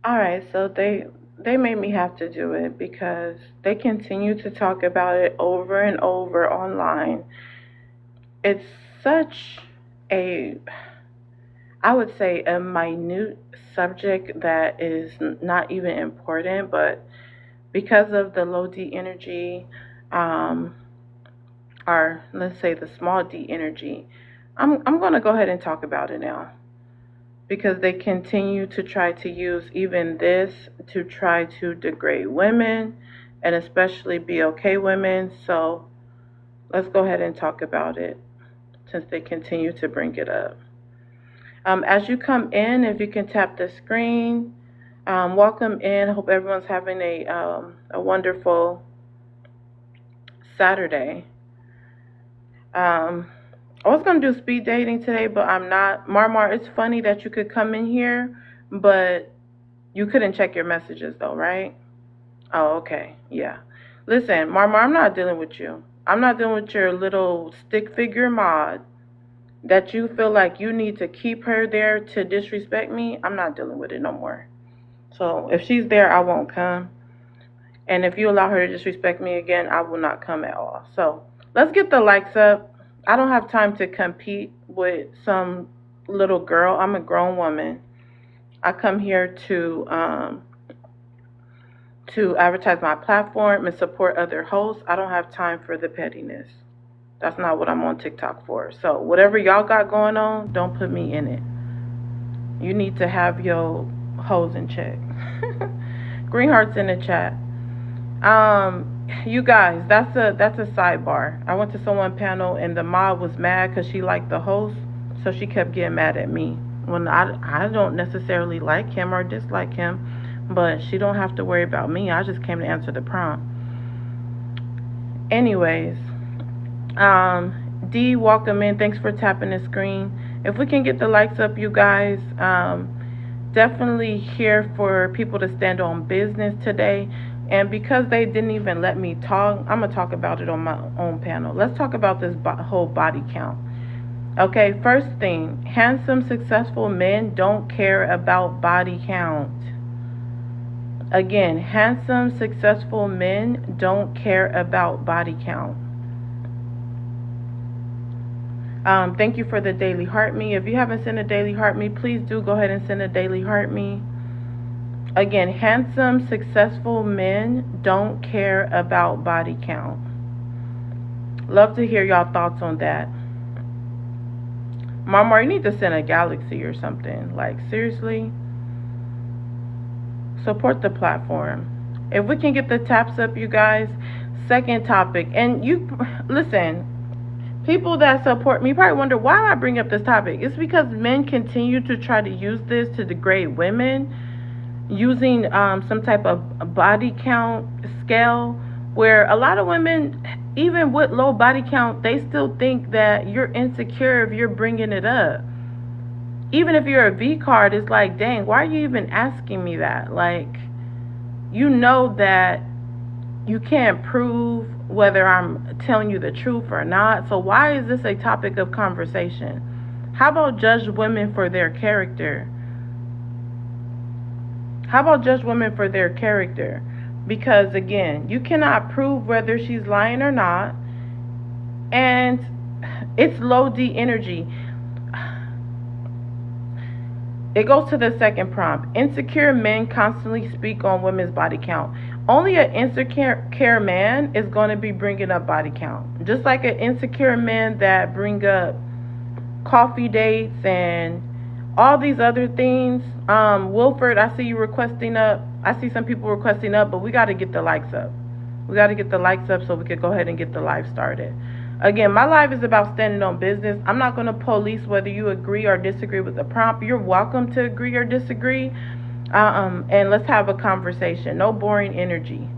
All right, so they made me have to do it because they continue to talk about it over and over online. It's such a, I would say, a minute subject that is not even important, but because of the low D energy, um, or let's say the small D energy, I'm going to go ahead and talk about it now because they continue to try to use even this to try to degrade women and especially BLK women. So let's go ahead and talk about it since they continue to bring it up. As you come in, if you can tap the screen, welcome in. I hope everyone's having a wonderful Saturday. Um, I was going to do speed dating today, but I'm not. Marmar, it's funny that you could come in here, but you couldn't check your messages though, right? Oh, okay. Yeah. Listen, Marmar, I'm not dealing with you. I'm not dealing with your little stick figure mod that you feel like you need to keep her there to disrespect me. I'm not dealing with it no more. So if she's there, I won't come. And if you allow her to disrespect me again, I will not come at all. So let's get the likes up. I don't have time to compete with some little girl. I'm a grown woman. I come here to advertise my platform and support other hosts. I don't have time for the pettiness. That's not what I'm on TikTok for. So whatever y'all got going on, don't put me in it. You need to have your hoes in check. Green hearts in the chat. You guys, that's a sidebar. I went to someone panel and the mob was mad because she liked the host, so she kept getting mad at me. When I don't necessarily like him or dislike him, but she don't have to worry about me. I just came to answer the prompt. Anyways, D, welcome in. Thanks for tapping the screen. If we can get the likes up, you guys, definitely here for people to stand on business today. And because they didn't even let me talk, I'm going to talk about it on my own panel. Let's talk about this whole body count. Okay, first thing, handsome, successful men don't care about body count. Again, handsome, successful men don't care about body count. Thank you for the daily heart me. If you haven't sent a daily heart me, please do go ahead and send a daily heart me. Again, handsome, successful men don't care about body count. Love to hear y'all thoughts on that. Mama, you need to send a galaxy or something. Like, seriously? Support the platform. If we can get the taps up, you guys. Second topic. And you, listen, people that support me probably wonder why I bring up this topic. It's because men continue to try to use this to degrade women using some type of body count scale where a lot of women, even with low body count, they still think that you're insecure if you're bringing it up. Even if you're a V card, it's like, dang, why are you even asking me that? Like, you know that you can't prove whether I'm telling you the truth or not. So why is this a topic of conversation? How about judge women for their character? How about judge women for their character? Because again, you cannot prove whether she's lying or not. And it's low D energy. It goes to the second prompt. Insecure men constantly speak on women's body count. Only an insecure man is going to be bringing up body count. Just like an insecure man that bring up coffee dates and all these other things. Wilford, I see you requesting up. I see some people requesting up, but we got to get the likes up. We got to get the likes up so we can go ahead and get the live started. Again, my live is about standing on business. I'm not going to police whether you agree or disagree with the prompt. You're welcome to agree or disagree. And let's have a conversation. No boring energy.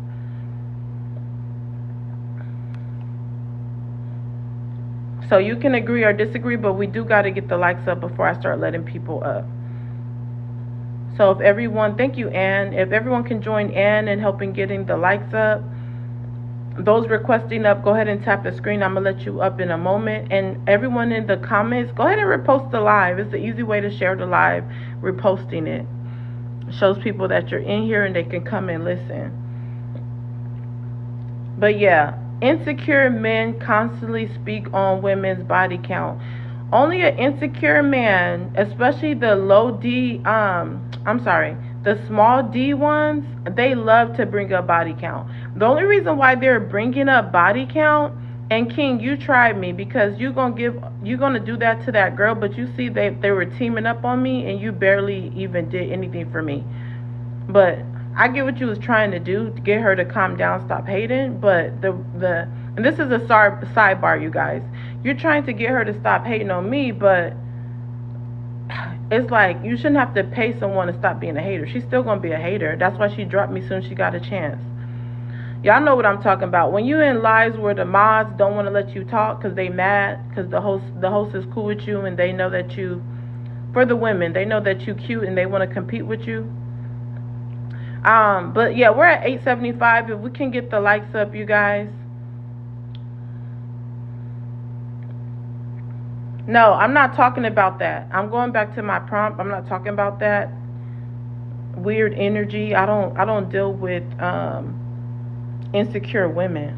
So you can agree or disagree, but we do got to get the likes up before I start letting people up. So if everyone, thank you, Ann. If everyone can join Ann in helping getting the likes up. Those requesting up, go ahead and tap the screen. I'm going to let you up in a moment. And everyone in the comments, go ahead and repost the live. It's the easy way to share the live, reposting it. Shows people that you're in here and they can come and listen. But yeah, insecure men constantly speak on women's body count. Only an insecure man, especially the low D, the small D ones, they love to bring up body count. The only reason why they're bringing up body count, and King, you tried me because you're gonna do that to that girl, but you see they were teaming up on me and you barely even did anything for me. But I get what you was trying to do to get her to calm down, stop hating. But and this is a sidebar, you guys. You're trying to get her to stop hating on me, but it's like you shouldn't have to pay someone to stop being a hater. She's still gonna be a hater. That's why she dropped me as soon as she got a chance. Y'all know what I'm talking about. When you in lives where the mods don't want to let you talk because they mad because the host is cool with you and they know that you, for the women, they know that you cute and they want to compete with you. But yeah, we're at 875. If we can get the likes up, you guys. No, I'm not talking about that. I'm going back to my prompt. I'm not talking about that weird energy. I don't deal with insecure women.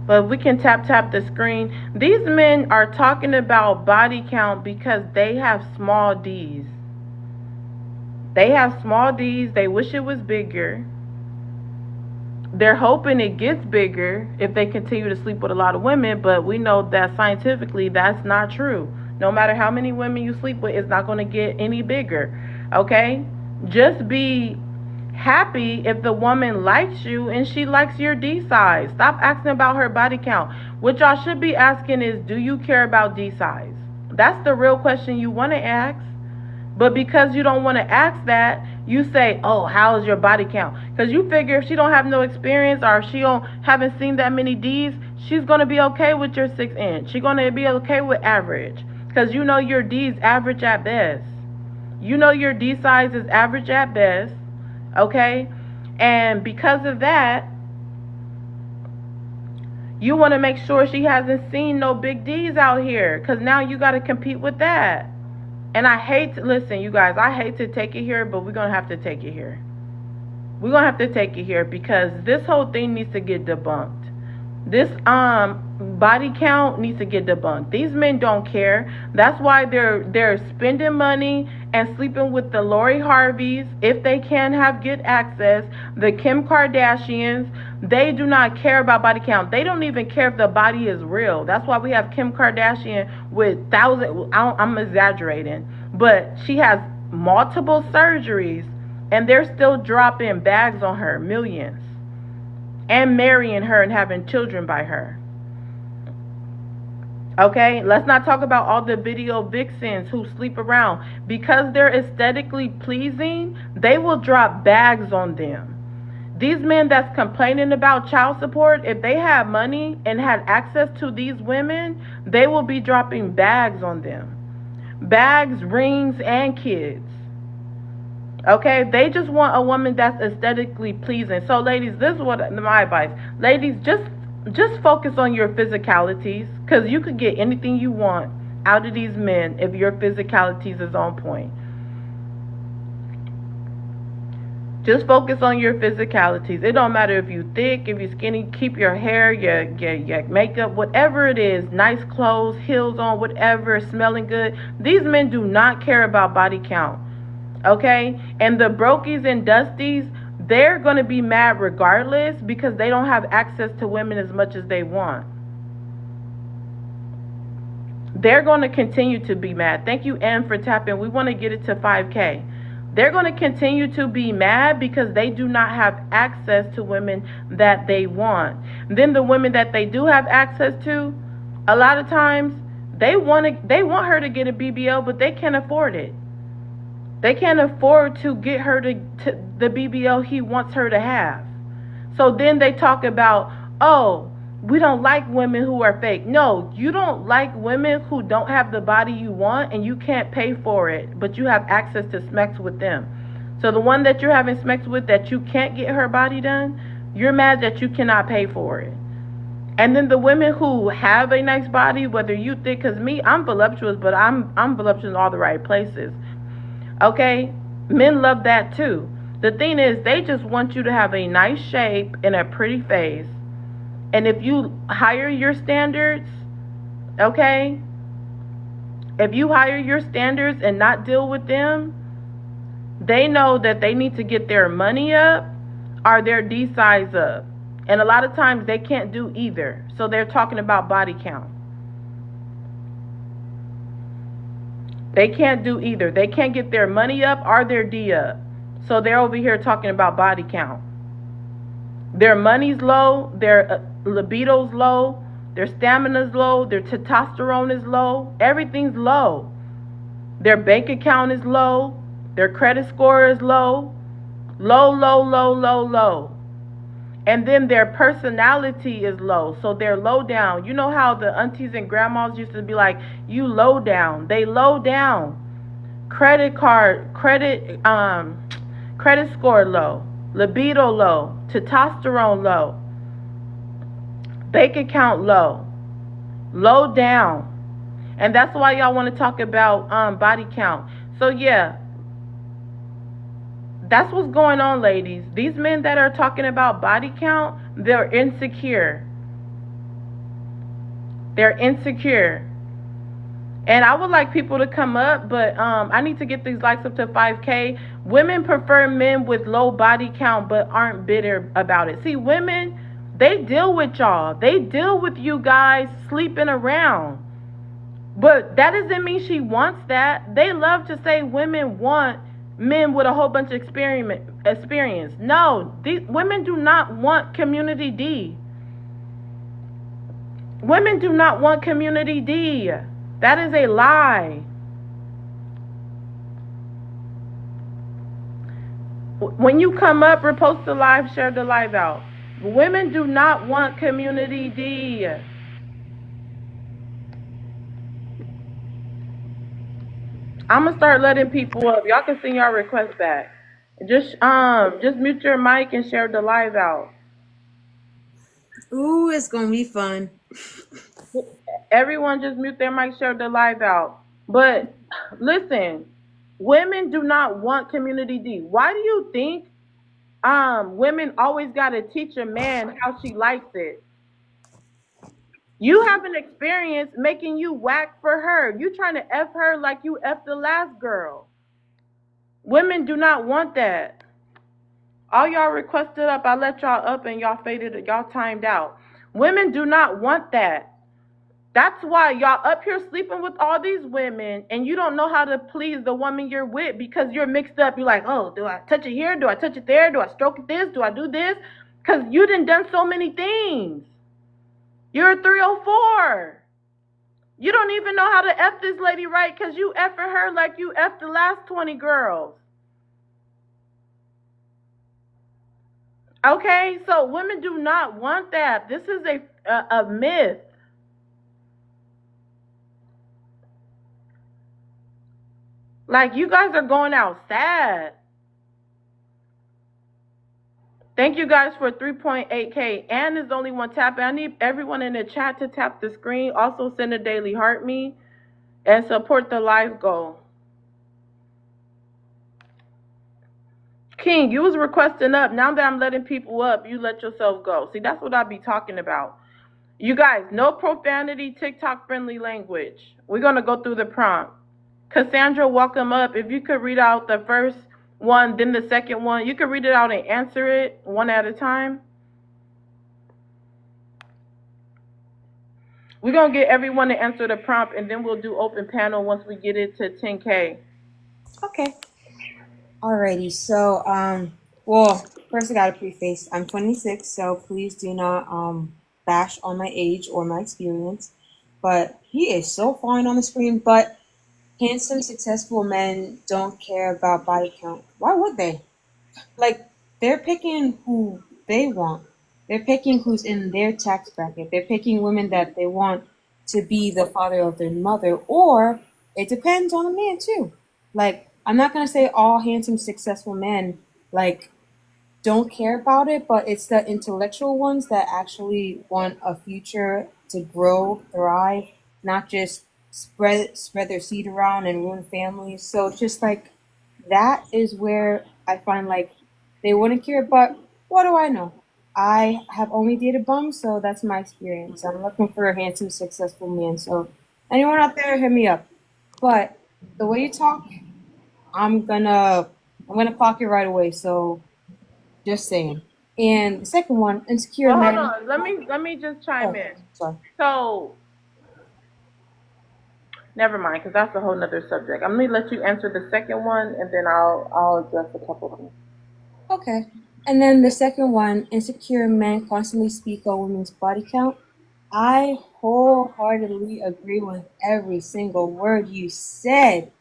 But we can tap the screen. These men are talking about body count because they have small D's. They have small D's. They wish it was bigger. They're hoping it gets bigger if they continue to sleep with a lot of women, but we know that scientifically that's not true. No matter how many women you sleep with, it's not going to get any bigger. Okay? Just be happy if the woman likes you and she likes your D size. Stop asking about her body count. What y'all should be asking is, do you care about D size? That's the real question you want to ask. But because you don't want to ask that, you say, oh, how is your body count? Because you figure if she don't have no experience or if she haven't seen that many D's, she's going to be okay with your 6 inch. She's going to be okay with average. Because you know your D's average at best. You know your D size is average at best. Okay? And because of that, you want to make sure she hasn't seen no big D's out here. Because now you got to compete with that. And I hate to, listen, you guys, I hate to take it here, but we're going to have to take it here. We're going to have to take it here because this whole thing needs to get debunked. This body count needs to get debunked. These men don't care. That's why they're spending money and sleeping with the Lori Harveys if they can have good access. The Kim Kardashians, they do not care about body count. They don't even care if the body is real. That's why we have Kim Kardashian with thousands. I'm exaggerating, but she has multiple surgeries and they're still dropping bags on her, millions. And marrying her and having children by her. Okay, let's not talk about all the video vixens who sleep around. Because they're aesthetically pleasing, they will drop bags on them. These men that's complaining about child support, if they have money and had access to these women, they will be dropping bags on them. Bags, rings, and kids. Okay, they just want a woman that's aesthetically pleasing. So ladies, this is what my advice. Ladies, just focus on your physicalities, because you could get anything you want out of these men if your physicalities is on point. Just focus on your physicalities. It don't matter if you thick, if you skinny, keep your hair, your makeup, whatever it is, nice clothes, heels on, whatever, smelling good. These men do not care about body count. Okay, and the brokies and dusties, they're going to be mad regardless because they don't have access to women as much as they want. They're going to continue to be mad. Thank you, Ann, for tapping. We want to get it to 5K. They're going to continue to be mad because they do not have access to women that they want. Then the women that they do have access to, a lot of times they want her to get a BBL, but they can't afford it. They can't afford to get her to the BBL he wants her to have. So then they talk about, oh, we don't like women who are fake. No, you don't like women who don't have the body you want and you can't pay for it, but you have access to smecks with them. So the one that you're having smecks with that you can't get her body done, you're mad that you cannot pay for it. And then the women who have a nice body, whether you think, because me, I'm voluptuous, but I'm voluptuous in all the right places. Okay? Men love that too. The thing is, they just want you to have a nice shape and a pretty face. And if you higher your standards, okay? If you higher your standards and not deal with them, they know that they need to get their money up or their D size up. And a lot of times they can't do either. So they're talking about body count. They can't do either. They can't get their money up or their D up. So they're over here talking about body count. Their money's low, their libido's low, their stamina's low, their testosterone is low, everything's low. Their bank account is low, their credit score is low, low, low, low, low, low. And then their personality is low, so they're low down. You know how the aunties and grandmas used to be like, you low down. They low down. Credit score low, libido low, testosterone low, bank account low, low down. And that's why y'all want to talk about body count. So yeah, that's what's going on, ladies. These men that are talking about body count, they're insecure. They're insecure. And I would like people to come up, but I need to get these likes up to 5K. Women prefer men with low body count but aren't bitter about it. See, women, they deal with y'all. They deal with you guys sleeping around. But that doesn't mean she wants that. They love to say women want men with a whole bunch of experience. No, these women do not want community D. Women do not want community D. That is a lie. When you come up, repost the live, share the live out. Women do not want community D. I'm gonna start letting people up. Y'all can send y'all requests back. Just mute your mic and share the live out. Ooh, it's gonna be fun. Everyone just mute their mic, share the live out. But listen, women do not want community D. Why do you think women always gotta teach a man how she likes it? You have an experience making you whack for her. You trying to F her like you F the last girl. Women do not want that. All y'all requested up, I let y'all up and y'all faded, y'all timed out. Women do not want that. That's why y'all up here sleeping with all these women and you don't know how to please the woman you're with because you're mixed up. You're like, oh, do I touch it here? Do I touch it there? Do I stroke it this? Do I do this? Because you done so many things. You're a 304. You don't even know how to F this lady right because you F'ing her like you F the last 20 girls. Okay, so women do not want that. This is a myth. Like, you guys are going out sad. Thank you guys for 3.8K. Ann is the only one tapping. I need everyone in the chat to tap the screen. Also send a daily heart me and support the live goal. King, you was requesting up. Now that I'm letting people up, you let yourself go. See, that's what I be talking about. You guys, no profanity, TikTok friendly language. We're going to go through the prompt. Cassandra, welcome up. If you could read out the first one, then the second one. You could read it out and answer it one at a time. We're going to get everyone to answer the prompt, and then we'll do open panel once we get it to 10K. Okay. Alrighty. So, well, first I got to preface. I'm 26, so please do not bash on my age or my experience. But he is so fine on the screen. But handsome, successful men don't care about body count. Why would they? Like, they're picking who they want. They're picking who's in their tax bracket. They're picking women that they want to be the father of their mother. Or it depends on the man, too. Like, I'm not going to say all handsome, successful men, like, don't care about it, but it's the intellectual ones that actually want a future to grow, thrive, not just spread their seed around and ruin families. So it's just like that is where I find like they wouldn't care, but what do I know? I have only dated bums, so that's my experience. I'm looking for a handsome, successful man. So anyone out there, hit me up. But the way you talk, I'm gonna I'm gonna clock it right away. So just saying. And the second one, insecure Well, hold men. on. Let me just chime Oh, in. sorry. So, never mind, because that's a whole nother subject. I'm gonna let you answer the second one, and then I'll address a couple of things. Okay. And then the second one, insecure men constantly speak on women's body count. I wholeheartedly agree with every single word you said.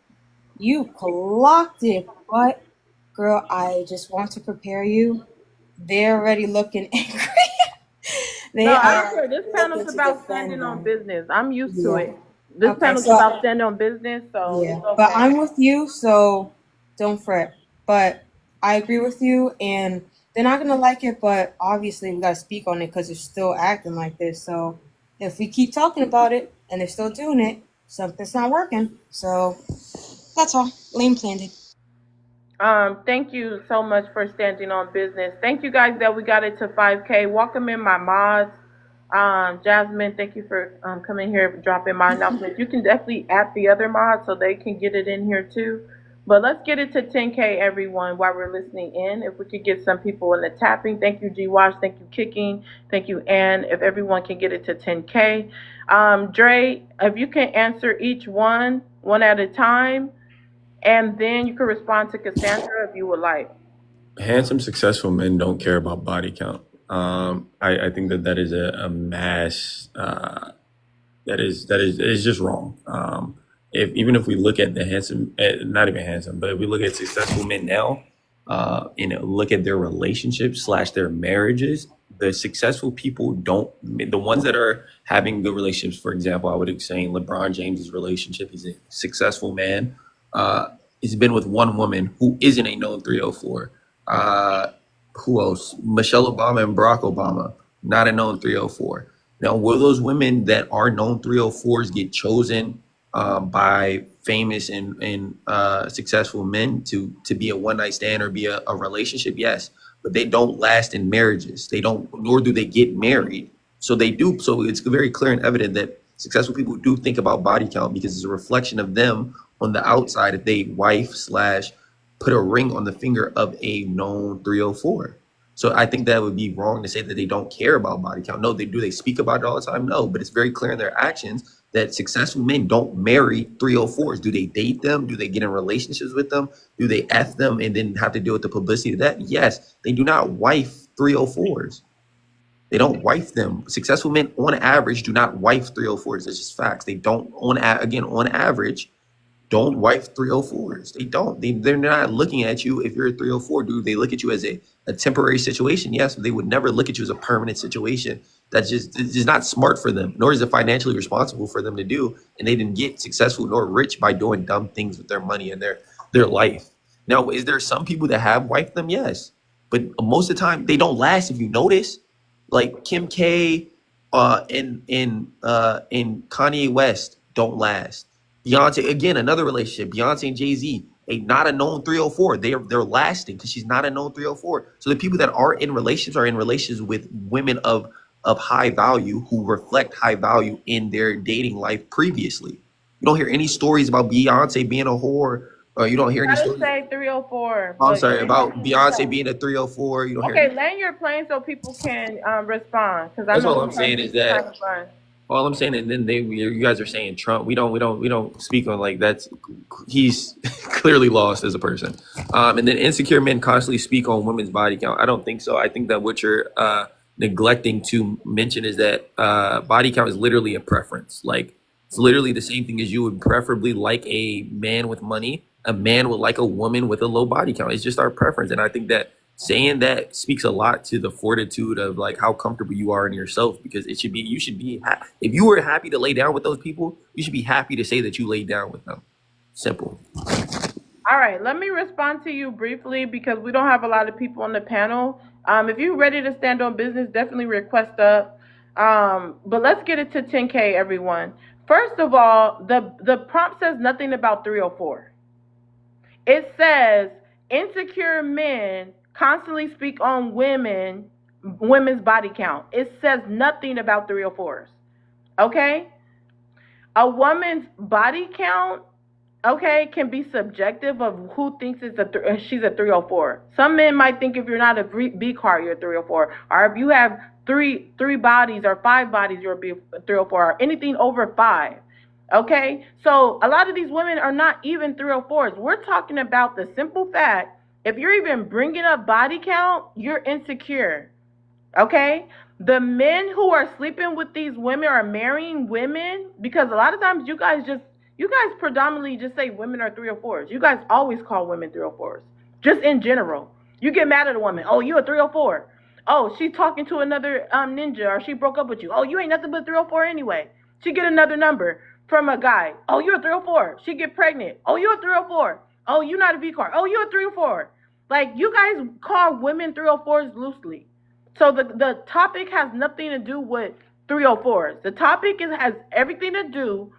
You clocked it, but girl, I just want to prepare you. They're already looking angry. No, They I don't are care. This panel's looking to about defend standing on them. business. I'm used to Yeah. it. This Okay, panel's so about standing on business, so yeah, it's but okay. I'm with you, so don't fret. But I agree with you, and they're not gonna like it, but obviously we gotta speak on it because they're still acting like this. So if we keep talking about it and they're still doing it, something's not working. So that's all. Lane planted. Thank you so much for standing on business. Thank you guys that we got it to 5K. Welcome in my mods. Jasmine, thank you for coming here, dropping my announcement. You can definitely add the other mods so they can get it in here too. But let's get it to 10K, everyone, while we're listening in. If we could get some people in the tapping. Thank you, G Wash. Thank you, Kicking. Thank you, Ann. If everyone can get it to 10K. Dre, if you can answer each one at a time, and then you can respond to Cassandra if you would like. Handsome, successful men don't care about body count. I think that that is a mass that is just wrong. If even if we look at the handsome, not even handsome, but if we look at successful men now, and look at their relationships slash their marriages, the successful people don't. The ones that are having good relationships, for example, I would say LeBron James's relationship. He's a successful man. Uh, he's been with one woman who isn't a known 304. Uh, who else? Michelle Obama and Barack Obama, not a known 304. Now, will those women that are known 304s get chosen by famous and successful men to be a one night stand or be a relationship? Yes, but they don't last in marriages. They don't, nor do they get married. So they do. So it's very clear and evident that successful people do think about body count because it's a reflection of them on the outside if they wife slash put a ring on the finger of a known 304. So I think that would be wrong to say that they don't care about body count. No, they do. They speak about it all the time. No, but it's very clear in their actions that successful men don't marry 304s. Do they date them? Do they get in relationships with them? Do they F them and then have to deal with the publicity of that? Yes, they do not wife 304s. They don't wife them. Successful men, on average, do not wife 304s. That's just facts. They don't, on average, don't wife 304s. They don't. They're not looking at you if you're a 304, dude. They look at you as a temporary situation. Yes, but they would never look at you as a permanent situation. It's just not smart for them, nor is it financially responsible for them to do. And they didn't get successful nor rich by doing dumb things with their money and their life. Now, is there some people that have wifed them? Yes. But most of the time, they don't last if you notice. Like Kim K and Kanye West don't last. Beyonce, again, another relationship. Beyonce and Jay-Z, not a known 304. They're lasting because she's not a known 304. So the people that are in relationships with women of high value who reflect high value in their dating life previously. You don't hear any stories about Beyonce being a whore, or you don't hear any I didn't stories. say 304, I'm but sorry about Beyonce being a 304. You don't hear. okay, land your plane so people can respond because I That's know all I'm sometimes saying is people kind that of run. all I'm saying, and then you guys are saying Trump. We don't speak on like that's. He's clearly lost as a person. And then insecure men constantly speak on women's body count. I don't think so. I think that what you're neglecting to mention is that body count is literally a preference. Like it's literally the same thing as you would preferably like a man with money. A man would like a woman with a low body count. It's just our preference, and I think that saying that speaks a lot to the fortitude of like how comfortable you are in yourself, because you should be if you were happy to lay down with those people, you should be happy to say that you laid down with them. Simple. All right, let me respond to you briefly because we don't have a lot of people on the panel. If you're ready to stand on business, definitely request up. But let's get it to 10K, everyone. First of all, the prompt says nothing about 304. It says insecure men constantly speak on women's body count. It says nothing about 304s. Okay? A woman's body count, okay, can be subjective of who thinks she's a 304. Some men might think if you're not a B card, you're a 304, or if you have three bodies or five bodies, you're a 304, or anything over five. Okay, so a lot of these women are not even 304s. We're talking about the simple fact: if you're even bringing up body count, you're insecure. Okay, the men who are sleeping with these women are marrying women because a lot of times you guys predominantly just say women are 304s. You guys always call women 304s. Just in general. You get mad at a woman. Oh, you a 304. Oh, she's talking to another ninja, or she broke up with you. Oh, you ain't nothing but 304 anyway. She get another number from a guy. Oh, you're a 304. She get pregnant. Oh, you're a 304. Oh, you're not a V card. Oh, you're a 304. Like, you guys call women 304s loosely. So the topic has nothing to do with 304s. The topic has everything to do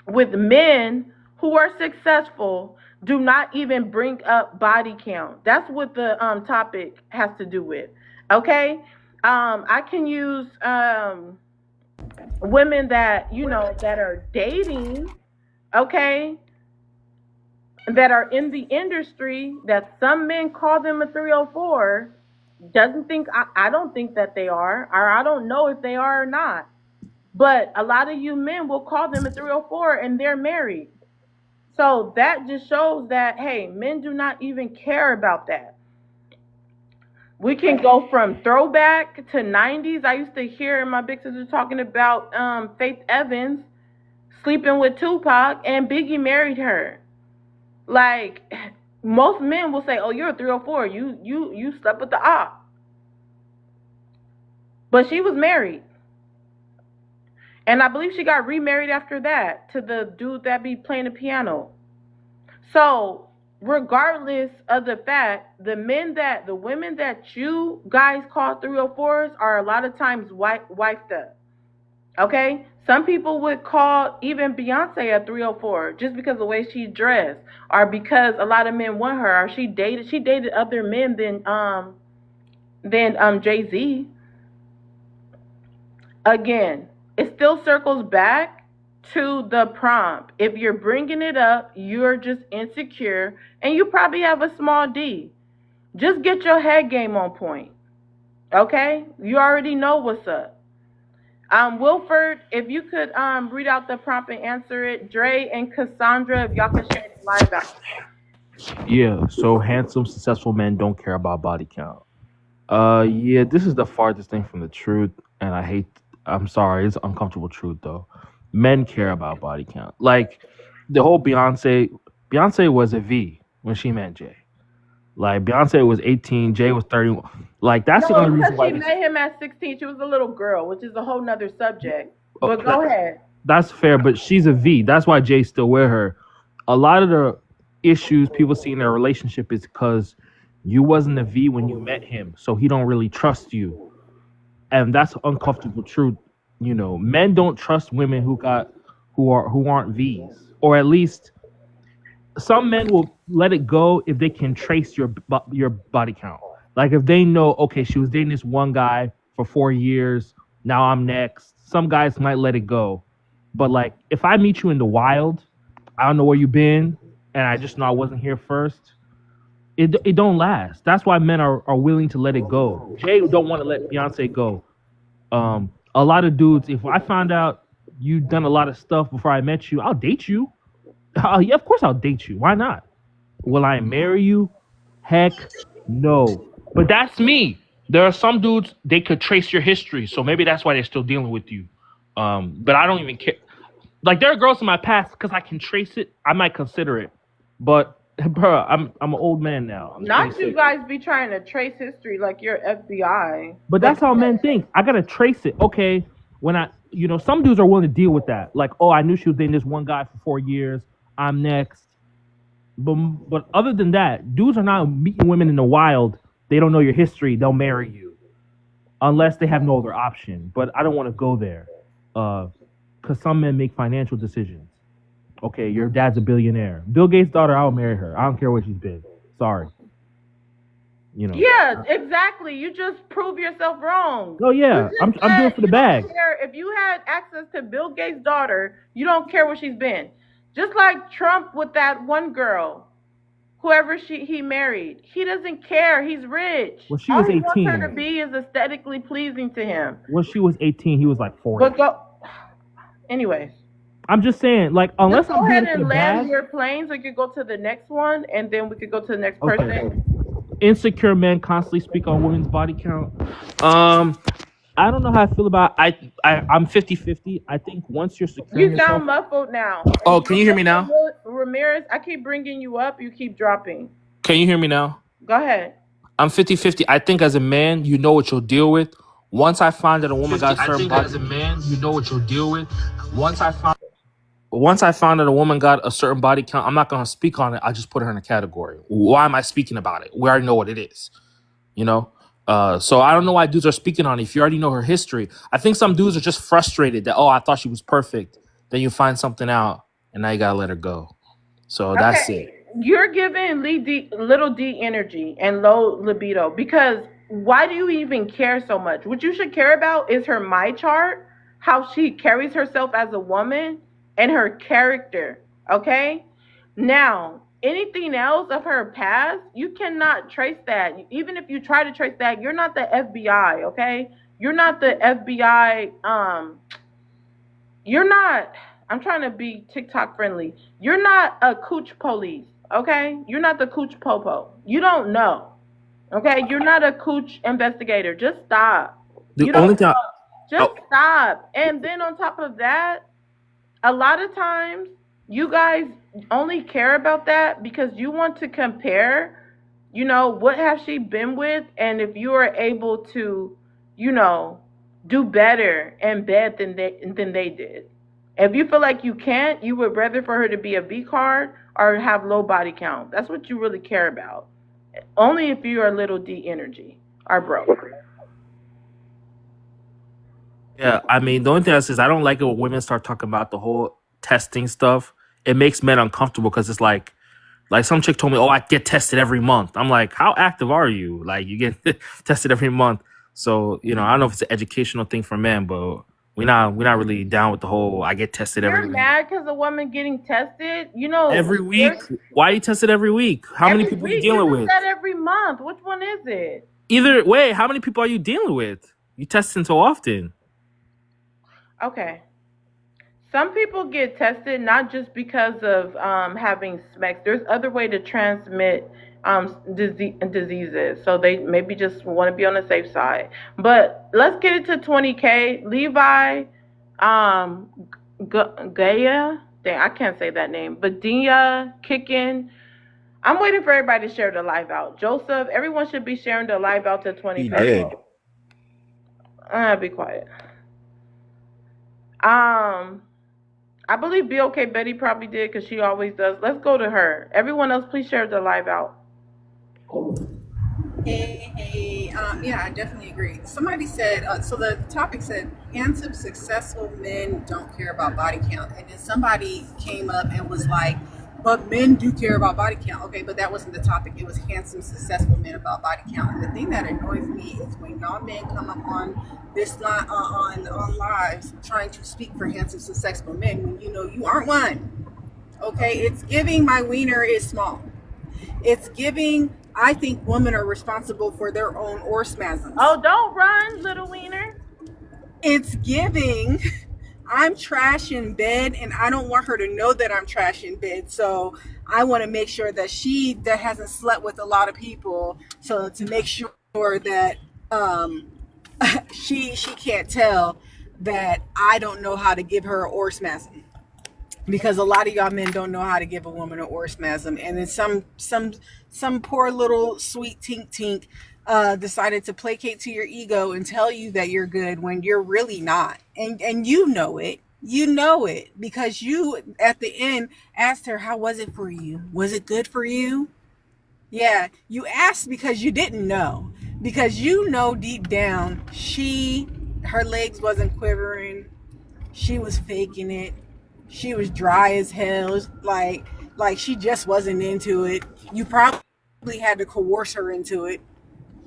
with men who are successful do not even bring up body count. That's what the topic has to do with. Okay? I can use women that, that are dating, okay, that are in the industry, that some men call them a 304. I don't think that they are, or I don't know if they are or not. But a lot of you men will call them a 304 and they're married. So that just shows that, hey, men do not even care about that. We can go from throwback to 90s. I used to hear my big sister talking about Faith Evans sleeping with Tupac, and Biggie married her. Like, most men will say, oh, you're a 304. You slept with the op. But she was married. And I believe she got remarried after that to the dude that be playing the piano. So, regardless of the fact, the women that you guys call 304s are a lot of times wifed up. Okay? Some people would call even Beyonce a 304 just because of the way she dressed, or because a lot of men want her, or she dated other men than Jay-Z. Again, it still circles back to the prompt. If you're bringing it up, you're just insecure, and you probably have a small D. Just get your head game on point. Okay? You already know what's up. Wilford, if you could read out the prompt and answer it. Dre and Cassandra, if y'all could share the live out. Yeah, so handsome, successful men don't care about body count. Yeah, this is the farthest thing from the truth, and I'm sorry, it's uncomfortable truth though. Men care about body count. Like the whole Beyonce was a V when she met Jay. Like Beyonce was 18, Jay was 31. Like that's the only reason why she met him at 16. She was a little girl, which is a whole nother subject. But go ahead. That's fair, but she's a V. That's why Jay's still with her. A lot of the issues people see in their relationship is because you wasn't a V when you met him, so he don't really trust you. And that's uncomfortable truth. Men don't trust women who aren't V's, or at least some men will let it go if they can trace your body count. Like if they know, okay, she was dating this one guy for 4 years, now I'm next. Some guys might let it go, but like if I meet you in the wild, I don't know where you've been, and I just know I wasn't here first. It don't last. That's why men are willing to let it go. Jay don't want to let Beyonce go. A lot of dudes, if I find out you've done a lot of stuff before I met you, I'll date you. Yeah, of course I'll date you. Why not? Will I marry you? Heck no. But that's me. There are some dudes, they could trace your history, so maybe that's why they're still dealing with you. But I don't even care. Like there are girls in my past, because I can trace it, I might consider it. But bro, I'm an old man now. Not you guys be trying to trace history like you're FBI. But that's how men think. I gotta trace it. Okay, when some dudes are willing to deal with that. Like, oh, I knew she was dating this one guy for 4 years. I'm next. but other than that, dudes are not meeting women in the wild. They don't know your history. They'll marry you unless they have no other option. But I don't want to go there, because some men make financial decisions. Okay, your dad's a billionaire. Bill Gates' daughter, I'll marry her. I don't care where she's been. Sorry, you know. Yeah, exactly. You just prove yourself wrong. Oh yeah, You I'm just doing said it for the you bag. don't care if you had access to Bill Gates' daughter. You don't care where she's been. Just like Trump with that one girl, whoever he married, he doesn't care. He's rich. Well, she All was he wants her to 18. be is aesthetically pleasing to him. When she was 18, he was like 40. But go, anyways. I'm just saying, like, unless Just I'm go doing ahead it for the and land bag. your plane so you could go to the next one, and then we could go to the next Okay. person. Insecure men constantly speak on women's body count. I don't know how I feel about. I'm 50-50. I think once you're secure in You yourself. sound muffled now. Oh, can you hear me now? Ramirez, I keep bringing you up. You keep dropping. Can you hear me now? Go ahead. I'm 50-50. I think as a man, you know what you'll deal with. Once I find that a woman got a certain body, as a man, you know what you'll deal with. Once I found that a woman got a certain body count, I'm not gonna speak on it. I just put her in a category. Why am I speaking about it? We already know what it is, you know. So I don't know why dudes are speaking on it. If you already know her history, I think some dudes are just frustrated that, oh, I thought she was perfect. Then you find something out, and now you gotta let her go. So that's it. You're giving little D energy and low libido because why do you even care so much? What you should care about is her my chart, how she carries herself as a woman, and her character. Okay? Now, anything else of her past, you cannot trace that. Even if you try to trace that, you're not the FBI, okay? You're not the FBI. You're not. I'm trying to be TikTok friendly. You're not a cooch police, okay? You're not the cooch popo. You don't know, okay? You're not a cooch investigator. Just stop. The You only don't. thing, Just stop. And then on top of that, a lot of times you guys only care about that because you want to compare, what has she been with, and if you are able to, do better in bed than they did. If you feel like you can't, you would rather for her to be a V card or have low body count. That's what you really care about. Only if you are little D energy or broke. yeah, I mean, the only thing is I don't like it when women start talking about the whole testing stuff. It makes men uncomfortable because it's like some chick told me, "Oh, I get tested every month." I'm like, "How active are you? Like, you get tested every month?" So I don't know if it's an educational thing for men, but we're not really down with the whole I get tested You're every week. mad because a woman getting tested. Every week? Why are you tested every week? How many people are you dealing with? That every month. Which one is it? Either way, how many people are you dealing with? You testing so often. Okay. Some people get tested not just because of having smecks. There's other way to transmit diseases. So they maybe just want to be on the safe side. But let's get it to 20K. Levi, Gaia. Dang, I can't say that name. Badia, Kickin. I'm waiting for everybody to share the live out. Joseph, everyone should be sharing the live out to 20K. He did. Be quiet. I believe BOK Betty probably did because she always does. Let's go to her. Everyone else, please share the live out. Hey, yeah, I definitely agree. Somebody said, so the topic said, handsome, successful men don't care about body count. And then somebody came up and was like, but men do care about body count. Okay, but that wasn't the topic. It was handsome, successful men about body count. And the thing that annoys me is when y'all men come up on this line, on lives trying to speak for handsome, successful men when you aren't one. Okay, it's giving my wiener is small. It's giving, I think women are responsible for their own orgasms. Oh, don't run, little wiener. It's giving, I'm trash in bed and I don't want her to know that I'm trash in bed. So I want to make sure that that hasn't slept with a lot of people. So to make sure that she can't tell that I don't know how to give her an orgasm. Because a lot of y'all men don't know how to give a woman an orgasm, and then some poor little sweet tink decided to placate to your ego and tell you that you're good when you're really not, and you know it. You know it because you at the end asked her, how was it for you? Was it good for you? Yeah, you asked because you didn't know. Because you know deep down her legs wasn't quivering. She was faking it. She was dry as hell. Like she just wasn't into it. You probably had to coerce her into it.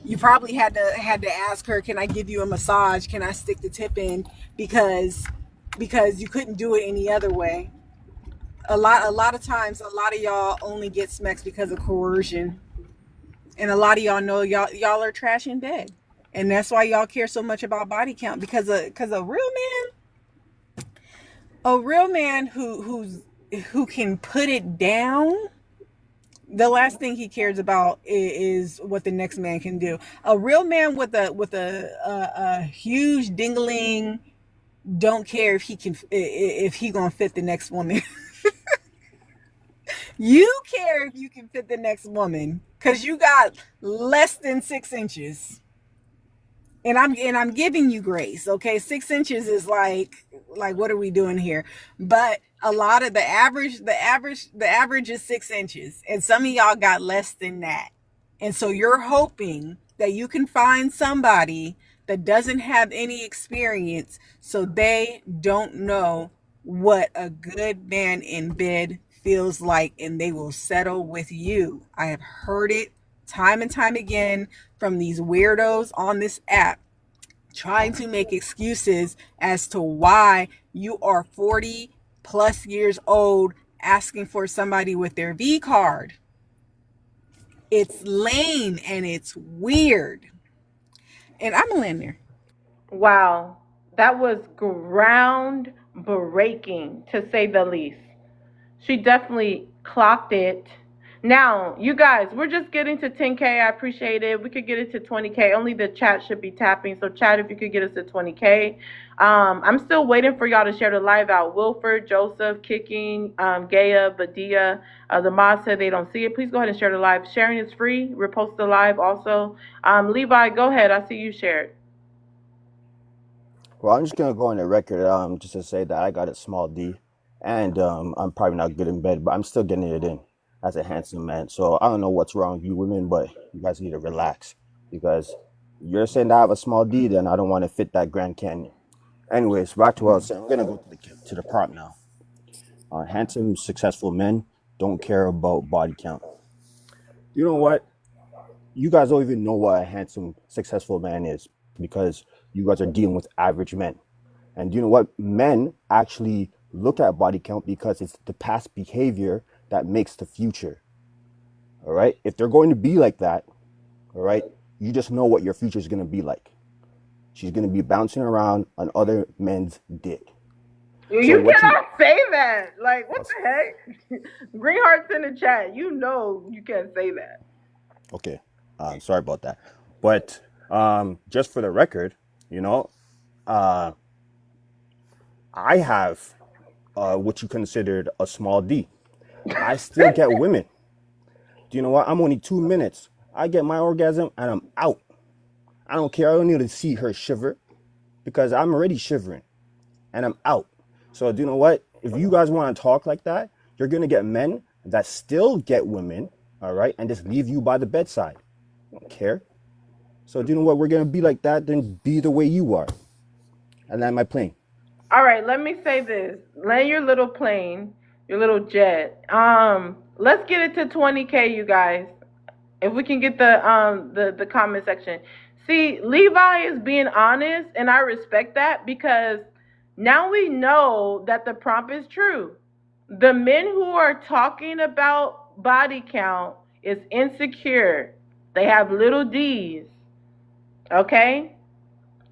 You probably had to ask her, "Can I give you a massage? Can I stick the tip in?" Because you couldn't do it any other way. A lot of times, a lot of y'all only get smacks because of coercion, and a lot of y'all know y'all are trash in bed, and that's why y'all care so much about body count because a real man who can put it down. The last thing he cares about is what the next man can do. A real man with a huge dingling don't care if he gonna fit the next woman. You care if you can fit the next woman because you got less than 6 inches. And I'm giving you grace, okay? 6 inches is like what are we doing here? But a lot of the average is 6 inches, and some of y'all got less than that. And so you're hoping that you can find somebody that doesn't have any experience, so they don't know what a good man in bed feels like, and they will settle with you. I have heard it time and time again from these weirdos on this app trying to make excuses as to why you are 40 plus years old asking for somebody with their V card. It's lame and it's weird. And I'm gonna land there. Wow, that was groundbreaking to say the least. She definitely clocked it. Now, you guys, we're just getting to 10K. I appreciate it. We could get it to 20K. Only the chat should be tapping. So, chat, if you could get us to 20K. I'm still waiting for y'all to share the live out. Wilford, Joseph, Kicking, Gaya, Badia. The mod said they don't see it. Please go ahead and share the live. Sharing is free. Repost the live also. Levi, go ahead. I see you shared. Well, I'm just gonna go on the record, just to say that I got a small D, and I'm probably not good in bed, but I'm still getting it in as a handsome man. So I don't know what's wrong with you women, but you guys need to relax because you're saying that I have a small D, then I don't want to fit that Grand Canyon. Anyways, back to what I was saying. I'm gonna go to the prop now. Handsome, successful men don't care about body count. You know what? You guys don't even know what a handsome, successful man is because you guys are dealing with average men. And you know what? Men actually look at body count because it's the past behavior that makes the future. All right. If they're going to be like that, all right, you just know what your future is going to be like. She's going to be bouncing around on other men's dick. So You what you, cannot say that. Like, what the heck? Green hearts in the chat. You know you can't say that. okay. Sorry about that. But just for the record, you know, uh, I have what you considered a small D. I still get women. Do you know what? I'm only 2 minutes. I get my orgasm and I'm out. I don't care. I don't need to see her shiver because I'm already shivering and I'm out. So do you know what? If you guys want to talk like that, you're going to get men that still get women, all right, and just leave you by the bedside. I don't care. So do you know what? We're going to be like that, then be the way you are. And land my plane. All right, let me say this. Land your little plane, your little jet. Let's get it to 20K, you guys. If we can get the comment section. See, Levi is being honest, and I respect that because now we know that the prompt is true. The men who are talking about body count is insecure. They have little D's. Okay?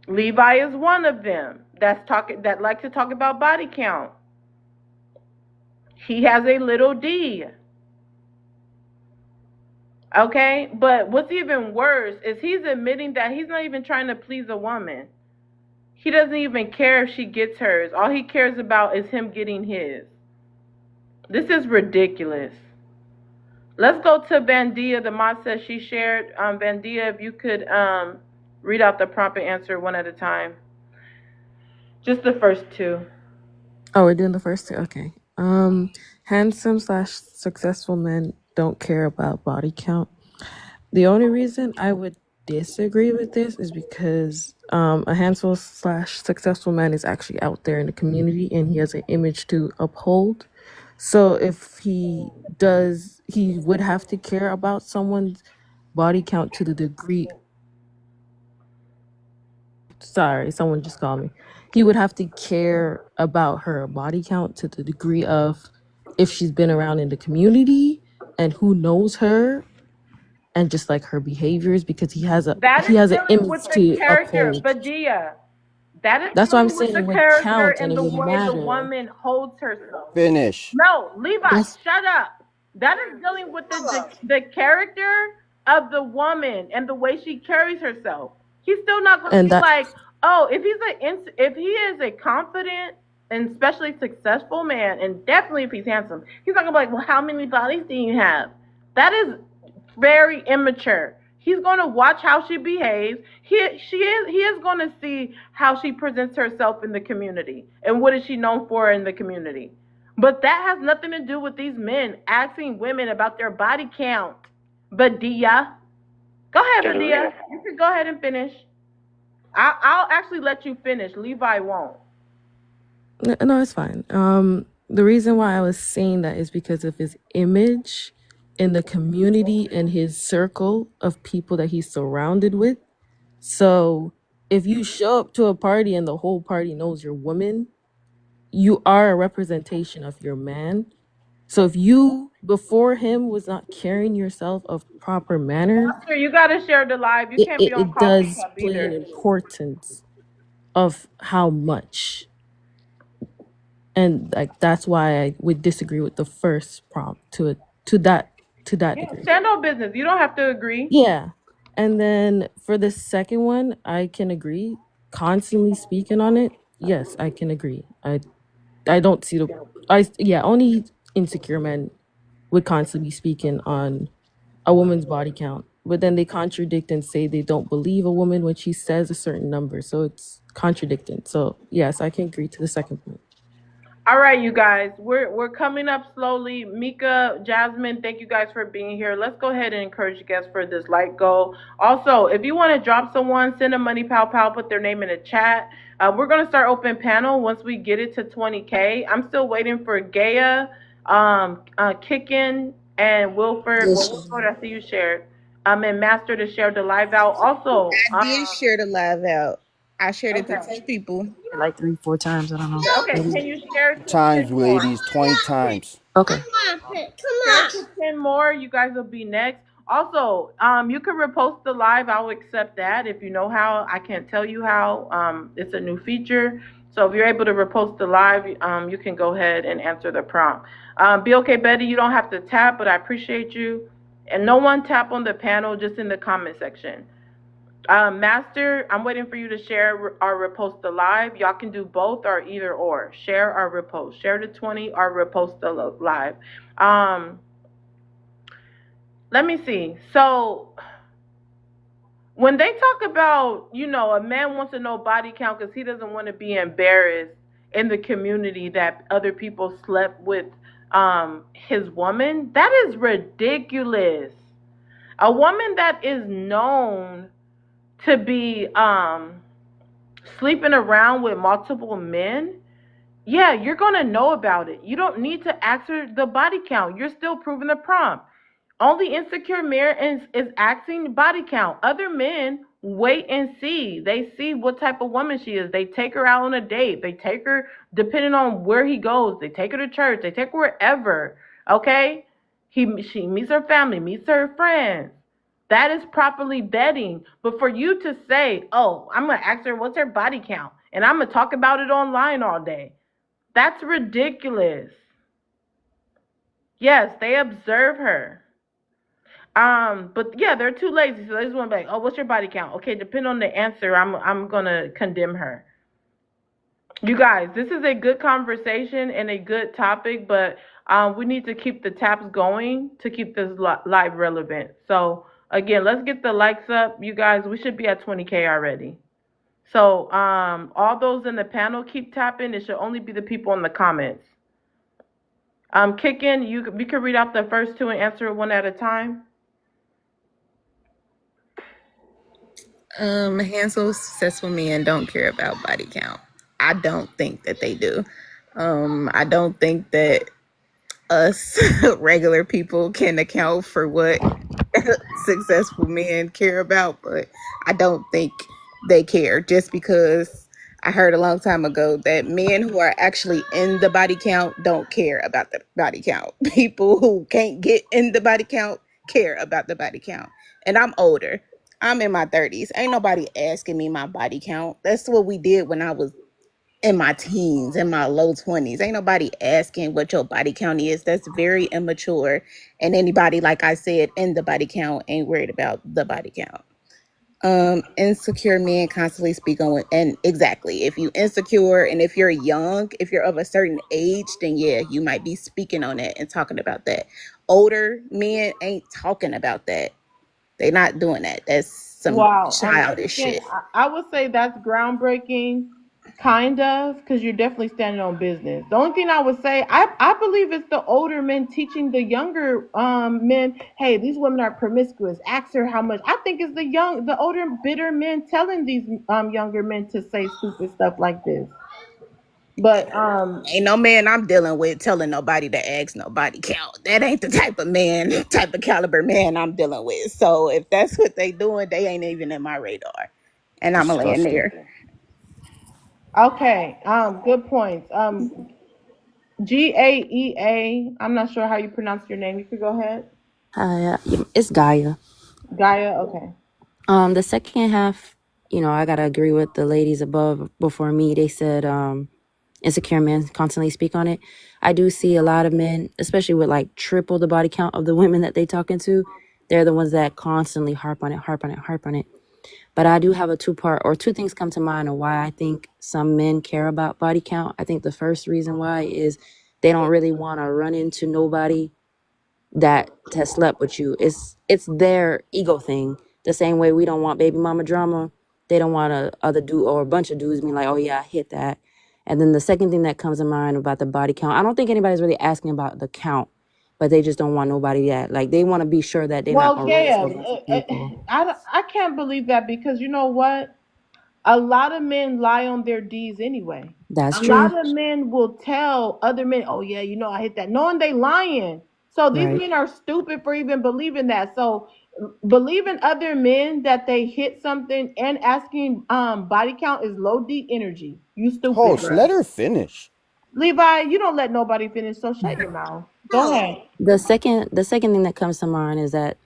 Levi is one of them that like to talk about body count. He has a little D. Okay? But what's even worse is he's admitting that he's not even trying to please a woman. He doesn't even care if she gets hers. All he cares about is him getting his. This is ridiculous. Let's go to Bandia. The mod says she shared. Bandia, if you could read out the prompt and answer one at a time. Just the first two. Oh, we're doing the first two? Okay. Handsome slash successful men don't care about body count. The only reason I would disagree with this is because a handsome slash successful man is actually out there in the community and he has an image to uphold. So if he does, he would have to care about someone's body count to the degree. Sorry, someone just called me. He would have to care about her body count to the degree of if she's been around in the community and who knows her and just like her behaviors because he has an Dealing with image the to character, uphold. Badia. That is That's why I'm dealing with saying the it would character count and and it the would way the matter. woman holds herself. Finish. No, Levi, That's shut up. That is dealing with the character of the woman and the way she carries herself. He's still not going to and be that like, oh, if he is a confident and especially successful man, and definitely if he's handsome, he's not going to be like, well, how many bodies do you have? That is very immature. He's going to watch how she behaves. He is going to see how she presents herself in the community and what is she known for in the community. But that has nothing to do with these men asking women about their body count. Badia, go ahead, Badia. You can go ahead and finish. I'll actually let you finish. Levi won't. no, it's fine. The reason why I was saying that is because of his image in the community and his circle of people that he's surrounded with. So if you show up to a party and the whole party knows you're woman, you are a representation of your man. So if you before him was not carrying yourself of proper manner, Sure, you got to share the live. You can't be on it coffee does cup play an either. importance of how much. And like that's why I would disagree with the first prompt to that degree. Stand on business. You don't have to agree. Yeah. And then for the second one, I can agree. Constantly speaking on it, yes, I can agree. I don't see the only insecure men would constantly be speaking on a woman's body count. But then they contradict and say they don't believe a woman when she says a certain number. So it's contradicting. So yes, I can agree to the second point. All right, you guys, we're coming up slowly. Mika, Jasmine, thank you guys for being here. Let's go ahead and encourage you guys for this like goal. Also, if you want to drop someone, send a money pal pal, put their name in the chat. We're gonna start open panel once we get it to 20K. I'm still waiting for Gaia, Kickin, and Wilford. Well, Wilford, I see you shared. And Master to share the live out. Also, I did share the live out. I shared it to okay, 10 people. Like 3-4 times. I don't know. okay. Can you share to 10 Times, more? ladies, 20 times. Okay. Share to 10 more. You guys will be next. Also, you can repost the live. I'll accept that if you know how. I can't tell you how. It's a new feature. So if you're able to repost the live, you can go ahead and answer the prompt. Be okay, Betty. You don't have to tap, but I appreciate you. And no one tap on the panel, just in the comment section. Master, I'm waiting for you to share or repost the live. Y'all can do both or either or. Share or repost. Share the 20 or repost the live. Let me see. So when they talk about, a man wants to know body count because he doesn't want to be embarrassed in the community that other people slept with his woman, that is ridiculous. A woman that is known to be sleeping around with multiple men, yeah, you're going to know about it. You don't need to ask her the body count. You're still proving the prompt. Only insecure man is asking body count. Other men wait and see. They see what type of woman she is. They take her out on a date. They take her, depending on where he goes. They take her to church. They take her wherever. Okay? She meets her family, meets her friends. That is properly vetting. But for you to say, oh, I'm going to ask her what's her body count, and I'm going to talk about it online all day, that's ridiculous. Yes, they observe her. But yeah, they're too lazy, so they just want to be like, oh, what's your body count? Okay, depending on the answer, I'm gonna condemn her. You guys, this is a good conversation and a good topic, but we need to keep the taps going to keep this live relevant. So again, let's get the likes up, you guys. We should be at 20K already. So all those in the panel keep tapping. It should only be the people in the comments. Kicking, we could read out the first two and answer it one at a time. Handsome, successful men don't care about body count. I don't think that they do. I don't think that us regular people can account for what successful men care about, but I don't think they care just because I heard a long time ago that men who are actually in the body count don't care about the body count. People who can't get in the body count care about the body count. And I'm older. I'm in my 30s. Ain't nobody asking me my body count. That's what we did when I was in my teens, in my low 20s. Ain't nobody asking what your body count is. That's very immature. And anybody, like I said, in the body count ain't worried about the body count. Insecure men constantly speak on it. And exactly, if you insecure and if you're young, if you're of a certain age, then yeah, you might be speaking on it and talking about that. Older men ain't talking about that. They're not doing that. That's some Wow. childish Kicking, shit. I would say that's groundbreaking, kind of, because you're definitely standing on business. The only thing I would say, I believe it's the older men teaching the younger men, hey, these women are promiscuous. Ask her how much. I think it's the older, bitter men telling these younger men to say stupid stuff like this. But Ain't no man I'm dealing with telling nobody to ask nobody count. That ain't the type of man, type of caliber man I'm dealing with. So if that's what they doing, they ain't even in my radar. And I'm a land Disgusting. there. okay, good points. GAEA. I'm not sure how you pronounce your name. You could go ahead. It's Gaia. Gaia. Okay. The second half, I gotta agree with the ladies above before me. They said insecure men constantly speak on it. I do see a lot of men, especially with like triple the body count of the women that they talking to. They're the ones that constantly harp on it, harp on it, harp on it. But I do have a two-part or two things come to mind of why I think some men care about body count. I think the first reason why is they don't really want to run into nobody that has slept with you. It's their ego thing. The same way we don't want baby mama drama, they don't want a other dude or a bunch of dudes being like, oh yeah, I hit that. And then the second thing that comes to mind about the body count, I don't think anybody's really asking about the count, but they just don't want nobody that like they want to be sure that they're not Well, gonna run yeah, into a bunch of people. I can't believe that because you know what? A lot of men lie on their D's anyway. That's A lot true. of men will tell other men, "Oh yeah, I hit that," knowing they lying. So these Right. men are stupid for even believing that. So believing other men that they hit something and asking body count is low D energy. You stupid, Host, let bro. her finish. Levi, you don't let nobody finish, so shut your mouth. Go ahead. The second thing that comes to mind is that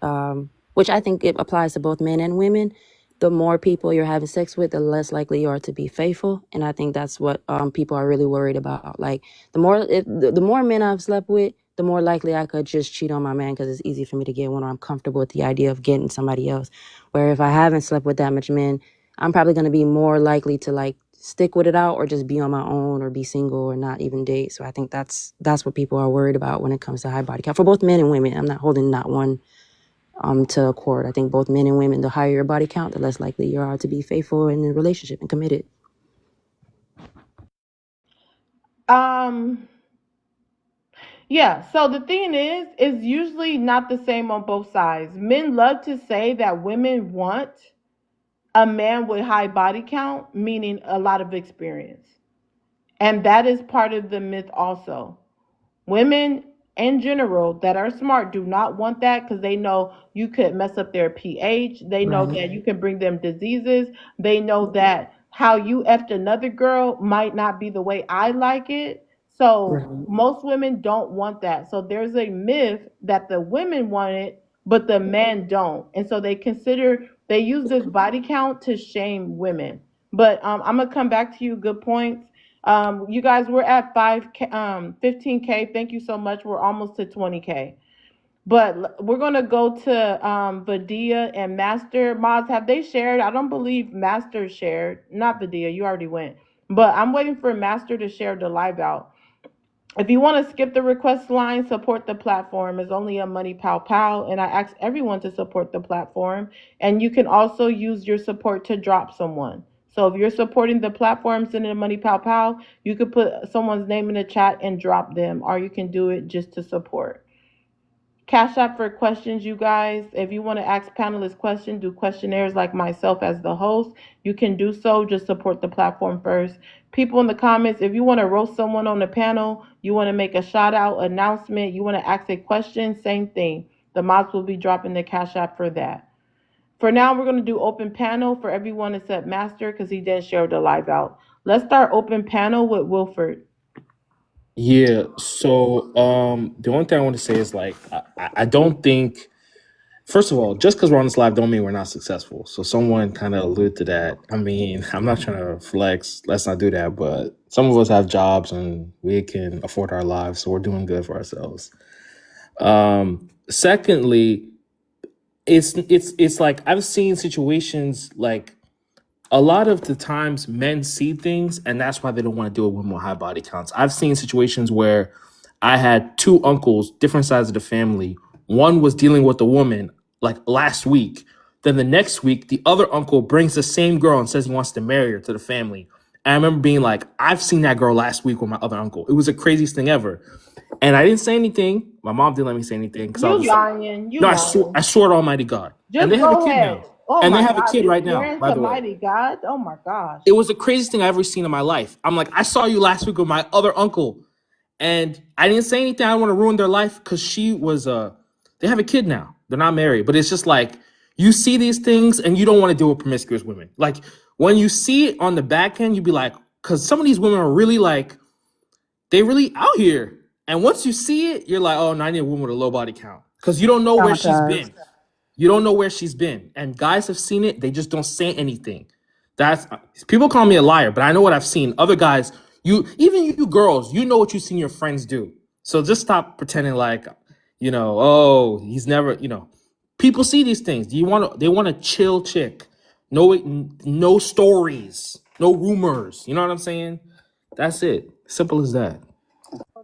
which I think it applies to both men and women. The more people you're having sex with, the less likely you are to be faithful, and I think that's what people are really worried about. Like the more men I've slept with, the more likely I could just cheat on my man because it's easy for me to get one, or I'm comfortable with the idea of getting somebody else. Where if I haven't slept with that much men, I'm probably going to be more likely to like stick with it out or just be on my own or be single or not even date. So I think that's what people are worried about when it comes to high body count for both men and women. I'm not holding not one to a court. I think both men and women, the higher your body count, the less likely you are to be faithful in a relationship and committed. Um, yeah, so the thing is usually not the same on both sides. Men love to say that women want a man with high body count, meaning a lot of experience. And that is part of the myth also. Women in general that are smart do not want that because they know you could mess up their pH. They know Right. that you can bring them diseases. They know that how you effed another girl might not be the way I like it. So Right. most women don't want that. So there's a myth that the women want it, but the men don't. And so they use this body count to shame women. But I'm gonna come back to you. Good points. You guys, we're at 15K. Thank you so much. We're almost to 20K. But we're gonna go to Vadia and Master. Mods, have they shared? I don't believe Master shared. Not Vadia, you already went. But I'm waiting for Master to share the live out. If you want to skip the request line, support the platform. It's only a money pow pow, and I ask everyone to support the platform. And you can also use your support to drop someone. So if you're supporting the platform, sending the money pow pow, you could put someone's name in the chat and drop them, or you can do it just to support. Cash App for questions, you guys. If you want to ask panelists questions, do questionnaires like myself as the host, you can do so. Just support the platform first. People in the comments, if you want to roast someone on the panel, you want to make a shout out announcement, you want to ask a question, same thing. The mods will be dropping the Cash App for that. For now, we're going to do open panel for everyone except Master because he didn't share the live out. Let's start open panel with Wilford. Yeah. So the only thing I want to say is like I don't think, first of all, just because we're on this live don't mean we're not successful. So someone kind of alluded to that. I mean, I'm not trying to flex. Let's not do that. But some of us have jobs and we can afford our lives, so we're doing good for ourselves. Secondly, it's like I've seen situations like a lot of the times men see things and that's why they don't want to deal with women with high body counts. I've seen situations where I had two uncles, different sides of the family. One was dealing with a woman like last week. Then the next week, the other uncle brings the same girl and says he wants to marry her to the family. And I remember being like, I've seen that girl last week with my other uncle. It was the craziest thing ever. And I didn't say anything. My mom didn't let me say anything because I was You lying. You no, lying. I swear to Almighty God. And Just they have a go kid ahead. now. Oh And they my have a God. kid You right now, swearing by to the way. mighty God. Oh my gosh. It was the craziest thing I've ever seen in my life. I'm like, I saw you last week with my other uncle. And I didn't say anything. I don't want to ruin their life because she was they have a kid now. They're not married. But it's just like you see these things and you don't want to deal with promiscuous women. Like when you see it on the back end, you'd be like, because some of these women are really like, they really out here. And once you see it, you're like, oh, no, I need a woman with a low body count. Because you don't know where she's been. You don't know where she's been. And guys have seen it. They just don't say anything. That's people call me a liar, but I know what I've seen. Other guys, even you girls, you know what you've seen your friends do. So just stop pretending like, oh, he's never, people see these things. They want a chill chick. No stories, no rumors. You know what I'm saying? That's it. Simple as that.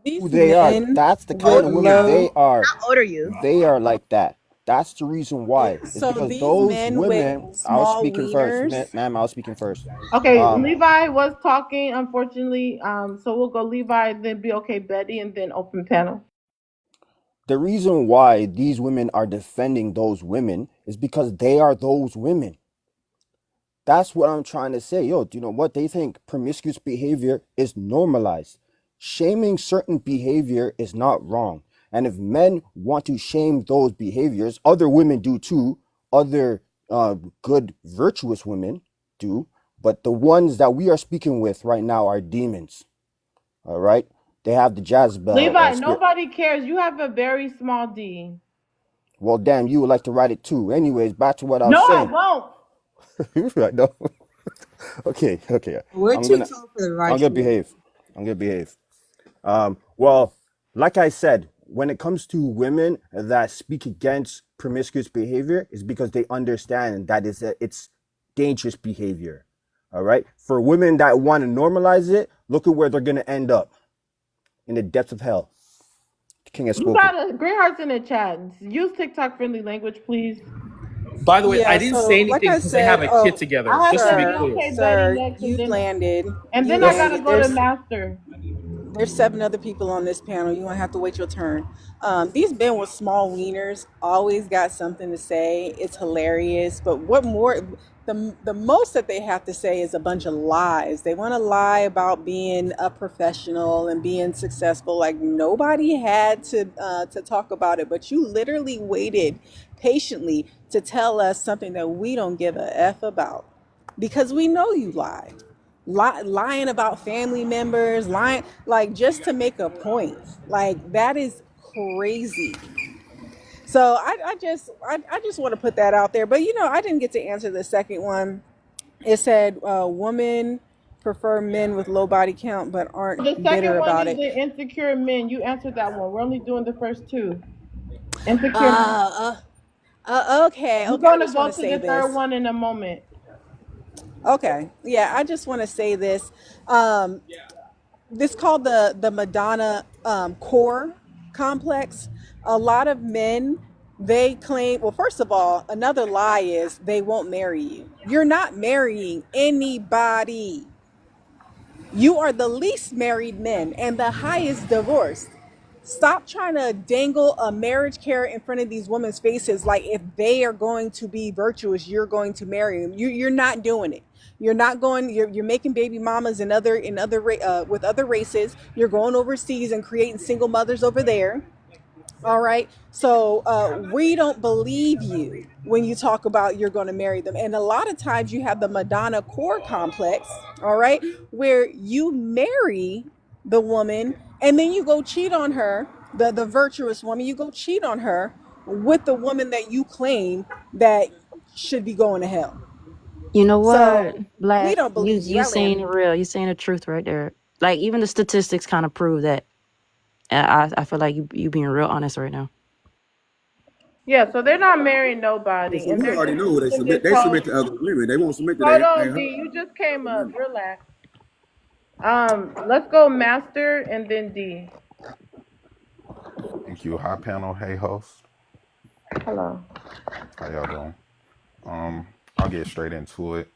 These Who they are. men That's the kind with of women they low. are. How old are you? They are like that. That's the reason why. It's So because these those men with women. I was small speaking first, wieners. ma'am. I was speaking first. Okay, Um, Levi was talking, unfortunately. So we'll go Levi, then be okay, Betty, and then open panel. the reason why these women are defending those women is because they are those women. That's what I'm trying to say. Yo, do you know what? They think promiscuous behavior is normalized. Shaming certain behavior is not wrong. And if men want to shame those behaviors, other women do too. Other good, virtuous women do. But the ones that we are speaking with right now are demons. All right? They have the Jezebel Levi, spirit. nobody cares. You have a very small D. Well, damn, you would like to write it too. Anyways, back to what I No, was I saying. won't. Right, no. Okay. We're I'm too gonna tall for the I'm right gonna here. behave. I'm gonna behave. Well, like I said, when it comes to women that speak against promiscuous behavior, is because they understand that it's dangerous behavior. All right. For women that want to normalize it, look at where they're gonna end up, in the depths of hell. The king has You spoken. got a green hearts in the chat. Use TikTok friendly language, please. By the way, I Yeah, didn't so say like anything I because they have said, a kid oh, together. I have Just to to be be sir, clear. okay, Betty, sir, next, you landed. and You then I Yes. gotta landed. go to Master. There's 7 other people on this panel. You won't have to wait your turn. These men with small wieners always got something to say. It's hilarious. But what more? The most that they have to say is a bunch of lies. They want to lie about being a professional and being successful. Like nobody had to talk about it, but you literally waited patiently to tell us something that we don't give a f about because we know you lie. Lying about family members, lying like just to make a point, like that is crazy. So I just want to put that out there. But I didn't get to answer the second one. It said women prefer men with low body count but The aren't bitter second one about is it. the insecure men. You answered that one. We're only doing the first two. Insecure men. uh, okay, We're I gonna just want go to to say the third this. one in a moment. Okay, yeah, I just want to say this. um this called the Madonna core complex. A lot of men They claim, well, first of all, another lie is they won't marry you. You're not marrying anybody. You are the least married men and the highest divorced. Stop trying to dangle a marriage carrot in front of these women's faces like if they are going to be virtuous, you're going to marry them. You're not doing it. You're not going. You're making baby mamas with other races. You're going overseas and creating single mothers over there. All right. So we don't believe you when you talk about you're going to marry them. And a lot of times you have the Madonna core complex, all right, where you marry the woman and then you go cheat on her, the virtuous woman, you go cheat on her with the woman that you claim that should be going to hell. You know what, So we Black? don't You believe you. you I land. saying it real. You saying the truth right there. Like even the statistics kind of prove that. And I feel like you being real honest right now. Yeah, so they're not marrying Well, nobody, so and we they're already just know they using submit. this They whole. submit to other women. They won't submit to Hold their on, D. husband. You just came up. Women. Relax. Let's go Master and then D. Thank you. Hi, panel. Hey, host. Hello. How y'all doing? I'll get straight into it.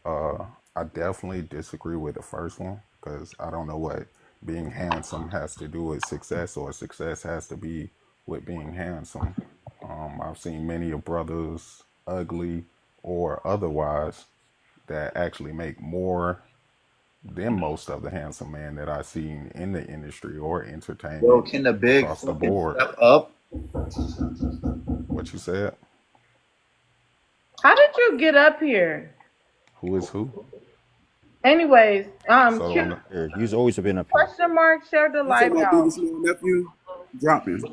I definitely disagree with the first one because I don't know what being handsome has to do with success or success has to be with being handsome. I've seen many of brothers, ugly or otherwise, that actually make more than most of the handsome men that I've seen in the industry or Yo, entertainment can the big across the fucking board. step up? What you said? How did you get up here? Who is who? Anyways, So on Q the, Here, he's always been up here. question mark share the You talking live about out. Biggie Small nephew? Dropping.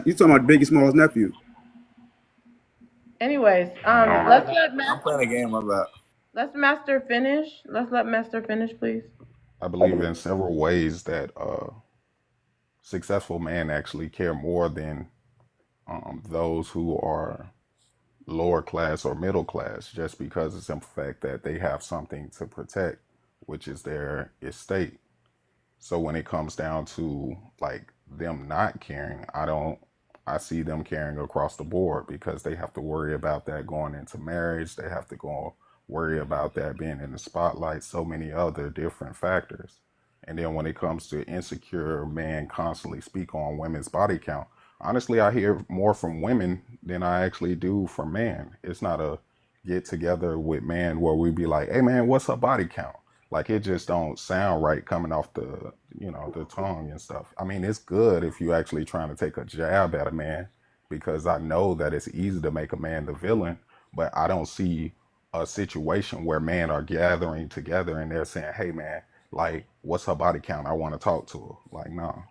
You talking about Biggie Small's nephew? Anyways, um, I'm playing a game. My bad. let's Master finish. Let's let Master finish, please. I believe in several ways that successful men actually care more than those who are lower class or middle class, just because of the simple fact that they have something to protect, which is their estate. So when it comes down to like them not caring, I see them caring across the board because they have to worry about that going into marriage. They have to go worry about that being in the spotlight, so many other different factors. And then when it comes to insecure men constantly speak on women's body count, honestly, I hear more from women than I actually do from men. It's not a get together with man where we be like, hey man, what's her body count? Like it just don't sound right coming off the tongue and stuff. I mean, it's good if you actually trying to take a jab at a man because I know that it's easy to make a man the villain, but I don't see a situation where men are gathering together and they're saying, hey man, like what's her body count? I want to talk to her. Like no.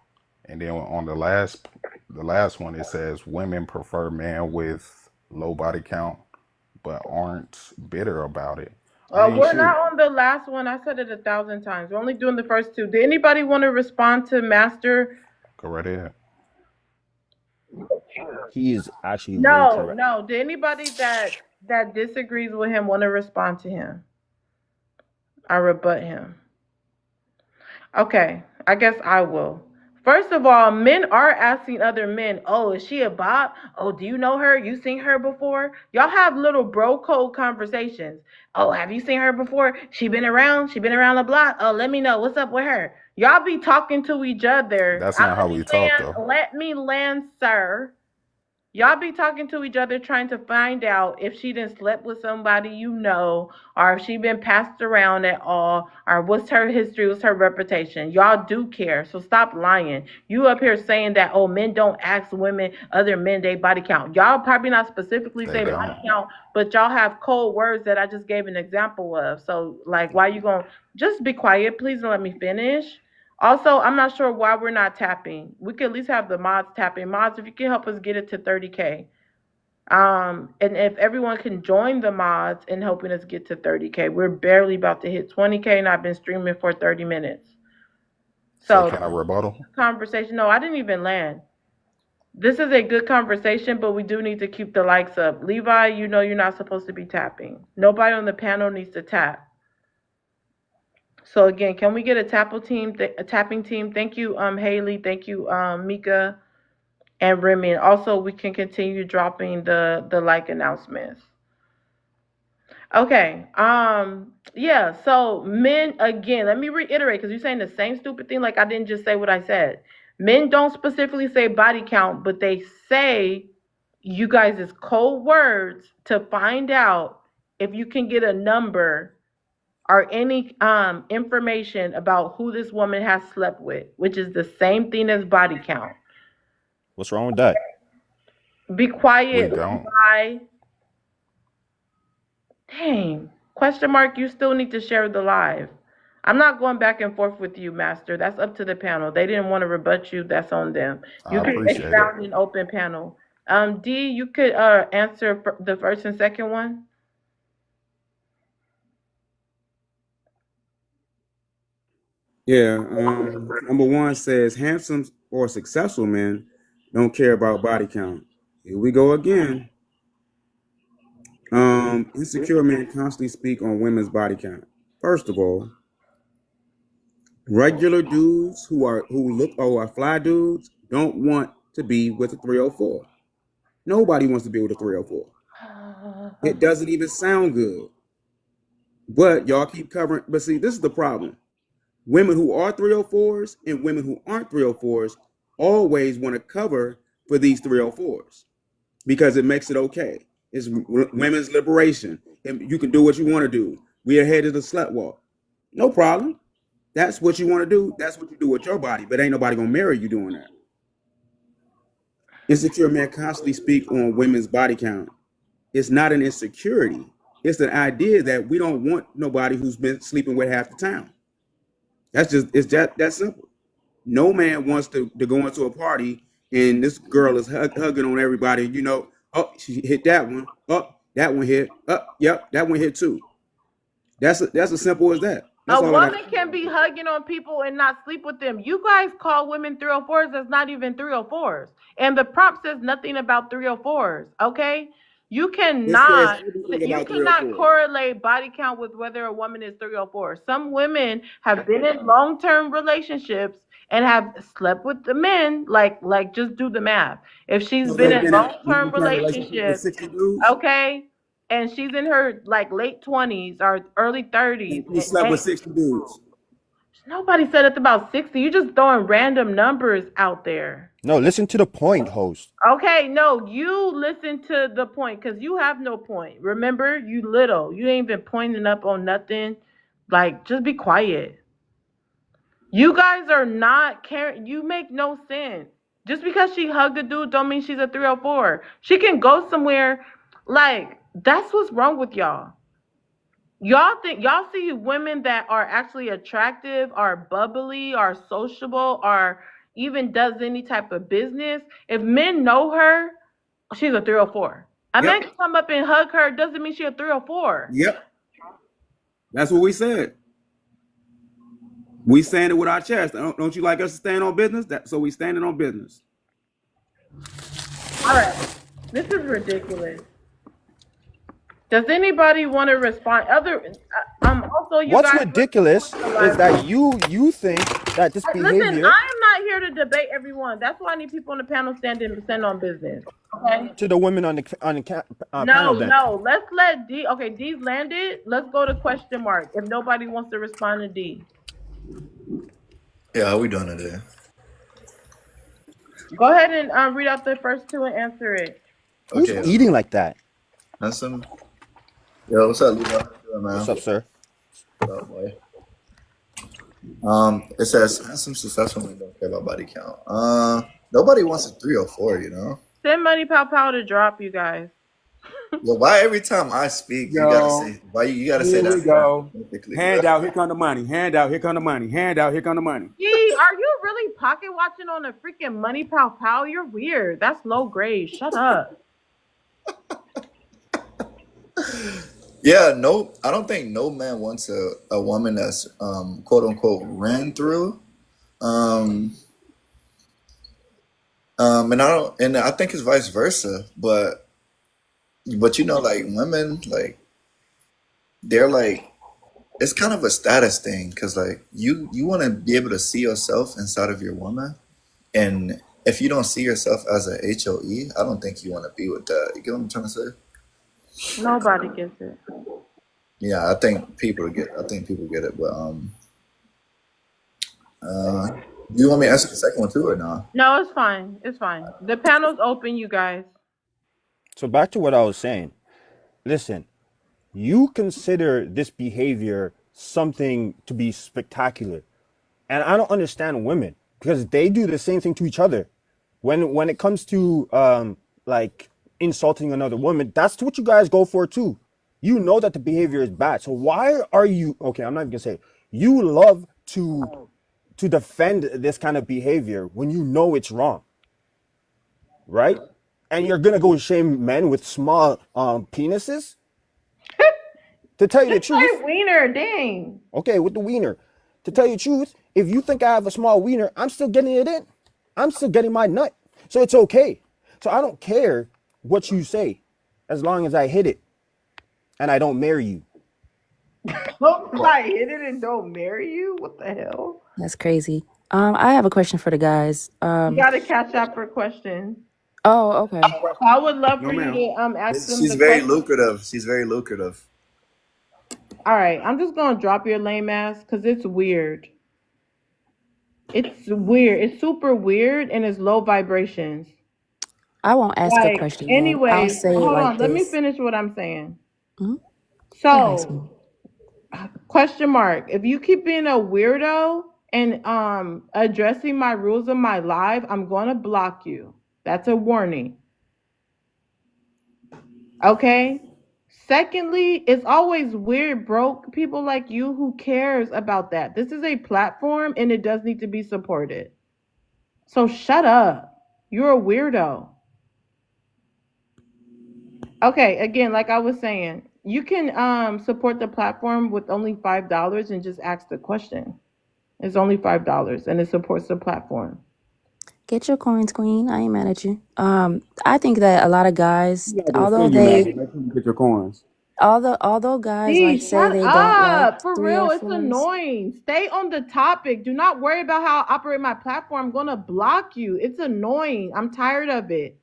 And then on the last one it says women prefer men with low body count but aren't bitter about it. I mean, We're not shoot, on the last one. I said it 1,000 times. We're only doing the first two. Did anybody want to respond to Master? go right ahead. He is actually way No, correct. no. Did anybody that disagrees with him want to respond to him? I rebut him. Okay, I guess I will. First of all, men are asking other men, oh, is she a bot? Oh, do you know her? You seen her before? Y'all have little bro code conversations. Oh, have you seen her before? She been around? She been around the block? Oh, let me know. What's up with her? Y'all be talking to each other. That's not how Let me we talk land, though. let me land, sir. Y'all be talking to each other trying to find out if she done slept with somebody you know, or if she been passed around at all, or what's her history, what's her reputation. Y'all do care, so stop lying. You up here saying that, oh, men don't ask women, other men, they body count. Y'all probably not specifically They say body don't. count, but y'all have cold words that I just gave an example of. So, like, why you gonna, just be quiet, please, and let me finish. Also, I'm not sure why we're not tapping. We could at least have the mods tapping. Mods, if you can help us get it to 30K. And if everyone can join the mods in helping us get to 30K, we're barely about to hit 20K, and I've been streaming for 30 minutes. So So, can I rebuttal? conversation. No, I didn't even land. This is a good conversation, but we do need to keep the likes up. Levi, you know you're not supposed to be tapping. Nobody on the panel needs to tap. So again, can we get a tapping team? Thank you, Haley. Thank you, Mika. and Remy. Also, we can continue dropping the like announcements. Okay. Yeah. So men again. Let me reiterate because you're saying the same stupid thing. Like I didn't just say what I said. Men don't specifically say body count, but they say you guys' code words to find out if you can get a number or any information about who this woman has slept with, which is the same thing as body count. What's wrong with that? Be We quiet. don't. Bye. Dang. Question mark, you still need to share the live. I'm not going back and forth with you, Master. That's up to the panel. They didn't want to rebut you. That's on them. You I can appreciate it. expound in open panel. D, you could answer the first and second one. Yeah. Number one says handsome or successful men don't care about body count. Here we go again. Insecure men constantly speak on women's body count. First of all, regular dudes who look or are fly dudes don't want to be with a 304. Nobody wants to be with a 304. It doesn't even sound good. But y'all keep covering. But see, this is the problem. Women who are 304s and women who aren't 304s always want to cover for these 304s because it makes it okay. It's women's liberation. And you can do what you want to do. We are headed to the slut walk. No problem. That's what you want to do. That's what you do with your body. But ain't nobody gonna marry you doing that. Insecure men constantly speak on women's body count. It's not an insecurity. It's an idea that we don't want nobody who's been sleeping with half the town. It's just that simple. No man wants to go into a party and this girl is hugging on everybody. You know, oh, she hit that one. Oh, that one hit. Oh, yep, that one hit too. That's as simple as that. That's A all I got. woman can be hugging on people and not sleep with them. You guys call women 304s that's not even 304s. And the prompt says nothing about 304s, okay? You It says cannot everything you about cannot 304. correlate body count with whether a woman is 304. Some women have been in long-term relationships and have slept with the men, like just do the math. If she's So been they've in been in long-term long-term relationship with relationships, 60 dudes okay, and she's in her like late 20s or early 30s, and he slept with 60 dudes. nobody said it's about 60. You just throwing random numbers out there. No, listen to the point, host. Okay, no, you listen to the point because you have no point. Remember, you little. You ain't even pointing up on nothing. Like, just be quiet. You guys are not caring. You make no sense. Just because she hugged a dude don't mean she's a 304. She can go somewhere. Like, that's what's wrong with y'all. Y'all see women that are actually attractive, are bubbly, are sociable, or even does any type of business. If men know her, she's a 304. A man Yep. can come up and hug her, doesn't mean she's a 304. Yep. That's what we said. We saying it with our chest. Don't you like us to stand on business? So we standing on business. All right. This is ridiculous. Does anybody want to respond? Also, you What's guys ridiculous is that you think that this listen. behavior I am not here to debate everyone. That's why I need people on the panel stand on business. Okay. to the women on the panel then. No. Let's let D. Okay, D's landed. Let's go to question mark. If nobody wants to respond to D, Yeah, how we doing today? go ahead and read out the first two and answer it. Who's Okay, eating like that? handsome. Yo, what's up, Lisa? How you doing, man? What's up, sir? What up, boy? It says handsome, successful men don't care about body count. Nobody wants a 304, you know. Send money pow to drop, you guys. Well, why every time I speak, you gotta say why you gotta say Here that? we go. Specifically, Hand bro? out, here come the money. Hand out, here come the money. Hand out, here come the money. D, are you really pocket watching on a freaking money pow? You're weird. That's low grade. Shut up. Yeah, no, I don't think no man wants a woman that's quote unquote ran through. And I think it's vice versa, but you know, like women, like they're like it's kind of a status thing because like you want to be able to see yourself inside of your woman, and if you don't see yourself as a HOE, I don't think you want to be with that. You get what I'm trying to say? Nobody gets it. Yeah, I think people get. I think people get it, but do you want me to answer the second one too or not? No, it's fine. It's fine. The panel's open, you guys. So back to what I was saying. Listen, you consider this behavior something to be spectacular. And I don't understand women because they do the same thing to each other. When it comes to like insulting another woman, that's what you guys go for too. You know that the behavior is bad. So why are you okay, I'm not even gonna say it. You love to defend this kind of behavior when you know it's wrong. Right? And you're gonna go shame men with small penises? To tell you the Just say truth, wiener, dang. okay, with the wiener. To tell you the truth, if you think I have a small wiener, I'm still getting it in. I'm still getting my nut. So it's okay. So I don't care what you say as long as I hit it and I don't marry you. Hope I hit it and don't marry you? What the hell? That's crazy. I have a question for the guys. You gotta catch up for questions. Oh, okay. I would love No, for you ma'am. to ask them She's the very question. lucrative. She's very lucrative. All right, I'm just gonna drop your lame ass because it's weird. It's weird. It's super weird and it's low vibrations. I won't ask a Like, question then. I'll anyways, say it hold like on. Let me this. finish what I'm saying. Mhm. Go ahead, So, Smooth. question mark. If you keep being a weirdo and addressing my rules of my life, I'm gonna block you. That's a warning. Okay? Secondly, it's always weird, broke people like you who cares about that. This is a platform and it does need to be supported. So shut up. You're a weirdo. Okay, again, like I was saying, you can support the platform with only $5 and just ask the question. It's only $5 and it supports the platform. Get your coins, queen. I ain't mad at you. I think that a lot of guys, You got to although defend you, man. they, Make sure you get your coins. although guys like Please say shut they don't like up. For real, it's 304s. annoying. Stay on the topic. Do not worry about how I operate my platform. I'm gonna block you. It's annoying. I'm tired of it.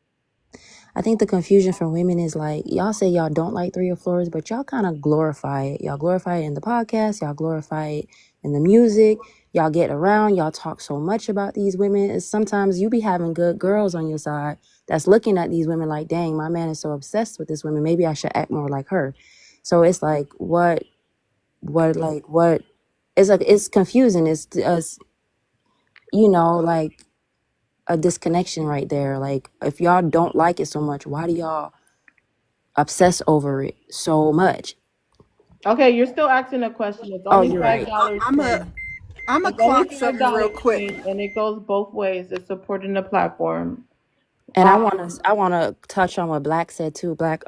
I think the confusion for women is like y'all say y'all don't like 304s, but y'all kind of glorify it. Y'all glorify it in the podcast. Y'all glorify it in the music. Y'all get around. Y'all talk so much about these women. It's sometimes you be having good girls on your side that's looking at these women like, dang, my man is so obsessed with this woman. Maybe I should act more like her. So it's like what it's like it's confusing. It's like a disconnection right there. Like if y'all don't like it so much, why do y'all obsess over it so much? Okay, you're still asking a question. It's Oh, only you're five right. dollars I'm a Queen. I'm a It's only clock five something real dollars quick. Queen, and it goes both ways. It's supporting the platform. And I wanna touch on what Black said too. Black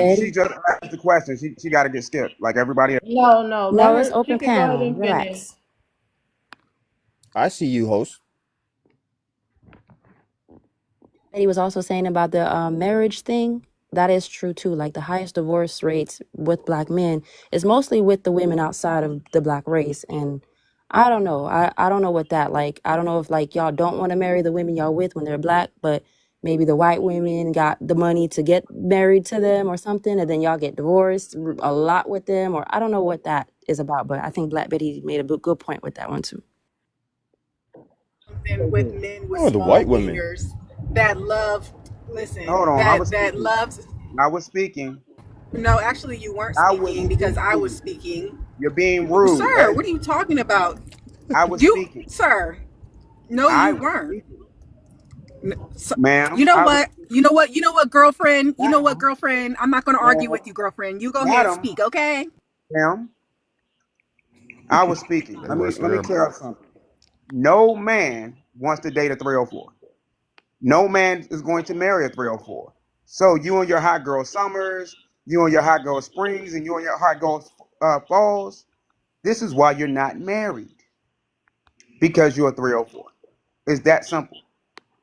She Betty. just asked the question. She got to get skipped like everybody else. No, let No, it's her. She open can go ahead panel. and finish. Relax. I see you, host. He was also saying about the marriage thing. That is true too. Like the highest divorce rates with Black men is mostly with the women outside of the Black race. And I don't know. I don't know what that like. I don't know if like y'all don't want to marry the women y'all with when they're Black, but maybe the white women got the money to get married to them or something, and then y'all get divorced a lot with them, or I don't know what that is about. But I think Black Betty made a good point with that one too. Something with men with Oh, the small white women. wieners that love. Listen, Hold on. I was that speaking. loves. I was speaking. No, actually, you weren't I was speaking because I was speaking. speaking. You're being rude. Sir, what are you talking about? I was You, speaking. sir. No, I you was weren't. speaking. So, you Ma'am, know I was what? You know what? You know what, girlfriend? You know what, madam, girlfriend? I'm not going to argue ma'am, with you, girlfriend. You go ahead and madam, speak, okay? ma'am. I was speaking. They Let were me let me scared. clear up something. No man wants to date a 304. No man is going to marry a 304. So you and your hot girl summers, you and your hot girl springs, and you and your hot girl falls. This is why you're not married, because you're a 304. It's that simple.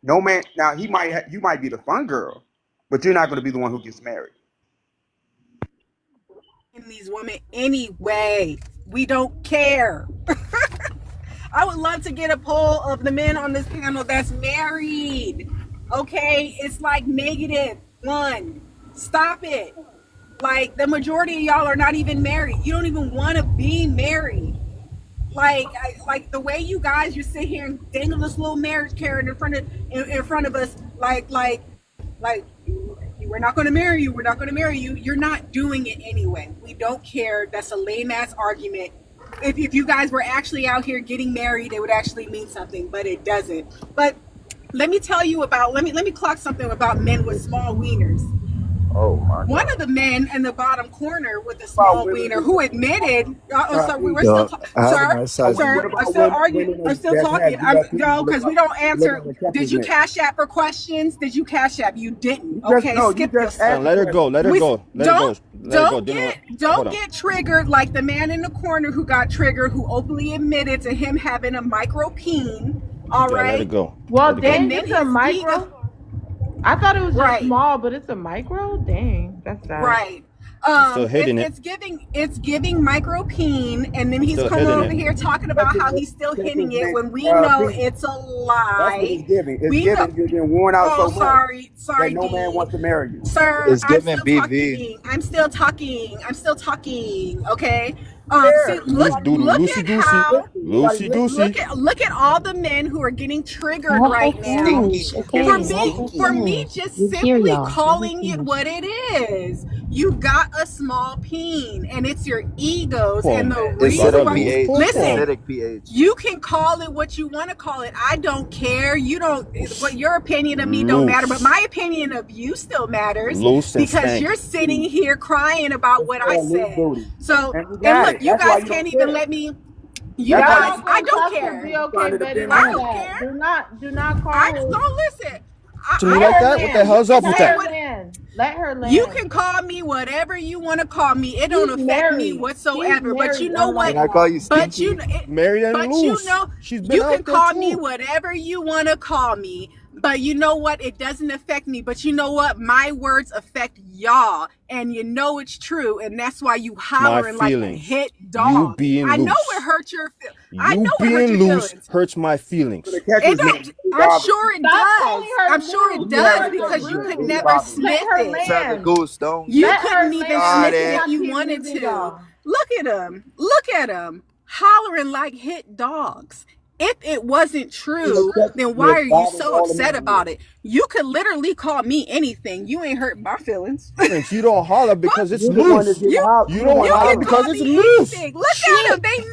No man. Now you might be the fun girl, but you're not going to be the one who gets married. In these women anyway. We don't care. I would love to get a poll of the men on this panel that's married. Okay, it's like -1. Stop it. Like the majority of y'all are not even married. You don't even want to be married. Like the way you guys, you sit here and dangle this little marriage carrot in front of us, like we're not going to marry you. We're not going to marry you. You're not doing it anyway. We don't care. That's a lame ass argument. If you guys were actually out here getting married, it would actually mean something, but it doesn't. But let me tell you about, let me clock something about men with small wieners. Oh my God. One of the men in the bottom corner with the small wiener who admitted, we're still talking, I'm still talking, because we don't answer. Did you cash app for questions? Did you cash app? You didn't. Okay, skip this. Let her go. Let her go. Don't get triggered like the man in the corner who got triggered, who openly admitted to him having a micro peen. All right. Let it go. Well, then it's a micro. I thought it was just Right. small, but it's a micro. Dang, that's sad. Right. Still hitting It's giving micro peen, and then he's Still coming hitting over it. here talking about how he's still hitting it when we know it's a That's what lie. it's giving. It's We giving. know- You're getting worn out Oh, so much sorry, that no D. man wants to marry you. Sir, It's I'm giving still BV. talking. I'm still talking. Okay. See, Loose doodle, look loosey at goosey. how. Loosey goosey. Look at all the men who are getting triggered Multiple right now. things, okay? For me just We hear simply y'all. calling it what it is. You got a small peen, and it's your egos and the reason Acidic why. pH. Listen, Acidic pH. you can call it what you want to call it. I don't care. You don't. What your opinion of me don't matter, but my opinion of you still matters Loose and because stank. you're sitting here crying about what I said. So, And you and got look, it. you That's why guys you can't don't even care. let me. You That's why guys, I don't care. Be okay, Trying to Betty. defend I Like don't that. care. Do not call I her. don't listen. To me like that? What the hell's up with Let that? her land. Let her land. You can call me whatever you want to call me. It don't She's affect me married. whatsoever. She's But you married, know unlike what? Can I call you But stinky? Married and but loose. you know, She's been you out can there call too. me whatever you want to call me. But you know what? It doesn't affect me. But you know what? My words affect y'all. And you know it's true. And that's why you hollering like a feelings. hit You dog. being I know loose. it hurt your feelings. I You know it hurt being your loose feelings. hurts my feelings. The catch It is don't, not I'm sure it Stop does. calling her I'm sure it loose. does Let her because you rude. could Loose never Bobby. sniff Let her it. Sounds like land. goose, don't You Let her couldn't even land. sniff Got it it. if you Keep wanted moving to. on. Look at them. Look at them. Hollering like hit dogs. If it wasn't true, then why are you so upset about it? You could literally call me anything. You ain't hurt my feelings. Feelings. You don't holler because it's You're the one loose. that's getting You You don't you holler can because call it's me loose. anything. Look at them. They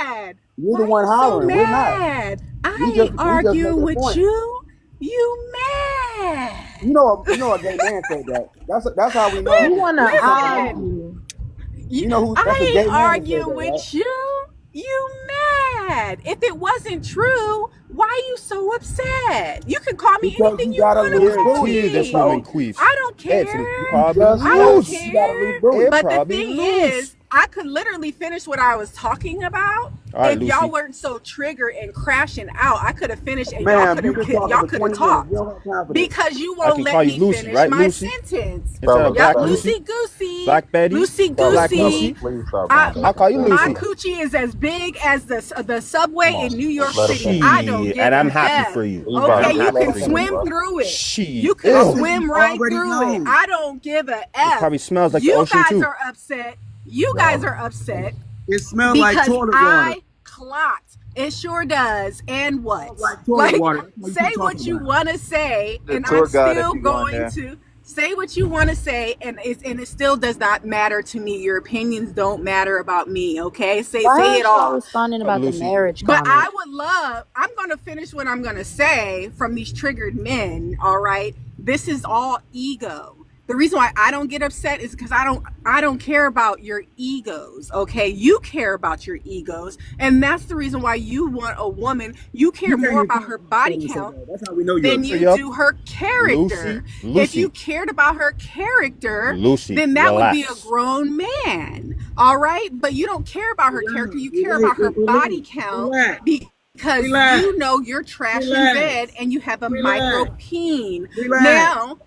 mad. You're Why the one you so hollering. We're not. mad? I We ain't just arguing making a with point. you. You mad. You know a gay man said that. That's how we know. You want to It's something wrong. argue. You know who? That's a I gay ain't man that said arguing that, right? with you. You mad. If it wasn't true, why you so upset? You can call me Because anything you you got a want to loose call booty. Guarantee this me. woman queef. I don't It's care. probably Just I don't loose. you got a loose care. booty. It But the probably thing loose. is, I could literally finish what I was talking about. All right, If y'all Lucy. weren't so triggered and crashing out, I could have finished and Ma'am, you've been y'all talking for could 20 have minutes. talked. You don't have time for this. Because you I won't can let call you me Lucy, finish right, my Lucy? sentence. Instead of Yup, Black Lucy Lucy, Goosey. Black Betty, Lucy Black Goosey. Lucy. Please stop I- going I'll back call and you forth. My Lucy. coochie is as big as the subway Come on. in New York Let's let her City. finish. I don't Shit, give and I'm a happy F. for you. Please, Bobby, Okay, just you let her can finish, swim bro. through it. Shit. You can That's what swim you right already through know. it. I don't give a It F. probably smells like the You ocean guys too. are upset. You guys are upset It smells like because toilet water. I clocked. It sure does. And what? It smells like toilet water. That's what you Say keep what talking you about. want to say, The and tour I'm guide if still you going going there. to say what you want to say, and it still does not matter to me. Your opinions don't matter about me. Okay, say Why it aren't y'all all. responding about the Lucy. marriage But comment? I would love, I'm going to finish what I'm going to say from these triggered men, all right? This is all ego. The reason why I don't get upset is because I don't care about your egos, okay? You care about your egos, and that's the reason why you want a woman. You care more about her body count That's how we know you're than upset. you do her character. Lucy. If you cared about her character, Lucy, then that would be a relax. grown man, all right? But you don't care about her character. You care about her body count because you know you're trash in bed and you have a micro peen. Now,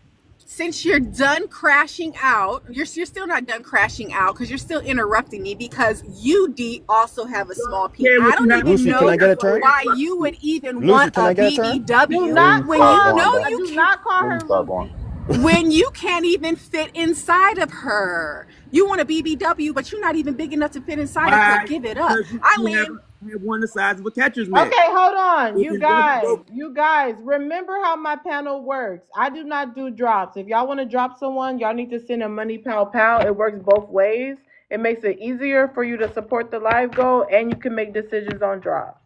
since you're done crashing out, you're still not done crashing out because you're still interrupting me because you, D, also have a small P. Care I what you don't have to even Lucy, can say. know I get That's a why turn? we're why you interrupting would you. even Lucy, want can a I get a turn? Do BBW not Please when start you call. going, know bro. you Do can't, not call Please her start Lucy. going. when you can't even fit inside of her. You want a BBW, but you're not even big enough to fit inside of her. Why? Give it up. Because I you land. have one the size of a catcher's mitt. Okay, hold on. It can never be broken. You guys, remember how my panel works. I do not do drops. If y'all want to drop someone, y'all need to send a money pow pow. It works both ways. It makes it easier for you to support the live goal and you can make decisions on drops.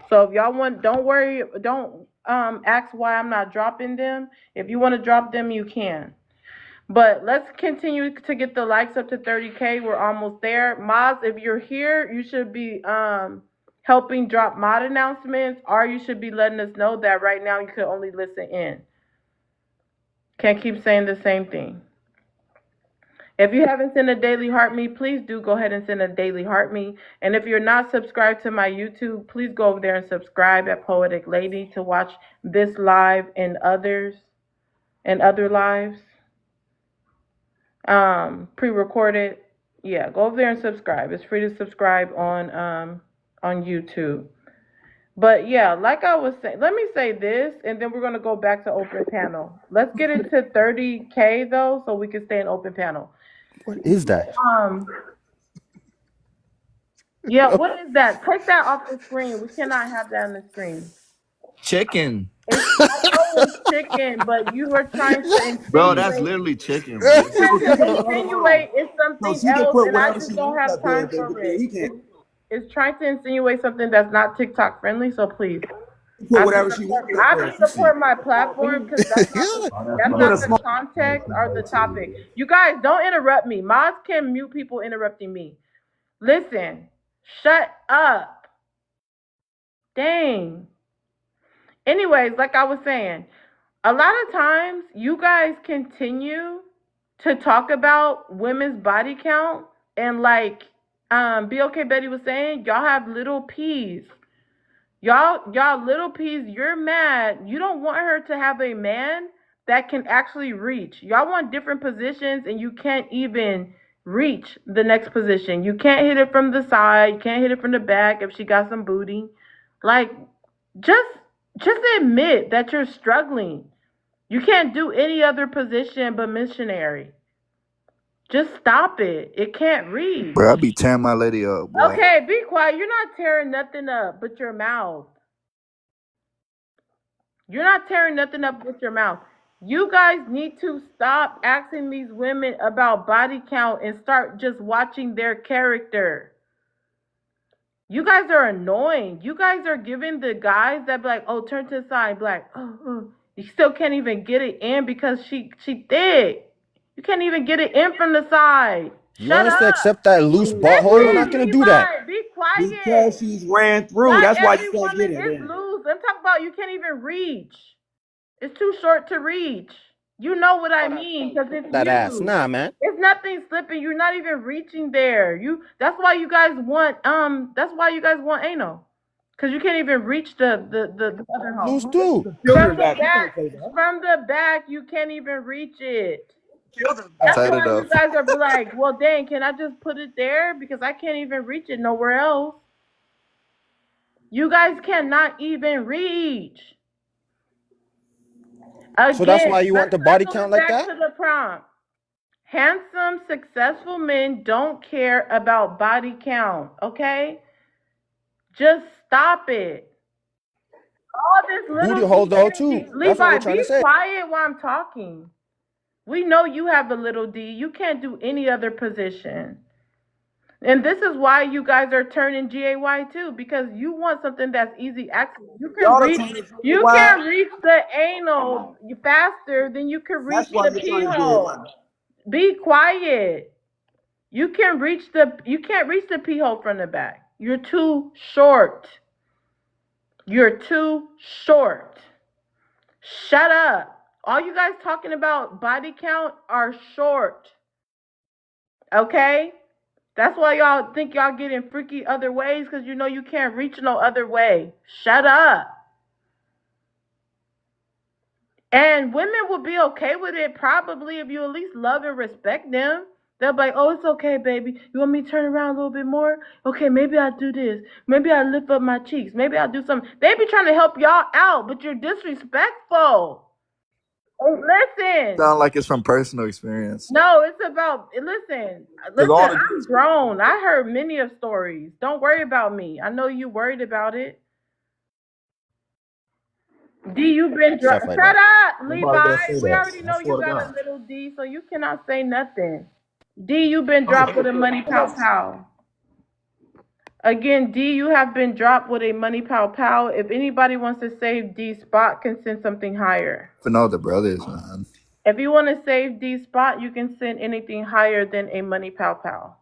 So if y'all want, don't worry, don't ask why I'm not dropping them. If you want to drop them, you can. But let's continue to get the likes up to 30K. We're almost there. Moz, if you're here, you should be helping drop mod announcements, or you should be letting us know that right now you could only listen in. Can't keep saying the same thing. If you haven't sent a daily heart me, please do go ahead and send a daily heart me. And if you're not subscribed to my YouTube, please go over there and subscribe at Poetic Lady to watch this live and others and other lives. Pre-recorded. Yeah, go over there and subscribe. It's free to subscribe on YouTube. But yeah, like I was saying, let me say this, and then we're gonna go back to open panel. Let's get it to 30K though, so we can stay in open panel. What is that? Yeah, what is that? Take that off the screen. We cannot have that on the screen. Chicken. I know it's chicken, but you were trying to Bro, that's insinuate. literally chicken, You're bro. So trying she to can hold on, hold on. insinuate it's So something she can else, put and I whatever just she don't wants have up there, time but for it. he can't It's trying to insinuate something that's not TikTok friendly. So please, put whatever she wants up I there. have to support my platform because that's Put not a the small. context or the topic. You guys don't interrupt me. Mods can mute people interrupting me. Listen, shut up. Dang. Anyways, like I was saying, a lot of times you guys continue to talk about women's body count and like BOK Betty was saying, y'all have little P's. Y'all little P's, you're mad. You don't want her to have a man that can actually reach. Y'all want different positions and you can't even reach the next position. You can't hit it from the side, you can't hit it from the back if she got some booty. Like just admit that you're struggling. You can't do any other position but missionary. Just stop it. It can't reach. Bro, I be tearing my lady up, boy. Okay, be quiet. You're not tearing nothing up but your mouth. You're not tearing nothing up with your mouth. You guys need to stop asking these women about body count and start just watching their character. You guys are annoying. You guys are giving the guys that be like, oh, turn to the side, be like, you still can't even get it in because she thick. You can't even get it in from the side. You Shut want us up. to accept that loose butthole? We're not Listen, gonna be do that. quiet. Be quiet. Because she's ran through. Not That's why every you can't woman get it is in. loose. I'm talking about you can't even reach. It's too short to reach. You know what I mean because it's That ass. you. Nah, man. It's nothing slipping. You're not even reaching there. That's why you guys want anal. Cause you can't even reach the other Loose hole. too. Children's act. You can't say that. From the back, you can't even reach it. Children's That's act. Tight why you enough. guys are like, well, dang, can I just put it there because I can't even reach it nowhere else. You guys cannot even reach. Again, So that's why you want the body let's count go like back that? to the prompt. Handsome, successful men don't care about body count, okay? Just stop it. All this little Booty hole though energy. too. That's what Levi, we're trying be to say. quiet while I'm talking. We know you have a little D. You can't do any other position. And this is why you guys are turning GAY too, because you want something that's easy access. Y'all are trying to get You why. can reach the anal faster than you can reach That's why the you're pee trying to do it. hole. Be quiet. You can't reach the pee hole from the back. You're too short. You're too short. Shut up. All you guys talking about body count are short. Okay? That's why y'all think y'all getting freaky other ways because you know you can't reach no other way. Shut up. And women will be okay with it probably if you at least love and respect them. They'll be like, oh, it's okay, baby. You want me to turn around a little bit more? Okay, maybe I'll do this. Maybe I'll lift up my cheeks. Maybe I'll do something. They be trying to help y'all out, but you're disrespectful. Oh, listen. Sound like it's from personal experience. No, it's about, listen. Because all the I'm grown. I heard many of stories. Don't worry about me. I know you worried about it. D, you've been Stuff Shut like that. up, nobody Levi. gonna say We that. already I know swear you to got God. a little D, so you cannot say nothing. D, you've been dropped with a money pow pow. Again, D, you have been dropped with a money pow pow. If anybody wants to save D's spot, can send something higher. For no the brothers, man. If you want to save D's spot, you can send anything higher than a money pow pow.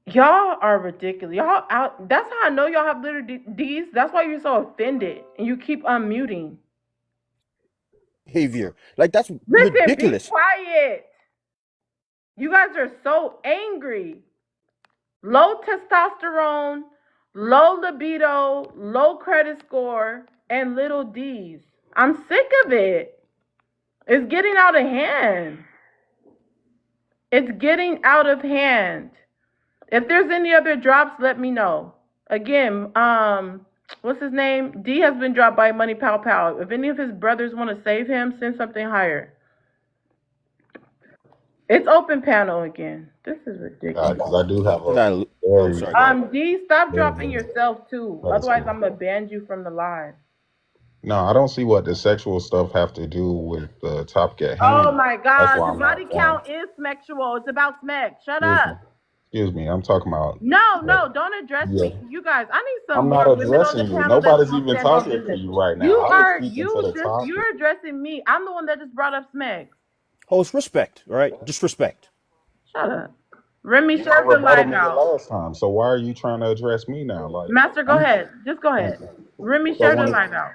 Y'all are ridiculous. Y'all out. That's how I know y'all have little D's. That's why you're so offended and you keep unmuting. Behavior. Like, that's Listen, be ridiculous. quiet. You guys are so angry. Low testosterone, low libido, low credit score, and little D's. I'm sick of it. It's getting out of hand. It's getting out of hand. If there's any other drops, let me know. Again, what's his name? D has been dropped by Money Pow Pow. If any of his brothers want to save him, send something higher. It's open panel again. This is ridiculous. Because I do have a Oh, very, sorry. Go ahead. D, stop very dropping good yourself too. person. Otherwise, I'm gonna ban you from the live. No, I don't see what the sexual stuff have to do with the topic at Oh hand. my That's God, why the I'm body not count is sexual. It's about smack. Shut Excuse up. me. Excuse me. I'm talking about. No, don't address Yeah. me. You guys, I need some I'm more not women on the addressing you. panel that Nobody's won't even stand on talking to business. you right now. I was speaking to the topic. You're addressing me. I'm the one that just brought up Smeg. Host, respect, all right? Just respect. Shut up. Remy, I shut the rebutted live me the out. last time, so why are you trying to address me now? Like, Master, go ahead. Just go thank ahead. you. Remy, So shut the when live out.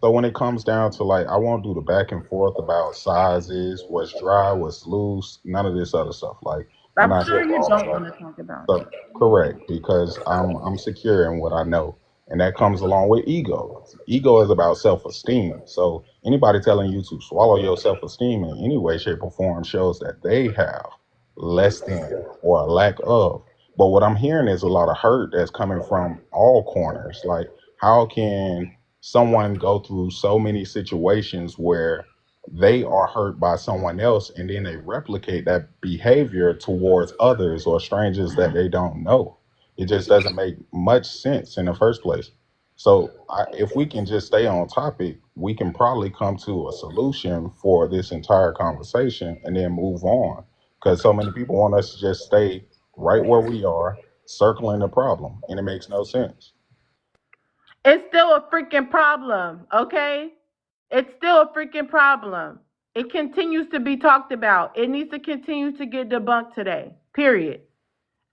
so when it comes down to like, I won't do the back and forth about sizes, what's dry, what's loose, none of this other stuff. Like, I'm I'm not sure here for you all don't that. want to talk about it. So correct, because I'm secure in what I know, and that comes along with ego. Ego is about self-esteem. So anybody telling you to swallow your self-esteem in any way, shape, or form shows that they have less than or a lack of. But what I'm hearing is a lot of hurt that's coming from all corners. Like, how can someone go through so many situations where they are hurt by someone else and then they replicate that behavior towards others or strangers that they don't know? It just doesn't make much sense in the first place. So if we can just stay on topic, we can probably come to a solution for this entire conversation and then move on, because so many people want us to just stay right where we are circling the problem, and it makes no sense. It's still a freaking problem, okay? It's still a freaking problem. It continues to be talked about. It needs to continue to get debunked today, period.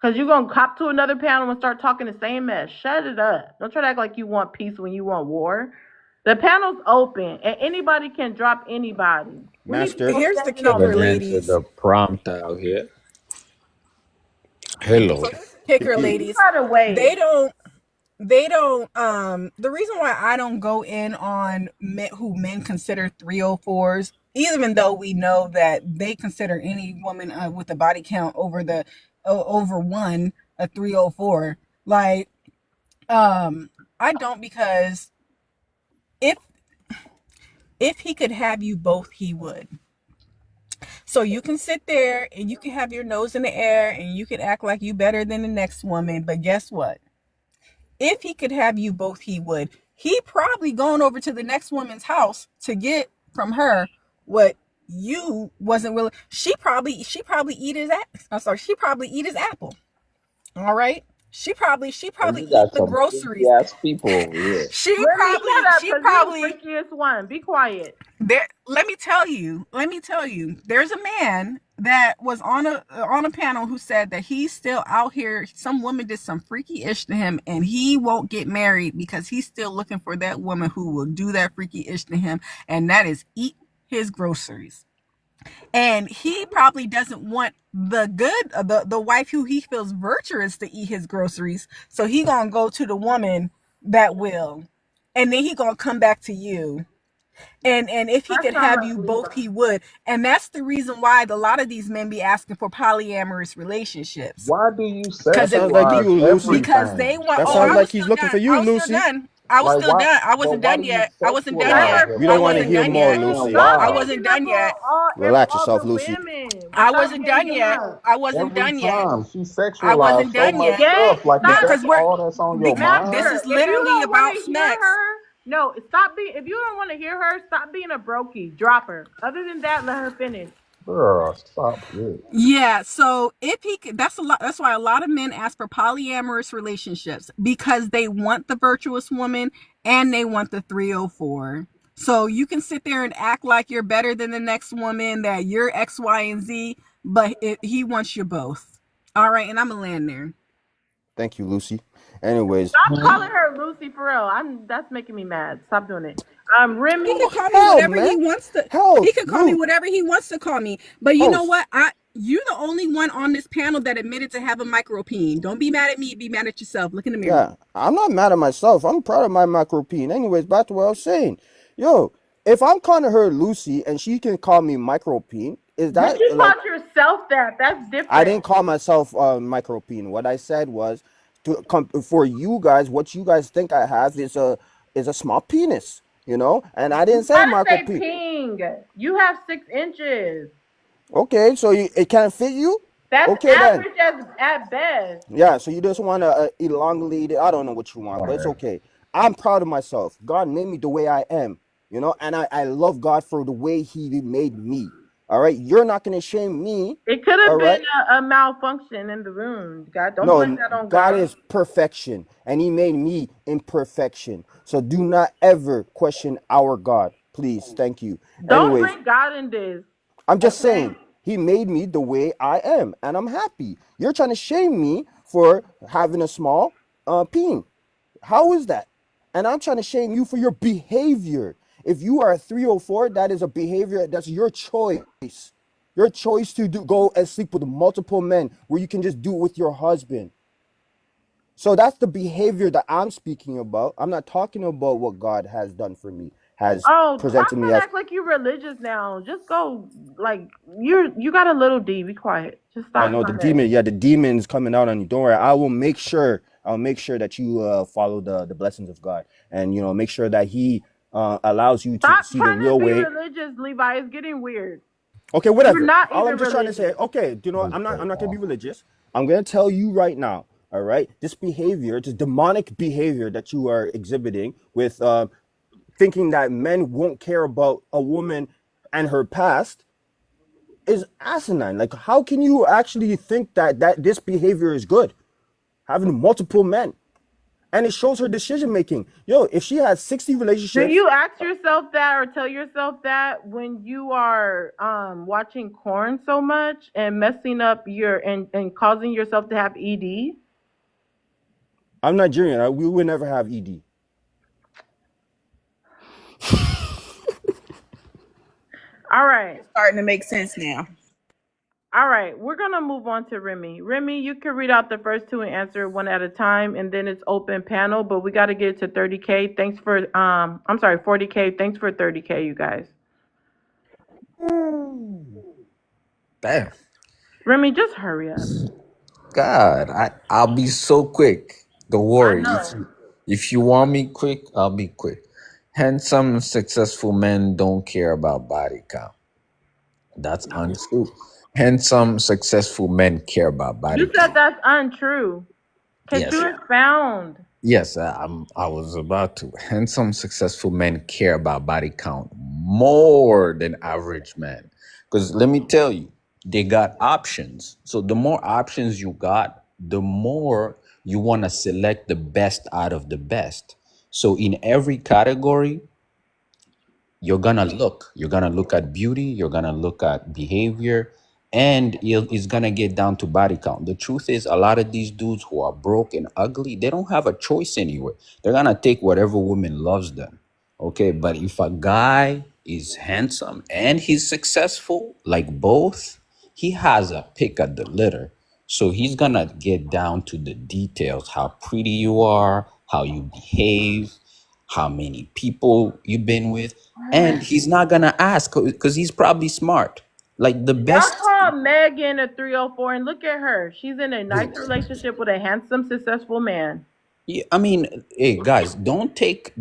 Because you're going to cop to another panel and start talking the same mess. Shut it up. Don't try to act like you want peace when you want war. The panel's open, and anybody can drop anybody. We need Master. people Here's the standing on kicker, Gonna business. answer ladies. the prompt out here. Hello. So here's the kicker, You ladies. gotta wait. They don't the reason why I don't go in on who men consider 304s, even though we know that they consider any woman with a body count over one a 304. Like, I don't, because if he could have you both, he would. So you can sit there and you can have your nose in the air and you can act like you better than the next woman, but guess what? If he could have you both, he would. He probably gone over to the next woman's house to get from her what you wasn't willing. She probably eat his she probably eat his apple. All right. She probably Oh, you eat got the some freaky groceries. ass people over here. She Remy, shut up, she because you're the probably freakiest one. Be quiet. there. Let me tell you. There's a man that was on a panel who said that he's still out here. Some woman did some freaky ish to him, and he won't get married because he's still looking for that woman who will do that freaky ish to him, and that is eat his groceries. And he probably doesn't want the wife who he feels virtuous to eat his groceries. So he gonna go to the woman that will, and then he gonna come back to you. And if he That could sounds have like you both, Libra. he would. And that's the reason why a lot of these men be asking for polyamorous relationships. Why do you Because That if sounds like sexualize you, Lucy. because they everything? want, That oh, sounds I Like, was like he's still looking for done, you, Lucy. I was like still why? done, But why do you I wasn't done sexualize yet, Let her it? We I don't want to wasn't hear done more, yet, And Lucy. Stop I why? wasn't ganging up done yet, on Relax all yourself, the Lucy. women. I Stop wasn't done ganging yet, up. I wasn't Every done yet, time she I sexualized wasn't so done much yet. Gang, stuff. Like, is stop. that Because we're all that's on your this mind? Master, is if you literally don't want about to hear snacks. her, no, stop being. If you don't want to hear her, stop being a brokey. Drop her. Other than that, let her finish. Girl, stop it. Yeah, so if he could, that's a lot. That's why a lot of men ask for polyamorous relationships, because they want the virtuous woman and they want the 304. So you can sit there and act like you're better than the next woman, that you're X, Y, and Z, but he wants you both. All right, and I'm gonna land there. Thank you, Lucy. Anyways, Stop calling her Lucy for real. That's making me mad. Stop doing it. He Remy. can call me hell, whatever man. he wants to. Hell, He can call me Luke. whatever he wants to call me. But you Oh, know what? You're the only one on this panel that admitted to have a micropene. Don't be mad at me. Be mad at yourself. Look in the mirror. yeah. I'm not mad at myself. I'm proud of my micropene. Anyways, back to what I was saying. Yo, if I'm calling her Lucy and she can call me micropene, is But that you like called yourself that. That's I different. didn't call myself micropene. What I said was for you guys, what you guys think I have is a small penis, and I didn't say Gotta say micropene. ping. You have 6 inches. Okay, so it can't fit you. That's Okay then. average at best. Yeah, so you just want to elongate it. I don't know what you want, but it's okay. I'm proud of myself. God made me the way I am, and I love God for the way He made me. All right, you're not gonna shame me. It could All have right. been a malfunction in the room. God, don't blame No, that on God God. is perfection, and He made me imperfection. So do not ever question our God, please. Thank you. Don't Anyways, bring God in this. I'm just Okay. saying, He made me the way I am, and I'm happy. You're trying to shame me for having a small peen. How is that? And I'm trying to shame you for your behavior. If you are a 304, that is a behavior, that's your choice. Your choice to go and sleep with multiple men where you can just do it with your husband. So that's the behavior that I'm speaking about. I'm not talking about what God has done for me, has Oh, stop presented me trying to as. act like you're religious now. Just go like you got a little D. Be quiet. Just I stop know the trying to. demon. Yeah, the demon's coming out on you. Don't worry. I will make sure. I'll make sure that you follow the blessings of God, and make sure that He allows you to Stop see the trying to real be way. religious, Levi. It's getting weird. Okay, You're whatever. not All even I'm just trying to religious. say. Okay, I'm not. I'm not gonna be religious. I'm gonna tell you right now. All right, this behavior, this demonic behavior that you are exhibiting with thinking that men won't care about a woman and her past is asinine. Like, how can you actually think that this behavior is good? Having multiple men, and it shows her decision making. Yo, if she has 60 Do relationships, you ask yourself that or tell yourself that when you are watching porn so much and messing up and causing yourself to have ED? I'm Nigerian. We would never have ED. All right. Starting to make sense now. All right, we're gonna move on to Remy. Remy, you can read out the first two and answer one at a time, and then it's open panel. But we got to get to 30K. Thanks for I'm sorry, 40K. Thanks for 30K, you guys. Damn. Remy, just hurry up. God, I'll be so quick. Don't I worry. know. If you want me quick, I'll be quick. Handsome, successful men don't care about body count. That's untrue. Handsome, successful men care about body You said count. that's untrue. Can Yes. you expound? Yes, I was about to. Handsome, successful men care about body count more than average men. Because let me tell you, they got options. So the more options you got, the more you want to select the best out of the best. So in every category, you're gonna look at beauty, you're gonna look at behavior, and it's gonna get down to body count. The truth is, a lot of these dudes who are broke and ugly, they don't have a choice anyway. They're gonna take whatever woman loves them. Okay, but if a guy is handsome and he's successful, like both, he has a pick at the litter. So he's gonna get down to the details: how pretty you are, how you behave, how many people you've been with, and he's not gonna ask because he's probably smart. Like the Y'all best. call Megan a 304 and look at her. She's in a nice relationship with a handsome, successful man. Yeah, I mean, hey guys, don't take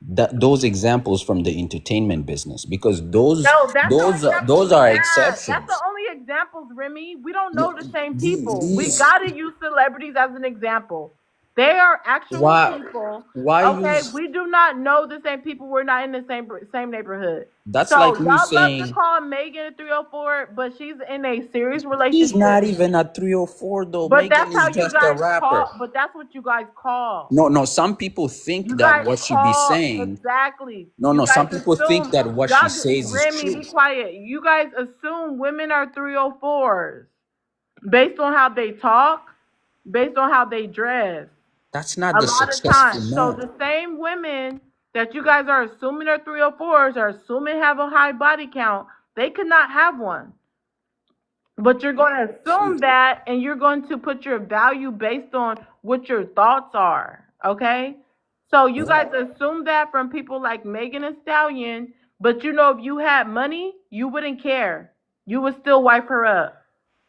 those examples from the entertainment business, because No, that's the examples those we are have. That's the exceptions. only examples, Remy. We don't Yeah, know the same people. We these gotta use celebrities as an example. They are actual why people. why Okay, use we do not know the same people. We're not in the same neighborhood. that's So like me y'all love to saying call Megan a 304, but she's in a serious he's not relationship. even a 304 though. But Megan that's is how you just a guys rapper. call. But that's what you guys call. No, some people think You that guys what she be call saying. exactly. No, You some guys people think assume that what she y'all. says is Remy, true. be quiet. You guys assume women are 304s based on how they talk, based on how they dress. That's not A the lot of successful times. So man. the same women that you guys are assuming are 304s are assuming have a high body count. They could not have one. But you're going to assume that, and you're going to put your value based on what your thoughts are. Okay? So you guys assume that from people like Megan Thee Stallion, but you know, if you had money, you wouldn't care. You would still wipe her up.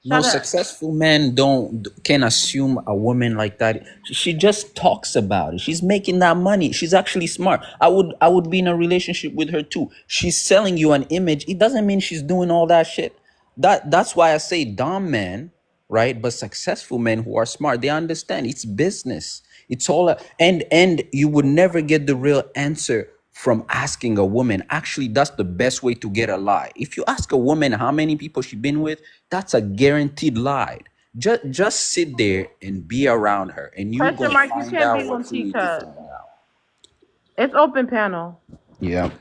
No Shut up. successful man don't can assume a woman like that. She just talks about it. She's making that money. She's actually smart. I would be in a relationship with her too. She's selling you an image. It doesn't mean she's doing all that shit. That's why I say dumb men, right? But successful men who are smart, they understand it's business. It's all and you would never get the real answer from asking a woman. Actually, that's the best way to get a lie. If you ask a woman how many people she been with, that's a guaranteed lie. Just sit there and be around her, and you Question gonna mark, you find can't out be what on you need to teacups. find out. It's open panel. Yeah.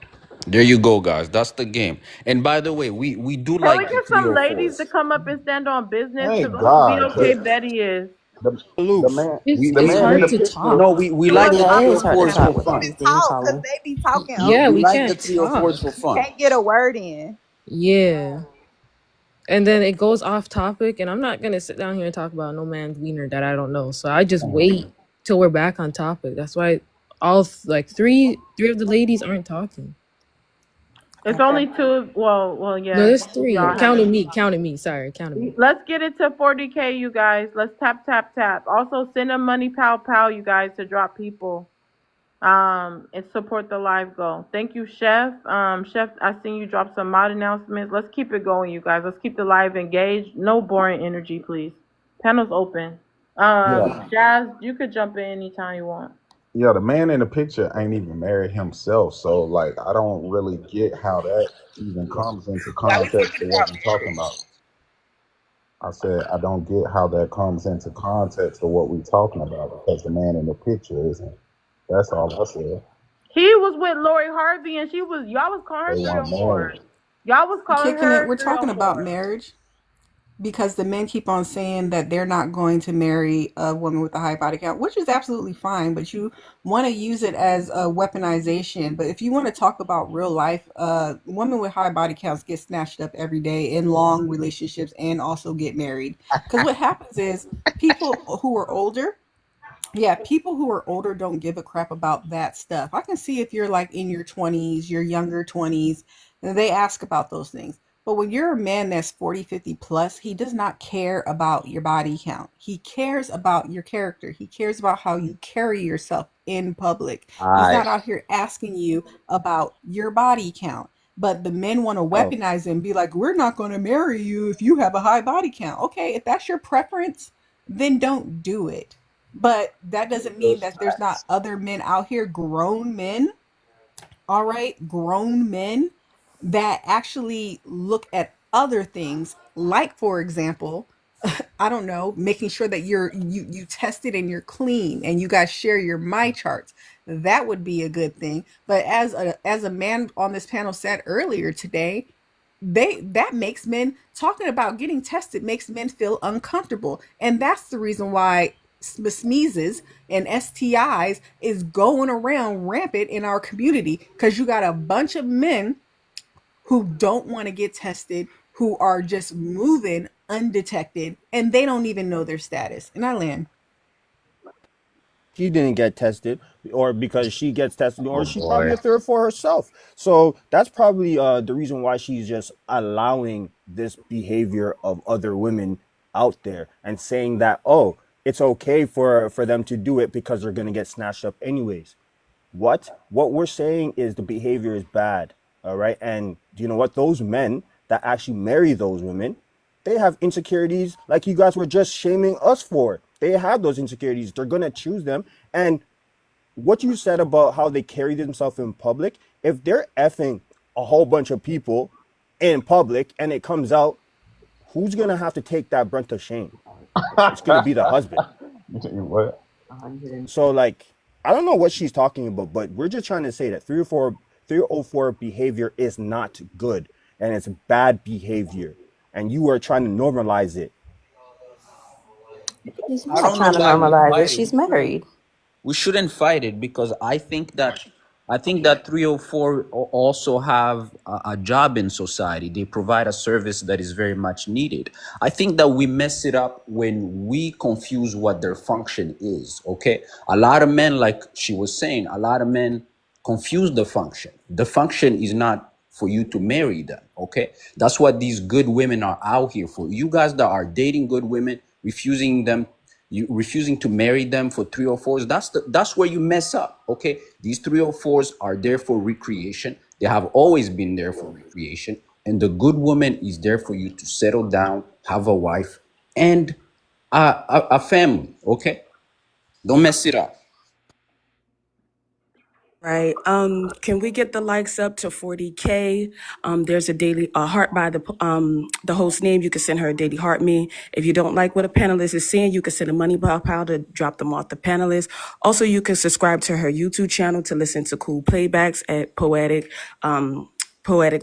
There you go, guys. That's the game. And by the way, we do Can we like the get some ladies 304s. to come up and stand on business? Thank Because who God, BOK because Betty is. the Aloof. man, It's the it's We man in hard the to picture. talk. no, we Who like is the Yeah, it is hard to 304s opposition? for talk with They them be fun. being talk because taller. they be talking Yeah, over We we like the can't you. 304s talk. for fun. Can't get a word in. Yeah. And then it goes off topic, and I'm not gonna sit down here and talk about no man's wiener that I don't know. So I just wait till we're back on topic. That's why like three of the ladies aren't talking. It's Okay. only two. Well, No, yeah. there's Y'all three. haven't. Counting me. Sorry, counting me. Let's get it to 40K, you guys. Let's tap, tap, tap. Also, send them money, pow, pow, you guys, to drop people. And support the live goal. Thank you, Chef. Chef, I seen you drop some mod announcements. Let's keep it going, you guys. Let's keep the live engaged. No boring energy, please. Panel's open. Yeah, Jazz, you could jump in anytime you want. yeah. The man in the picture ain't even married himself, so like I don't really get how that even comes into Why we context talking of what about we're talking marriage? about. I said I don't get how that comes into context of what we're talking about because the man in the picture isn't. That's all I said. He was with Lori Harvey, and y'all was calling They her weren't 304. married. Y'all was calling Kicking it. her We're talking about 304. marriage because the men keep on saying that they're not going to marry a woman with a high body count, which is absolutely fine, but you want to use it as a weaponization. But if you want to talk about real life, women with high body counts get snatched up every day in long relationships and also get married. Because what happens is people who are older, yeah, people who are older don't give a crap about that stuff. I can see if you're like in your 20s, your younger 20s, and they ask about those things. But when you're a man that's 40, 50 plus, he does not care about your body count. He cares about your character. He cares about how you carry yourself in public. He's I not out here asking you about your body count. But the men want to oh weaponize it and be like, we're not going to marry you if you have a high body count. Okay, if that's your preference, then don't do it. But that doesn't mean those that there's not other men out here, grown men, all right, grown men that actually look at other things, like for example, I don't know, making sure that you tested and you're clean and you guys share your my charts. That would be a good thing. But as a man on this panel said earlier today, they that makes men talking about getting tested makes men feel uncomfortable, and that's the reason why sneezes and STIs is going around rampant in our community, because you got a bunch of men who don't want to get tested, who are just moving undetected, and they don't even know their status. And I land. she didn't get tested, or because she gets tested, or Oh she's probably boy. a third for herself. So that's probably the reason why she's just allowing this behavior of other women out there and saying that, oh, it's okay for them to do it because they're gonna get snatched up anyways. What we're saying is the behavior is bad, all right? And do you know what? Those men that actually marry those women, they have insecurities like you guys were just shaming us for. They have those insecurities. They're gonna choose them. And what you said about how they carry themselves in public, if they're effing a whole bunch of people in public and it comes out, who's gonna have to take that brunt of shame? It's gonna be the husband. What? 100. So like, I don't know what she's talking about, but we're just trying to say that 304 behavior is not good, and it's bad behavior, and you are trying to normalize it. She's I not don't know trying to why we normalize it. fight it. She's married. We shouldn't fight it because I think that 304 also have a job in society. They provide a service that is very much needed. I think that we mess it up when we confuse what their function is. Okay, a lot of men, like she was saying, a lot of men confuse the function. The function is not for you to marry them. Okay, that's what these good women are out here for. You guys that are dating good women, refusing to marry them for 304s, that's where you mess up. Okay, these 304s are there for recreation. They have always been there for recreation, and the good woman is there for you to settle down, have a wife, and a family. Okay, don't mess it up. Right. Can we get the likes up to 40K? There's a daily heart by the host name. You can send her a daily heart me. If you don't like what a panelist is saying, you can send a money pile to drop them off the panelist. Also, you can subscribe to her YouTube channel to listen to cool playbacks at Poetic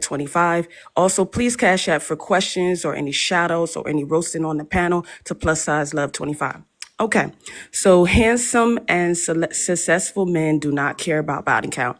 25. Also, please cash out for questions or any shout outs or any roasting on the panel to plus size love 25. Okay, so handsome and successful men do not care about body count.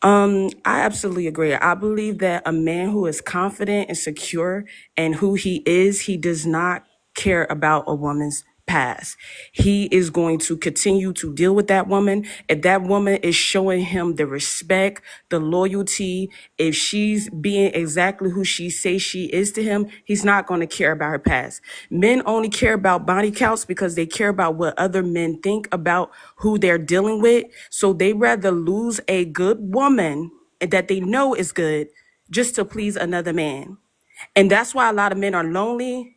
I absolutely agree. I believe that a man who is confident and secure in who he is, he does not care about a woman's past. He is going to continue to deal with that woman. If that woman is showing him the respect, the loyalty, if she's being exactly who she says she is to him, he's not going to care about her past. Men only care about body counts because they care about what other men think about who they're dealing with. So they rather lose a good woman that they know is good just to please another man. And that's why a lot of men are lonely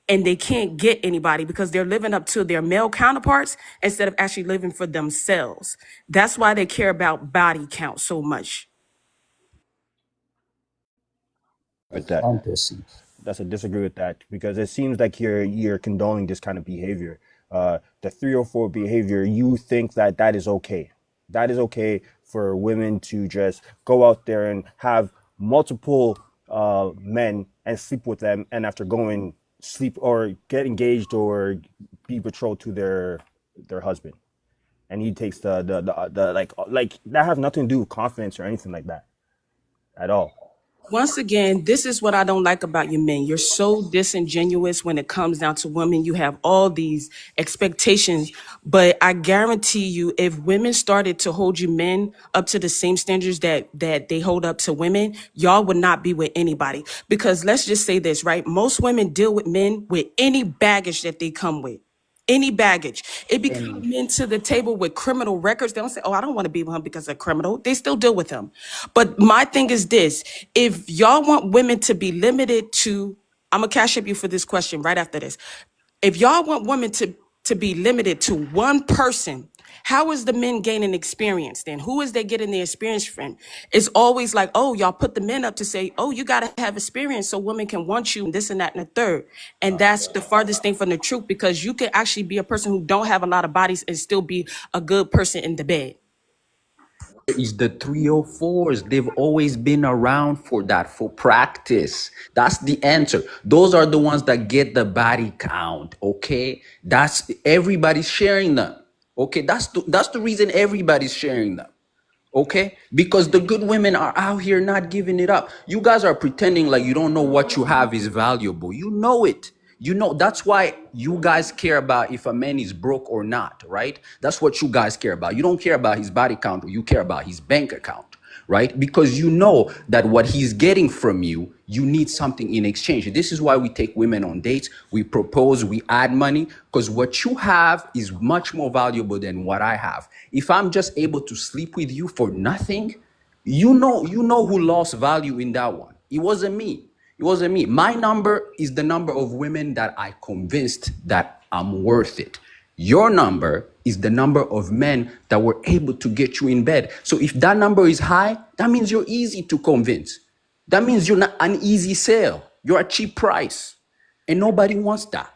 and they can't get anybody because they're living up to their male counterparts instead of actually living for themselves. That's why they care about body count so much. With that, Fantasy. that's a disagree with that because it seems like you're condoning this kind of behavior. The 304 behavior, you think that that is okay. That is okay for women to just go out there and have multiple men and sleep with them, and after going sleep or get engaged or be betrothed to their husband, and he takes the like that has nothing to do with confidence or anything like that at all. Once again, this is what I don't like about you men. You're so disingenuous when it comes down to women. You have all these expectations, but I guarantee you, if women started to hold you men up to the same standards that they hold up to women, y'all would not be with anybody. Because let's just say this, right? Most women deal with men with any baggage that they come with. Any baggage. It becomes And men to the table with criminal records. They don't say, oh, I don't want to be with him because they're criminal. They still deal with him. But my thing is this, if y'all want women to be limited to, I'm going to cash up you for this question right after this. If y'all want women to be limited to one person, how is the men gaining experience then? Who is they getting the experience from? It's always like, oh, y'all put the men up to say, oh, you got to have experience so women can want you and this and that and the third. And that's the farthest thing from the truth because you can actually be a person who don't have a lot of bodies and still be a good person in the bed. is the 304s. They've always been around for that, for practice. That's the answer. Those are the ones that get the body count. Okay, that's everybody's sharing them. Okay, that's the reason everybody's sharing them. Okay, because the good women are out here not giving it up. You guys are pretending like you don't know what you have is valuable. You know it. You know, that's why you guys care about if a man is broke or not, right? That's what you guys care about. You don't care about his body count, or you care about his bank account, right? Because you know that what he's getting from you, you need something in exchange. This is why we take women on dates, we propose, we add money, because what you have is much more valuable than what I have. If I'm just able to sleep with you for nothing, you know who lost value in that one. It wasn't me. It wasn't me. My number is the number of women that I convinced that I'm worth it. Your number is the number of men that were able to get you in bed. So if that number is high, that means you're easy to convince. That means you're not an easy sale. You're a cheap price. And nobody wants that.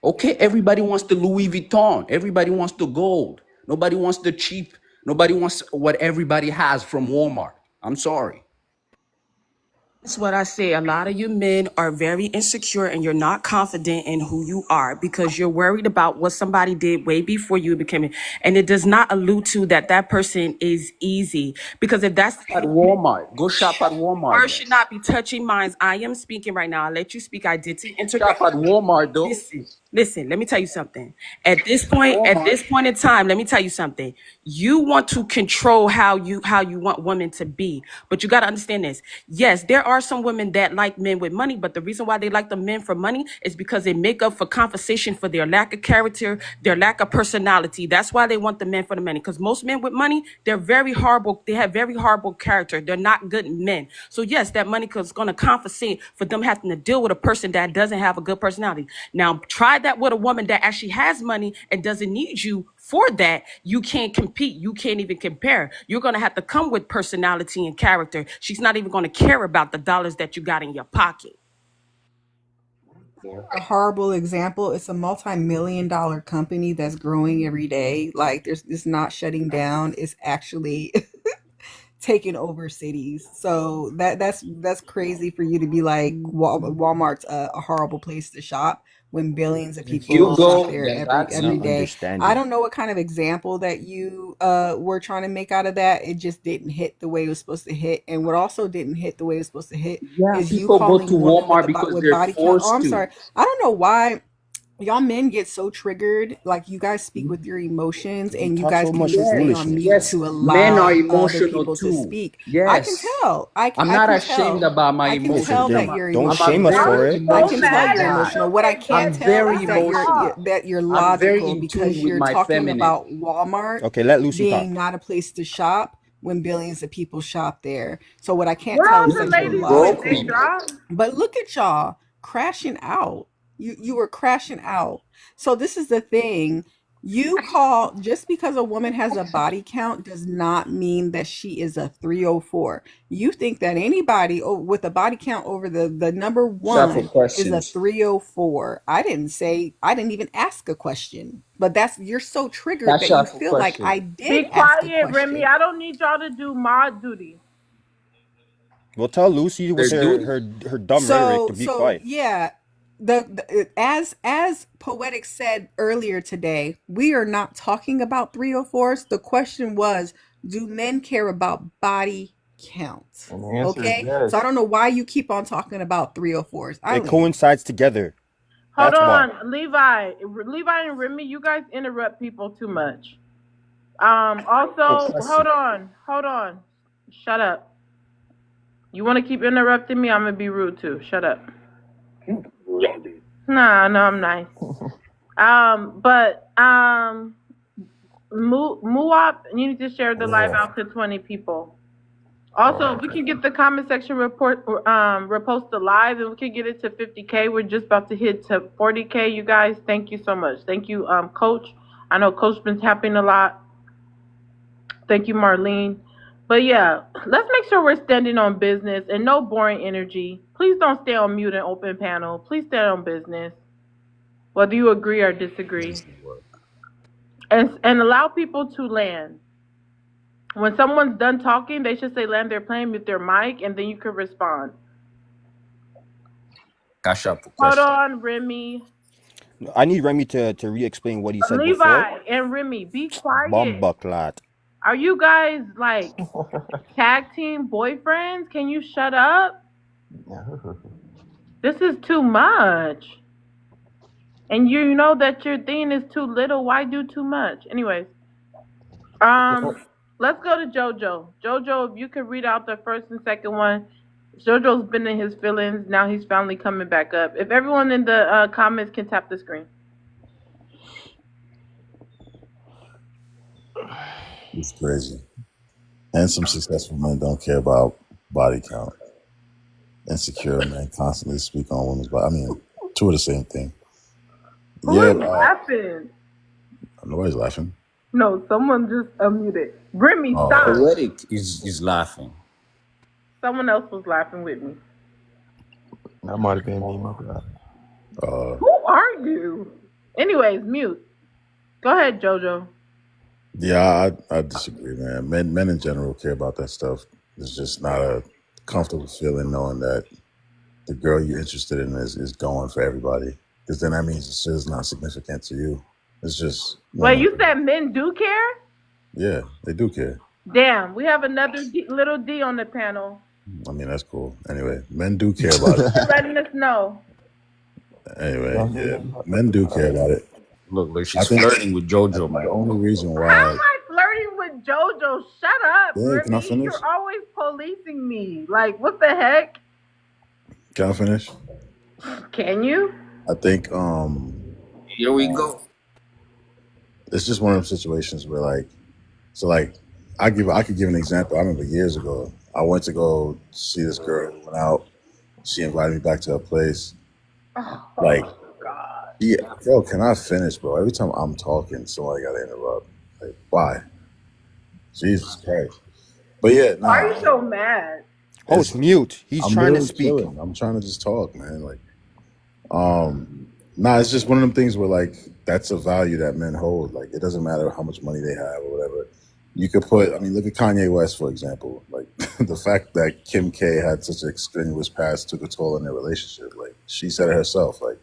Okay? Everybody wants the Louis Vuitton. Everybody wants the gold. Nobody wants the cheap. Nobody wants what everybody has from Walmart. I'm sorry. That's what I say. A lot of you men are very insecure and you're not confident in who you are because you're worried about what somebody did way before you became it. And it does not allude to that that person is easy. Because if that's At Walmart. Go shop at Walmart words then. should not be touching minds. I am speaking right now. I'll let you speak. I did Shop at Walmart though. Listen, let me tell you something. At Walmart. this point in time, let me tell you something. You want to control how you want women to be, but you got to understand this. Yes, there are some women that like men with money, but the reason why they like the men for money is because they make up for compensation for their lack of character, their lack of personality. That's why they want the men for the money. Because most men with money, they're very horrible. They have very horrible character. They're not good men. So yes, that money is going to compensate for them having to deal with a person that doesn't have a good personality. Now, try that with a woman that actually has money and doesn't need you for that. You can't compete. You can't even compare. You're going to have to come with personality and character. She's not even going to care about the dollars that you got in your pocket. A horrible example. It's a multi-million-dollar company that's growing every day. Like there's it's not shutting down. It's actually taking over cities. So that's crazy for you to be like Walmart's a horrible place to shop when billions of If you people shop go, there then every that's Not day. I understanding. don't know what kind of example that you were trying to make out of that. It just didn't hit the way it was supposed to hit. And what also didn't hit the way it was supposed to hit yeah, is you people go to calling women with Walmart the because with they're body count. Oh, forced I'm to. sorry. I don't know why y'all men get so triggered. Like you guys speak with your emotions Because you and you talk guys so can much even stay Yes, on mute foolishness. yes. to Men are allow other emotional people to too. speak. I can Yes. tell. I'm I not can ashamed tell. about my I can Listen, tell emotions. that then you're don't I'm a shame us That emotional. for was very it. I so can emotional tell bad you're that you guy. emotional. took What I that can't I'm damage tell very is off the emotional. that you're I'm very logical in tune because with you're my talking feminine. about Walmart Okay, let Lucy being talk. not a place to shop when billions of people shop there. So what I can't Where tell all is the that you're ladies went? Broke They logical. people. dropped. But look at y'all crashing out. You were crashing out. So this is the thing. You call just because a woman has a body count does not mean that she is a 304. You think that anybody with a body count over the number Shop for 1 is a questions. 304. I didn't even ask a question. But that's you're so triggered Cash that you out for feel like questions. I did Be ask a quiet, Remy. question. I don't need y'all to do mod duty. Well, tell Lucy with Their duty. her dumb rhetoric So to be so quiet. yeah, as Poetic said earlier today, we are not talking about 304s. The question was, do men care about body count? And the answer is Okay? So I yes. don't know why you keep on talking about 304s. I It land. coincides together. Hold That's why. on, Levi and Remy, you guys interrupt people too much. Also, Question. hold on. Shut up. You want to keep interrupting me? I'm gonna be rude too. Shut up. Nah, no, I'm nice. But Muap, you need to share the live out to 20 people. Also, if we can get the comment section repost the live, and we can get it to 50K. We're just about to hit to 40K. You guys, thank you so much. Thank you, Coach. I know Coach been tapping a lot. Thank you, Marlene. But yeah, let's make sure we're standing on business and no boring energy. Please don't stay on mute and open panel. Please stay on business, whether you agree or disagree, and allow people to land. When someone's done talking, they should say land their plane with their mic, and then you can respond. Cash out for Hold questions. on, Remy. I need Remy to re-explain what he said before. Levi and Remy, be quiet. Bumbaclat. Are you guys like tag team boyfriends? Can you shut up? This is too much. And you know that your thing is too little. Why do too much? Anyways, let's go to JoJo. JoJo, if you could read out the first and second one. JoJo's been in his feelings. Now he's finally coming back up. If everyone in the comments can tap the screen. It's crazy. Handsome, successful men don't care about body count. Insecure men constantly speak on women's body. I mean, two of the same thing. Who is laughing? Nobody's laughing. No, someone just unmuted. Grimmy, stop. Poetic is laughing. Someone else was laughing with me. That might have been me, my bad. Who are you? Anyways, mute. Go ahead, JoJo. Yeah, I disagree, man. Men in general care about that stuff. It's just not a comfortable feeling knowing that the girl you're interested in is going for everybody. Because then that means it's just not significant to you. It's just... Wait, you said men do care? Yeah, they do care. Damn, we have another little D on the panel. I mean, that's cool. Anyway, men do care about it. Letting us know. Anyway, yeah, men do care about it. Look, she's flirting with JoJo, man. The only reason why... How am I flirting with JoJo? Shut up, Yeah, can I Brittany. finish? You're always policing me. Like, what the heck? Can I finish? Can you? I think here we go. It's just one of those situations where I could give an example. I remember years ago, I went to go see this girl who went out. She invited me back to her place. God. Yeah, bro, can I finish, bro? Every time I'm talking, somebody gotta interrupt. Like, why? Jesus Christ. But yeah, nah. Why are you so mad? Oh, it's mute. I'm trying to speak. Chilling. I'm trying to just talk, man. Like, it's just one of them things where like that's a value that men hold. Like, it doesn't matter how much money they have or whatever. You could look at Kanye West, for example. Like, the fact that Kim K had such an extraneous past took a toll on their relationship. Like, she said it herself. Like,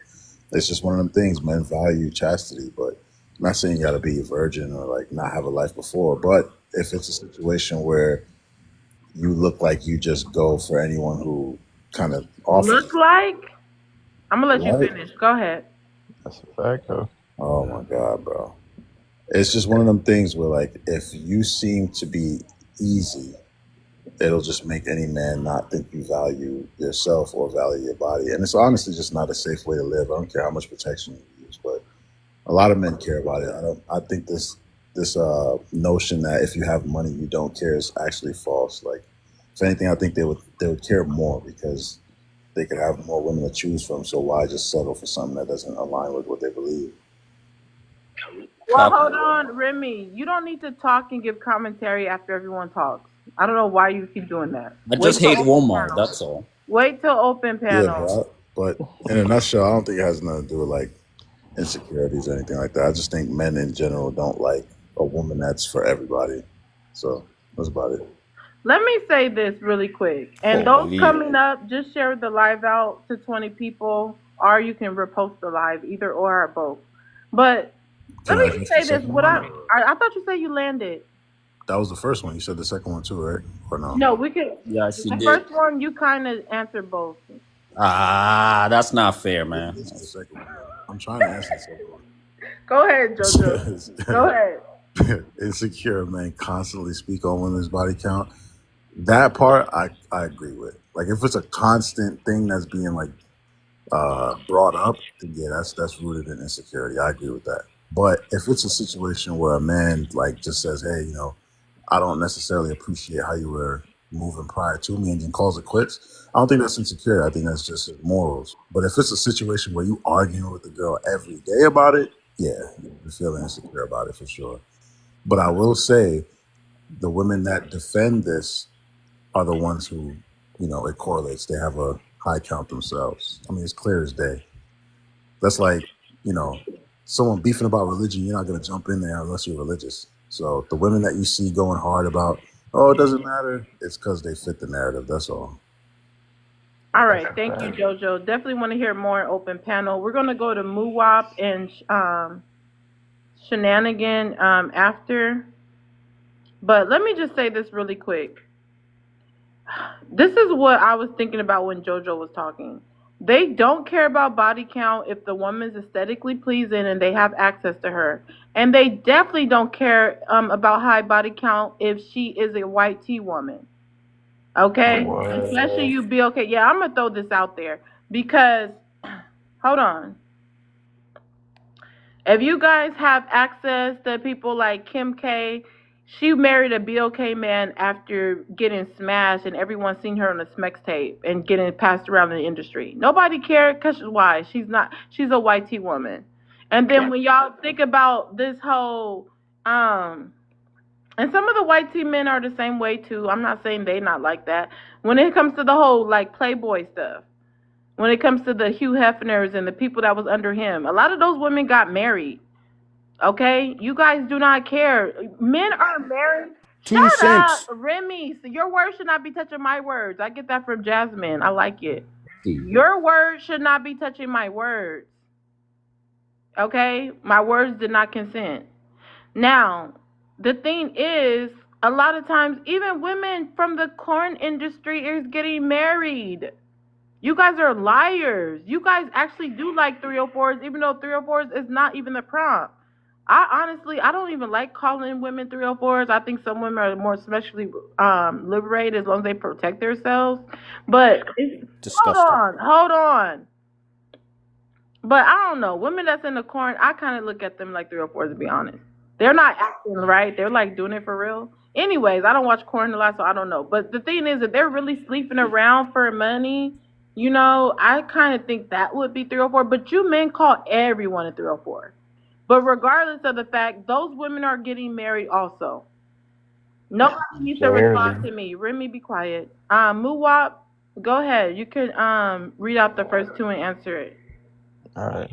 it's just one of them things. Men value chastity, but I'm not saying you gotta be a virgin or like not have a life before. But if it's a situation where you look like you just go for anyone who kind of offers. Look like? I'm gonna let you finish. Go ahead. That's a fact, though. Oh my God, bro. It's just one of them things where like if you seem to be easy, it'll just make any man not think you value yourself or value your body. And it's honestly just not a safe way to live. I don't care how much protection you use, but a lot of men care about it. I think this notion that if you have money you don't care is actually false. Like, if anything, I think they would care more because they could have more women to choose from. So why just settle for something that doesn't align with what they believe? Well, hold on, Remy. You don't need to talk and give commentary after everyone talks. I don't know why you keep doing that. I just hate Walmart, that's all. Wait till open panel. Yeah, but in a nutshell, I don't think it has nothing to do with like insecurities or anything like that. I just think men in general don't like a woman that's for everybody. So that's about it. Let me say this really quick. And those coming up, just share the live out to 20 people, or you can repost the live, either or both. But let me just say this. I thought you said you landed. That was the first one. You said the second one too, right? Or no? No, we could. Yeah, she the did. first one, you kind of answered both. That's not fair, man. This is the second one. I'm trying to answer the second one. Go ahead, JoJo. Go ahead. Insecure men constantly speak on women's body count. That part I agree with. Like, if it's a constant thing that's being like brought up, then yeah, that's rooted in insecurity. I agree with that. But if it's a situation where a man like just says, hey, I don't necessarily appreciate how you were moving prior to me, and then calls it quits, I don't think that's insecure. I think that's just his morals. But if it's a situation where you arguing with the girl every day about it, yeah, you're feeling insecure about it for sure. But I will say the women that defend this are the ones who, it correlates. They have a high count themselves. I mean, it's clear as day. That's like, someone beefing about religion, you're not going to jump in there unless you're religious. So the women that you see going hard about, it doesn't matter, it's because they fit the narrative. That's all. All right. Thank you, JoJo. Definitely want to hear more open panel. We're going to go to Muwap and Shenanigan after. But let me just say this really quick. This is what I was thinking about when JoJo was talking. They don't care about body count if the woman's aesthetically pleasing and they have access to her. And they definitely don't care about high body count if she is a white tea woman. Okay? Especially you be okay. Yeah, I'm going to throw this out there because, hold on. If you guys have access to people like Kim K, she married a BOK man after getting smashed, and everyone seen her on a Smex tape and getting passed around in the industry. Nobody cared because why? She's a white tea woman. And then when y'all think about this whole, and some of the white tea men are the same way too. I'm not saying they not like that. When it comes to the whole like Playboy stuff, when it comes to the Hugh Hefners and the people that was under him, a lot of those women got married. Okay, you guys do not care. Men are married. Two Shut up, cents. Remy. So your words should not be touching my words. I get that from Jasmine. I like it. See, Your words should not be touching my words. Okay, my words did not consent. Now, the thing is, a lot of times, even women from the corn industry is getting married. You guys are liars. You guys actually do like 304s, even though 304s is not even the prompt. I don't even like calling women 304s. I think some women are more sexually liberated as long as they protect themselves. But Disgusting. hold on. But I don't know. Women that's in the corn, I kind of look at them like 304s to be honest. They're not acting right. They're like doing it for real. Anyways, I don't watch corn a lot, so I don't know. But the thing is that they're really sleeping around for money. You know, I kind of think that would be 304. But you men call everyone a 304. But regardless of the fact, those women are getting married also. Nobody needs to respond to me. Remy, be quiet. Muwap, go ahead. You can read out the first two and answer it. All right.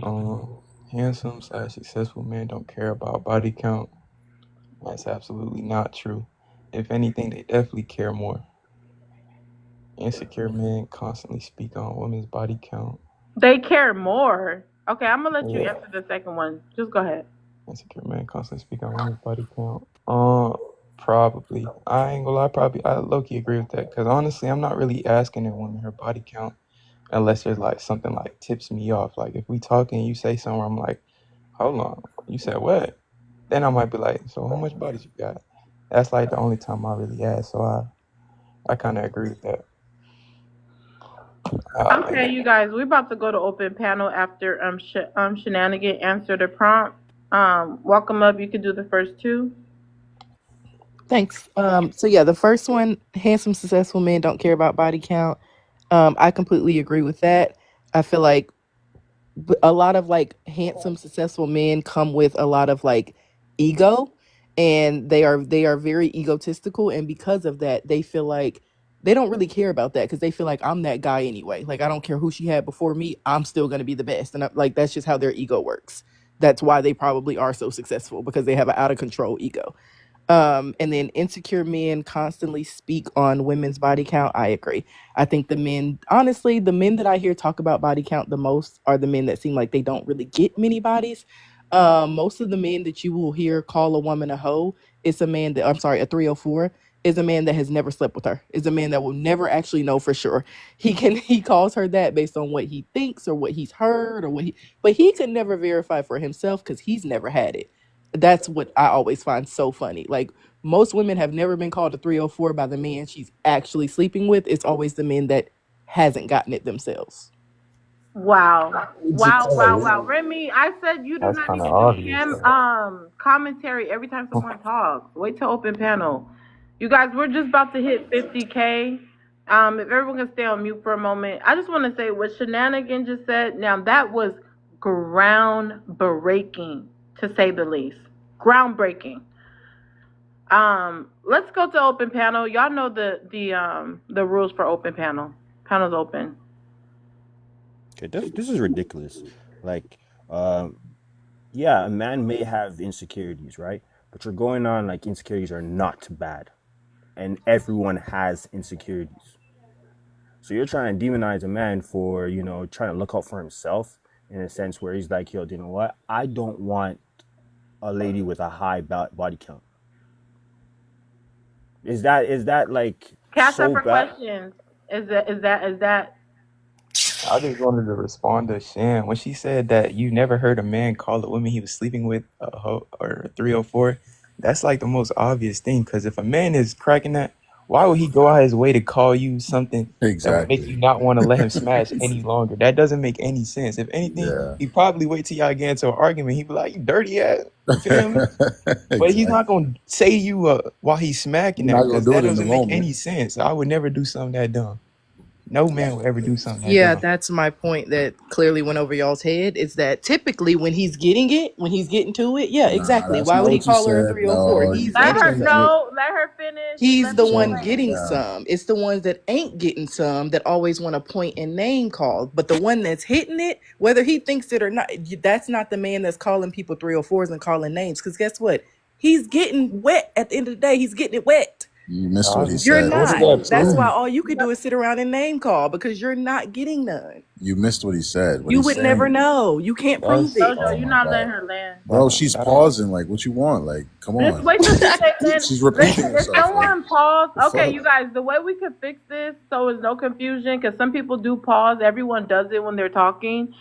Handsome slash successful men don't care about body count. That's absolutely not true. If anything, they definitely care more. Insecure men constantly speak on women's body count. They care more. Okay, I'm gonna let you Yeah. answer the second one. Just go ahead. Insecure men constantly speak on women's body count. Probably. I ain't gonna lie. Probably. I low-key agree with that because honestly, I'm not really asking a woman her body count unless there's like something like tips me off. Like if we talking, you say somewhere, I'm like, hold on, you said what? Then I might be like, so how much bodies you got? That's like the only time I really ask. So I kind of agree with that. Okay, you guys, we're about to go to open panel after Shenanigan answer the prompt. Welcome up. You can do the first two. Thanks. So yeah, the first one, handsome, successful men don't care about body count. I completely agree with that. I feel like a lot of like handsome, successful men come with a lot of like ego, and they are very egotistical, and because of that, they feel like they don't really care about that because they feel like I'm that guy anyway. Like I don't care who she had before me, I'm still gonna be the best, and like that's just how their ego works. That's why they probably are so successful because they have an out of control ego. And then insecure men constantly speak on women's body count. I agree. I think honestly, the men that I hear talk about body count the most are the men that seem like they don't really get many bodies. Most of the men that you will hear call a woman a hoe is a man that, I'm sorry, a 304 is a man that has never slept with her, is a man that will never actually know for sure. He calls her that based on what he thinks or what he's heard or but he could never verify for himself because he's never had it. That's what I always find so funny. Like most women have never been called a 304 by the man she's actually sleeping with. It's always the men that hasn't gotten it themselves. Wow. Wow. Remy, I said you do That's not kind need of to obvious. do commentary every time someone talks. Wait till open panel. You guys, we're just about to hit 50K. If everyone can stay on mute for a moment, I just want to say what Shenanigan just said. Now that was groundbreaking, to say the least. Groundbreaking. Let's go to open panel. Y'all know the rules for open panel. Panel's open. Okay, this is ridiculous. Like, yeah, a man may have insecurities, right? But you're going on like insecurities are not bad, and everyone has insecurities. So you're trying to demonize a man for trying to look out for himself in a sense where he's like, yo, you know what? I don't want a lady with a high body count. Is that like Cast so up for bad? questions. Is that I just wanted to respond to Shan when she said that you never heard a man call a woman he was sleeping with a hoe or a 304. That's like the most obvious thing, because if a man is cracking that, why would he go out his way to call you something that would make you Exactly. not want to let him smash any longer? That doesn't make any sense. If anything, Yeah. he'd probably wait till y'all get into an argument. He'd be like, "You dirty ass," you feel me? But he's Exactly. not gonna say you while he's smacking You're her, not gonna because do that it in the doesn't make moment. any sense. I would never do something that dumb. No man would ever do something that Yeah, dumb. that's my point that clearly went over y'all's head. Is that typically when he's getting it, when he's getting to it, yeah, Nah, exactly. that's Why not would he what you call her a said. 304? No, He's Let you getting her can't. some. You know. Let her finish. He's Let the me one can't. explain. getting Yeah. some. It's the ones that ain't getting some that always want to point and name call. But the one that's hitting it, whether he thinks it or not, that's not the man that's calling people 304s and calling names. Because guess what? He's getting wet at the end of the day. He's getting it wet. You missed what he You're said. What does not. that That's why prove? all you could do is sit around and name call because you're not getting none. You missed what he said. What You he's would never saying. know. You can't prove That's it. Oh Jojo, you're my not letting god, her land. bro, she's that don't. pausing. Like, what you want? Like, come Just on. wait till she say land. She's Listen, repeating if herself. Like, someone pause, the okay, fuck. you guys, the way we could fix this so there's no confusion, because some people do pause. Everyone does it when they're talking.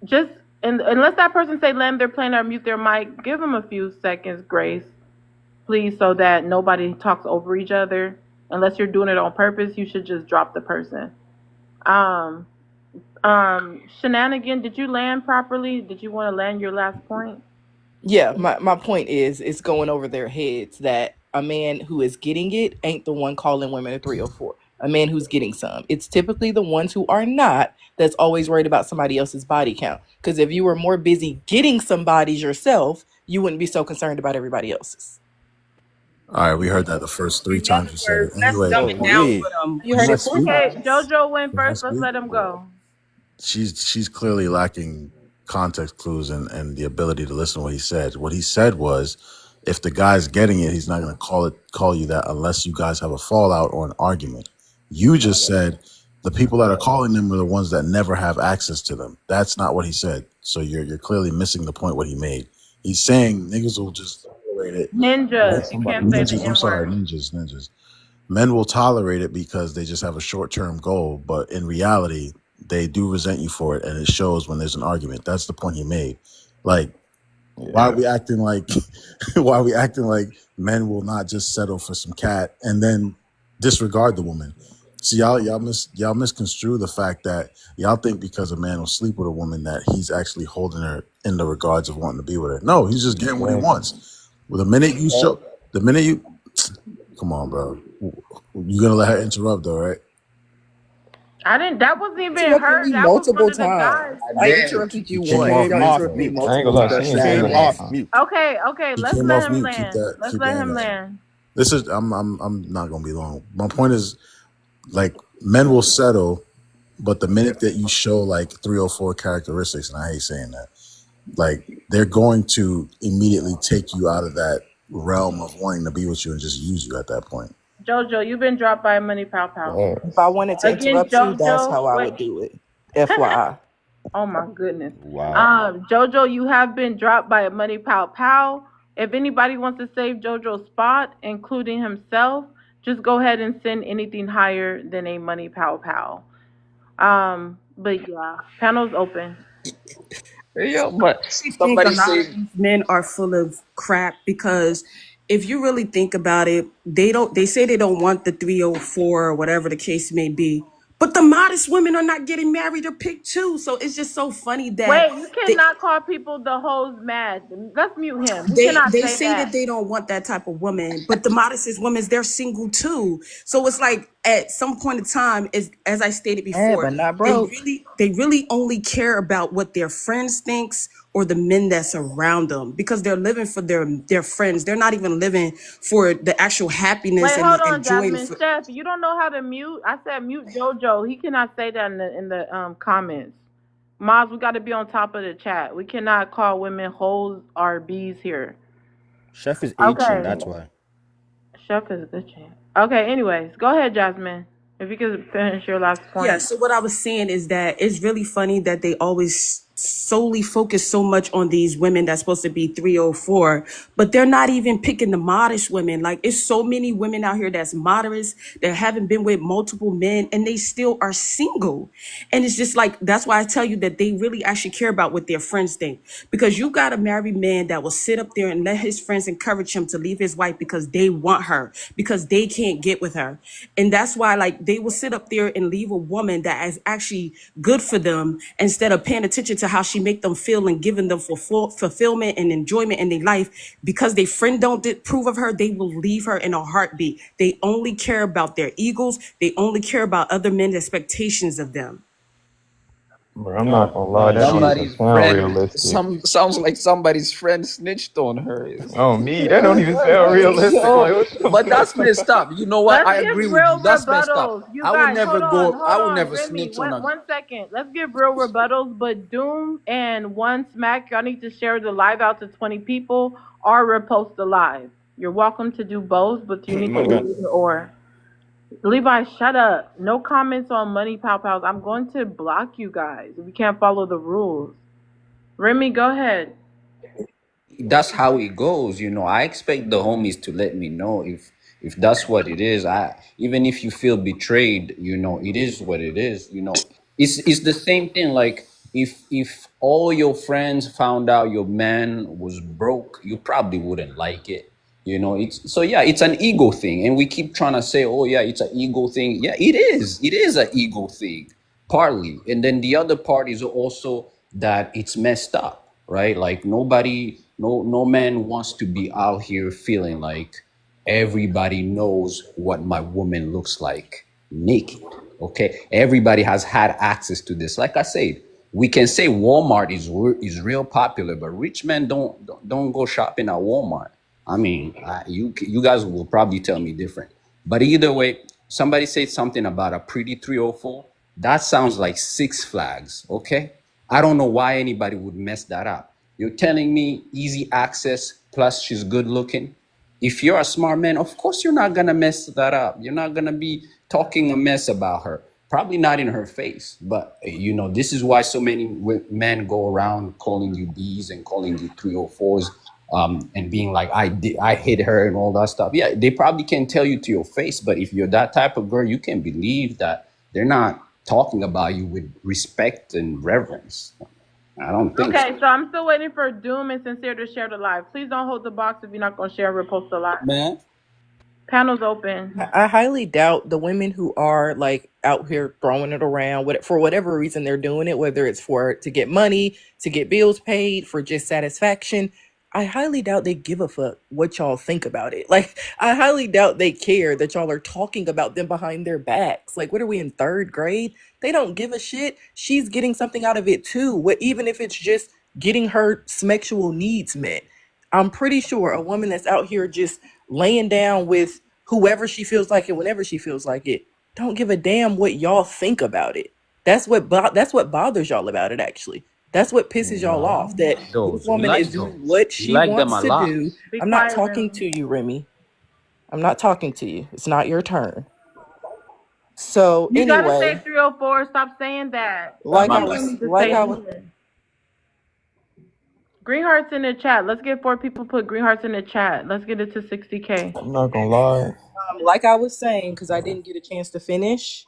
Just and unless that person say land their plane or mute their mic, give them a few seconds grace, please, so that nobody talks over each other. Unless you're doing it on purpose, you should just drop the person. Um, Shenanigan, did you land properly? Did you want to land your last point? Yeah, my point is it's going over their heads that a man who is getting it ain't the one calling women a 304. A man who's getting some. It's typically the ones who are not that's always worried about somebody else's body count. Because if you were more busy getting somebody's yourself, you wouldn't be so concerned about everybody else's. All right, we heard that the first three In times other you said it. words, let's Anyway, dumb So it down wait, for them. You can heard I it four speak? Okay, times. JoJo went Can I first. Let's speak? let him go. She's clearly lacking context clues and the ability to listen to what he said. What he said was, if the guy's getting it, he's not going to call you that unless you guys have a fallout or an argument. You just said the people that are calling them are the ones that never have access to them. That's not what he said. So you're clearly missing the point what he made. He's saying niggas will just tolerate it. Ninja, you somebody can't say the Ninjas, I'm N sorry, word. ninjas. Men will tolerate it because they just have a short-term goal, but in reality, they do resent you for it, and it shows when there's an argument. That's the point he made. Like, why are yeah. we acting like why are we acting like men will not just settle for some cat and then disregard the woman? See, y'all misconstrue the fact that y'all think because a man will sleep with a woman that he's actually holding her in the regards of wanting to be with her. No, he's just getting what he Exactly. wants. Well, the minute you come on, bro, you gonna let her interrupt though, right? I didn't. That wasn't even Interrupted her. me That was one multiple of the guys. times. I interrupted You you came once. off Y'all mute interrupted me though. I ain't gonna multiple lie, she times. ain't say Came nothing. off mute. Okay, He let's came let off him mute. land. Let's Keep let that in him there. land. This is I'm not gonna be long. My point is, like, men will settle, but the minute that you show like 304 characteristics, and I hate saying that, like, they're going to immediately take you out of that realm of wanting to be with you and just use you at that point. JoJo, you've been dropped by Money Pow Pow. Yeah. If I wanted to Again, interrupt you, that's JoJo. how I Wait. would do it. FYI. Oh my goodness. Wow. JoJo, you have been dropped by a Money Pow Pow. If anybody wants to save JoJo's spot, including himself, just go ahead and send anything higher than a Money Pow Pow. But yeah, panel's open. Yeah, but I think a lot of these men are full of crap because if you really think about it, they say they don't want the 304 or whatever the case may be. But the modest women are not getting married or picked too. So it's just so funny that Wait, you cannot call people the hoes mad. Let's mute him. We they cannot they say say that. that they don't want that type of woman, but the modestest women, they're single too. So it's like at some point in time, as I stated Yeah, before, but not they broke. really only care about what their friends thinks or the men that's around them because they're living for their friends. They're not even living for the actual happiness Wait, hold and on, joy. Jasmine. Chef, you don't know how to mute? I said mute JoJo. He cannot say that in the comments. Moms, we got to be on top of the chat. We cannot call women hoes or bees here. Chef is Asian, Okay. that's why. Chef is a good champ. Okay, anyways, go ahead, Jasmine. If you could finish your last point. Yeah, so what I was saying is that it's really funny that they always solely focus so much on these women that's supposed to be 304, but they're not even picking the modest women. Like, it's so many women out here that's modest, that haven't been with multiple men, and they still are single. And it's just like, that's why I tell you that they really actually care about what their friends think. Because you got a married man that will sit up there and let his friends encourage him to leave his wife because they want her, because they can't get with her. And that's why, like, they will sit up there and leave a woman that is actually good for them, instead of paying attention to how she make them feel and giving them fulfillment and enjoyment in their life. Because their friend don't approve of her, they will leave her in a heartbeat. They only care about their egos. They only care about other men's expectations of them. Bro, I'm not gonna lie, Man, that don't even somebody's sound friend. realistic. Sounds like somebody's friend snitched on her. Oh, me? That don't even sound realistic. Like, what the But that's fuck? messed up. You know what? Let's I give agree with you. real That's messed up. rebuttals. You I would guys, never go. I hold would on, never Remy, snitch on a. 1 second. Let's give real rebuttals, but Doom and One Smack, y'all need to share the live out to 20 people or repost the live. You're welcome to do both, but you need to do either or. Levi, shut up. No comments on Money Pow Pows. I'm going to block you guys if you can't follow the rules. Remy, go ahead. That's how it goes. I expect the homies to let me know if that's what it is. I Even if you feel betrayed, it is what it is. It's the same thing. Like, if all your friends found out your man was broke, you probably wouldn't like it. It's so, yeah, it's an ego thing, and we keep trying to say, oh yeah, it's an ego thing. Yeah, it is an ego thing, partly. And then the other part is also that it's messed up, right? Like, no man wants to be out here feeling like everybody knows what my woman looks like naked. Okay, everybody has had access to this. Like I said, we can say Walmart is real popular, but rich men don't go shopping at Walmart. I mean, you guys will probably tell me different. But either way, somebody said something about a pretty 304. That sounds like Six Flags. Okay, I don't know why anybody would mess that up. You're telling me easy access plus she's good looking? If you're a smart man, of course you're not gonna mess that up. You're not gonna be talking a mess about her. Probably not in her face, but this is why so many men go around calling you B's and calling you 304s, and being like, I hit her and all that stuff. Yeah, they probably can tell you to your face, but if you're that type of girl, you can believe that they're not talking about you with respect and reverence. I don't think so. Okay, so I'm still waiting for Doom and Sincere to share the live. Please don't hold the box if you're not going to share or repost the live. Man, Panel's open. I highly doubt the women who are like out here throwing it around for whatever reason they're doing it, whether it's to get money, to get bills paid, for just satisfaction. I highly doubt they give a fuck what y'all think about it. Like, I highly doubt they care that y'all are talking about them behind their backs. Like, what are we in third grade? They don't give a shit. She's getting something out of it too. Even if it's just getting her sexual needs met. I'm pretty sure a woman that's out here just laying down with whoever she feels like it, whenever she feels like it, don't give a damn what y'all think about it. That's what bothers y'all about it, actually. That's what pisses y'all off, that this those we woman like is doing those. what We she like them wants a to lot. do. Be I'm not quiet, talking Remy. to you, Remy. I'm not talking to you. It's not your turn. So You got to say anyway, 304. Stop saying that. like My I Some people was, need to like say I was, something. Green hearts in the chat. Let's get 4 people put green hearts in the chat. Let's get it to 60K. I'm not gonna lie. like I was saying, because I didn't get a chance to finish.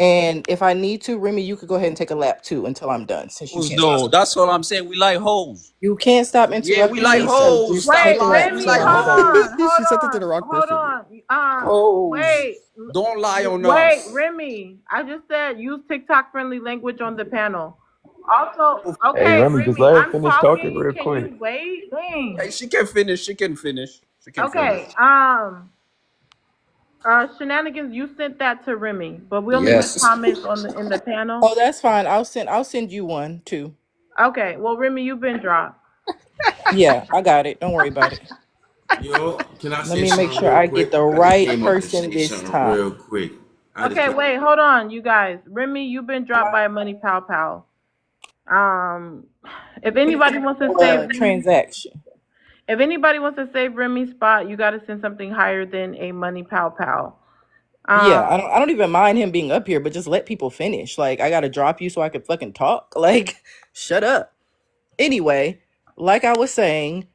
And if I need to, Remy, you could go ahead and take a lap too until I'm done, since you Hoes can't stop. though. That's all I'm saying. We like hoes. You can't stop Yeah, we interrupting like me, so hoes. just Stop Wait, take a lying. lap We Remy, like until I'm hold done. on, She sent it to the wrong hold person. on. hoes. Wait, Don't lie on wait, us. Remy. I just said use TikTok friendly language on the panel. Also, Hey, okay, Remy, just Remy, let her I'm finish talking talking. real Can quick. you wait? Dang. Hey, she can finish. She can finish. She can finish. Okay. Shenanigans. You sent that to Remy, but we only need Yes. comments on in the panel. Oh, that's fine. I'll send you one too. Okay. Well, Remy, you've been dropped. Yeah, I got it. Don't worry about it. Yo, can I Let say me make something sure real I get quick? the I just right came up to person say this something time. real quick. Okay. Wait. Hold on, you guys. Remy, you've been dropped by Money Pow Pow. If anybody wants to save Remy, Transaction. if anybody wants to save Remy's spot, you got to send something higher than a Money Pow Pow. Yeah, Um, I don't even mind him being up here, but just let people finish. Like, I gotta drop you so I can fucking talk. Like, shut up. Anyway, like I was saying,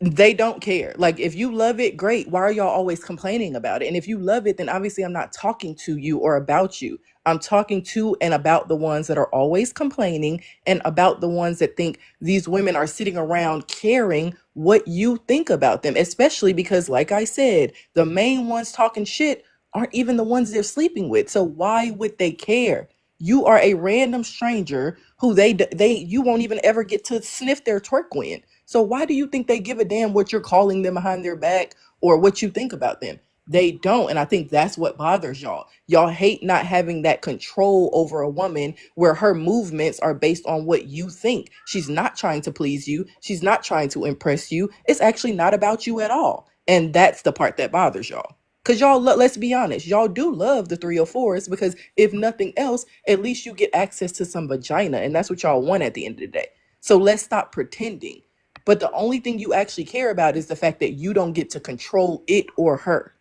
they don't care. Like, if you love it, great. Why are y'all always complaining about it? And if you love it, then obviously I'm not talking to you or about you. I'm talking to and about the ones that are always complaining and about the ones that think these women are sitting around caring what you think about them, especially because, like I said, the main ones talking shit aren't even the ones they're sleeping with. So why would they care? You are a random stranger who they you won't even ever get to sniff their twerk with. So why do you think they give a damn what you're calling them behind their back or what you think about them? They don't. And I think that's what bothers y'all. Y'all hate not having that control over a woman where her movements are based on what you think. She's not trying to please you. She's not trying to impress you. It's actually not about you at all. And that's the part that bothers y'all. Because y'all, let's be honest, y'all do love the 304s because if nothing else, at least you get access to some vagina. And that's what y'all want at the end of the day. So let's stop pretending. But the only thing you actually care about is the fact that you don't get to control it or her.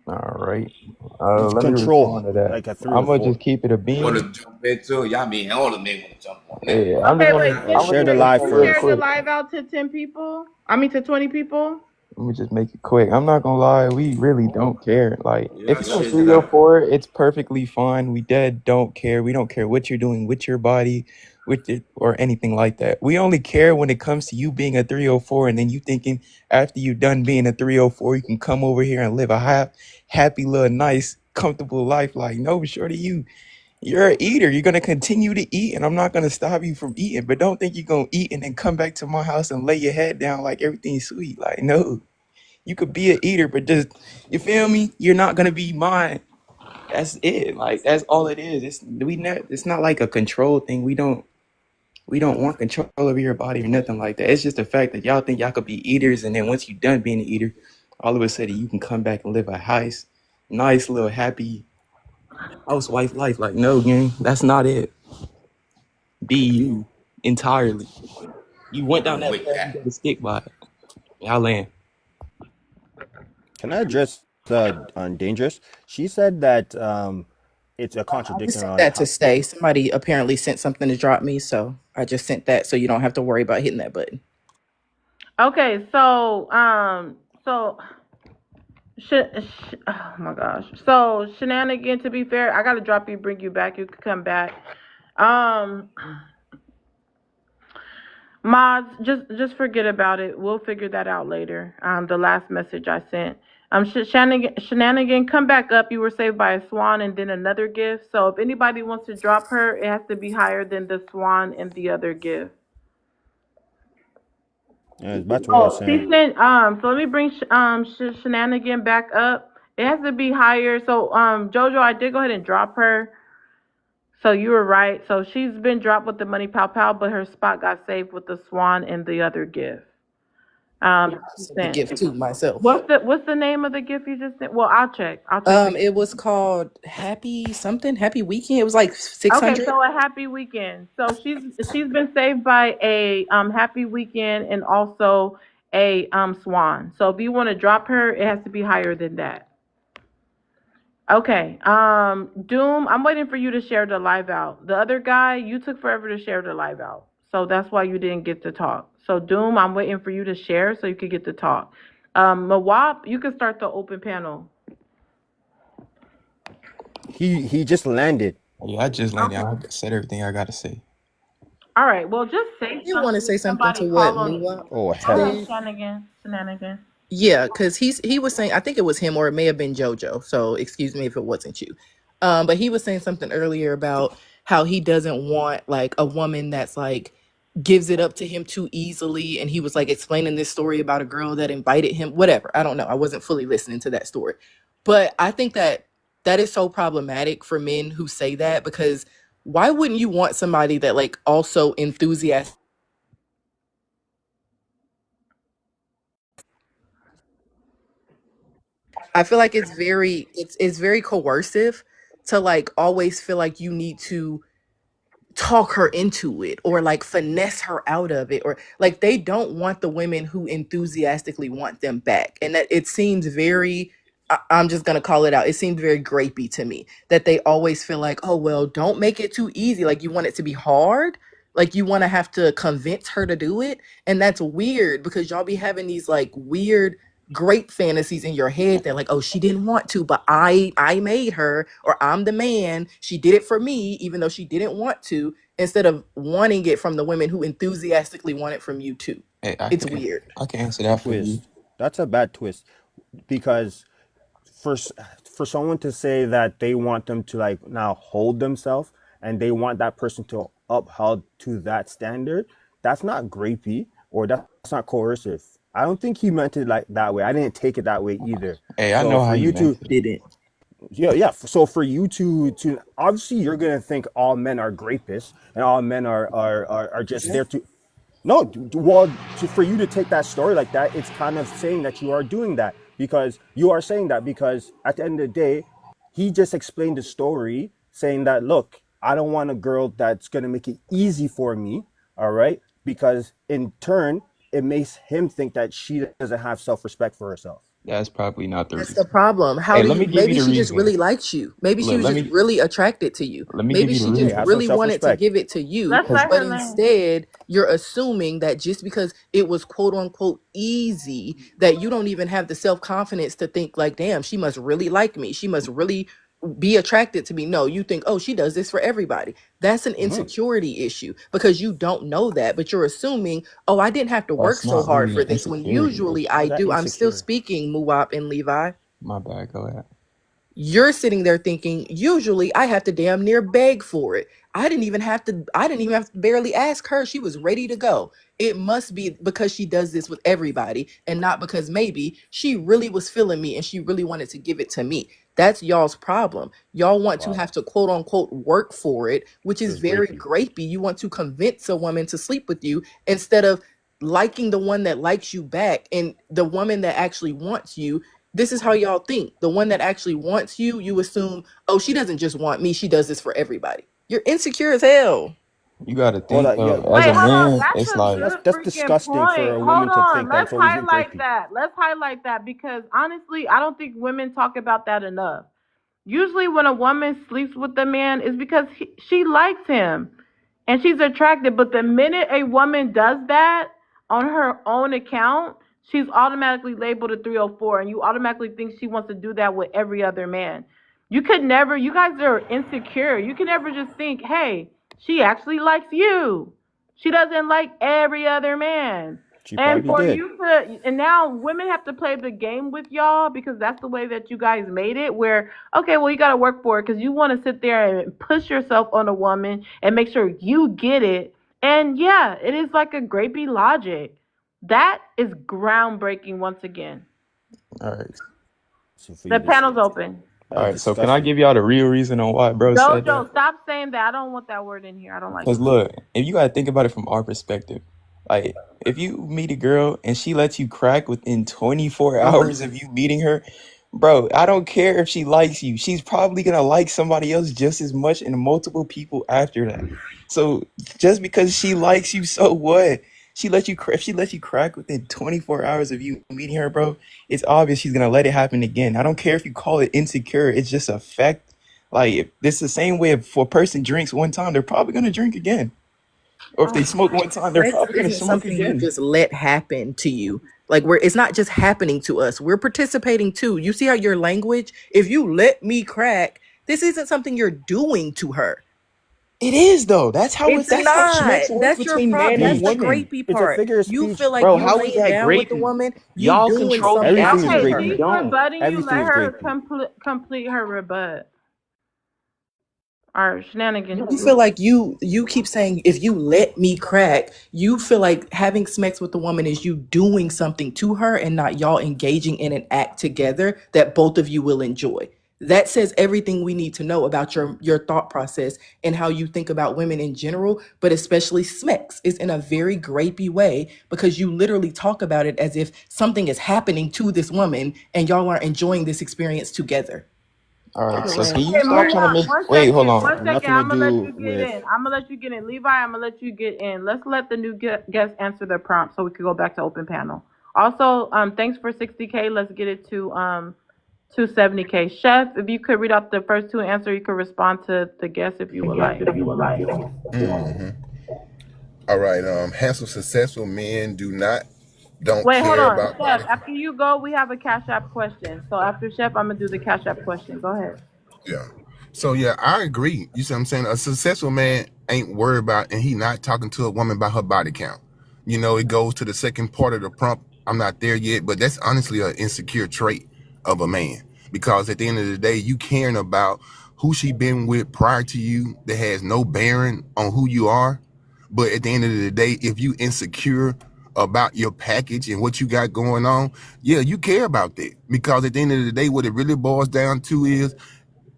All right. It's Let me control, respond to that. like a three I'm or gonna just four. keep it a Want beam. to jump into? Y'all mean all the men want to jump on that. Yeah, okay, wait. All right, Just share the share, live just real share first. the quick. live out to 10 people. I mean, to 20 people. Let me just make it quick. I'm not gonna lie, we really don't care. Like, Yeah, if you're a shit that. 304, it's perfectly fine. We dead don't care. We don't care what you're doing with your body, with it, or anything like that. We only care when it comes to you being a 304, and then you thinking after you done being a 304, you can come over here and live a happy little, nice, comfortable life. Like, no, shorty, you're an eater. You're gonna continue to eat, and I'm not gonna stop you from eating. But don't think you're gonna eat and then come back to my house and lay your head down like everything's sweet. Like, no. You could be an eater, but just, you feel me? You're not gonna be mine. That's it. Like, that's all it is. It's not like a control thing. We don't want control over your body or nothing like that. It's just the fact that y'all think y'all could be eaters, and then once you're done being an eater, all of a sudden you can come back and live a nice little happy housewife life. Like, no, gang, that's not it. Be you entirely. You went down I'm that with path, you that. gotta stick by it. Y'all land. Can I address on dangerous? She said that it's a I just contradiction sent on that to how. stay. Somebody apparently sent something to drop me, so I just sent that so you don't have to worry about hitting that button. Okay, so oh my gosh. So shenanigan. To be fair, I gotta drop you, bring you back. You can come back. Um, mods, just forget about it. We'll figure that out later. The last message I sent. Shenanigan, come back up. You were saved by a swan and then another gift. So if anybody wants to drop her, it has to be higher than the swan and the other gift. Yeah, that's what I was Oh, saying. she sent. So let me bring Shenanigan back up. It has to be higher. So Jojo, I did go ahead and drop her. So you were right. So she's been dropped with the money pow pow, but her spot got saved with the swan and the other gift. Yeah, I She sent the sent. gift to myself. What's the name of the gift you just sent? Well, I'll check. I'll check the. It was called Happy something, Happy Weekend. It was like Okay, 600. so a happy weekend. So she's been saved by a happy weekend and also a swan. So if you want to drop her, it has to be higher than that. Okay. Doom, I'm waiting for you to share the live out. The other guy, you took forever to share the live out. So that's why you didn't get to talk. So Doom, I'm waiting for you to share so you could get to talk. Mawap, you can start the open panel. He just landed. Yeah, I just landed. Okay. I said everything I gotta say. All right. Well, just say You want to something if say something somebody to what call on you. Muwa Oh Go hell. ahead, said? Shenanigan. Yeah, because he was saying, I think it was him or it may have been JoJo. So excuse me if it wasn't you. But he was saying something earlier about how he doesn't want like a woman that's like gives it up to him too easily. And he was like explaining this story about a girl that invited him, whatever. I don't know. I wasn't fully listening to that story. But I think that that is so problematic for men who say that because why wouldn't you want somebody that like also enthusiastic? I feel like it's very coercive to like always feel like you need to talk her into it or like finesse her out of it or like they don't want the women who enthusiastically want them back and that it seems very I'm just gonna call it out. It seemed very grapey to me that they always feel like, oh well, don't make it too easy. Like you want it to be hard. Like you want to have to convince her to do it, and that's weird because y'all be having these like weird great fantasies in your head that like, oh, she didn't want to, but I made her, or I'm the man. She did it for me, even though she didn't want to. Instead of wanting it from the women who enthusiastically want it from you too. Hey, It's weird. I can answer that for you. Twist. That's a bad twist, because for for someone to say that they want them to like now hold themselves and they want that person to upheld to that standard, that's not grapey or that's not coercive. I don't think he meant it like that way. I didn't take it that way either. Hey, I So know how for you you meant to it. Didn't. yeah. So for you to obviously you're gonna think all men are grapists and all men are just there to no, well, for you to take that story like that, it's kind of saying that you are doing that because you are saying that because at the end of the day, he just explained the story saying that, look, I don't want a girl that's going to make it easy for me. All right. Because in turn, it makes him think that she doesn't have self respect for herself. That's probably not the That's the reason. problem. How Hey, do let you, me give you maybe the she just reason. really likes you. Maybe she Look, was just really attracted to you. let me give Maybe you the she just Hey, reason. have some really self wanted to respect. give it to you. Let's Because let But her land. instead, you're assuming that just because it was quote unquote easy, that you don't even have the self confidence to think like, damn, she must really like me. She must really be attracted to me. No, you think, oh, she does this for everybody. That's an Hmm. insecurity issue because you don't know that, but you're assuming, oh, I didn't have to work that's so not hard really for an this when insecurity usually issue. I How's that do. I'm still insecure? speaking, Muwap and Levi. My bad. Go ahead. You're sitting there thinking, usually I have to damn near beg for it. I didn't even have to barely ask her. She was ready to go. It must be because she does this with everybody and not because maybe she really was feeling me and she really wanted to give it to me. That's y'all's problem. Y'all want to Wow. have to quote unquote work for it, which So is it's very grapey. grapey. You want to convince a woman to sleep with you instead of liking the one that likes you back, and the woman that actually wants you. This is how y'all think. The one that actually wants you, you assume, oh, she doesn't just want me, she does this for everybody. You're insecure as hell. You got to Well, think yeah, though. As Wait, a hold on. man, That's it's a like good that's freaking disgusting for point. a Hold woman to on. think that Let's it's always highlight grapey. that. Let's highlight that because honestly, I don't think women talk about that enough. Usually, when a woman sleeps with a man, it's because she likes him and she's attracted. But the minute a woman does that on her own account, she's automatically labeled a 304, and you automatically think she wants to do that with every other man. You could never, you guys are insecure. You can never just think, hey, she actually likes you. She doesn't like every other man. She And probably for did. you to, and now women have to play the game with y'all because that's the way that you guys made it. Where, okay, well, you got to work for it because you want to sit there and push yourself on a woman and make sure you get it. And yeah, it is like a grapey logic. That is groundbreaking once again. all right. So for The you to panel's open. All that's right, so can I disgusting. give y'all the real reason on why bro said that? Jojo, stop saying that. I don't want that word in here. I don't like Because it. look, if you gotta think about it from our perspective, like if you meet a girl and she lets you crack within 24 hours of you meeting her, bro, I don't care if she likes you. She's probably gonna like somebody else just as much and multiple people after that. So just because she likes you, so what? If she lets you crack within 24 hours of you meeting her, bro, it's obvious she's gonna let it happen again. I don't care if you call it insecure, it's just a fact. Like if this the same way if a person drinks one time, they're probably gonna drink again. Or if they smoke one time, they're Sex probably gonna isn't smoke something you again. just let happen to you. Like we're it's not just happening to us. We're participating too. You see how your language, if you let me crack, this isn't something you're doing to her. It is though. It's That's how not. schmecks works That's your between problem. man That's and the Speech. woman. grapey It's a part. figure of You speech. feel like Bro, you how is laying that down with the grapey? woman, you Y'all doing control the something Everything is to action. Okay, We grapey. her. she's don't. rebutting you. Everything Let is her grapey. complete her rebut. Or shenanigans. You feel like you keep saying if you let me crack, you feel like having sex with the woman is you doing something to her and not y'all engaging in an act together that both of you will enjoy. That says everything we need to know about your thought process and how you think about women in general, but especially Smex is in a very grapey way because you literally talk about it as if something is happening to this woman and y'all are enjoying this experience together. All right, so can Correct. you Okay, stop move trying to on. make wait, hold on. One And second. nothing to I'm gonna let do you get with in. I'm gonna let you get in. Levi, I'm gonna let you get in. Let's let the new guest answer the prompt so we can go back to open panel. Also, thanks for 60K. Let's get it 270K. Chef, if you could read out the first two answers, you could respond to the guest if you would like. Hmm. All right. Handsome, successful men don't Wait, hold care on. about Chef, body. after you go, we have a Cash App question. So after Chef, I'm going to do the Cash App question. Go ahead. Yeah. So yeah, I agree. You see what I'm saying? A successful man ain't worried about, and he not talking to a woman about her body count. It goes to the second part of the prompt. I'm not there yet, but that's honestly an insecure trait of a man. Because at the end of the day, you caring about who she been with prior to you that has no bearing on who you are. But at the end of the day, if you insecure about your package and what you got going on, yeah, you care about that. Because at the end of the day, what it really boils down to is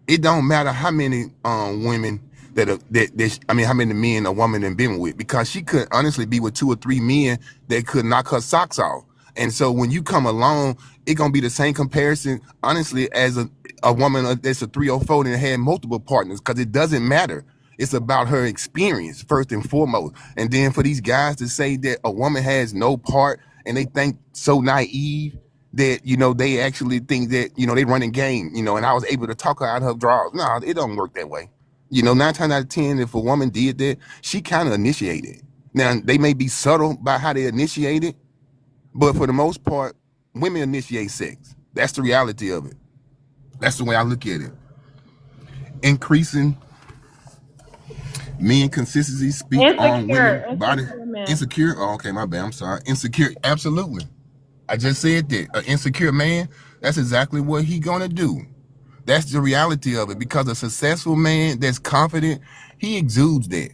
it don't matter how many women how many men a woman have been with, because she could honestly be with 2 or 3 men that could knock her socks off. And so when you come along, it gonna be the same comparison, honestly, as a woman that's a 304 and had multiple partners, because it doesn't matter. It's about her experience first and foremost. And then for these guys to say that a woman has no part, and they think so naive that they actually think that they running game, and I was able to talk her out of her drawers. No, it don't work that way. 9 times out of 10, if a woman did that, she kind of initiated. Now they may be subtle by how they initiate it, but for the most part, women initiate sex. That's the reality of it. That's the way I look at it. Increasing men consistency speak on women body. Insecure man. Insecure. Oh, okay, my bad. I'm sorry. Insecure. Absolutely. I just said that. An insecure man, that's exactly what he gonna do. That's the reality of it, because a successful man that's confident, he exudes that.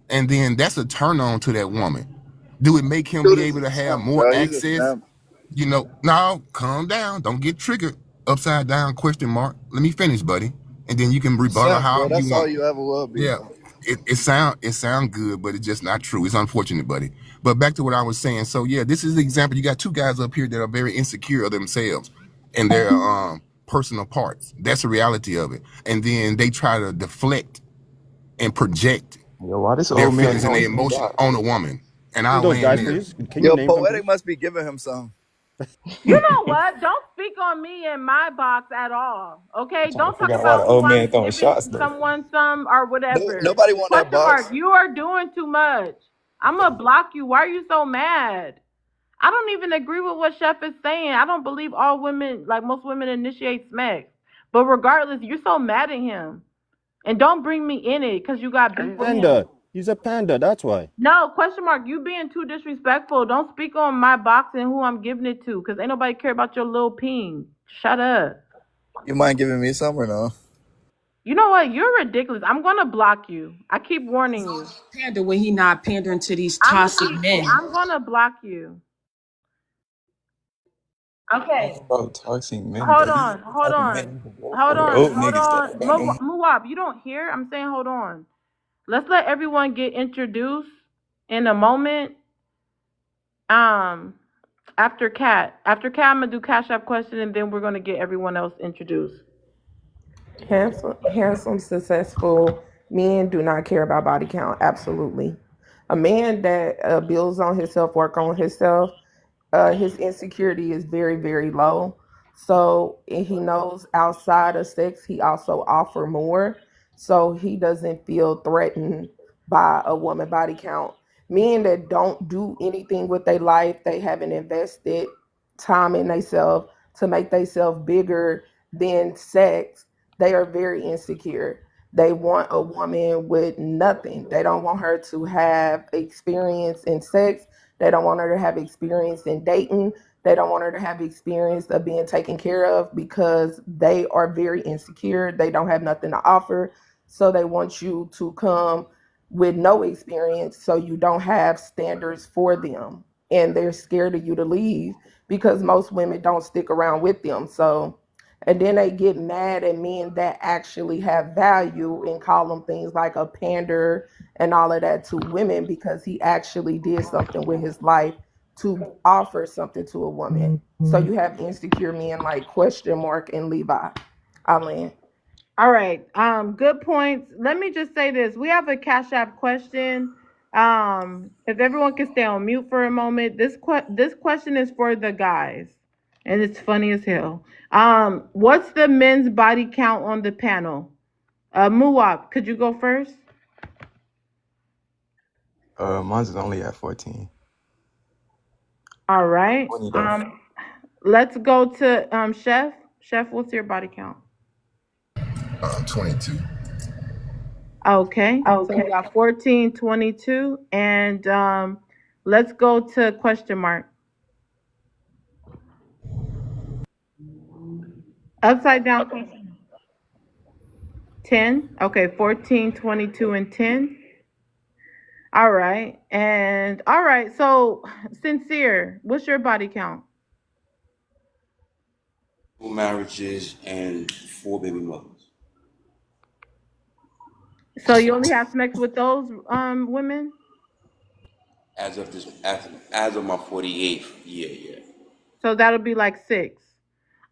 And then that's a turn on to that woman. Do it make him Dude be is able a to have simp, more bro. He's a access? simp. No, calm down. Don't get triggered. Upside down question mark. Let me finish, buddy. And then you can rebuttal Simp, bro. however you That's all want. you ever will be, Yeah. bro. It sound good, but it's just not true. It's unfortunate, buddy. But back to what I was saying. So yeah, this is the example. You got two guys up here that are very insecure of themselves and their personal parts. That's the reality of it. And then they try to deflect and project Yo, why this their old man feelings and their doing two emotions dots? on a woman. And Who I'll those land guys, there. please? Can you Yo, name them, Poetic please? must be giving him some. You know what? Don't speak on me in my box at all. I'm Okay? trying to Don't talk figure out why the about who old man I'm throwing giving shots though. someone some or whatever. Nobody want that Question mark, box. you are doing too much. I'm going to block you. Why are you so mad? I don't even agree with what Chef is saying. I don't believe all women, like most women, initiate sex. But regardless, you're so mad at him. And don't bring me in it because you got beef with him. Panda. He's a panda. That's why. No, question mark, you being too disrespectful. Don't speak on my box and who I'm giving it to because ain't nobody care about your little ping. Shut up. You mind giving me some or no? You know what? You're ridiculous. I'm going to block you. I keep warning you. Panda when he not pandering to these toxic men. I'm going to block you. Okay. About toxic men, Hold bro. These on. Hold type of on. men you can go Hold for. on. Old Hold niggas that on. ain't got no. Muwab, you don't hear? I'm saying hold on. Let's let everyone get introduced in a moment. After Cat. After Cat, I'm gonna do Cash App question, and then we're gonna get everyone else introduced. Handsome, successful men do not care about body count. Absolutely. A man that builds on himself, work on himself, his insecurity is very, very low. So and he knows outside of sex, he also offer more. So he doesn't feel threatened by a woman body count. Men that don't do anything with their life, they haven't invested time in themselves to make themselves bigger than sex. They are very insecure. They want a woman with nothing. They don't want her to have experience in sex. They don't want her to have experience in dating. They don't want her to have experience of being taken care of because they are very insecure. They don't have nothing to offer. So they want you to come with no experience so you don't have standards for them. And they're scared of you to leave because most women don't stick around with them. So and then they get mad at men that actually have value and call them things like a pander and all of that to women because he actually did something with his life to offer something to a woman. So you have insecure men like question mark and Levi. Alan. All right. Good points. Let me just say this. We have a Cash App question. If everyone can stay on mute for a moment. This question is for the guys. And it's funny as hell. What's the men's body count on the panel? Muwab, could you go first? Mine's is only at 14. All right. 20 though. Let's go to Chef. Chef, what's your body count? 22. Okay. So we got 14, 22, and let's go to question mark. Upside down question. 10. Okay, 14, 22, and 10. All right. And all right. So, Sincere, what's your body count? 2 marriages and 4 baby mothers. So you only have sex with those women? As of my 48th year, yeah. So that'll be like 6.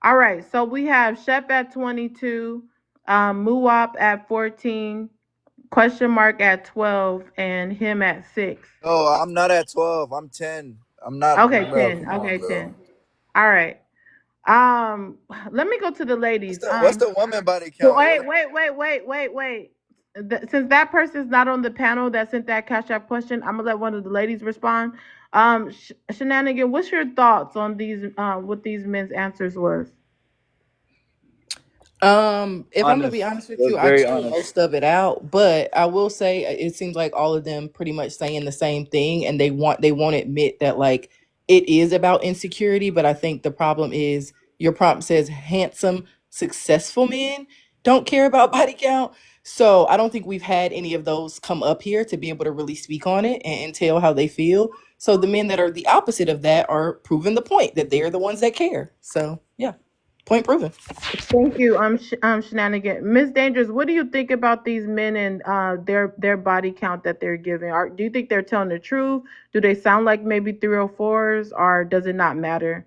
All right. So we have Shep at 22, Muwap at 14, question mark at 12, and him at 6. No, I'm not at 12. I'm 10. I'm not, Okay, bro. 10. Come on, Okay, bro. 10. All right. Um, let me go to the ladies. What's the woman body So count? Yo? wait. Since that person's not on the panel that sent that cash app question, I'm gonna let one of the ladies respond. Shenanigan, what's your thoughts on these? What these men's answers was? If I'm gonna be Honest. honest with It was you, I very tuned honest. most of it out, but I will say it seems like all of them pretty much saying the same thing, and they won't admit that like it is about insecurity. But I think the problem is your prompt says handsome, successful men don't care about body count. So I don't think we've had any of those come up here to be able to really speak on it and tell how they feel. So the men that are the opposite of that are proving the point that they're the ones that care. So yeah, point proven. Thank you, Shenanigan. Miss Dangerous, what do you think about these men and their body count that they're giving? Do you think they're telling the truth? Do they sound like maybe 304s, or does it not matter?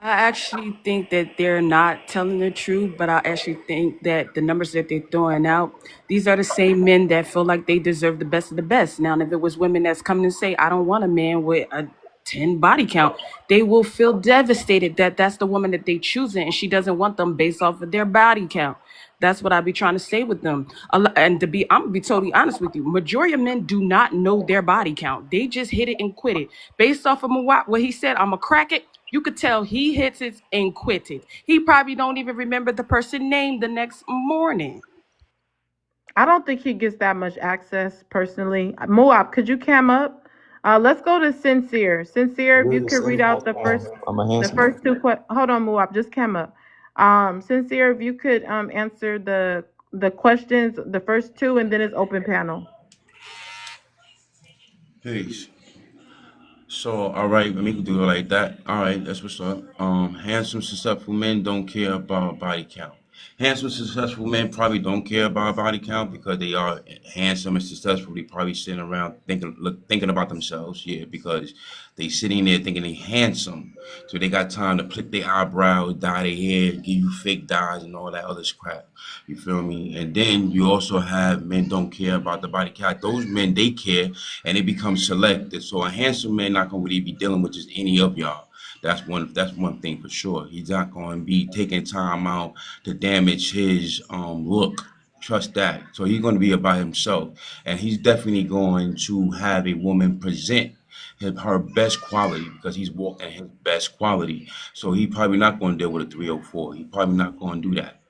I actually think that they're not telling the truth, but I actually think that the numbers that they're throwing out, these are the same men that feel like they deserve the best of the best. Now, if it was women that's coming and say, I don't want a man with a 10 body count, they will feel devastated that that's the woman that they choosing and she doesn't want them based off of their body count. That's what I be trying to say with them. And I'm gonna be totally honest with you. Majority of men do not know their body count. They just hit it and quit it. Based off of what he said, I'm a crack it. You could tell he hits it and quit it. He probably don't even remember the person name the next morning. I don't think he gets that much access personally. Moab, could you cam up? Let's go to Sincere. Sincere, if you could read out I'm a the handsome man. first two questions. Hold on, Moab, just cam up. Sincere, if you could answer the questions, the first two, and then it's open panel. Peace. So, all right, let me do it like that. All right, that's what's up. Handsome, successful men don't care about body count. Handsome, successful men probably don't care about body count because they are handsome and successful. They probably sitting around thinking about themselves, yeah, because they sitting there thinking they handsome. So they got time to pluck their eyebrows, dye their hair, give you fake dyes and all that other crap. You feel me? And then you also have men don't care about the body count. Those men, they care and they become selective. So a handsome man not gonna really be dealing with just any of y'all. That's one thing for sure. He's not gonna be taking time out to damage his look. Trust that. So he's gonna be about himself. And he's definitely going to have a woman present her best quality because he's walking his best quality. So he probably not going to deal with a 304. He probably not going to do that.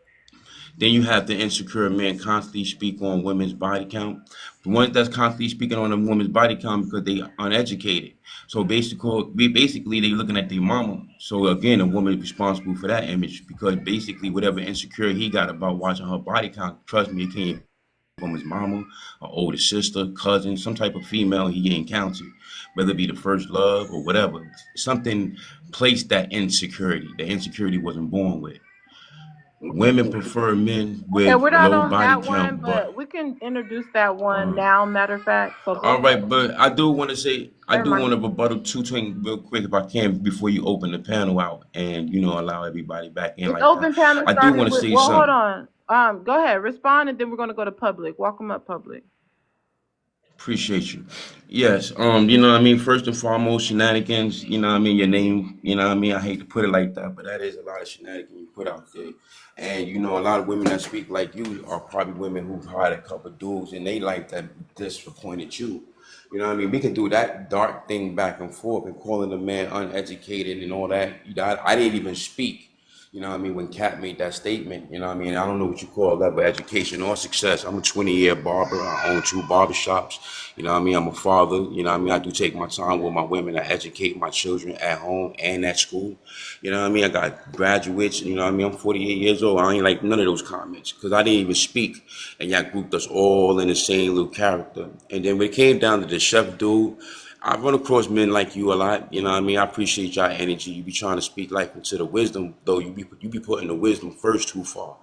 Then you have the insecure men constantly speak on women's body count. The ones that's constantly speaking on a woman's body count because they uneducated. So basically they looking at their mama. So again, a woman is responsible for that image because basically whatever insecure he got about watching her body count, trust me, it can't from his mama, an older sister, cousin, some type of female he encountered, whether it be the first love or whatever. Something placed that insecurity. The insecurity wasn't born with. Women prefer men Okay, with we're not low on body that one, count, but but we can introduce that one now. Matter of fact, so go all right. ahead. But I do want to say, I Never do want mind. to rebuttal two things real quick if I can before you open the panel out and allow everybody back in It's like that. open panel I do started want to with. say Well, hold something. on. Go ahead, respond, and then we're gonna go to public. Welcome up, public. Appreciate you. Yes, you know what I mean? First and foremost, shenanigans, you know what I mean? Your name, you know what I mean? I hate to put it like that, but that is a lot of shenanigans you put out there. And you know, a lot of women that speak like you are probably women who've had a couple dudes and they like that disappointed you. You know what I mean? We can do that dark thing back and forth and calling a man uneducated and all that. I didn't even speak. You know what I mean? When Kat made that statement, you know what I mean? I don't know what you call level of education or success. I'm a 20-year barber. I own 2 barbershops. You know what I mean? I'm a father. You know what I mean? I do take my time with my women. I educate my children at home and at school. You know what I mean? I got graduates. You know what I mean? I'm 48 years old. I ain't like none of those comments because I didn't even speak. And y'all grouped us all in the same little character. And then when it came down to the chef dude, I run across men like you a lot. You know what I mean? I appreciate y'all energy. You be trying to speak life into the wisdom, though you be putting the wisdom first too far.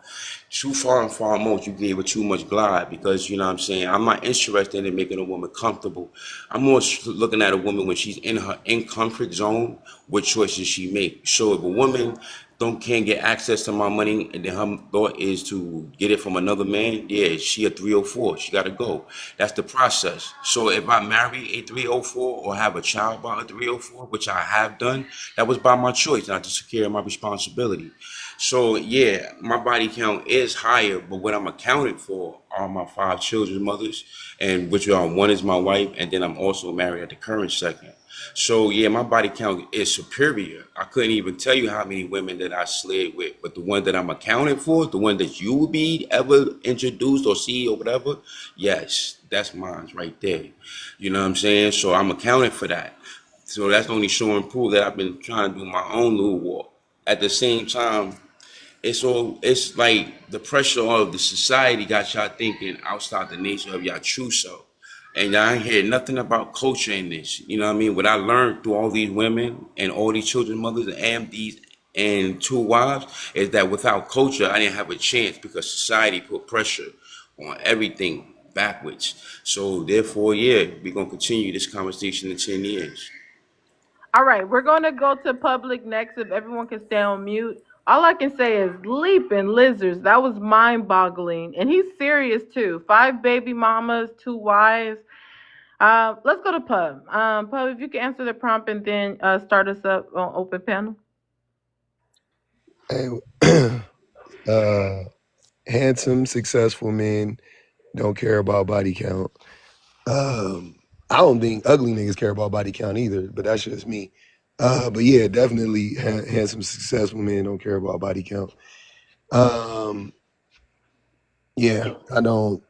Too far and far most, you gave it too much glide because, you know what I'm saying? I'm not interested in making a woman comfortable. I'm more looking at a woman when she's in her in comfort zone, what choices she make. So if a woman can't get access to my money and then her thought is to get it from another man, yeah, she a 304. She gotta go. That's the process. So if I marry a 304 or have a child by a 304, which I have done, that was by my choice, not to secure my responsibility. So yeah, my body count is higher, but what I'm accounted for are my 5 children's mothers, and which are one is my wife, and then I'm also married at the current second. So yeah, my body count is superior. I couldn't even tell you how many women that I slid with, but the one that I'm accounted for, the one that you will be ever introduced or see or whatever, yes, that's mine right there. You know what I'm saying? So I'm accounted for that. So that's only showing proof that I've been trying to do my own little walk. At the same time, it's like the pressure of the society got y'all thinking outside the nature of y'all true self. And I ain't hear nothing about culture in this. You know what I mean? What I learned through all these women and all these children mothers and these and 2 wives is that without culture I didn't have a chance because society put pressure on everything backwards. So therefore, yeah, we're gonna continue this conversation in 10 years. All right, we're going to go to public next if everyone can stay on mute. All I can say is leaping lizards. That was mind boggling. And he's serious too. 5 baby mamas, 2 wives. Let's go to Pub. Pub, if you can answer the prompt and then start us up on open panel. Hey, handsome, successful men don't care about body count. I don't think ugly niggas care about body count either, but that's just me. But yeah, definitely handsome, successful men don't care about body count. Yeah, I don't.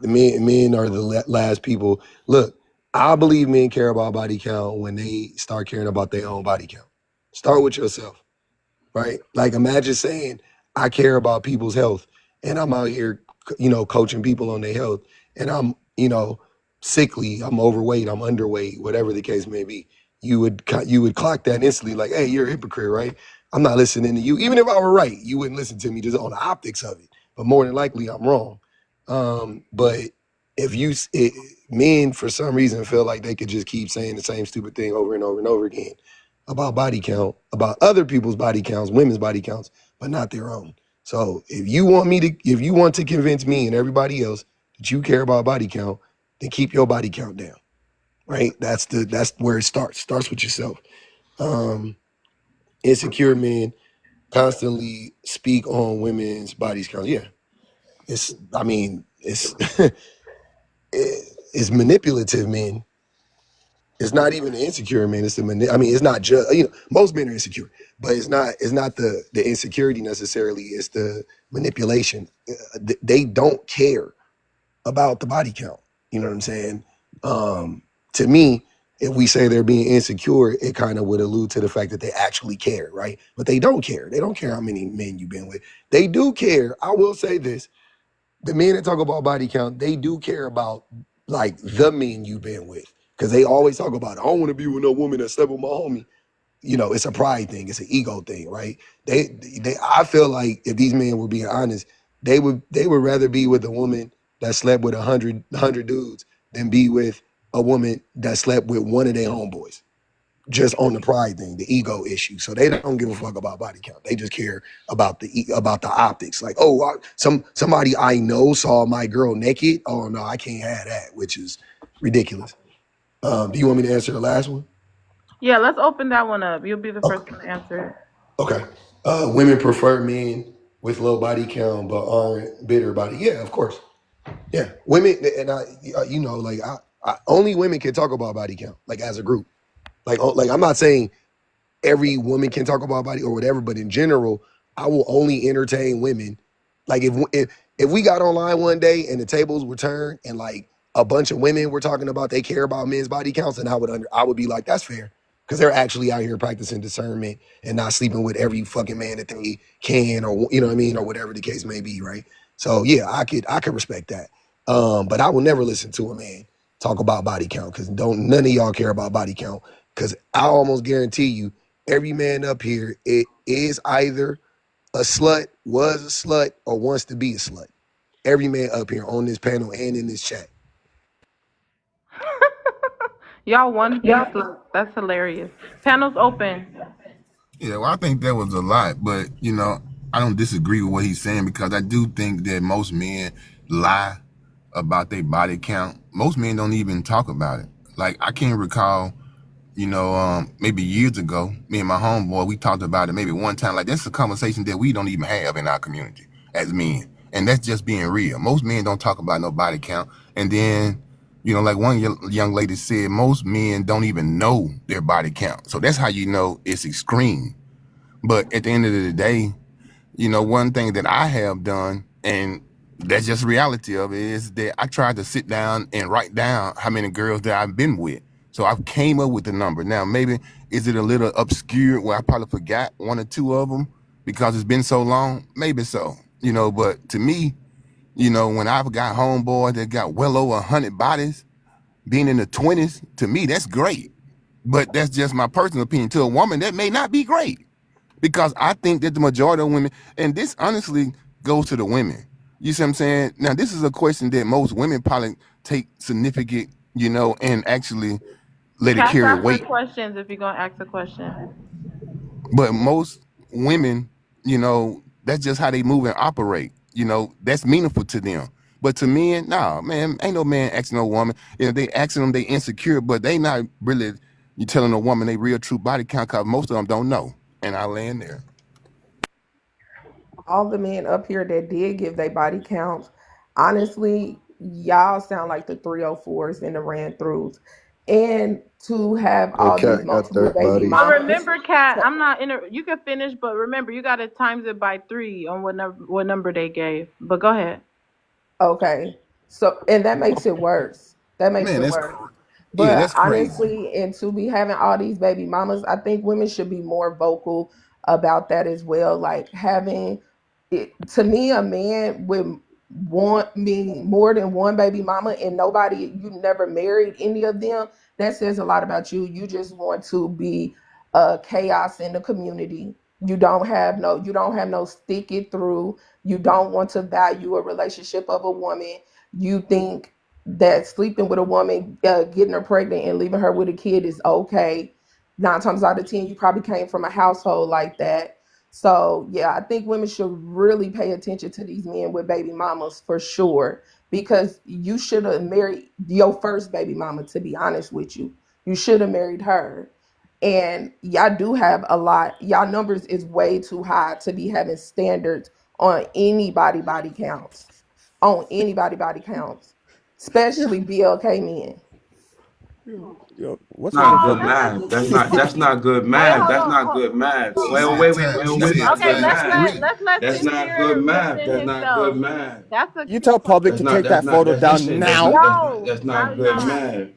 Men are the last people. Look, I believe men care about body count when they start caring about their own body count. Start with yourself. Right? Like imagine saying, I care about people's health and I'm out here, coaching people on their health and I'm, sickly, I'm overweight, I'm underweight, whatever the case may be. You would clock that instantly like, hey, you're a hypocrite, right? I'm not listening to you. Even if I were right, you wouldn't listen to me just on the optics of it. But more than likely, I'm wrong. But if men for some reason feel like they could just keep saying the same stupid thing over and over and over again about body count, about other people's body counts, women's body counts, but not their own. So if you want to convince me and everybody else that you care about body count, then keep your body count down. Right? That's where it starts. Starts with yourself. Insecure men constantly speak on women's bodies count. Yeah. It's it's manipulative men. It's not even the insecure man. It's not just most men are insecure, but it's not the insecurity necessarily. It's the manipulation. They don't care about the body count. You know what I'm saying? To me, if we say they're being insecure, it kind of would allude to the fact that they actually care, right? But they don't care. They don't care how many men you've been with. They do care. I will say this: the men that talk about body count, they do care about like the men you've been with. Cause they always talk about, I don't want to be with no woman that slept with my homie. It's a pride thing, it's an ego thing, right? I feel like if these men were being honest, they would rather be with a woman that slept with 100 dudes than be with a woman that slept with one of their homeboys. Just on the pride thing, the ego issue. So they don't give a fuck about body count. They just care about the optics. Like, somebody I know saw my girl naked. Oh no, I can't have that. Which is, Ridiculous. Do you want me to answer the last one? Yeah, let's open that one up. You'll be the first Okay. one to answer it. Okay. Women prefer men with low body count but aren't bitter about it. Yeah, of course. Yeah, women and you know, like only women can talk about body count, like as a group. Like I'm not saying every woman can talk about body or whatever, but in general, I will only entertain women. Like if we got online one day and the tables were turned and like a bunch of women were talking about they care about men's body counts, and I would be like, that's fair. Because they're actually out here practicing discernment and not sleeping with every fucking man that they can, or you know what I mean, or whatever the case may be, right? So yeah, I could respect that. But I will never listen to a man talk about body count because don't none of y'all care about body count. Because I almost guarantee you every man up here it is either a slut, was a slut, or wants to be a slut. Every man up here on this panel and in this chat. Y'all want to be sluts. That's hilarious. Panels open. Yeah, well, I think that was a lot, but I don't disagree with what he's saying because I do think that most men lie about their body count. Most men don't even talk about it. Like I can't recall, maybe years ago, me and my homeboy, we talked about it maybe one time. Like that's a conversation that we don't even have in our community as men, and that's just being real. Most men don't talk about no body count, and then. Like one young lady said, most men don't even know their body count. So that's how you know it's extreme. But at the end of the day, one thing that I have done, and that's just reality of it, is that I tried to sit down and write down how many girls that I've been with. So I came up with the number. Now, maybe is it a little obscure where I probably forgot one or two of them because it's been so long? Maybe so. But to me, when I've got homeboys that got well over 100 bodies, being in the 20s, to me, that's great. But that's just my personal opinion. To a woman, that may not be great. Because I think that the majority of women, and this honestly goes to the women. You see what I'm saying? Now, this is a question that most women probably take significant, and actually let it Cash carry out for weight. questions if you're gonna ask a question. But most women, that's just how they move and operate. That's meaningful to them. But to men, nah, man, ain't no man asking no woman. They asking them they insecure, but they not really you telling a woman they real true body count because most of them don't know. And I land there. All the men up here that did give their body counts, honestly, y'all sound like the 304s and the ran throughs. And to have Yo, all these Cat got multiple 30 baby bodies. But mamas. remember, Kat, So, I'm not in. You can finish, but remember, you gotta times it by three on what number they gave. But go ahead. okay. So, and that makes it worse. That makes Man, it that's worse. yeah, But that's crazy. honestly, and to be having all these baby mamas, I think women should be more vocal about that as well. Like having it, to me, a man would want me more than one baby mama and nobody, you never married any of them. That says a lot about you. You just want to be chaos in the community. You don't have no stick it through. You don't want to value a relationship of a woman. You think that sleeping with a woman, getting her pregnant and leaving her with a kid is okay. 9 times out of 10, you probably came from a household like that. So yeah, I think women should really pay attention to these men with baby mamas for sure. Because you should have married your first baby mama, to be honest with you. You should have married her. And y'all do have a lot. Y'all numbers is way too high to be having standards on anybody body counts. On anybody body counts, especially BLK men. Yo, what's with the Not Oh, good double? that's a math. good. That's not good Wait, math. hold That's on. not good math. She Wait, said wait, wait, time. wait, She wait. said Not Okay, good times math. three. let's let That's not good Sincere math. defend That's not good himself. math. That's a You key tell public question. to take that photo down Listen. now. That's No, not he's not good allowed. math.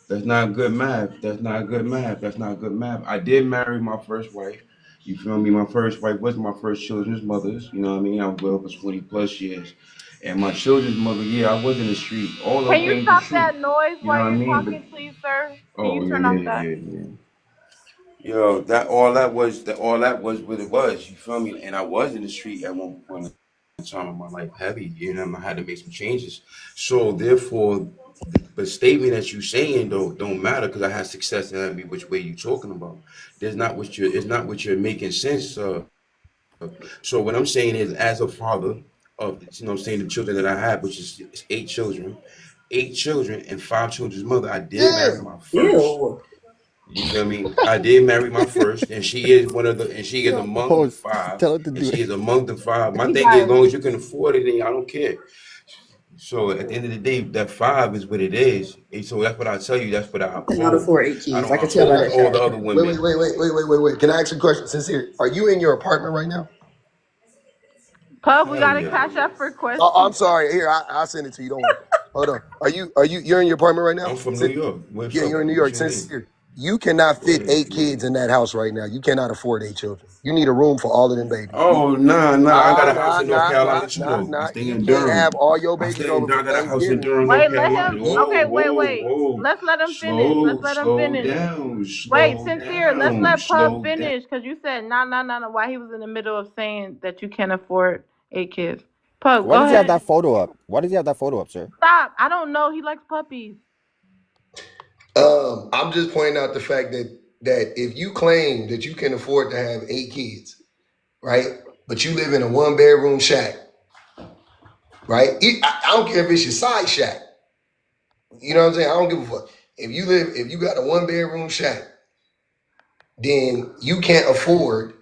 That's not good math. That's not good math. That's not good math. I did marry my first wife. You feel me? My first wife was my first children's mother's. You know what I mean? I was well for 20 plus years. And my children's mother, yeah, I was in the street. All Can those you things are stop true. that noise You know while what I you're mean? But talking, please, sir? Can you oh yeah, turn off yeah, that? yeah, yeah. Yo, all that was what it was. You feel me? And I was in the street at one point in time of my life, heavy. I had to make some changes. So therefore, the statement that you saying though don't matter because I had success in every which way you talking about. There's not what you're. It's not what you're making sense. So what I'm saying is, as a father of, what I'm saying, the children that I have, which is 8 children. 8 children and 5 children's mother. I did Yeah. marry my first. Ew. You feel me? I did marry my first, and she is one of the, and she is Yo, among the pause. 5, Tell her to and do she it. is among the 5. My You thing is, as guys, long as you can afford it, then I don't care. So at the end of the day, that 5 is what it is. And so that's what I tell you. That's what I Cannot uphold. afford 8 kids. I I can tell by oppose that Okay. all the cash other fat. Wait. women. Can I ask you a question? Sincere. Are you in your apartment right now? Pub, we Hell got a yeah. cash app for Oh, I'm questions. sorry. Here, I'll send it to you. Don't worry. Hold on. You're in your apartment right I'm now? from New York. What's Yeah, up? you're in New What York. you mean? Sincere. You cannot fit Word, 8 kids in that house right now. You cannot afford 8 children. You need a room for all of them babies. Oh, nah. I got a house Nah, in North nah, Carolina nah, too, nah, though. I nah. stay You in can't have Durham. all your I babies stay in over for Durham. I got a house in Thanksgiving. Durham, North Wait, let him. Carolina. Okay, wait. Whoa. Let's let him finish. Let's let him Slow finish. down. Wait, Slow sincere. Let's down. let Pub Slow down. finish because you said nah. While he was in the middle of saying that you can't afford 8 kids. Pub, Why go does he have ahead. that photo up? Why does he have that photo up, sir? Stop. I don't know. He likes puppies. I'm just pointing out the fact that if you claim that you can afford to have 8 kids, right? But you live in a 1 bedroom shack, right? I don't care if it's your side shack. You know what I'm saying? I don't give a fuck. If you got a 1 bedroom shack, then you can't afford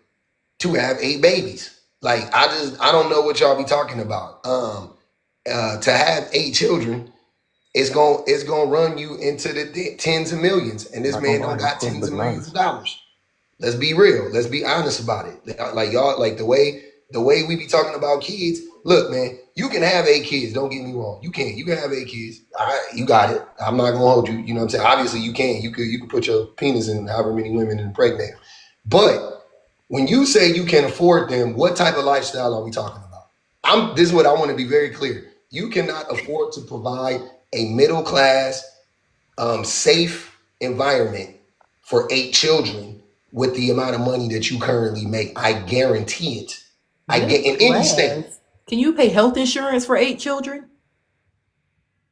to have 8 babies. Like I don't know what y'all be talking about. To have 8 children, it's gonna run you into the tens of millions, and this Not gonna man lie, don't this got clothes tens look of millions of nice. dollars. Let's be real. Let's be honest about it. Like y'all, like the way we be talking about kids. Look, man, you can have 8 kids. Don't get me wrong. You can. You can have 8 kids. All right, you got it. I'm not gonna hold you. You know what I'm saying? Obviously, you can. You could put your penis in however many women and impregnate them. But when you say you can afford them, what type of lifestyle are we talking about? This is what I want to be very clear. You cannot afford to provide a middle class safe environment for 8 children with the amount of money that you currently make. I guarantee it. I Middle get in any state. class. Can you pay health insurance for 8 children?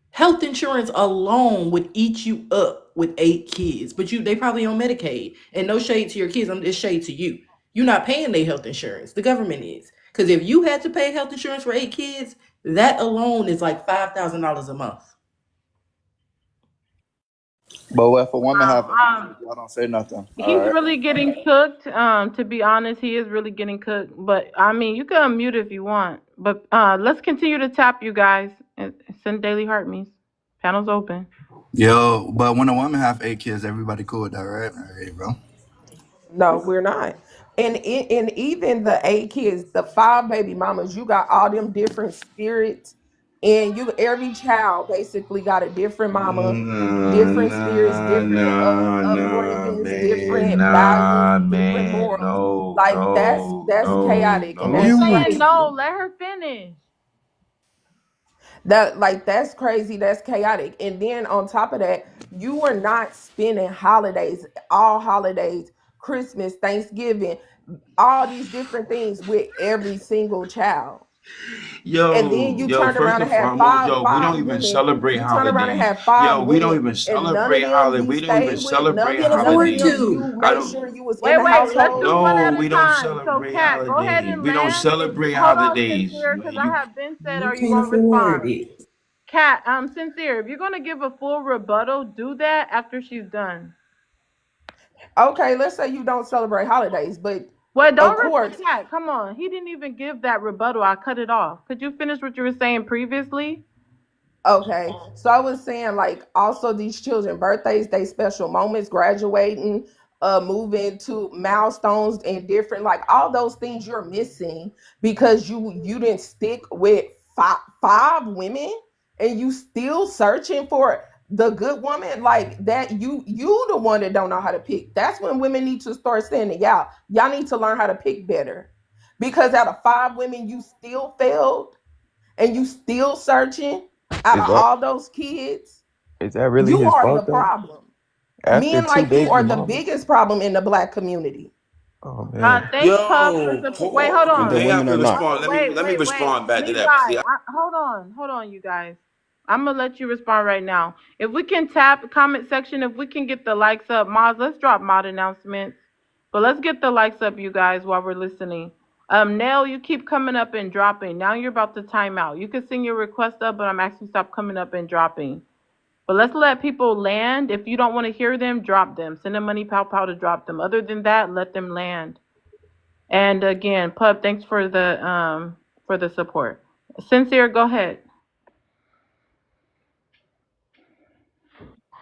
Health insurance alone would eat you up with 8 kids, but they probably on Medicaid. And no shade to your kids, it's shade to you. You're not paying their health insurance. The government is. Because if you had to pay health insurance for 8 kids, that alone is like $5,000 a month. But if a woman have Wow. 8 kids, y'all don't say nothing. All He's right. really getting cooked. To be honest, he is really getting cooked. But I mean, you can unmute if you want. But let's continue to tap you guys and send daily heart me's. Panel's open. Yo, but when a woman have 8 kids, everybody cool with that, right? All right, bro. No, we're not. And even the 8 kids, the 5 baby mamas, you got all them different spirits, and you every child basically got a different mama, different spirits, different upbringings, different values, Nah, different man. morals. No, Like no, that's no, chaotic and Who's that's no. saying crazy. no? Let her finish. That's crazy, that's chaotic. And then on top of that, you are not spending holidays, all holidays, Christmas, Thanksgiving, all these different things with every single child. And then you Yo, turn first around and and have foremost, five yo, we don't five even women. celebrate You turn around and holidays. have five Yo, we don't women, even and none of celebrate them holidays. you We don't even stayed with, celebrate none Can't of afford holidays. them to. you I made don't. sure you was in Wait, the let's household. do one No, at a we don't time. So, celebrate Kat, go ahead holidays. and We don't land. And celebrate hold on, holidays. sincere, because I have been said, You are you can't gonna afford respond? it. Kat, sincere. If you're gonna give a full rebuttal, do that after she's done. Okay, let's say you don't celebrate holidays, but Well, of don't course. Kat, come on. He didn't even give that rebuttal. I cut it off. Could you finish what you were saying previously? Okay, so I was saying, like, also these children birthdays, they special moments, graduating, moving to milestones and different, like, all those things you're missing because you didn't stick with five women, and you still searching for the good woman, like that. You the one that don't know how to pick. That's when women need to start saying, y'all need to learn how to pick better, because out of 5 women you still failed, and you still searching out Is of that all those kids. really You his are the fault though? problem. After Men two like you baby are the mamas. biggest problem in the black community. Oh man. Thanks, Puff, for Yo, support. Wait, hold Paul, And the on. they have women to are not. respond. Let me Wait. respond back to that. Levi, hold on, you guys. I'm gonna let you respond right now. If we can tap comment section, if we can get the likes up, mods, let's drop mod announcements. But let's get the likes up, you guys, while we're listening. Nell, you keep coming up and dropping. Now you're about to time out. You can send your request up, but I'm asking you stop coming up and dropping. But let's let people land. If you don't want to hear them, drop them. Send them money pow pow to drop them. Other than that, let them land. And again, Pub, thanks for the support. Sincere, go ahead.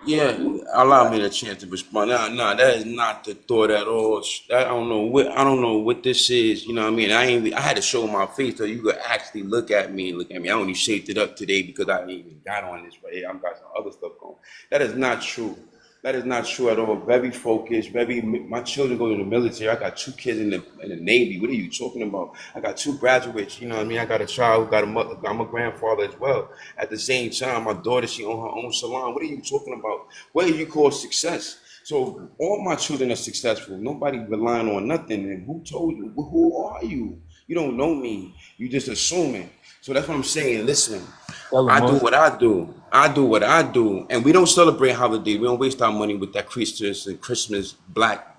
Yeah, allow me the chance to respond. Nah, that is not the thought at all. I don't know what this is. You know what I mean? I had to show my face so you could actually look at me and look at me. I only shaped it up today because I ain't even got on this right here. I've got some other stuff going. That is not true. That is not true at all. Very focused. My children go to the military. I got 2 kids in the Navy. What are you talking about? I got 2 graduates. You know what I mean? I got a child. Got a mother. I'm a grandfather as well. At the same time, my daughter, she own her own salon. What are you talking about? What do you call success? So all my children are successful. Nobody relying on nothing. And who told you? Who are you? You don't know me. You just assuming. So that's what I'm saying. Listen, I do what I do. I do what I do. And we don't celebrate holidays. We don't waste our money with that Christmas black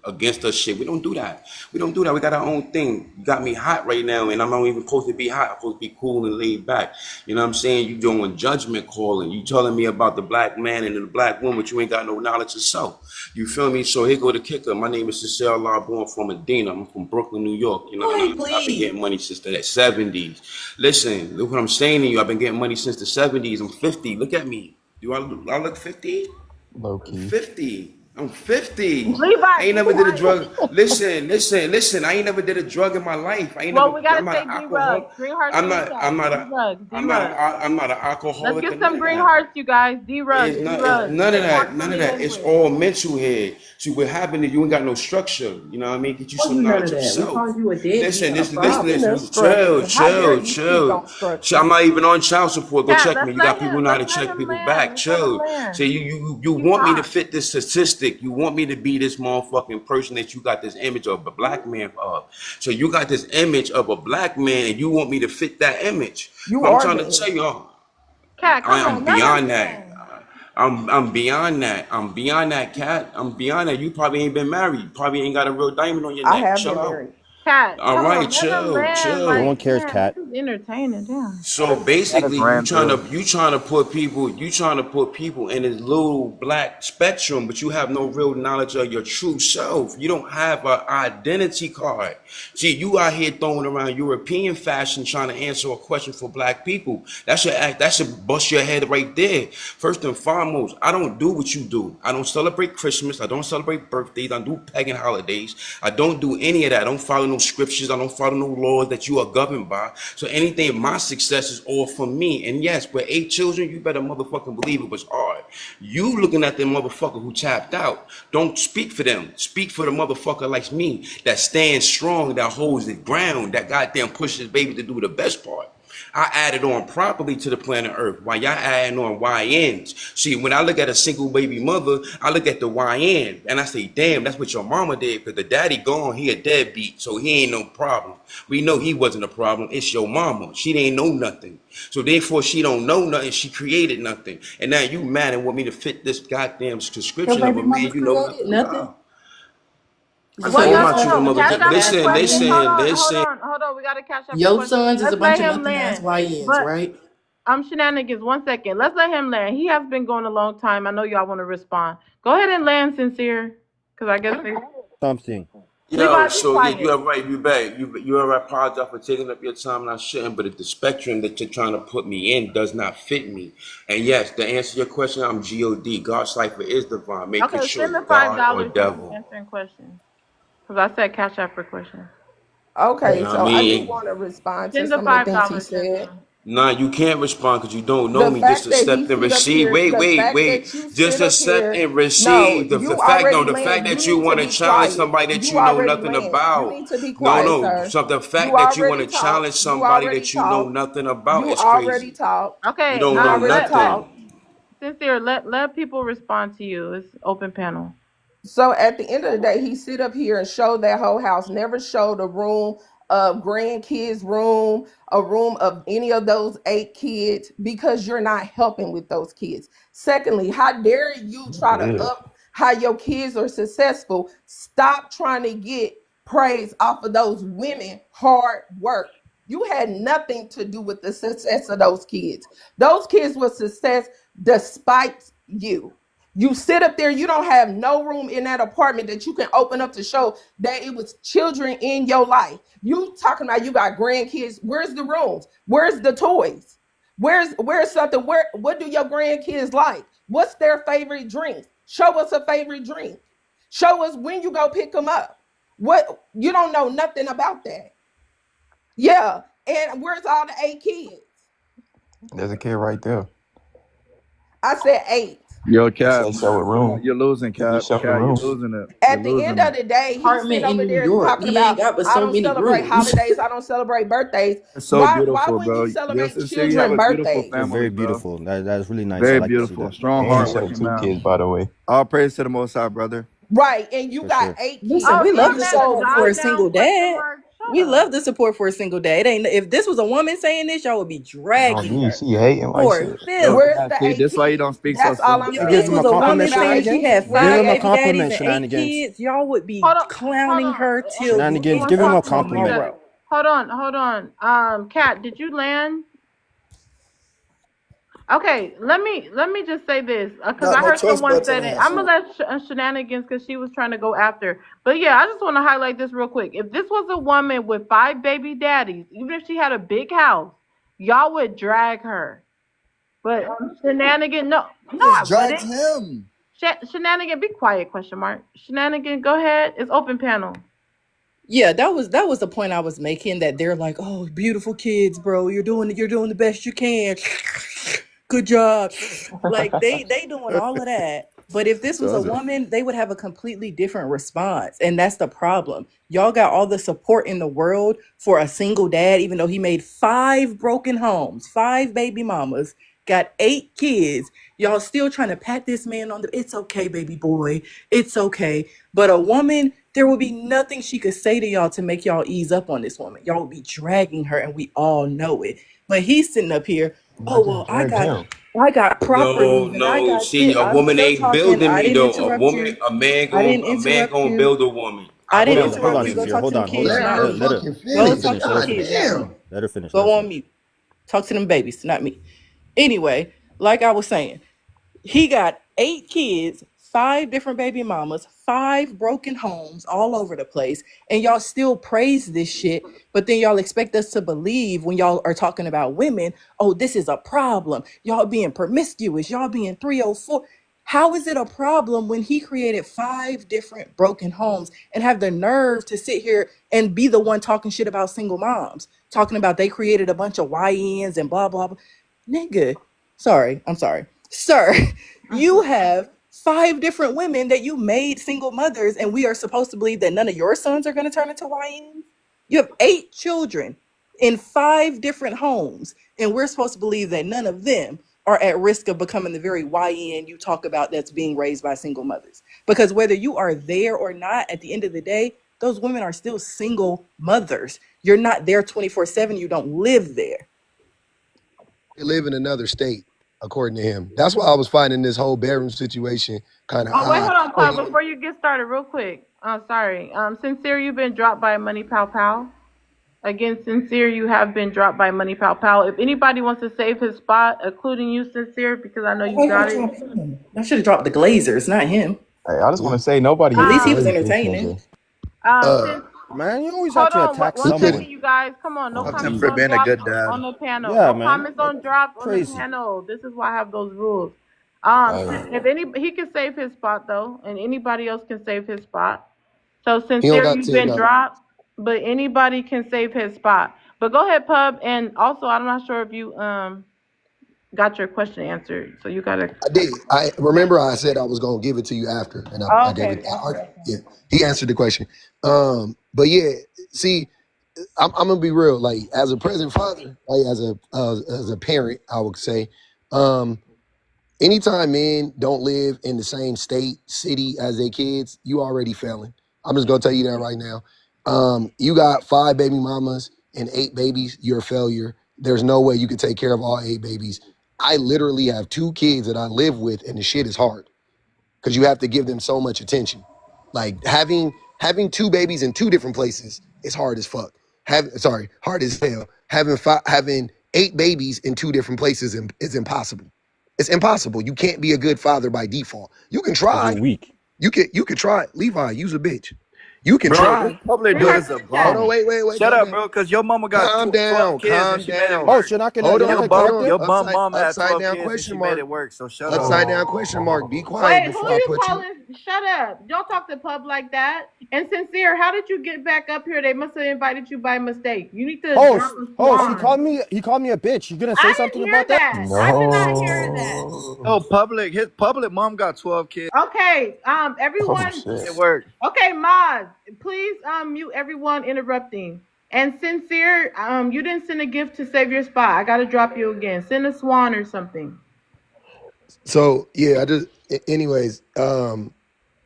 against us shit. We don't do that. We don't do that. We got our own thing. You got me hot right now, and I'm not even supposed to be hot. I'm supposed to be cool and laid back. You know what I'm saying? You doing judgment calling. You telling me about the black man and the black woman, but you ain't got no knowledge of self. You feel me? So here go the kicker. My name is Cecile Larborn from Medina. I'm from Brooklyn, New York. You know what I mean? I've been getting money since the 70s. Listen, look what I'm saying to you. I've been getting money since the 70s. I'm 50. Look at me. Do I look 50? Low key. 50. I'm 50. Levi, I ain't never did a drug. Listen. I ain't never did a drug in my life. I ain't well, never. we gotta I'm not say an D Rug. alcoholic. Green hearts I'm for you not. guys. I'm not D a. Rug. D I'm not. Rug. I'm not an Let's alcoholic or get none some of green that. hearts, you guys. D Rug. It's D not. It's Rug. none of Let's that. talk None of money that. It's language. all mental here. See what happened is you ain't got no structure. You know what I mean? Get you Oh, some you none of knowledge of that. We self. called you a deadbeat Listen, and a listen, listen, problem. Speaking of listen. Chill, structure, how dare chill, you speak chill. on structure? I'm not even on child support. Go Cat, check me. let's You got let people who him. know how Let's to let check him people land. back. Let's let him Chill. land. See, you He want me to talked. fit this statistic. You want me to be this motherfucking person that you got this image of a black man of. So you got this image of a black man, and you want me to fit that image. You But I'm are trying the to tell image. y'all, Cat, come I'm on. Let him beyond that. land. I'm beyond that. I'm beyond that, cat. I'm beyond that. You probably ain't been married. You probably ain't got a real diamond on your I neck. have Chill been out. married. Cat, All come right, on. Let him chill, land. No chill. one Like, cares, man, Cat. this is entertaining. Damn. So That is basically, random. you trying to put people in this little black spectrum, but you have no real knowledge of your true self. You don't have an identity card. See, you out here throwing around European fashion, trying to answer a question for black people. That should act. That should bust your head right there. First and foremost, I don't do what you do. I don't celebrate Christmas. I don't celebrate birthdays. I don't do pagan holidays. I don't do any of that. I don't follow no scriptures. I don't follow no laws that you are governed by. So anything, my success is all for me. And yes, with 8 children, you better motherfucking believe it was hard. You looking at the motherfucker who tapped out. Don't speak for them. Speak for the motherfucker like me that stands strong, that holds the ground, that goddamn pushes baby to do the best part. I added on properly to the planet Earth while y'all adding on YNs. See, when I look at a single baby mother, I look at the YN and I say, damn, that's what your mama did, because the daddy gone, he a deadbeat, so he ain't no problem. We know he wasn't a problem. It's your mama. She didn't know nothing. So therefore, she don't know nothing. She created nothing. And now you mad and want me to fit this goddamn Your description of baby a man mama you know created nothing nothing. about. I So know Well, all your no, my no, sons children a no. bunch mother. Cash of out his nothing ass question. Hold YNs. on, hold Listen. on, hold on. We gotta cash out your Your question. sons is a Let's bunch let of him nothing ass land. YNs, But right? shenanigans. 1 second. Let's let him land. He has been going a long time. I know y'all want to respond. Go ahead and land, sincere. Because I guess they. Something. Yo, Levi, be so yeah, you quiet. are right. You back. You are right. Apologize for taking up your time, and I shouldn't. But if the spectrum that you're trying to put me in does not fit me, and yes, to answer your question, I'm God. God cipher is divine. Make Okay, your send choice, the five God or dollars if you're devil. answering questions. Because I said cash out for questions. You Okay, know what I so I do mean? want to respond to Send the some of the five things he dollars, said. sincere. Nah, you can't respond because you don't know The me. Just fact that he accept and sit up receive. here, Wait, the wait, fact wait. that you Just sit up accept here, and no, receive. you already The fact land. You that you need to want to be challenge quiet. somebody that You you know already nothing land. You about. need to be No, quiet, no. sir. So the You fact that you want already to challenge talked. You somebody already that you know talked. nothing about You is already crazy. talked. You Okay, don't You know already let nothing. talked. sincere let people respond to you. It's open panel. So at the end of the day, he sit up here and showed that whole house, never showed a room of grandkids room, a room of any of those 8 kids, because you're not helping with those kids. Secondly, how dare you try to Good. up how your kids are successful? Stop trying to get praise off of those women hard work. You had nothing to do with the success of those kids. Those kids were success despite you. You sit up there, you don't have no room in that apartment that you can open up to show that it was children in your life. You talking about you got grandkids. Where's the rooms? Where's the toys? Where's something? What do your grandkids like? What's their favorite drink? Show us a favorite drink. Show us when you go pick them up. What, you don't know nothing about that. Yeah. And where's all the 8 kids? There's a kid right there. I said 8. Yo, It Cap, says show a room. you're losing, You Cap. just show the Cap, you're room. losing it. You're At the end losing of it. the day, he's sitting Apartment over in New there York. talking He ain't about, got but I so don't many celebrate rooms. holidays, I don't celebrate birthdays. It's so Why beautiful, wouldn't bro. you celebrate Yes, you have children a beautiful birthdays? It's very family, bro. beautiful. That's really nice. I Very like to see beautiful. that. Strong, And he showed hardworking 2 man. kids, by the way. All praise to the Most High, brother. Right. And you For got sure. 8 Listen, kids. we love And Stop the you that so support for a goddamn single question dad. mark. Shut We up. love the support for a single dad. It ain't if this was a woman saying this, y'all would be On dragging me, her she hating like for shit. Yo, filth. where's Cap, the see, 8 this why you don't kids? speak so That's all soon, I'm If I Cap. give this him was a saying. a Talking woman compliment, about saying 8 she Shenanigans. had kids. Give five him a baby daddies compliment, and 8 Shenanigans. kids, y'all would be Hold on, hold clowning on. her till Who Shenanigans. was Give him a end talking? compliment. tomorrow. Hold on. Kat, did you land? Okay, let me just say this because Not I no heard choice someone but to said it. I'm answer. gonna let Shenanigans because she was trying to go after. But yeah, I just want to highlight this real quick. If this was a woman with 5 baby daddies, even if she had a big house, y'all would drag her. But Shenanigan, no, I no, I just dragged wouldn't. him. Shenanigan, be quiet? Question mark. Shenanigan, go ahead. It's open panel. Yeah, that was the point I was making. That they're like, oh, beautiful kids, bro. You're doing the best you can. Good job. Like they doing all of that. But if this was a So woman, they would have a completely different response. And that's the problem. Y'all got all the support in the world for a single dad, even though he made 5 broken homes, 5 baby mamas, got 8 kids. Y'all still trying to pat this man on the it's okay, baby boy. It's okay. But a woman, there will be nothing she could say to y'all to make y'all ease up on this woman. Y'all will be dragging her, and we all know it. But he's sitting up here, I oh just well, dragged him. I got proper No, leave and I no. got See, this. a I'm woman still ain't talking. building I me didn't though. interrupt you. A man interrupt gonna you. build a woman. I I didn't promise hold you interrupt on, you. this. Go Sincere. talk Hold to them on, hold kids, Let on. not her me. Let her fucking let Go her finish. talk finish. to them Let her God kids, finish. not me. damn. Let her finish. Let her Go on finish. mute. Talk to them babies, not me. Anyway, like I was saying, he got 8 kids, 5 different baby mamas, 5 broken homes all over the place, and y'all still praise this shit. But then y'all expect us to believe when y'all are talking about women, oh, this is a problem. Y'all being promiscuous, y'all being 304. How is it a problem when he created 5 different broken homes and have the nerve to sit here and be the one talking shit about single moms, talking about they created a bunch of YNs and blah, blah, blah. Nigga, I'm sorry. Sir, you have 5 different women that you made single mothers, and we are supposed to believe that none of your sons are going to turn into YNs? You have 8 children in 5 different homes, and we're supposed to believe that none of them are at risk of becoming the very YN you talk about that's being raised by single mothers. Because whether you are there or not, at the end of the day, those women are still single mothers. You're not there 24/7. You don't live there. They live in another state, according to him. That's why I was finding this whole bedroom situation kind of Oh wait, odd. hold on, Pub. Before you get started, real quick. Sorry. Sincere, you've been dropped by Money Pow Pow. Again, Sincere, you have been dropped by Money Pow Pow. If anybody wants to save his spot, including you, Sincere, because I know you Why y'all got it. drop him? I should have dropped the Glazers, not him. Hey, I just want to say nobody At is least he was Um, glazed this entertaining. nigga. Uh, Since Man, you always have hold to on, attack one he second, someone. couldn't. you guys. Come on, no On Nothing comments for me. on being a drops good dad. on the panel. Yeah, No man. comments Like on drops on the crazy. panel. This is why I have those rules. Hey, If any, he can save his spot though, and anybody else can save his spot. So He don't Sincere, got you've to been no. dropped, but anybody can save his spot. But go ahead, Pub, and also I'm not sure if you got your question answered, so you gotta. I did. I remember I said I was gonna give it to you after, and Oh, I gave okay, it. okay. Yeah, he answered the question. But yeah, see, I'm gonna be real. Like as a present father, like as a parent, I would say, um, anytime men don't live in the same state, city as their kids, you already failing. I'm just gonna tell you that right now. You got 5 baby mamas and 8 babies, you're a failure. There's no way you can take care of all 8 babies. I literally have 2 kids that I live with, and the shit is hard because you have to give them so much attention. Like Having two babies in two different places is hard as fuck. Hard as hell. Having 8 babies in two different places is impossible. It's impossible. You can't be a good father by default. You can Because you're try. weak. You can try. Levi, use a bitch. You can Bro, this try. public dude is a Hold on, bum. wait, Shut calm up, down. bro, because your mama got Calm 12 down, kids and calm she made it down. Oh, work. so Hold you're not on, gonna hold correct on. it? Your bum mama had Upside 12 down kids and question she made mark. it work, so shut up. Upside down question mark. Be quiet Wait, who before I you put you. calling? Shut up. Don't talk to Pub like that. And Sincere, how did you get back up here? They must have invited you by mistake. You need to drop a Host, he swan. called me a bitch. You gonna say I didn't something hear about that? that. I did not hear that. Oh, his public mom got 12 kids. Okay, Oh everyone. It shit. worked. Okay, Maz, please mute everyone interrupting. And Sincere, you didn't send a gift to save your spot. I gotta drop you again. Send a swan or something. So yeah, anyways,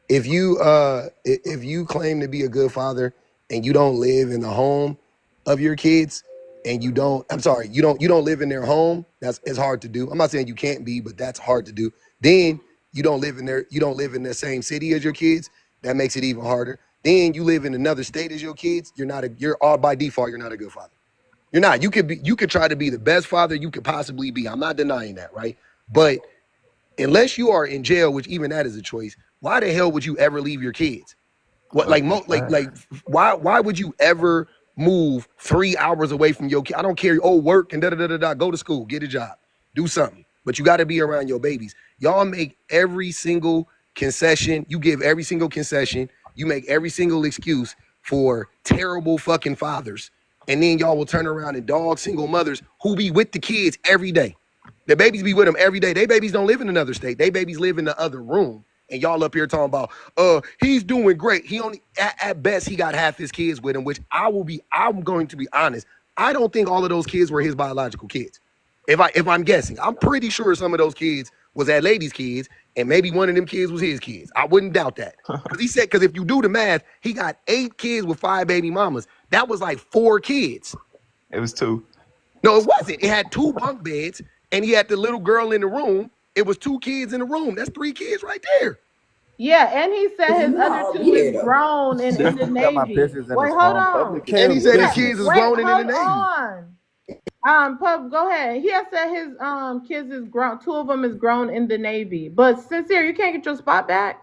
if you claim to be a good father and you don't live in the home of your kids and you don't you don't live in their home, it's hard to do. I'm not saying you can't be, but that's hard to do. Then you don't live in the same city as your kids. That makes it even harder. Then you live in another state as your kids. You're all by default, you're not a good father. You're not. You could try to be the best father you could possibly be. I'm not denying that, right? But unless you are in jail, which even that is a choice, why the hell would you ever leave your kids? What like why would you ever move 3 hours away from your kid? I don't care. Oh, work and da da da da da. Go to school, get a job, do something. But you got to be around your babies. Y'all make every single concession. You give every single concession. You make every single excuse for terrible fucking fathers. And then y'all will turn around and dog single mothers who be with the kids every day. The babies be with them every day. They babies don't live in another state. They babies live in the other room. And y'all up here talking about, he's doing great. He only, at best, he got half his kids with him, which I'm going to be honest. I don't think all of those kids were his biological kids. If I'm guessing, I'm pretty sure some of those kids was that lady's kids, and maybe one of them kids was his kids. I wouldn't doubt that. Because if you do the math, he got 8 kids with 5 baby mamas. That was like 4 kids. It was 2. No, it wasn't. It had 2 bunk beds, and he had the little girl in the room. It was 2 kids in the room. That's 3 kids right there. Yeah, and he said his other 2 is grown and in the Got my Navy. pictures in Wait, his hold phone. on. Public And he said his Yeah, kids is wait, grown and in the hold Navy. on. Pub, go ahead. He has said his kids is grown. 2 of them is grown in the Navy. But Sincere, you can't get your spot back.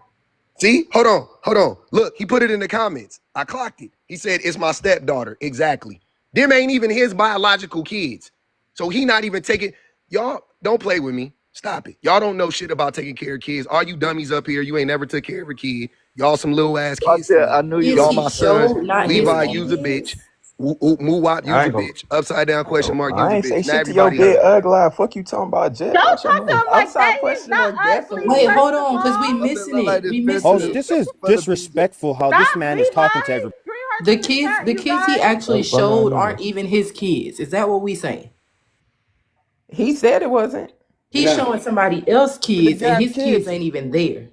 See? Hold on. Look, he put it in the comments. I clocked it. He said, it's my stepdaughter. Exactly. Them ain't even his biological kids. So he not even taking, y'all don't play with me. Stop it. Y'all don't know shit about taking care of kids. All you dummies up here, you ain't never took care of a kid. Y'all some little ass kids. I knew you Kids Y'all was he my sons. showed, not his Levi, use a bitch. kids. Muwap, use I a ain't gonna. bitch. Upside down question mark, use I a ain't say bitch. Now shit to your everybody big heard. ugly. Fuck you talking about Jet. Don't Watch your talk to mouth. him like upside that. He's question not mark ugly, definitely. Wait, first hold of on, because we all. Something missing look like it. this We picture missing Host, it. this is for the BG. disrespectful how this Stop, man is talking to Levi. everybody. Bring her The to the kids, chat, the you kids he guys. actually Fuck my showed aren't numbers. even his kids. Is that what we saying? He said it wasn't. He's showing somebody else's The kids, and damn his kids kids. ain't even there.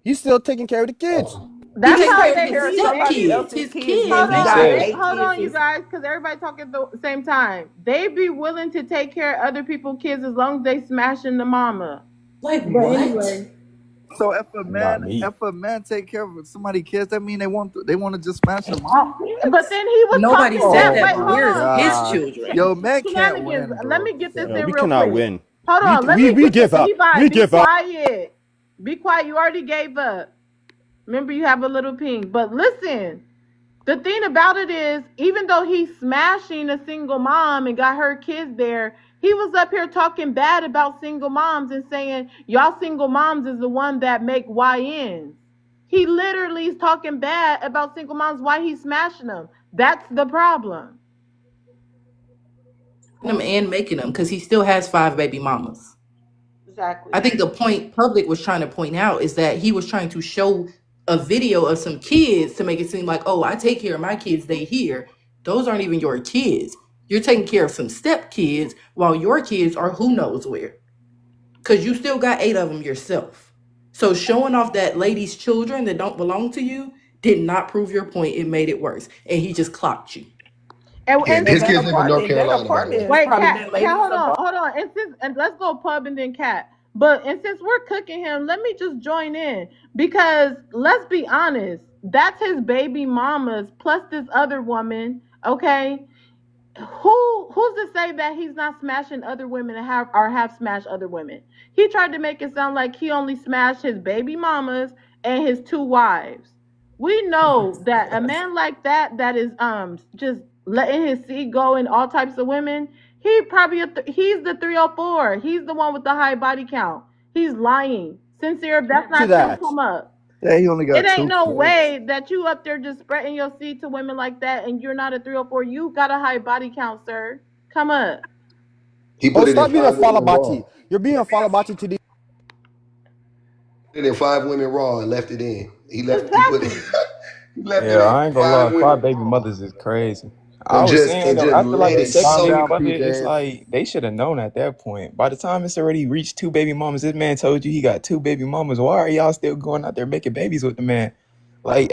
He's still taking care of the kids. He That's He's take how care of taking they his care of be. And somebody he, stepkids. else's His kids kids when hold he He ain't got on, said. there. 8 hold kids. on, you guys, because everybody talking at the same time. They be willing to take care of other people's kids as long as they smashing the mama. Like But what? anyway, So Not me. if a man take care of somebody's kids, that mean they want to just smash them. but then he was Nobody talking said that. Oh that. Wait, But my hold where's on, his god, children? yo, man can't shenanigans. win, Let bro. me get this No, in we real cannot quick. win. Hold on, let me We get this. give up. Levi, We be give up. quiet. Be quiet. You already gave up. Remember, you have a little ping. But listen, the thing about it is, even though he's smashing a single mom and got her kids there, he was up here talking bad about single moms and saying, y'all single moms is the one that make YNs. He literally is talking bad about single moms. Why he's smashing them? That's the problem. Them and making them because he still has 5 baby mamas. I Exactly. think the point Public was trying to point out is that he was trying to show a video of some kids to make it seem like, oh, I take care of my kids, they here. Those aren't even your kids. You're taking care of some step kids while your kids are who knows where. Because you still got 8 of them yourself. So showing off that lady's children that don't belong to you did not prove your point. It made it worse. And he just clocked you. Yeah, And And his that kids live in North apartment, that Carolina, by the way. apartment is wait, probably cat, that cat, lady's apartment. hold on. And let's go Pub and then cat. But and since we're cooking him, let me just join in because let's be honest. That's his baby mamas plus this other woman. Okay, who's to say that he's not smashing other women and have smashed other women? He tried to make it sound like he only smashed his baby mamas and his two wives. We know that a man like that is just letting his seed go in all types of women. He probably he's the 304. He's the one with the high body count. He's lying. Sincere, if that's To not true, that. come up. Yeah, he only It got ain't two no kids. way that you up there just spreading your seed to women like that and you're not a 304. You got a high body count, sir. Come up. He Oh, put it in stop being a 5 women raw. falabati. You're being a falabati to the. Put it in 5 women raw and left it in. He put it Exactly. he left it Yeah, at I ain't gonna lie. 5 women 5 baby raw. mothers is crazy. I was saying And though, just after like let the it second Calm baby soak. down, mother, P. it's Dave. like they should have known at that point. By the time it's already reached 2 baby mamas, this man told you he got 2 baby mamas. Why are y'all still going out there making babies with the man? Like,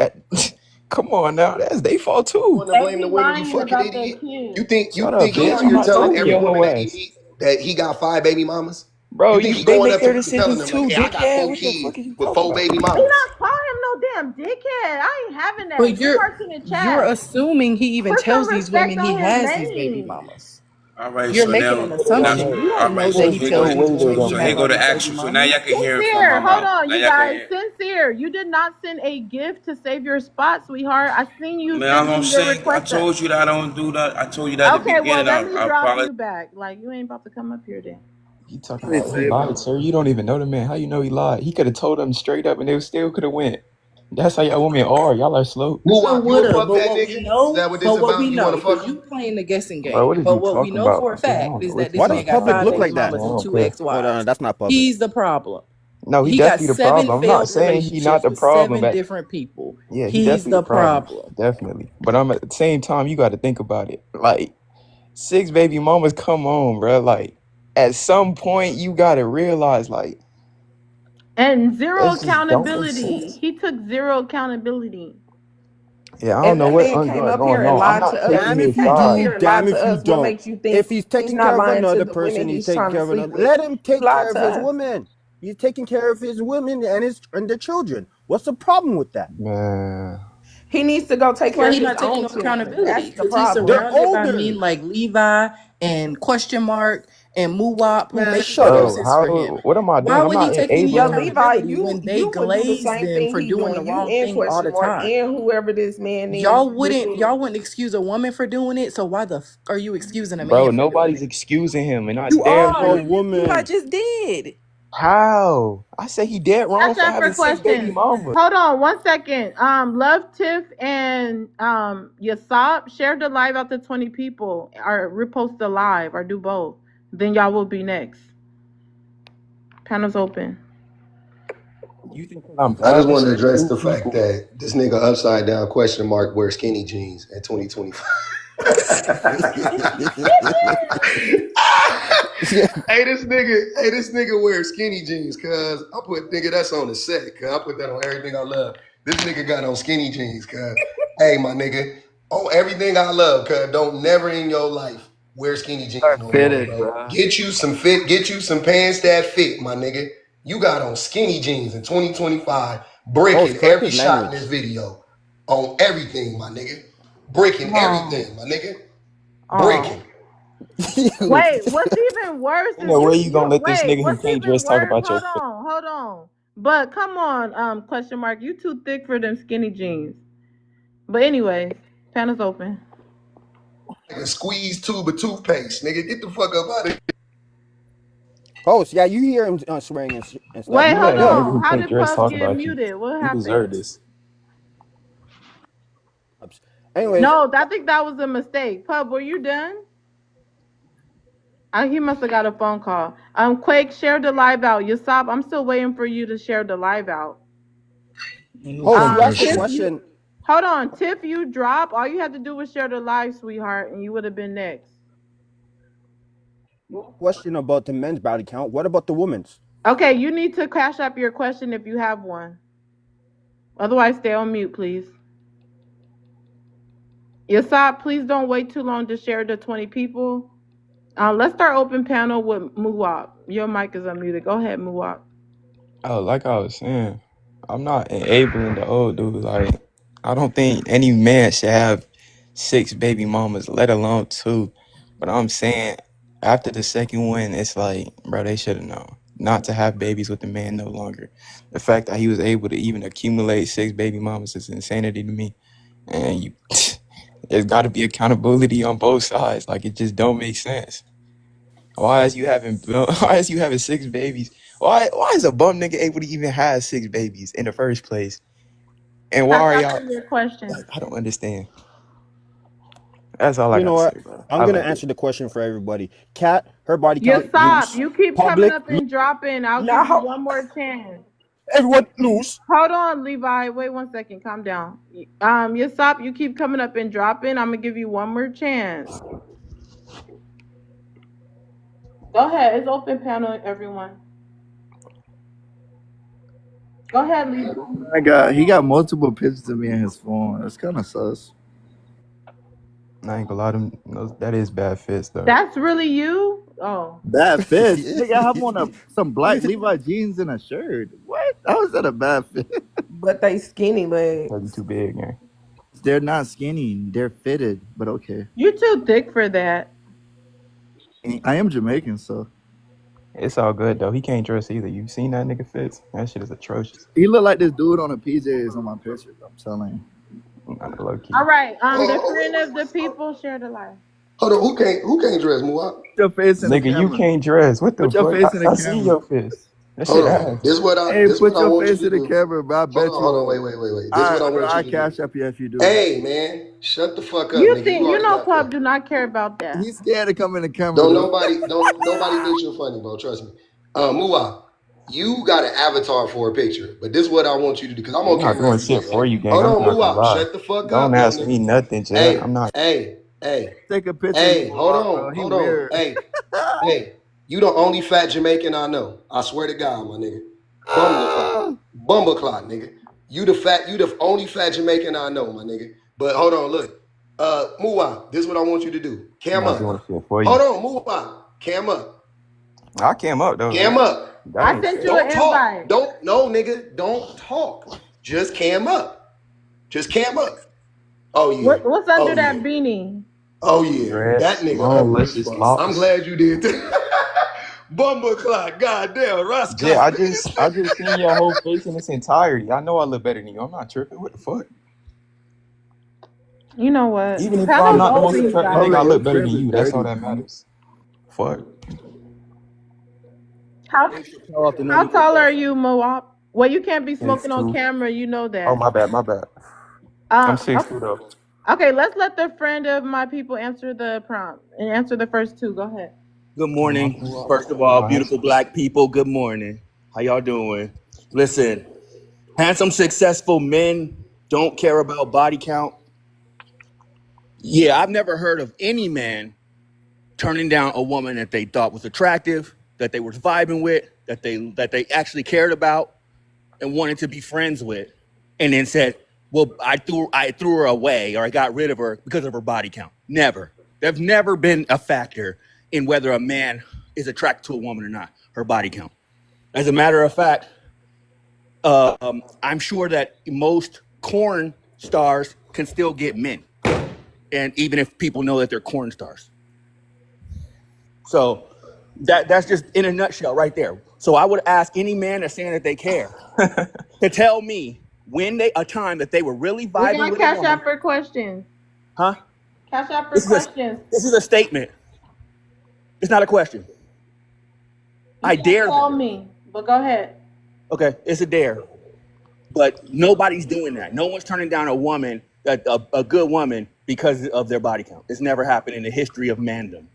come on now, that's they fault You too. want to They blame the be women, you lying fucking about their idiot? You kids. think you Shut up, think he bitch. out I'm here not telling talking to every your whole woman that he ass. meet that he got 5 baby mamas? Bro, You think he they going make up to their women telling decisions them like, too, "Hey, I got dickhead. 4 What the fuck kids are you with talking 4 about? baby He mamas"? not calling him no damn dickhead. I ain't having that. But Sweetheart's in the you're chat. assuming he even Put some tells these respect women he on his has these baby name. mamas. All right, You're so making now, an Put it on now, assumption. her. You all don't know right, so that There's he here go tells no the, these way they women so he don't so here has know. go all the these baby action. So now mamas. y'all can hear it from Sincere, my hold mouth. on, Now you y'all can guys. hear. Sincere, you did not send a gift to save your spot, sweetheart. I seen you Man, I'm send gonna in your say, I request. told you that I don't do that. I told you that at the Okay, well, beginning. let me I drop apologize. you back. Like, you ain't about to come up here then. He talking What did he about he say lied, about? sir. You don't even know the man. How you know he lied? He could have told them straight up, and they still could have went. That's how y'all women are. Y'all are slow, So Muwap, you a woulda, fuck but that what we nigga? Is know, that what this about? You want to fuck because him? you playing the guessing bro. What game. is But you what we talking know about? for a I fact don't know is what that you this Why does man talking got about. public 5 look baby like Bro. that? mamas I and don't 2 care. Hold ex-wives. on, that's not public. He's the problem. No, he He got definitely the 7 problem. I'm not failed saying he not relationships the with problem, 7 but different people. yeah, he He's definitely the the problem, problem. definitely. But I'm at the same time, you got to think about it. Like 6 baby mamas, come on, bro. Like at some point, you got to realize, like And zero that just don't make accountability. sense. He took zero accountability. Yeah, I don't And know that what man you came got up going here and on. I'm lied not to us. taking Damn He if his you came up side. do, here and lied damn to if you us. What don't. makes you If think he's he's taking not care of lying to another the women person, he's he's taking trying to care of sleep another. with? Let him He take lied care of to his us. women. He's taking care of his women and their children. What's the problem with that? Man, He needs to go take That's why care of he's his not taking own no children. accountability That's the because he's problem. They're surrounded by men older. like Levi and Question Mark and Muwap who Man, make shut up. bro, excuses for how? him. What am I Why doing? I'm would he not take any Yeah, enabling. Levi, accountability when they you would do the glaze same them thing for he doing the doing. You wrong and thing all Question the Mark time? and whoever this man is with Y'all him. wouldn't excuse a woman for doing it, so why the are you excusing a Bro, man for doing nobody's it? excusing him, and I You dare It's are. for you. You women. just did. How? I say he dead wrong Cash for out for having 6 baby questions. mamas. Hold on 1 second. Love Tiff and Yasop share the live out to 20 people or repost the live or do both. Then y'all will be next. Panels open. You think 'cause I'm I just private, want to address 2 the fact people? that this nigga upside down question mark wears skinny jeans in 2025. Hey, this nigga wears skinny jeans, cuz I put nigga that's on the set, cuz I put that on everything I love. This nigga got on skinny jeans, cuz. Hey, my nigga, on everything I love, cuz don't never in your life wear skinny jeans no more, Fitted, bro. bro. Get you some pants that fit, my nigga. You got on skinny jeans in 2025, Boss, breaking correct every his shot in language. this video on everything, my nigga. Breaking Oh, everything, my nigga. oh. Breaking. Wait, what's even worse Ain't is no way you you you gonna let this wait, nigga who what's can't even dress talk worse? about your fit. Hold on. But come on, question mark, you too thick for them skinny jeans. But anyways, panels open. Like a squeezed tube of toothpaste, nigga. Get the fuck up out of here. Host, yeah, you hear him swearing and stuff. Wait, You hold letting a Yo, nigga on. who How can't did dress Puff talk get about you. muted? What You happened? deserve this. anyways, No, I think that was a mistake. Puff, were you done? He must have got a phone call. Quake, share the live out. Yasop, I'm still waiting for you to share the live out. host, you asked a Tiff, you question. hold on. Tiff, you drop. All you had to do was share the live, sweetheart, and you would have been next. Question about the men's body count. What about the women's? Okay, you need to cash up your question if you have one. Otherwise, stay on mute, please. Yasop, please don't wait too long to share the 20 people. Let's start open panel with Muwap. Your mic is unmuted. Go ahead, Muwap. Oh, like I was saying, I'm not enabling the old dude. Like I don't think any man should have 6 baby mamas, let alone 2. But I'm saying after the second one, it's like, bro, they should have known not to have babies with the man no longer. The fact that he was able to even accumulate 6 baby mamas is insanity to me. And you, there's got to be accountability on both sides. Like it just don't make sense. Why is you having 6 babies? Why is a bum nigga able to even have 6 babies in the first place? And why Cash are after y'all your question. like, I don't understand. That's all I You know gotta say, what? bro. I'm I gonna love it. answer the question for everybody. Cat, her body You count stop. loose. You keep coming Public, up and dropping. I'll give you now one more chance. everyone loose. Hold on, Levi. Wait 1 second. Calm down. You stop. You keep coming up and dropping. I'm gonna give you one more chance. Go ahead. It's open panel, everyone. Go ahead, Levi. I got he got multiple pictures of me in his phone. That's kind of sus. I ain't gonna lie, that is bad fits though. That's really you? Oh. Bad fit. Yeah. Nigga, I have on some black Levi jeans and a shirt. What? How is that a bad fit? But they skinny So you legs. too big, man. They're not skinny. They're fitted, but okay. You too thick for that. I am Jamaican, so It's all good though. He can't dress either. You seen that nigga fits? That shit is atrocious. he look like this dude on the PJs on my pictures. I'm telling Not low key. All right. The friend of the Oh, people share the life. hold on, who can't dress Muab? you. Put your face in the Nigga, you camera. can't dress. What the Put your fuck? face in the I see camera. your fist. That Hold shit on. ass. Hey, This what put I your want you face to in the do. camera, bro. I bet you Hold on, won't. wait. This All what I right, bro. want you I to do. cash up you if you do. Hey man, shut the fuck up, You nigga. think You you already know got Club that. do not care about that. He's scared to come in the camera Don't though. nobody think you're funny, bro. Trust me. Muab, you got an avatar for a picture, but this is what I want you to do because I'm I'm on not camera doing every shit day, for right? you, gang. Hold I'm on, not gonna Muab, lie. shut the fuck Don't up, young ask me nigga. nothing, Jay. I'm Hey, not. hey, hey, Take a picture of me, hey, hold Moab, bro. on, He hold on. weird. Hey, you the only fat Jamaican I know. I swear to God, my nigga. Ah. Bumbleclot, nigga. You the only fat Jamaican I know, my nigga. But hold on, look. Muab, this is what I want you to do. I'm Cam not up. doing shit for you. Hold on, Muab. Cam up. I came up though. Cam up. That I ain't sent shit. you Don't an talk. invite. No, nigga. Don't talk. Just cam up. Just cam up. Oh yeah. What's under Oh that yeah. beanie? Oh yeah. That Dreads, nigga long, ugly as luscious fuck. I'm locks. glad you did that. Bumbleclot. Goddamn. Jay, Rascal. I Nigga, just I just seen your whole face in its entirety. I know I look better than you. I'm not tripping. What the fuck? You know what? Even if I'm Panel's not the most open, you attractive guys. nigga, I Public, your look better than crib is you. That's all dirty, that man. matters. Fuck. How Dave Chappelle off the how tall 98 are you, Moab? Well, you can't be smoking on 6'2". camera. You know Oh that. my bad, my bad. I'm 6'2" Okay. though. Okay, let's let the friend of my people answer the prompt and answer the first two. Go ahead. Good Come on, morning. pull up. First of I'm all, gonna beautiful answer. black people, good morning. How y'all doing? Listen, handsome, successful men don't care about body count. Yeah, I've never heard of any man turning down a woman that they thought was attractive, that they were vibing with, that they actually cared about and wanted to be friends with, and then said, "Well, I threw her away or I got rid of her because of her body count." Never. There's never been a factor in whether a man is attracted to a woman or not, her body count. As a matter of fact, I'm sure that most corn stars can still get men, and even if people know that they're corn stars. So that's just in a nutshell right there. So I would ask any man that's saying that they care to tell me when a time that they were really We vibing got with a cash woman, out for questions. huh? Cash out for This is a questions. this is a statement. It's not a question. You I can't dare tell them. me, but go ahead. Okay, it's a dare. But nobody's doing that. No one's turning down a woman, a good woman, because of their body count. It's never happened in the history of mandom.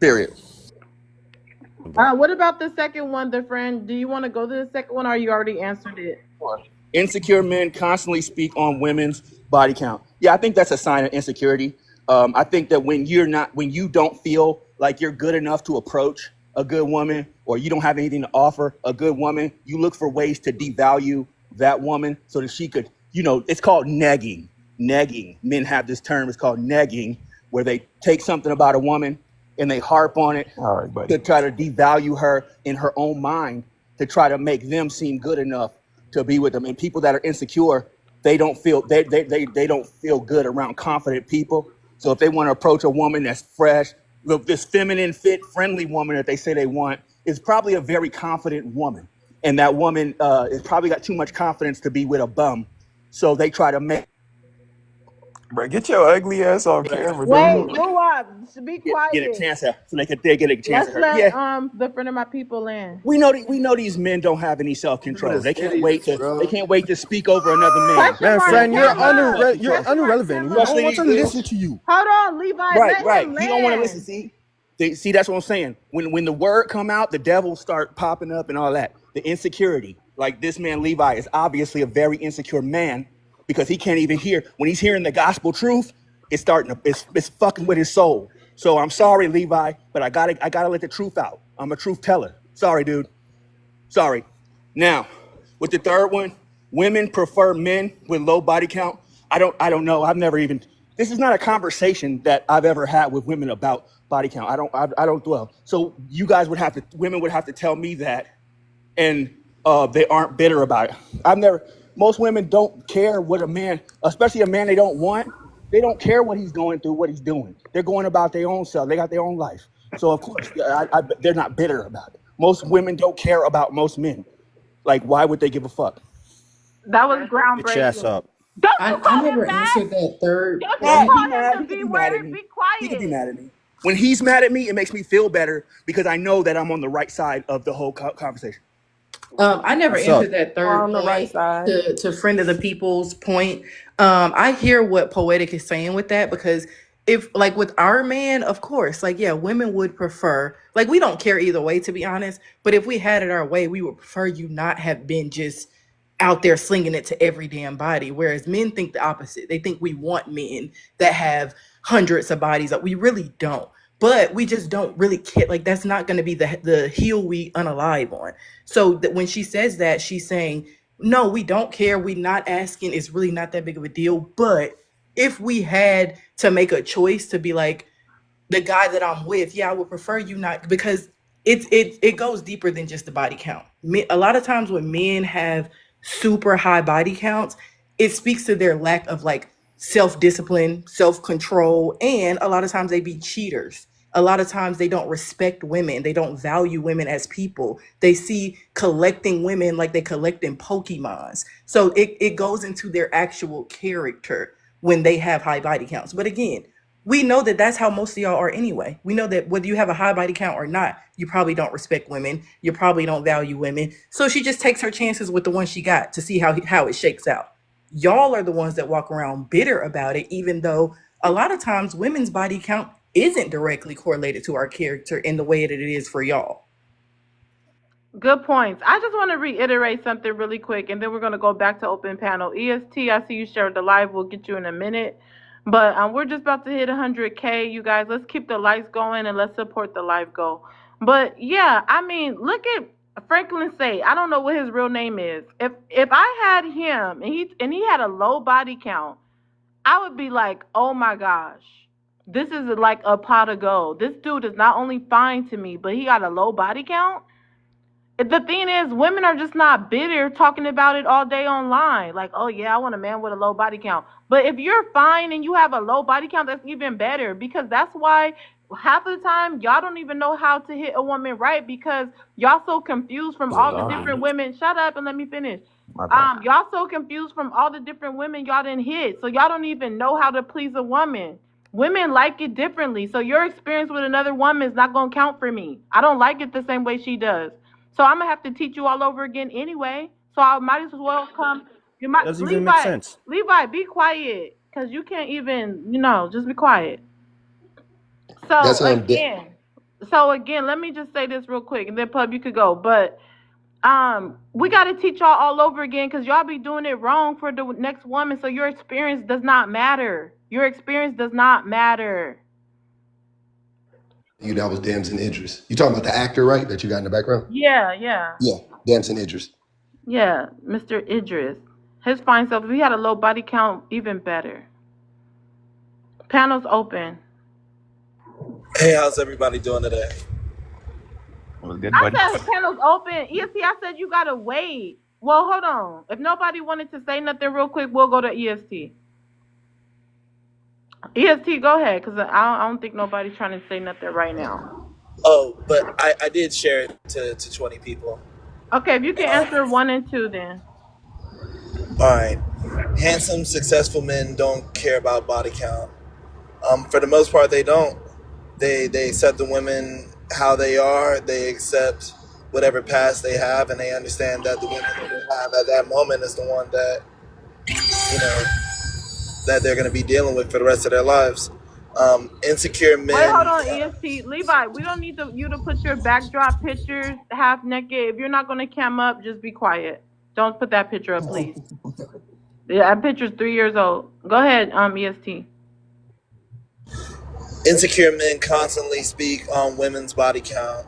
Period. What about the second one, the friend? Do you want to go to the second one or you already answered it? Insecure men constantly speak on women's body count. Yeah, I think that's a sign of insecurity. I think that when you don't feel like you're good enough to approach a good woman, or you don't have anything to offer a good woman, you look for ways to devalue that woman so that she could, it's called negging. Negging. Men have this term, it's called negging, where they take something about a woman and they harp on it All right, buddy. to try to devalue her in her own mind, to try to make them seem good enough to be with them. And people that are insecure, they don't feel they don't feel good around confident people. So if they want to approach a woman that's fresh, look, this feminine, fit, friendly woman that they say they want is probably a very confident woman, and that woman is probably got too much confidence to be with a bum. So they try to make. Bro, get your ugly ass off camera, Wait, dude. Luwak, be Get a quiet. chance at, so they get a chance Let's at her. let Yeah, the friend of my people in. we know these men don't have any self control. Dude is They can't idiots, bro. wait to speak over another man. Question Man, mark friend, They don't you're have any Timma. self you're control. Question mark irrelevant. We don't Especially want Timma. to these listen dudes. to you. Hold on, Levi. Let Right. him You don't want to listen. land. See, that's what I'm saying. When the word come out, the devil start popping up and all that. The insecurity. Like this man Levi is obviously a very insecure man because he can't even hear when he's hearing the gospel truth. It's fucking with his soul. So I'm sorry, Levi, but I gotta let the truth out. I'm a truth teller. Sorry, dude. Sorry. Now, with the third one, women prefer men with low body count. I don't know. I've never even. This is not a conversation that I've ever had with women about body count. I don't dwell. So women would have to tell me that, and they aren't bitter about it. Most women don't care what a man, especially a man they don't want. They don't care what he's going through, what he's doing. They're going about their own self. They got their own life. So of course, they're not bitter about it. Most women don't care about most men. Like, why would they give a fuck? That was Get your ass groundbreaking. up. Don't you I call him never that? answered that third Don't you Mad, point. he call him mad. the He could B be mad at word? me. Be He could be quiet. mad at me. When he's mad at me, it makes me feel better because I know that I'm on the right side of the whole conversation. I never What's up? answered that Or third on the right point side. to friend of the people's point. I hear what Poetic is saying with that because if like with our man, of course, like yeah, women would prefer like we don't care either way to be honest. But if we had it our way, we would prefer you not have been just out there slinging it to every damn body. Whereas men think the opposite. They think we want men that have hundreds of bodies. Like we really don't. But we just don't really care. Like that's not going to be the hill we unalive on. So that when she says that, she's saying, no, we don't care. We're not asking. It's really not that big of a deal. But if we had to make a choice to be like, the guy that I'm with, yeah, I would prefer you not because it goes deeper than just the body count. A lot of times when men have super high body counts, it speaks to their lack of like self-discipline, self-control, and a lot of times they be cheaters. A lot of times they don't respect women. They don't value women as people. They see collecting women like they collecting Pokemons. So it goes into their actual character when they have high body counts. But again, we know that that's how most of y'all are anyway. We know that whether you have a high body count or not, you probably don't respect women. You probably don't value women. So she just takes her chances with the one she got to see how it shakes out. Y'all are the ones that walk around bitter about it, even though a lot of times women's body count isn't directly correlated to our character in the way that it is for y'all. Good points. I just want to reiterate something really quick, and then we're going to go back to open panel. EST, I see you shared the live. We'll get you in a minute. But we're just about to hit 100K, you guys. Let's keep the lights going and let's support the live goal. But yeah, I mean, look at Franklin Say. I don't know what his real name is. If I had him and he had a low body count, I would be like, oh my gosh, this is like a pot of gold. This dude is not only fine to me, but he got a low body count. The thing is, women are just not bitter talking about it all day online. Like, oh yeah, I want a man with a low body count. But if you're fine and you have a low body count, that's even better because that's why half of the time y'all don't even know how to hit a woman right because y'all so confused from all the different women. Shut up and let me finish. My bad. Y'all so confused from all the different women y'all didn't hit, so y'all don't even know how to please a woman. Women like it differently, so your experience with another woman is not gonna count for me. I don't like it the same way she does. So I'm gonna have to teach you all over again anyway. So I might as well come. You might Doesn't even make sense. Levi, be quiet, cause you can't even, just be quiet. That's So again, let me just say this real quick, and then Pub, you could go. But we got to teach y'all all over again, cause y'all be doing it wrong for the next woman. So your experience does not matter. Your experience does not matter. you. That was Damson Idris. You talking about the actor, right? That you got in the background? Yeah, yeah. Yeah, Damson Idris. Yeah, Mr. Idris. His fine self, if he had a low body count, even better. Panels open. Hey, how's everybody doing today? It was good, I buddy. said panels open. ESP, I said you gotta wait. Well, hold on. If nobody wanted to say nothing real quick, we'll go to EST. EST, go ahead, because I don't think nobody's trying to say nothing right now. Oh, but I did share it to 20 people. Okay, if you can answer 1 and 2, then. All right. Handsome, successful men don't care about body count. For the most part, they don't. They accept the women how they are. They accept whatever past they have, and they understand that the woman that they have at that moment is the one that you know that they're going to be dealing with for the rest of their lives. Insecure Wait, hold men. on, EST. Levi, we don't need you to put your backdrop pictures half naked. If you're not going to cam up, just be quiet. Don't put that picture up, please. That picture's 3 years old. Go ahead, EST. Insecure men constantly speak on women's body count.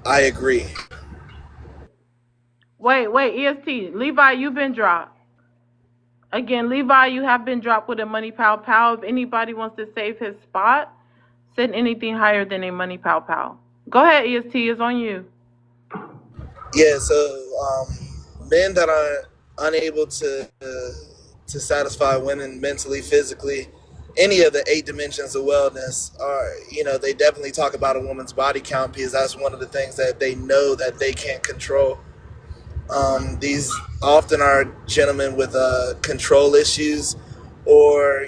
I agree. Wait, EST. Levi, you've been dropped. Again, Levi, you have been dropped with a money pow pow. If anybody wants to save his spot, send anything higher than a money pow pow. Go ahead, EST. It's on you. Yeah, so men that are unable to satisfy women mentally, physically, any of the 8 dimensions of wellness are, they definitely talk about a woman's body count because that's one of the things that they know that they can't control. These often are gentlemen with control issues or,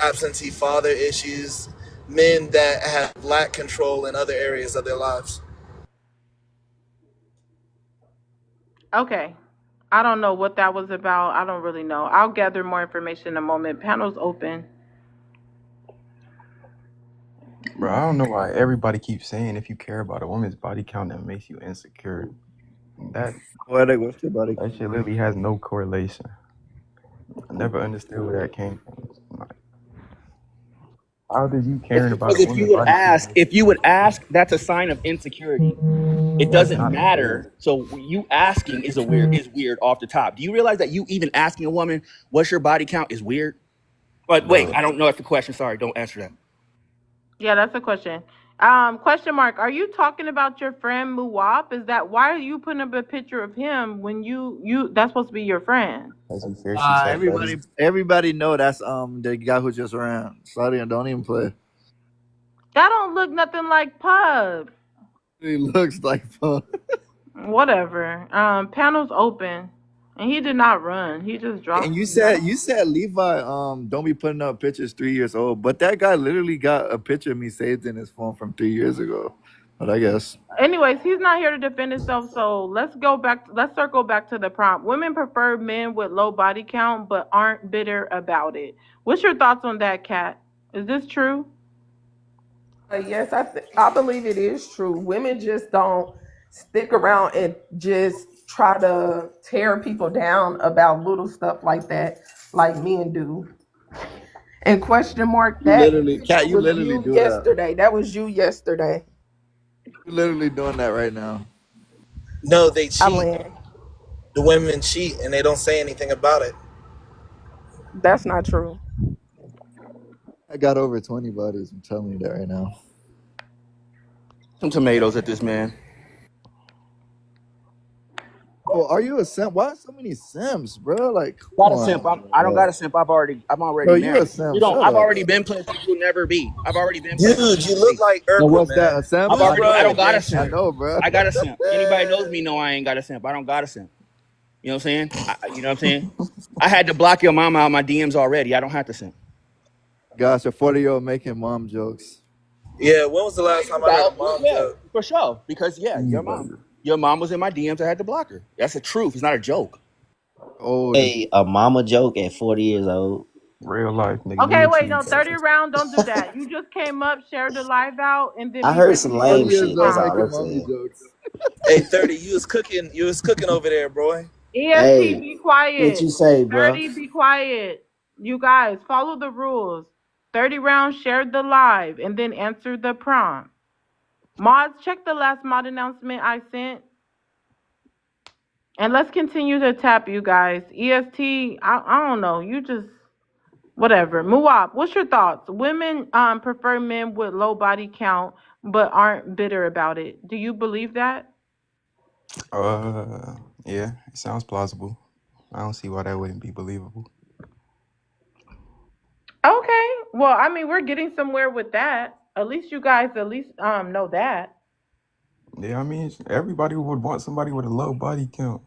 absentee father issues, men that have lack control in other areas of their lives. Okay. I don't know what that was about. I don't really know. I'll gather more information in a moment. Panel's open. Bro, I don't know why everybody keeps saying if you care about a woman's body count, that makes you insecure. That Poetic, what's your body that count? shit literally has no correlation. I never understood where that came from. Like, how does you caring about Because a woman's body count? if you would ask, that's a sign of insecurity. It That's doesn't not matter. fair. So you asking is weird off the top. Do you realize that you even asking a woman what's your body count is weird? But wait, Bro, I don't know if the question. Sorry, don't answer that. Yeah, that's a question. Question mark. Are you talking about your friend Muwap? Is that why are you putting up a picture of him when you that's supposed to be your friend? as you fear success, buddy. Everybody know that's the guy who just ran. Sorry, don't even play. That don't look nothing like Pub. He looks like fun. Whatever. Panel's open, and he did not run. He just And dropped. you said Levi don't be putting up pictures 3 years old, but that guy literally got a picture of me saved in his phone from 3 years ago. But I guess Anyways, he's not here to defend himself, so let's go back. Let's circle back to the prompt. Women prefer men with low body count, but aren't bitter about it. What's your thoughts on that, Kat? Is this true? Yes, I believe it is true. Women just don't stick around and just try to tear people down about little stuff like that, like men do. And question mark, you that literally, Cat, picture you was literally you do that. yesterday. That was you yesterday. You literally doing that right now. No, they I cheat. land. The women cheat and they don't say anything about it. That's not true. I got over 20 bodies. I'm telling you that right now. Some tomatoes at this man. Oh, are you a simp? Why so many simps, bro? Like, come Got a simp. on, I don't got bro. a simp. I'm Bro, already you a married. simp. You don't. Shut I've up. already been places you'll never be. I've already been places Dude, you'll you never look be. like So Urkel, what's that? A man. simp? I've Who's already. I don't Ryan, got a man? I simp. know, bro. I got a simp. Anybody knows me know I ain't got a simp. I don't got a simp. You know what I'm saying? You know what I'm saying? I had to block your mama out my DMs already. I don't have to simp. Gosh, a 40-year-old making mom jokes. Yeah, when was the last time I heard a mom Yeah, joke? for sure. Because your mom was in my DMs. I had to block her. That's the truth. It's not a joke. Old. Hey, a mama joke at 40 years old. Real life, nigga. You Okay, need to wait, be no, better. 30 round, don't do that. You just came up, shared the live out, and then I be heard ready some to 40 lame answer the years shit. old That's prompt. all making I'm mommy saying. jokes. Hey, 30, you was cooking over there, boy. EST, Hey, be what quiet. you say, bro? 30, be quiet. You guys, follow the rules. 30 rounds, shared the live, and then answer the prompt. Mods, check the last mod announcement I sent. And let's continue to tap, you guys. EST, I don't know. You just, whatever. Muwap, what's your thoughts? Women prefer men with low body count, but aren't bitter about it. Do you believe that? Uh, Yeah, it sounds plausible. I don't see why that wouldn't be believable. Okay. Well, I mean, we're getting somewhere with that. At least you guys know that. Yeah, I mean, everybody would want somebody with a low body count.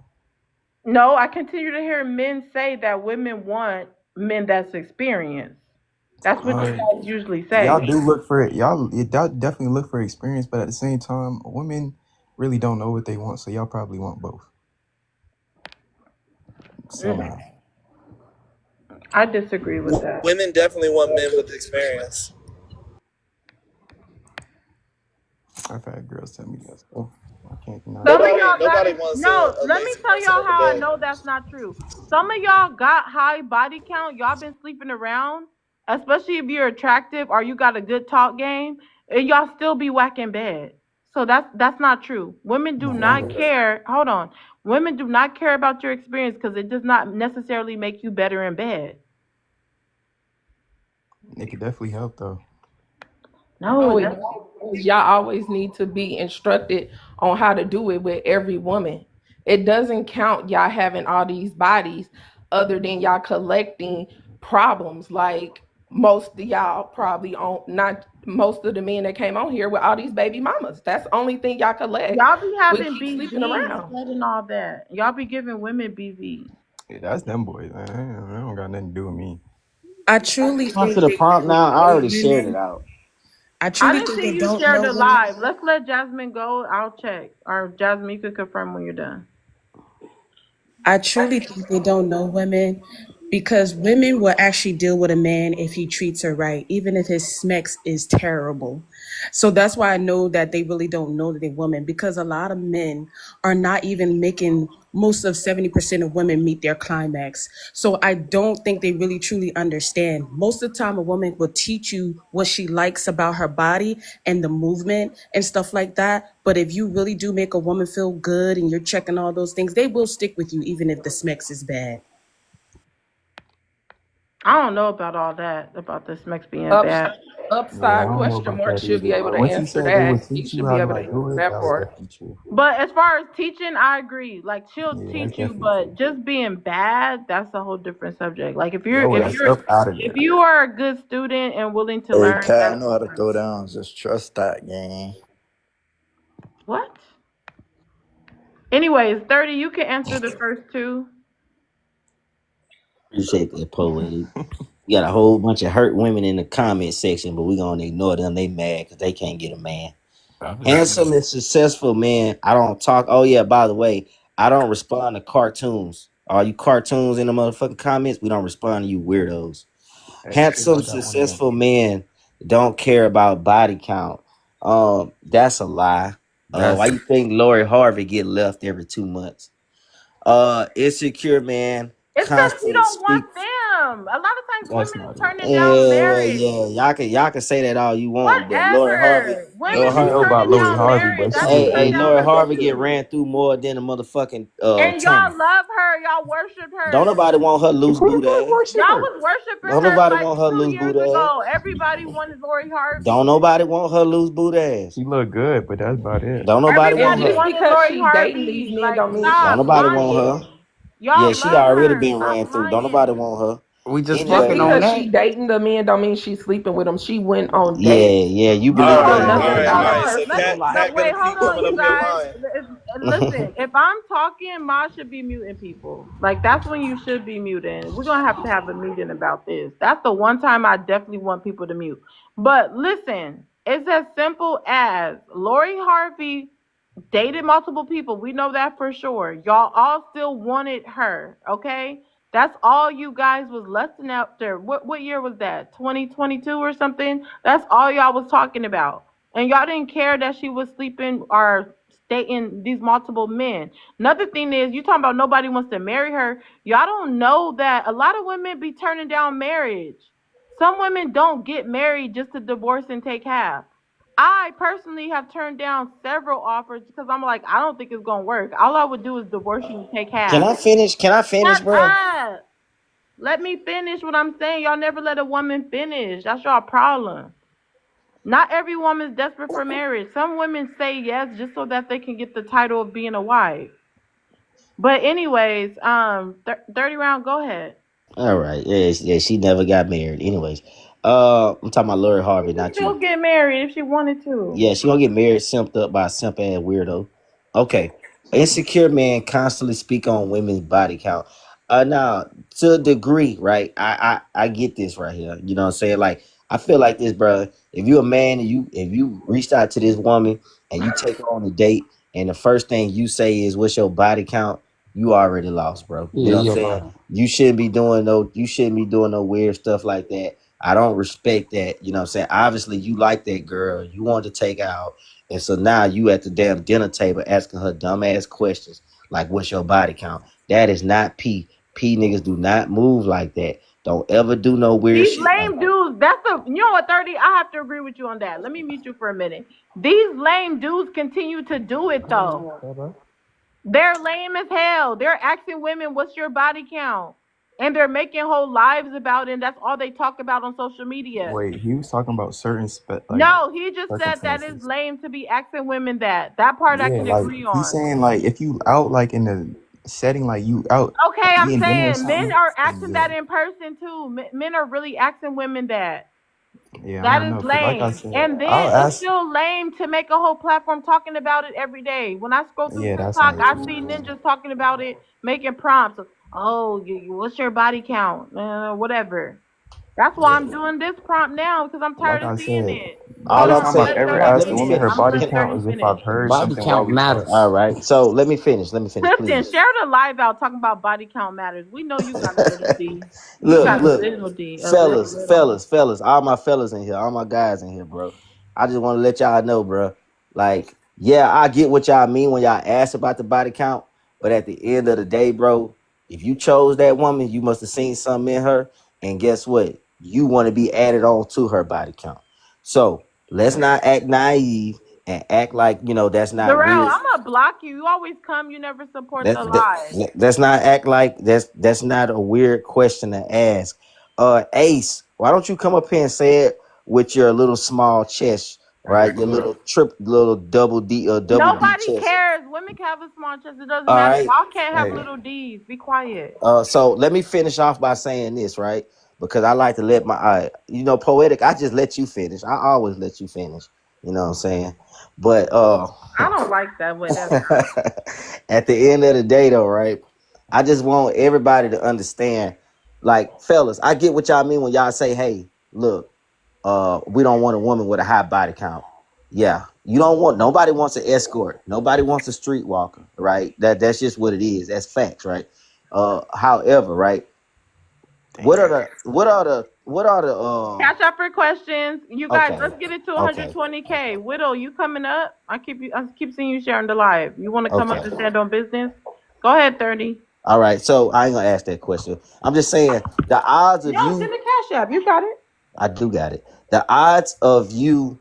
No, I continue to hear men say that women want men that's experienced. That's what you Uh, guys usually y'all say. do look for it. Y'all definitely look for experience, but at the same time, women really don't know what they want, so y'all probably want both Mm, somehow. I disagree with that. Women definitely want men with experience. I've had girls tell me that, so I can't deny Some of that. y'all got Nobody it. wants No, a let me lazy tell person y'all in the how I bed. know that's not true. Some of y'all got high body count. Y'all been sleeping around, especially if you're attractive or you got a good talk game, and y'all still be whacking bed. So that's not true. Women do No, not never. care. Hold on. Women do not care about your experience because it does not necessarily make you better in bed. It could definitely help though. No, No, it it doesn't. don't. Y'all always need to be instructed on how to do it with every woman. It doesn't count y'all having all these bodies other than y'all collecting problems. Like most of y'all probably on not most of the men that came on here with all these baby mamas. That's the only thing y'all collect. Y'all be We having keep sleeping BV around. and all that. Y'all be giving women BV. Yeah, that's them boys, man. That don't got nothing to do with me. I truly On to think the they prompt now. I don't already know shared it women. out. I I truly didn't think they see you don't share know the women. live. Let's let Jasmine go. I'll check. Or Jasmine, you could confirm when you're done. I truly think they don't know women because women will actually deal with a man if he treats her right, even if his smex is terrible. So that's why I know that they really don't know that they're women because a lot of men are not even making most of 70% of women meet their climax. So I don't think they really truly understand. Most of the time, a woman will teach you what she likes about her body and the movement and stuff like that. But if you really do make a woman feel good and you're checking all those things, they will stick with you even if the smex is bad. I don't know about all that, about this mix being Up, bad. Yeah, I upside don't know question about mark that should be either. able But to what you answer said they would that. He teach you should be how able to to do answer it, that that was part. definitely true. But as far as teaching, I agree. Like she'll Yeah, that's teach you, definitely but true. just being bad, that's a whole different subject. Like Yo, that stuff out of if there. you are a good student and willing to Hey, learn, Cat, I that's know how to different. throw down. Just trust that, gang. What? Anyways, 30, you can answer the first two. Appreciate that, Poetic. You got a whole bunch of hurt women in the comment section, but we gonna ignore them. They mad because they can't get a man. Handsome and successful man. I don't talk. Oh yeah, by the way, I don't respond to cartoons. All you cartoons in the motherfucking comments, we don't respond to you weirdos. That's true. I Handsome, got one of them. successful men don't care about body count. That's a lie. Why That's you think Lori Harvey get left every 2 months? Insecure man It's because he constantly don't want speak. them. A lot of times that's women is not it. turning down Yeah, marriage. yeah. Y'all can say that all you want, but Lori Harvey, Whatever. I Lori Women be don't know Harvey. about turning Lori down Harvey, marriage. but That's she what Hey, look come hey, good. down Lori to Harvey get bitches. ran through more than a motherfucking And y'all Tony. love her. Y'all worship Don't her. nobody want her Who loose the boot fuck ass. worship Y'all her? was worshiping Don't her nobody like want her loose 2 years boot ass. ago. Everybody wanted Lori Don't Harvey. nobody want her loose boot ass. She look good, but that's about it. Don't nobody And want Everybody just her. wanted because Lori she dating these Harvey. men Like, don't mean she Don't stop nobody sleeping want with her. them. lying. Yeah, Y'all she love already her. been Stop ran through. Don't nobody lying. want her. We just Just fucking on Anyway, because that. she dating the men don't mean she's sleeping with them. She went on yeah, dates. yeah, you We Hold believe don't know that on, in nothing wait, marriage, hold about right? her on. So Let personal me, cat no, life. cat gonna wait, hold keep on, coming you up here guys. lying. Listen, if I'm talking, Ma should be muting people. Like, that's when you should be muting. We're going to have a meeting about this. That's the one time I definitely want people to mute. But listen, it's as simple as Lori Harvey dated multiple people. We know that for sure. Y'all all still wanted her, okay? That's all you guys was lusting after. What year was that? 2022 or something? That's all y'all was talking about. And y'all didn't care that she was sleeping or dating these multiple men. Another thing is, you talking about nobody wants to marry her. Y'all don't know that a lot of women be turning down marriage. Some women don't get married just to divorce and take half. I personally have turned down several offers because I'm like, I don't think it's gonna work. All I would do is divorce you and take Can half. I finish? Can I finish, Shut bro? up. Let me finish what I'm saying. Y'all never let a woman finish. That's y'all problem. Not every woman's desperate for marriage. Some women say yes just so that they can get the title of being a wife. But anyways, 30 round. Go ahead. All right. Yeah, yeah, she never got married. Anyways, I'm talking about Lori She Harvey, could not you. still get married if she wanted to. Yeah, she gonna get married, simped up by a simp ass weirdo. Okay. Insecure men constantly speak on women's body count. Now to a degree, right? I get this right here. You know what I'm saying? Like I feel like this, bro. If you a man and you reached out to this woman and you take her on a date and the first thing you say is what's your body count, you already lost, bro. You Yeah, know what I'm you're saying? lying. You shouldn't be doing no weird stuff like that. I don't respect that. You know what I'm saying? Obviously, you like that girl. You want to take her out. And so now you at the damn dinner table asking her dumbass questions like, what's your body count? That is not P. P niggas do not move like that. Don't ever do no weird These shit like lame dudes, that's the, you know what, 30? I have to agree with you on that. Let me mute you for a minute. These lame dudes continue to do it though. They're lame as hell. They're asking women, what's your body count? And they're making whole lives about it, and that's all they talk about on social media. Wait, he was talking about certain No, he just said that is circumstances. lame to be asking women that. That part I Yeah, can like agree he's on. saying, like if you out like in the setting, like you out Okay, I'm eating dinner or saying men something. are asking Yeah, that in person too. Men are really asking women that. yeah, I That don't is know, cause like I lame. said, And then I'll it's ask. still lame to make a whole platform talking about it every day. When I scroll through Yeah, that's TikTok, not I true. see ninjas talking about it, making prompts. Oh, what's your body count? Whatever. That's why I'm doing this prompt now because I'm Like tired of I seeing said, it. the all only Hold I'm on. time I've saying. Let ever 30 Let asked a me woman finish. her finish. I'm gonna body let Can- 30 count is if finish. I've heard Body something while count we talk. all matters. right. So let me finish. Let me finish, Clifton, please. share the live out talking about body count matters. We know you got a little D. You Look, got a look, little D. A little, fellas, little. fellas, fellas, all my fellas in here, all my guys in here, bro. I just want to let y'all know, bro. Like, yeah, I get what y'all mean when y'all ask about the body count, but at the end of the day, bro, if you chose that woman, you must have seen something in her, and guess what? You want to be added on to her body count. So let's not act naive and act like that's not Darrell, weird. I'm gonna block you. You always come. You never support That, the that live. let's not act like that's not a weird question to ask. Ace, why don't you come up here and say it with your little small chest, right? Your little double D Nobody chest. cares. Women can have a small chest. It doesn't All matter. right. Y'all can't have Hey, little D's. Be quiet. So let me finish off by saying this, right? Because I like to let poetic. I just let you finish. I always let you finish. You know what I'm saying? But I don't like that, whatever. at the end of the day, though, right? I just want everybody to understand, like, fellas, I get what y'all mean when y'all say, "Hey, look, we don't want a woman with a high body count." Yeah, you don't want nobody wants an escort, nobody wants a streetwalker, right? That's just what it is. That's facts, right? However, right? damn. What are the Catch up for questions. You guys, Okay, let's get it to okay, 120K. Widow, you coming up? I keep seeing you sharing the live. You want to come up okay. to stand on business? Go ahead, 30. All right. So I ain't gonna ask that question. I'm just saying the odds of No, send you. the cash app. You got it. I do got it. The odds of you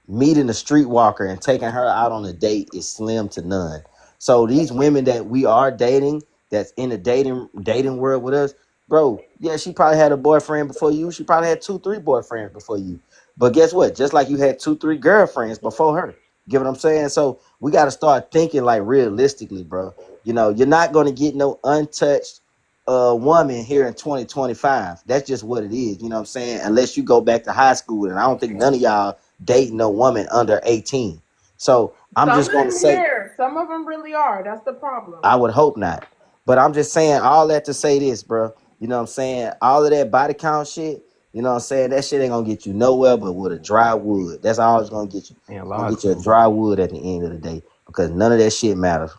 meeting a streetwalker and taking her out on a date is slim to none. So these women that we are dating, that's in the dating world with us, bro. Yeah, she probably had a boyfriend before you. She probably had 2, 3 boyfriends before you. But guess what? Just like you had 2, 3 girlfriends before her. Get what I'm saying? So we got to start thinking like realistically, bro. You're not gonna get no untouched woman here in 2025. That's just what it is. You know what I'm saying? Unless you go back to high school, and I don't think none of y'all dating no woman under 18. So I'm Some just of gonna them say, here. Some of them really are. That's the problem. I would hope not. But I'm just saying all that to say this, bro. You know what I'm saying? All of that body count shit, you know what I'm saying? That shit ain't gonna get you nowhere but with a dry wood. That's all it's gonna get you. Ain't Gonna lied get you a to. dry wood at the end of the day because none of that shit matters.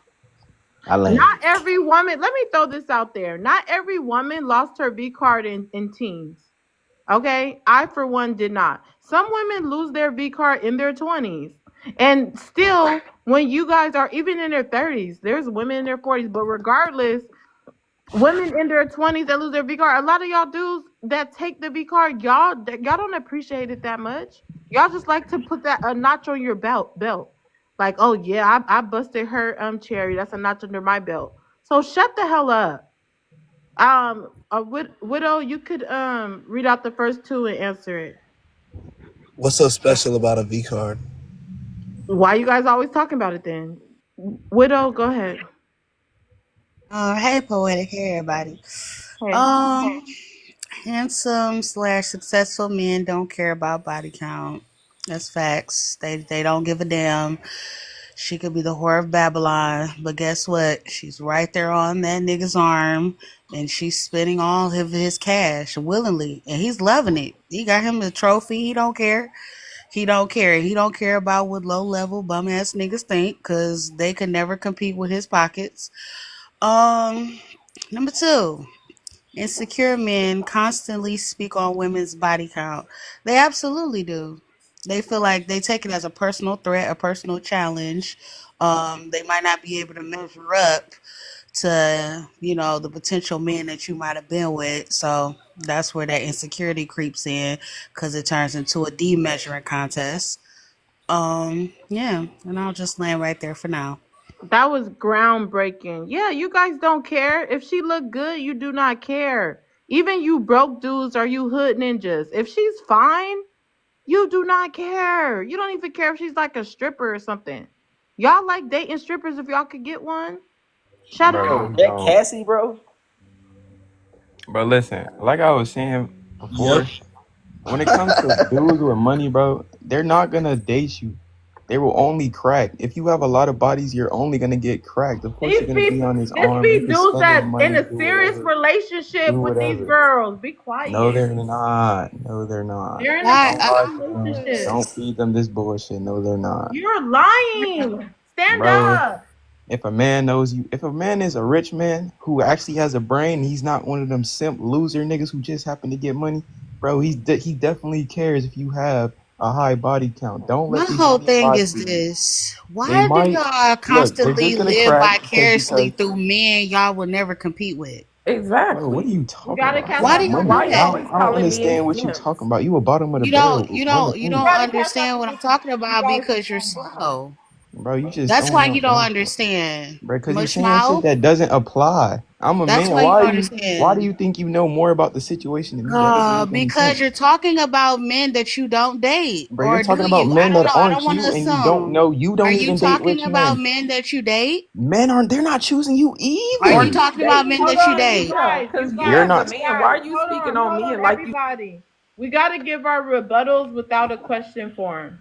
I land. Not every woman. Let me throw this out there. Not every woman lost her V card in teens. Okay, I for one did not. Some women lose their V card in their 20s. And still, when you guys are even in their 30s, there's women in their 40s, but regardless, women in their 20s that lose their V card, a lot of y'all dudes that take the V card, y'all don't appreciate it that much. Y'all just like to put that a notch on your belt. Like, oh yeah, I busted her cherry. That's a notch under my belt. So shut the hell up. Widow, you could read out the first two and answer it. What's so special about a V card? Why you guys always talking about it then? Widow, go ahead. Hey, Poetic. Hey, everybody. Hey. Um, handsome slash successful men don't care about body count. That's facts. They don't give a damn. She could be the whore of Babylon, but guess what? She's right there on that nigga's arm, and she's spending all of his cash willingly, and he's loving it. He got him a trophy. He don't care. He don't care. He don't care about what low level bum ass niggas think, cause they could never compete with his pockets. Um, Number two, insecure men constantly speak on women's body count. They absolutely do. They feel like they take it as a personal threat, a personal challenge. They might not be able to measure up to, the potential men that you might have been with. So that's where that insecurity creeps in because it turns into a D measuring contest. Yeah, and I'll just land right there for now. That was groundbreaking. Yeah, you guys don't care. If she look good, you do not care. Even you broke dudes or you hood ninjas. If she's fine, you do not care. You don't even care if she's like a stripper or something. Y'all like dating strippers if y'all could get one? Shut Bro, Yo, up. we that don't. Cassie, bro. But listen, like I was saying Yep. before, when it comes to dudes with money, bro, they're not gonna date you. They will only crack. If you have a lot of bodies, you're only gonna get cracked. Of course, you're These gonna be people, on his this arm. You be can dudes spend his that in money, a do serious whatever, relationship do with these whatever. girls. Be No, they're quiet. not. No, they're not. They're in a I, Don't I lie serious to them. relationship. Don't feed them this bullshit. No, they're not. You're lying. Stand Bro, up. if a man knows you, if a man is a rich man who actually has a brain, he's not one of them simp loser niggas who just happen to get money, bro. He definitely cares if you have a high body count. Don't My let these whole niggas thing lie is to you. this. They Why do might y'all look. They're constantly just gonna live crack vicariously because through men y'all will never compete with? bro, what are Exactly. you We talking gotta about? catch Why our do Having y'all money? do Why you that? always I don't calling men understand what you simps? talking about. You a bottom of the You don't barrel you woman don't you only, don't gotta catch up understand with what I'm us. talking You about guys because you're slow. bro. You just That's don't why know you don't basketball. understand. Bro, because you're Mush saying shit mouth. that doesn't apply. I'm a That's man. why you don't Why do understand. you think you know more about the situation than me? That doesn't make any Because you're sense. talking about men that you don't date. Bro, you're Or do talking about you? I men don't that know. I don't aren't want to you and you don't assume. know. You Are don't you even date talking rich about men. men that you date? Men aren't, they're not choosing you Are Are you either. you talking about men dating Hold that you on, men? you date? Yeah, guys, because you You're as a not. man, why are you speaking hold on on, men like you? everybody. We gotta give our rebuttals without a question form.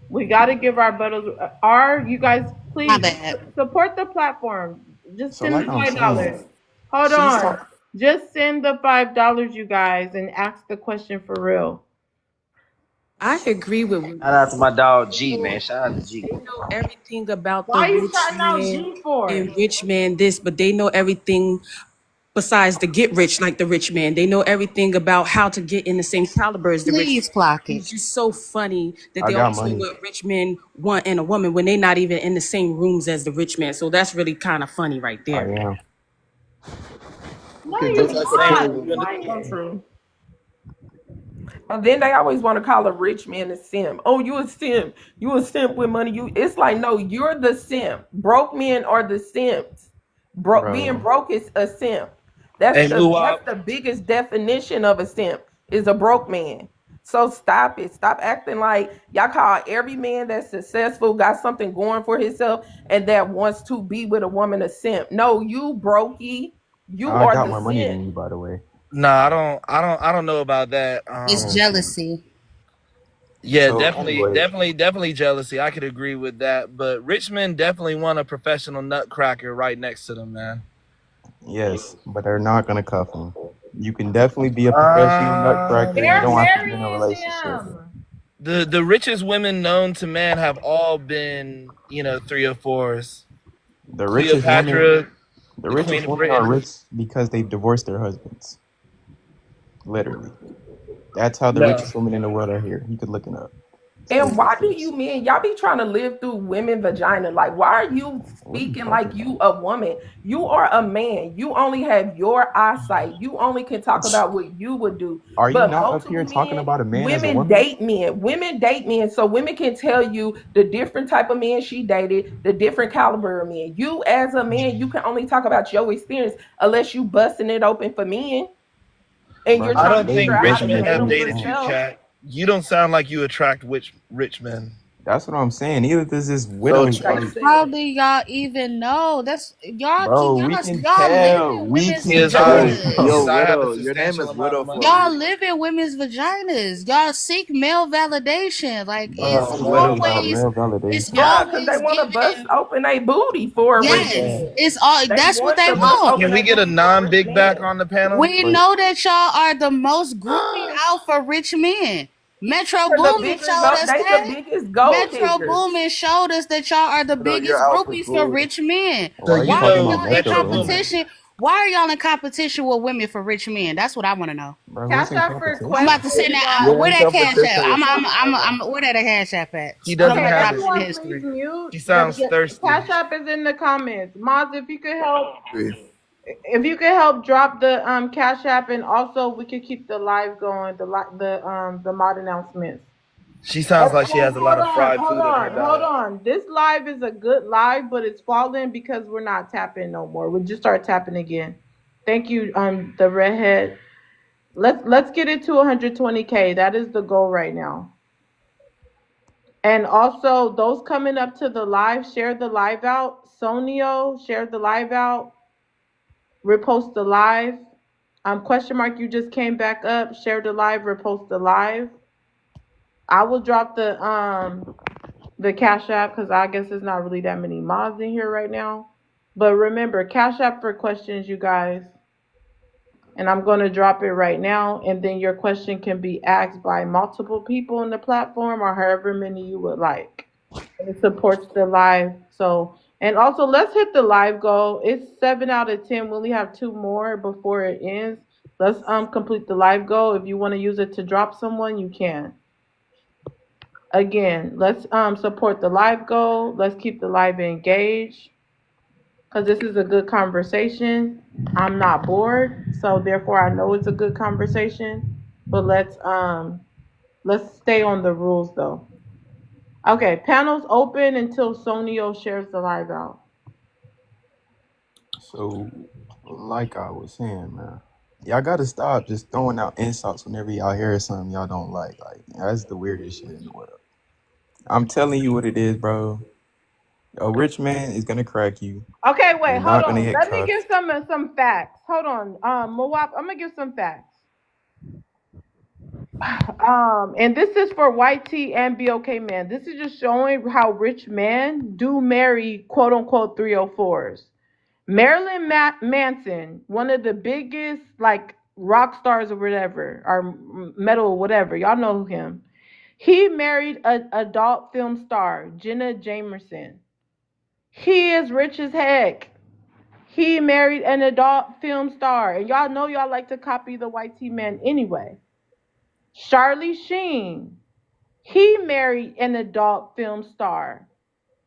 We gotta give our rebuttals. You guys My please bad. support the platform? Just So, send like the I'm $5. saying, Hold she's on. talking. Just send the $5, you guys, and ask the question for real. I agree with what Shout out to my dog they G, know. man. Shout out to G. They know everything about the Why you rich shouting out man G for? and rich man this, but they know everything besides the get rich like the rich man. They know everything about how to get in the same caliber as the rich man. Please clock it. It's just so funny that I they got always say money. what rich men want in a woman when they're not even in the same rooms as the rich man. So that's really kind of funny right I there. am. No, You can you're go to the same not. room Be you in the quiet. So true. And then they always want to call a rich man a simp. Oh, you a simp. You a simp with money. You it's like, no, you're the simp. Broke men are the simps. Being Bro, broke is a simp. Hey, Moo That's the biggest definition of a simp is a broke man. So stop it. Stop acting like y'all call every man that's successful, got something going for himself, and that wants to be with a woman a simp. No, you brokey. You I are got the more money simp. than you, by the way. Nah, I don't know about that. It's jealousy. Yeah, So, definitely, anyway, definitely jealousy. I could agree with that. But Richmond definitely want a professional nutcracker right next to them, man. yes, but they're not gonna cuff him. You can definitely be a professional nutcracker. You They're don't have to be in a marrying relationship. them. The richest women known to man have all been, three or fours. The richest women, Cleopatra, the the Queen richest of women are Britain. rich because they've divorced their husbands. Literally, that's how the No. richest women in the world are here. You could look it up. It's And literally why do facts. you men, y'all be trying to live through women vagina? Like, why are you What are you speaking talking like you about? a woman? You are a man. You only have your eyesight. You only can talk about what you would do. Are you But not up multiple here talking men, about a man as a women woman? date men. Women date men. So women can tell you the different type of men she dated, the different caliber of men. You as a man, you can only talk about your experience unless you busting it open for men and Bro, you're I trying you're to don't figure think out how rich to dating men date have them different dated you, men. yourself. chat. You don't sound like you attract rich men. That's what I'm saying. Either this is So, widows How or Straight said. do y'all even know? That's y'all bro, keep we can y'all live tell. in We women's can Because I tell, vaginas. because bro. yo, I have a widow. Your name substantial is amount of Widow money. for a Y'all reason. live in women's vaginas. Y'all seek male validation. Like Bro, it's I'm this ain't Widow about for a always male reason. it's validation. Yeah, because they always want to bust given. open a booty for a rich Yes, man. it's all. They That's what want they to bust want. open Can we a get a booty for a rich non-big back man. on the panel? We But know that y'all are the most grouping out for rich men. Metro They're the Boomin biggest. showed us They the that. biggest gold Metro diggers. Boomin showed us that y'all are the Widow, your biggest outfit's groupies for gold. rich men. So why are you Why you are talking know about y'all in Metro Metro Boomin? Boomin. competition? Why are y'all in competition with women for rich men? That's what I want to know. Bro, who's Cash in out for I'm competition? about to send questions, that. You're y'all. Where in that cash at? competition with I'm where that cash app at? He Cause I'm doesn't gonna Okay, have drop it it. in everyone, please history. mute. She sounds The thirsty. Cash App is in the comments. Moz, if you could help, me. if you could help drop the Cash App, and also we could keep the live going, the mod announcements. She sounds like she has a lot Hold of on, fried hold food in her on, hold diet. on. This live is a good live, but it's falling because we're not tapping no more. We just start tapping again. Thank you, the redhead. Let's get it to 120K. That is the goal right now. And also, those coming up to the live, share the live out. Sonio, share the live out. Repost the live. Question mark, you just came back up. Share the live, repost the live. I will drop the Cash App because I guess there's not really that many mods in here right now. But remember, Cash App for questions, you guys. And I'm going to drop it right now. And then your question can be asked by multiple people on the platform or however many you would like. And it supports the live. So, and also let's hit the live goal. It's 7 out of 10. We only have 2 more before it ends. Let's complete the live goal. If you want to use it to drop someone, you can. Again, let's support the live goal. Let's keep the live engaged because this is a good conversation. I'm not bored, so therefore I know it's a good conversation. But let's stay on the rules though. Okay, panels open until Sonio shares the live out. So, like I was saying, man, y'all gotta stop just throwing out insults whenever y'all hear something y'all don't like. Like, that's the weirdest shit in the world. I'm telling you what it is, bro. A rich man is gonna crack you. Okay, You're wait, hold not gonna on. get Let me give cuffed. some facts. Hold on, Moab, I'm gonna give some facts. And this is for white T and BOK man. This is just showing how rich men do marry quote unquote 304s. Marilyn Manson, one of the biggest like rock stars or whatever, or metal whatever, y'all know him. He married an adult film star, Jenna Jameson. He is rich as heck. He married an adult film star, and y'all know y'all like to copy the white T man anyway. Charlie Sheen, he married an adult film star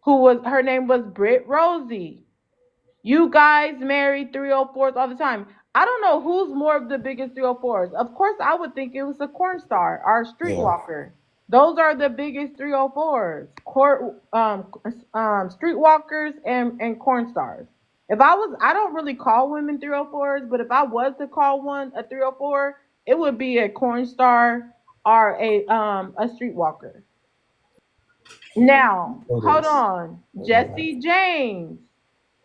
who was her name was Britt Rosie. You guys marry 304s all the time. I don't know who's more of the biggest 304s. Of course, I would think it was a corn star or Yeah. streetwalker. Those are the biggest 304s. Streetwalkers and corn stars. If I was, I don't really call women 304s, but if I was to call one a 304, it would be a corn star or a streetwalker. Now, Say hold this. on. Oh my bad. Jesse James.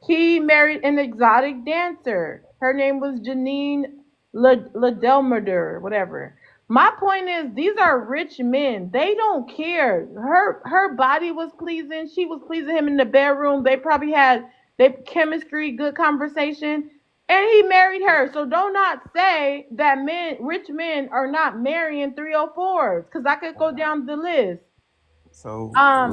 He married an exotic dancer. Her name was Janine Ladelmurder, whatever. My point is, these are rich men. They don't care. Her body was pleasing. She was pleasing him in the bedroom. They probably had they chemistry, good conversation, and he married her. So do not say that rich men, are not marrying 304s, because I could go down the list. So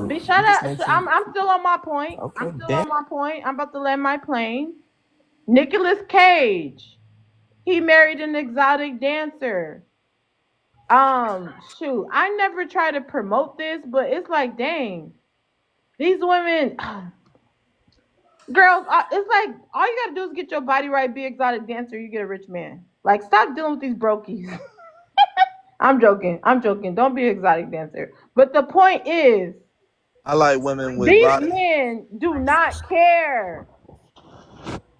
Be you shut just up. mentioned. I'm still on my point. I'm Okay, still damn. on my point. I'm about to land my plane. Nicolas Cage. He married an exotic dancer. Shoot. I never try to promote this, but it's like, dang, these women, girls. It's like all you gotta do is get your body right, be exotic dancer, you get a rich man. Like, stop dealing with these brokies. I'm joking. I'm joking. Don't be an exotic dancer. But the point is, I like women with these body. men do not care.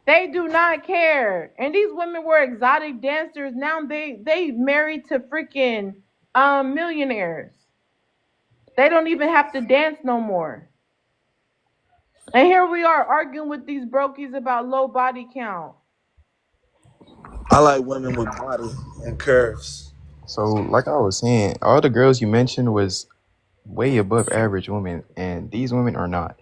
They do not care. And these women were exotic dancers. Now they married to freaking millionaires. They don't even have to dance no more. And here we are arguing with these brokies about low body count. I like women with body and curves. So, like I was saying, all the girls you mentioned was way above average women, and these women are not.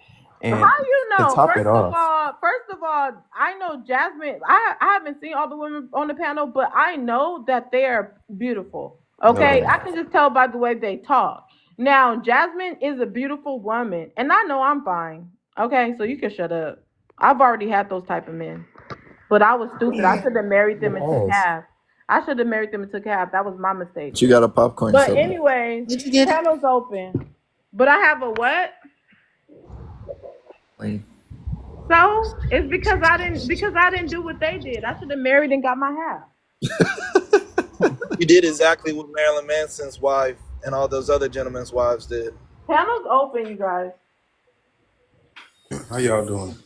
How And you to know? top it off, First of all, I know Jasmine. I haven't seen all the women on the panel, but I know that they are beautiful. no, Okay, they're I not. can just tell by the way they talk. Now, Jasmine is a beautiful woman, and I know I'm fine. Okay, so you can shut up. I've already had those type of men, but I was stupid. I should have married them and took Pause. half. I should have married them and took half. That was my mistake. But you got a popcorn But stuff. anyways, Did you get it? panel's open. But I have a what? So it's because I didn't do what they did. I should have married and got my half. You did exactly what Marilyn Manson's wife and all those other gentlemen's wives did. Panel's open, you guys. How y'all doing?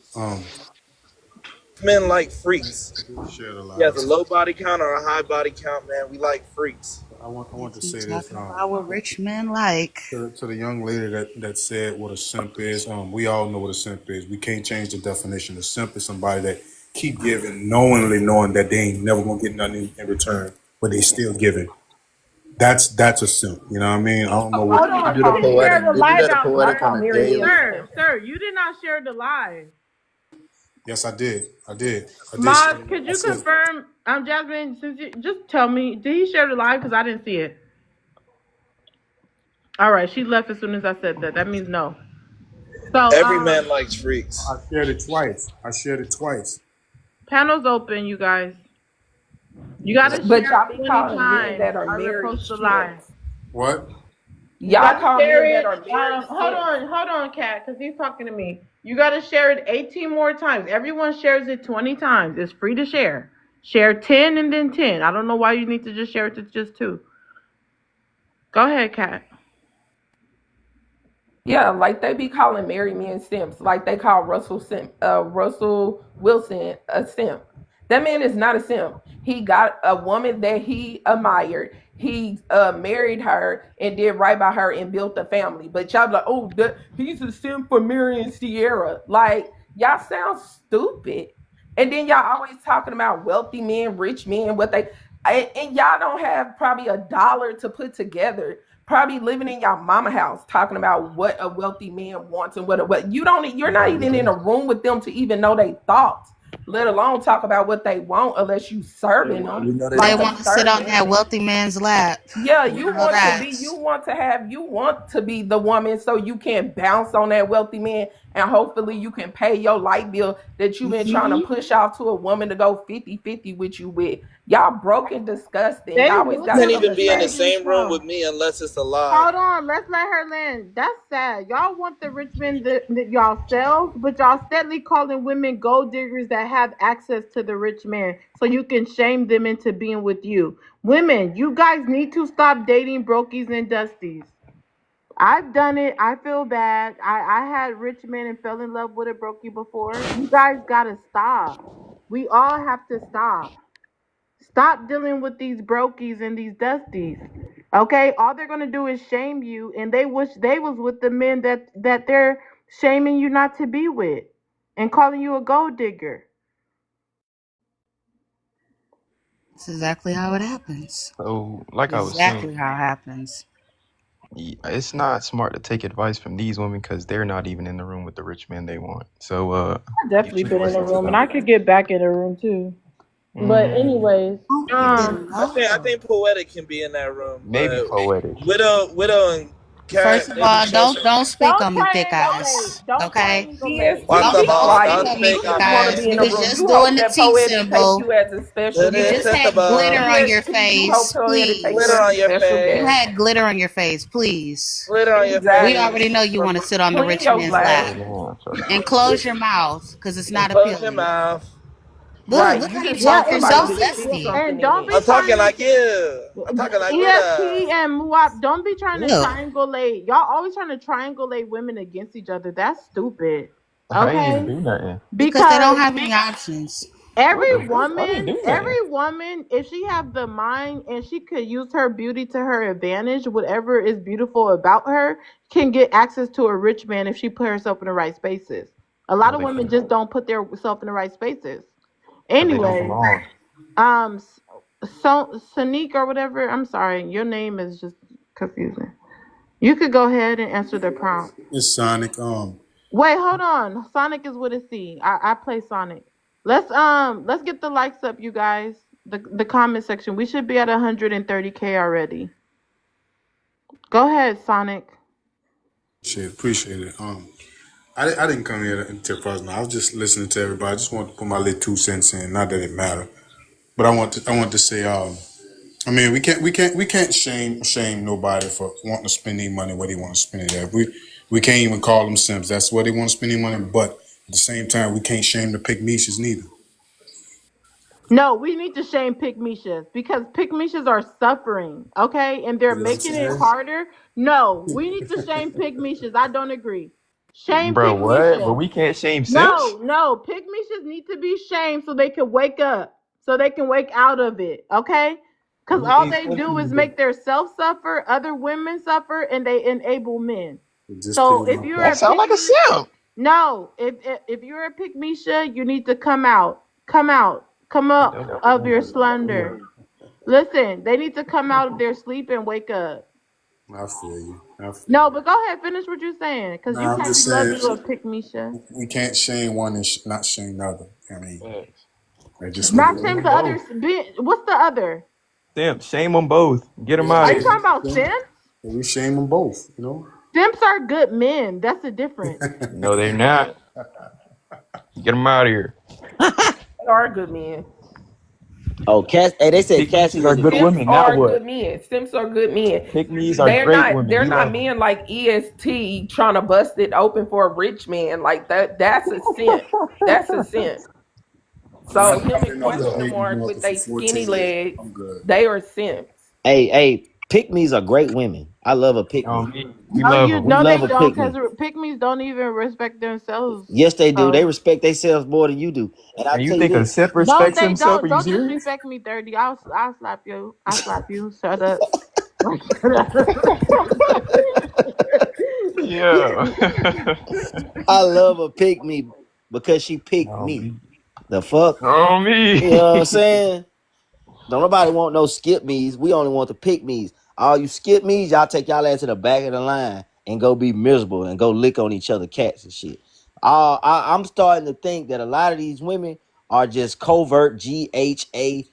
Men like freaks. Share the He has a lives. low body count or a high body count, man. We like freaks. I want to You say this talking about what rich men like. to the young lady that said what a simp is. We all know what a simp is. We can't change the definition. A simp is somebody that keep giving, knowingly knowing that they ain't never gonna get nothing in return, but they still giving. That's a simp. You know what I mean? I don't know what. Hold You on, do you the didn't share poetic. the You do live that out, poetic call on a Mary Lynn daily. sir. You did not share the live. Yes, I did. I did. Maz, could I you said, confirm? Jasmine, since you just tell me, did he share the live? Because I didn't see it. All right, she left as soon as I said that. That means no. So, Every man likes freaks. I shared it twice. panel's open, you guys. You gotta But share y'all it be 20 calling men times that are or married repost the live. simps. What? You Y'all gotta call share men that it. are married simps. Hold on, Kat, because he's talking to me. You gotta share it 18 more times. Everyone shares it 20 times. It's free to share. Share 10 and then 10. I don't know why you need to just share it to just 2. Go ahead, Kat. Yeah, like they be calling married men simps, like they call Russell Wilson a simp. That man is not a simp. He got a woman that he admired. He married her and did right by her and built a family. But y'all be like, oh, he's a simp for marrying Sierra. Like y'all sound stupid. And then y'all always talking about wealthy men, rich men, what they and y'all don't have probably $1 to put together, probably living in your mama house talking about what a wealthy man wants and what you're not even in a room with them to even know they thoughts, let alone talk about what they want unless you serving them We know they They like don't. a want to sit on servant. that wealthy man's lap. Yeah, We know that. you want to be the woman so you can bounce on that wealthy man and hopefully you can pay your light bill that you've been trying to push off to a woman to go 50-50 with you with. Y'all broke and disgusting. They Y'all always want got Can't to something even to be in the say. defend same room with themselves. me unless it's a lie. Hold on, let's let her land. That's sad. Y'all want the rich men that y'all selves, but y'all steadily calling women gold diggers that have access to the rich man, so you can shame them into being with you. Women, you guys need to stop dating brokies and dusties. I've done it. I feel bad. I had rich men and fell in love with a brokey before. You guys gotta stop. We all have to stop. Stop dealing with these brokies and these dusties. Okay? All they're gonna do is shame you, and they wish they was with the men that they're shaming you not to be with and calling you a gold digger. That's exactly how it happens. So, like I was saying, Exactly how it happens. it's not smart to take advice from these women because they're not even in the room with the rich men they want. So, I've you definitely should been in a listen to room, and them. I could get back in a room too. But Mm, anyways, Oh, you didn't I know. think Poetic can be in that room, maybe but poetic. Widow and First Cat, of they be all, shushing. don't speak don't on me, thick triangulate. eyes. Don't Okay? triangulate. Watch Don't the don't ball. speak Don't on Poetic, me, you think thick just I'm want to eyes. be in You a was room. just You doing hope the that T Poetic take symbol. you as a special You just guest. hit the had glitter ball. on Yeah, your you hope face, Poetic take you Glitter as please. a on your special You face. guest. had glitter on your face, please. Glitter on your We Exactly. already face. know you want to sit on the Clean rich your man's Slow lap. glass. down, slow And down. close your mouth, because it's And not close your appealing. mouth. Look Right. how You you just want talk. Yeah, You're and somebody so to don't be stick zesty. something and in don't it. be I'm talking trying to like you. I'm talking like EFT Widow. and Muap, don't be trying to Ew. triangulate. Y'all always trying to triangulate women against each other. That's stupid. I ain't even Okay? do nothing. Because they don't Because have any options. What the fuck are they doing? Every woman, if she have the mind and she could use her beauty to her advantage, whatever is beautiful about her, can get access to a rich man if she put herself in the right spaces. A lot No, of they women can't. just don't put themselves in the right spaces. Cause they don't Anyway, belong. um, so Sonique or whatever. I'm sorry, your name is just confusing. You could go ahead and answer the prompt. It's Sonic. Wait, hold on. Sonic is with a C. I play Sonic. Let's get the likes up, you guys. The comment section. We should be at 130K already. Go ahead, Sonic. Shit, appreciate it. I didn't come here to personal. I was just listening to everybody. I just want to put my little 2 cents in. Not that it matter, but I want to say, I mean, we can't shame nobody for wanting to spend their money where they want to spend it at. We can't even call them simps. That's where they want to spend their money. But at the same time, we can't shame the pygmies neither. No, we need to shame pygmishas because pygmishas are suffering, okay? And they're Is that what making you it said? harder. No, we need to shame pygmishas. I don't agree. Shame Bro, what? But pygmishas. we can't shame simps? No, pygmishas need to be shamed so they can wake up, so they can wake out of it, okay? Because Who all ain't they do is fucking make their self suffer, other women suffer, and they enable men. just So picking if my you're That a point. sound like a pygmy, simp. no, if you're a pygmisha, you need to come out, come It up does have of your a slumber. Listen, they need to come out of their sleep and wake up. I feel you. No, but go ahead, finish what you're saying, because you Nah, I'm probably just love saying you a pygmisha. we can't shame one and not shame the other. I mean, Facts. that's just what it Not Shame shame is. them the both. others. What's the other? Simp, shame them both. Get them Yeah, out Are of you yeah, here. talking about yeah. simps? We shame them both, you know. Simps are good men. That's the difference. No, they're not. Get them out of here. They are good men. Oh, Cass. Hey, they said Cassie Pygmies are was a good Simps women. Now are what? good men. Simps are good men. Pygmies are They're great not women. they're We not love them. men like EST trying to bust it open for a rich man like that. That's a simp. That's a simp. Man, So him I've and been off the question baby mark market with for they skinny 14 years. legs, I'm good. they are simps. hey, pick me's are great women. I love a pick me. Me. We Oh, love you them. We know they love a don't, pick because me. pygmies don't even respect themselves. Yes, they do. They So respect themselves more than you do. And I And you tell you think a this. simp no, respects they himself? Are don't. you Don't serious? disrespect me, 30. I'll slap you. I'll slap you. Shut up. Yeah. I love a pick me because she picked Oh me. me. The fuck? Oh You know what I'm me. saying? Don't nobody want no skip me's. We only want the pick me's. All you skip me's, y'all take y'all ass to the back of the line and go be miserable and go lick on each other cats and shit. I'm starting to think that a lot of these women are just covert GHAYYY.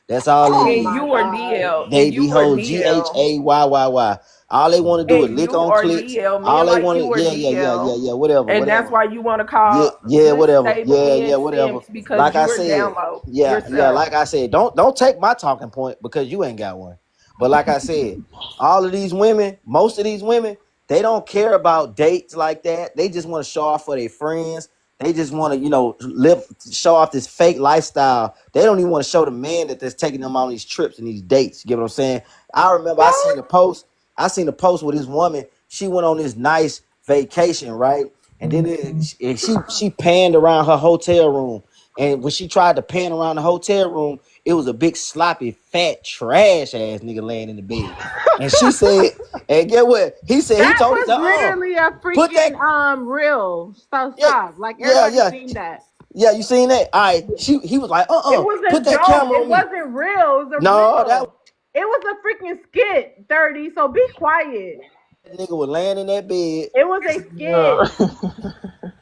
That's all it Oh And my you is. are god. DL, They and be you are whole DL, GHAYYY. All they want to do is and lick you on are clicks. DL. All Men they like want to, you are yeah, DL, whatever, and that's whatever. why you want to Yeah, call yeah, good whatever. stable Yeah, men whatever. simps because Like I you are said, down low yeah, yourself. like I said, don't take my talking point because you ain't got one. But like I said, all of these women, most of these women, they don't care about dates like that. They just want to show off for their friends. They just want to, show off this fake lifestyle. They don't even want to show the man that that's taking them on these trips and these dates. You get what I'm saying? I remember I seen a post. I seen a post with this woman. She went on this nice vacation, right? And then she panned around her hotel room. And when she tried to pan around the hotel room, it was a big sloppy, fat, trash ass nigga laying in the bed. And she said, and get what? He That told her, was literally a put that, freaking reel. So yeah, stop. Like yeah, everybody yeah. seen that. Yeah, you seen that? All right. He was like, It was put a that joke. camera It on me. wasn't real. It was a No, that reel. It was a freaking skit, 30. So be quiet. nigga was laying in that bed. It was a Yeah. skit.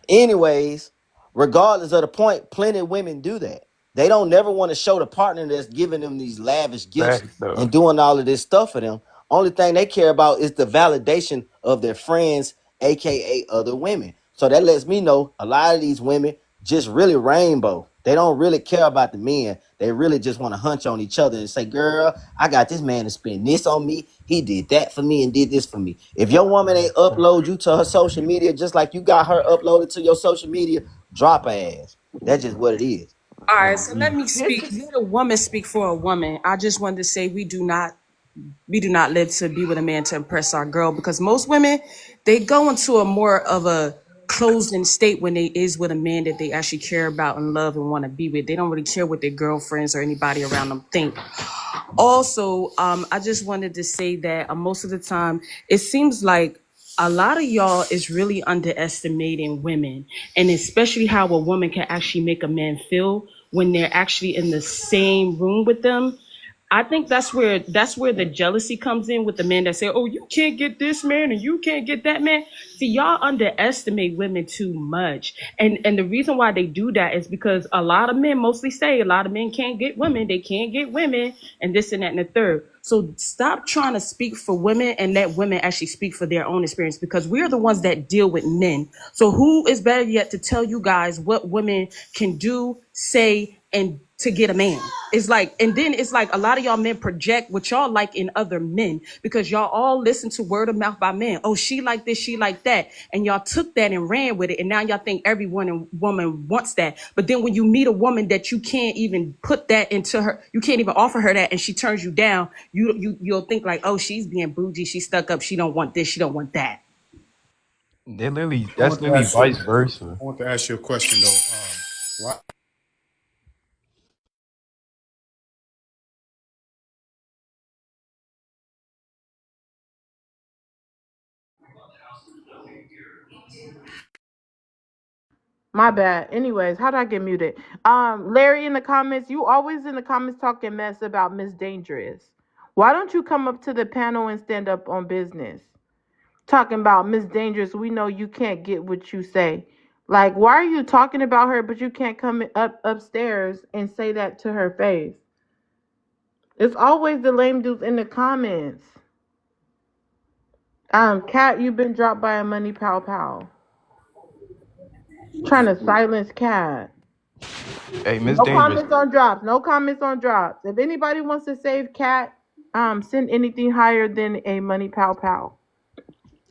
Anyways, regardless of the point, plenty of women do that. They don't never want to show the partner that's giving them these lavish gifts Facts though. and doing all of this stuff for them. Only thing they care about is the validation of their friends, aka other women. So that lets me know a lot of these women just really rainbow. They don't really care about the men. They really just want to hunch on each other and say, girl, I got this man to spend this on me. He did that for me and did this for me. If your woman ain't upload you to her social media just like you got her uploaded to your social media, drop her ass. That's just what it is. All right, Oh so let me. me speak. Let a woman speak for a woman. I just wanted to say we do not live to be with a man to impress our girl because most women they go into a more of a closed in state when they is with a man that they actually care about and love and want to be with. They don't really care what their girlfriends or anybody around them think. Also, I just wanted to say that most of the time it seems like a lot of y'all is really underestimating women, and especially how a woman can actually make a man feel when they're actually in the same room with them. I think that's where the jealousy comes in with the men that say, "Oh, you can't get this man and you can't get that man." See, y'all underestimate women too much, and the reason why they do that is because a lot of men mostly say a lot of men can't get women, they can't get women, and this and that and the third. So stop trying to speak for women and let women actually speak for their own experience, because we're the ones that deal with men. So who is better yet to tell you guys what women can do, say, and to get a man? It's like, and then it's like a lot of y'all men project what y'all like in other men because y'all all listen to word of mouth by men. Oh, she like this, she like that. And y'all took that and ran with it. And now y'all think every woman wants that. But then when you meet a woman that you can't even put that into her, you can't even offer her that, and she turns you down, you'll think like, oh, she's being bougie, she's stuck up, she don't want this, she don't want that. That's literally vice versa. I want to ask you a question though. Why? My bad. Anyways, how did I get muted? Larry in the comments, you always in the comments talking mess about Miss Dangerous. Why don't you come up to the panel and stand up on business? Talking about Miss Dangerous, we know you can't get what you say. Like, why are you talking about her, but you can't come upstairs and say that to her face? It's always the lame dudes in the comments. Cat, you've been dropped by a money pow pow. Trying to silence Cat. Hey, Miss No Dangerous. comments on drops. No comments on drops. If anybody wants to save Cat, send anything higher than a money pow pow.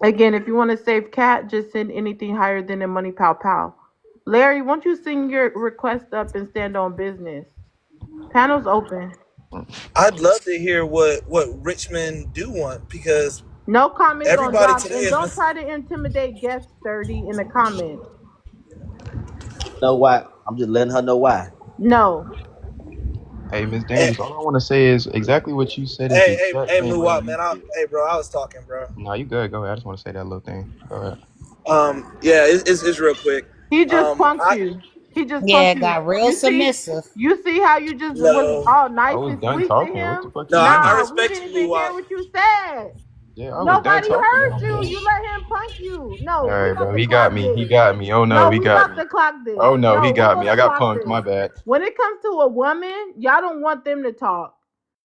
Again, if you want to save Cat, just send anything higher than a money pow pow. Larry, won't you sing your request up and stand on business? Panel's open. I'd love to hear what rich men do want, because No comments on everybody drops, today and has don't been. try to intimidate guest 30 in the comments. Know why? I'm just letting her know why. No. Hey, Miss Hey, Dangerous. All I want to say is exactly what you said is the hey, exact hey, same way Muwap, you man. feel. Hey, bro, I was talking, bro. No, you good. Go ahead. I just want to say that little thing. Go ahead. Yeah, it's real quick. He just punked I you. He just Yeah, punked you. got real You see, submissive. you see how you just was no, all I nice was and done sweet to talking. What the him? fuck no. you I mean? Nah, we respect didn't you, even hear Muwap. what you said. Yeah, I was done Nobody talking. heard Now. you. You let him punk you. All No, we right, about bro. to He clock got me. He this. got me. Oh no, No, he we got about me. to clock this. Oh no, he No, we're got me. I gonna got clock punked. this. My bad. When it comes to a woman, y'all don't want them to talk.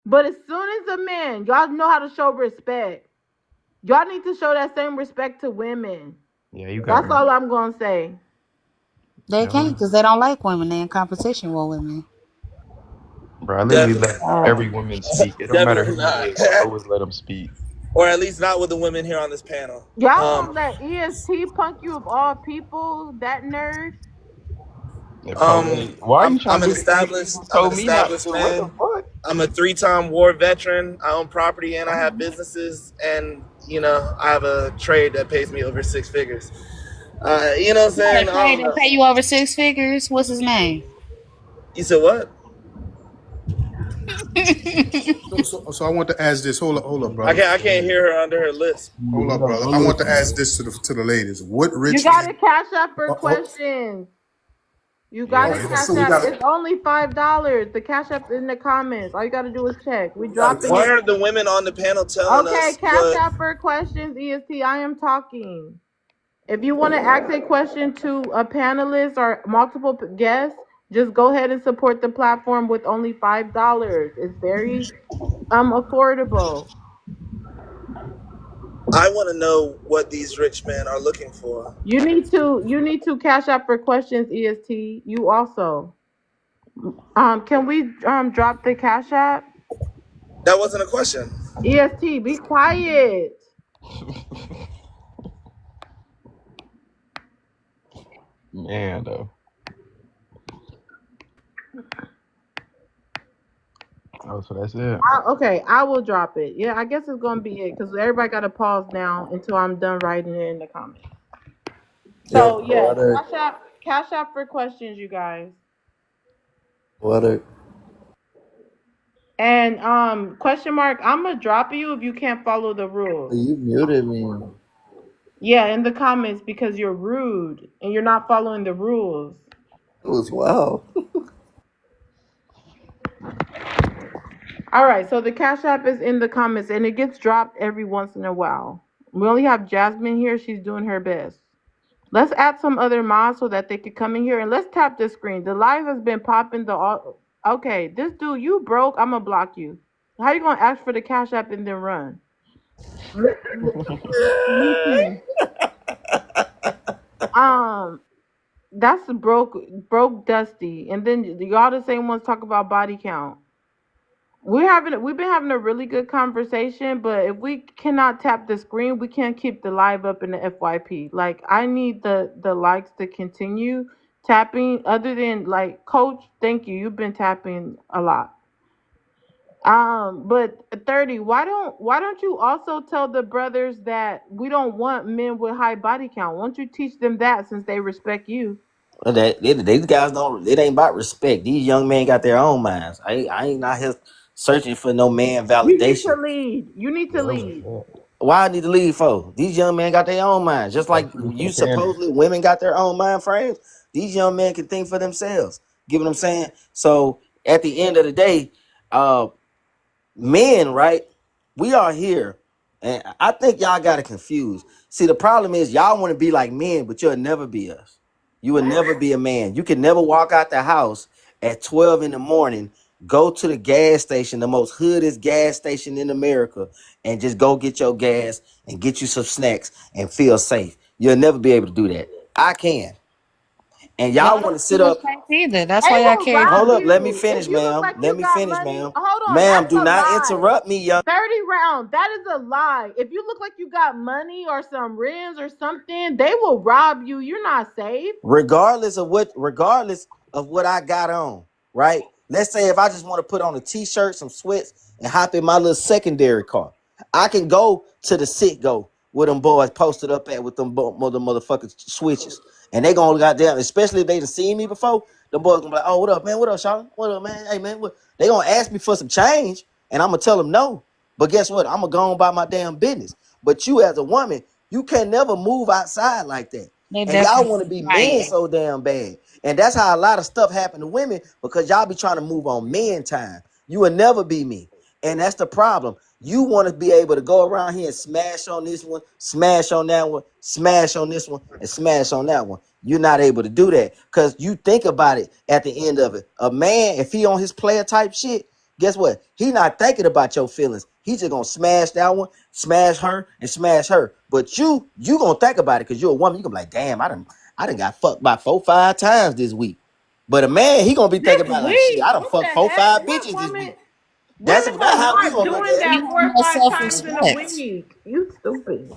But as soon as a man, y'all know how to show respect. Y'all need to show that same respect to women. Yeah, you got That's me. all I'm gonna say. They Yeah, can't because they don't like women. They're in competition with women. bro. I literally Definitely let not. every woman speak. It don't matter Definitely who it not. is. I always let them speak. Or at least not with the women here on this panel. Y'all Um, gonna let EST punk you of all people? That nerd? And poetic. Why are you trying I'm to an do this to me? You established. just I'm an told me not established to. What the man. fuck? I'm a 3-time war veteran. I own property and I have businesses, and I have a trade that pays me over 6 figures. You know what I'm You got saying? a I trade don't that know. pay you over 6 figures. What's his name? You said what? So I want to ask this. Hold up, I brother. can't hear her under her lisp. Hold up, brother. I want to ask this to the ladies. What You rich gotta man? cash up for Oh, questions. You Yeah, gotta okay, cash so we up. got It's only $5. The cash up in the comments. All you gotta do is check. We to dropping Why it. aren't the women on the panel telling Okay, us cash what? up for questions, EST. I am talking. If you want to ask a question to a panelist or multiple guests, just go ahead and support the platform with only $5. It's very affordable. I want to know what these rich men are looking for. You need to cash up for questions, EST. You also. Can we drop the cash app? That wasn't a question. EST, be quiet. man, though. Oh, so that's it. Okay, I will drop it. Yeah, I guess it's gonna be it because everybody got to pause now until I'm done writing it in the comments. Yo, So yes, poetic, cash app for questions, you guys. poetic. And question mark, I'm gonna drop you if you can't follow the rules. You muted me. Yeah, in the comments because you're rude and you're not following the rules. It was wow. All right, so the cash app is in the comments and it gets dropped every once in a while. We only have Jasmine here, she's doing her best. Let's add some other mods so that they could come in here and let's tap the screen. The live has been popping the all. Okay, this dude, you broke. I'm gonna block you. How you gonna ask for the cash app and then run? Listen, um, that's broke Dusty, and then y'all the same ones talk about body count. We've been having a really good conversation, but if we cannot tap the screen, we can't keep the live up in the FYP. Like I need the likes to continue tapping. Other than like Coach, thank you. You've been tapping a lot. But 30, why don't you also tell the brothers that we don't want men with high body count? Won't you teach them that since they respect you? These guys don't. It ain't about respect. These young men got their own minds. I ain't out here searching for no man You need to validation. lead. You need to Yeah, that's a lead. fact. Why I need to leave for? These young men got their own minds. Just like Stop being you so pandering. supposedly women got their own mind frames. These young men can think for themselves. Get what I'm saying? So at the end of the day, uh, men, right? We are here, and I think y'all got it confused. See, the problem is y'all want to be like men, but you'll never be us. You will never be a man. You can never walk out the house at 12 in the morning, go to the gas station, the most hoodest gas station in America, and just go get your gas and get you some snacks and feel safe. You'll never be able to do that. I can. And Y'all y'all want to don't sit feel up. safe either. That's They why y'all will carry rob Hold up, guns. let me you if finish, you look ma'am. like Let you me got finish, money. ma'am. Hold on, Ma'am, that's do a not lie. interrupt me, young. 30 rounds. That is a lie. If you look like you got money or some rims or something, they will rob you. You're not safe. Regardless of what I got on, right? Let's say if I just want to put on a t-shirt, some sweats, and hop in my little secondary car, I can go to the sit go where them boys posted up at with them motherfucking switches. And they gonna goddamn, especially if they done seen me before, the boys gonna be like, oh, what up, man? What up, Sean? What up, man? Hey man, what? They gonna ask me for some change, and I'm gonna tell them no. But guess what? I'm gonna go on by my damn business. But you as a woman, you can never move outside like that. They And y'all definitely want to be men right. so damn bad. And that's how a lot of stuff happen to women because y'all be trying to move on men time. You will never be me. And that's the problem. You want to be able to go around here and smash on this one, smash on that one, smash on this one, and smash on that one. You're not able to do that because you think about it at the end of it. A man, if he on his player type shit, guess what? He not thinking about your feelings. He just gonna smash that one, smash her, and smash her. But you gonna think about it because you're a woman. You gonna be like, damn, I done got fucked by 4-5 times this week. But a man, he gonna be This thinking about like, shit, week, I done what the fucked four, heck? five What bitches this woman? week. That's Women about are how we not gonna look doing at it. that You have 4 or no 5 self times in a respect. week. You stupid.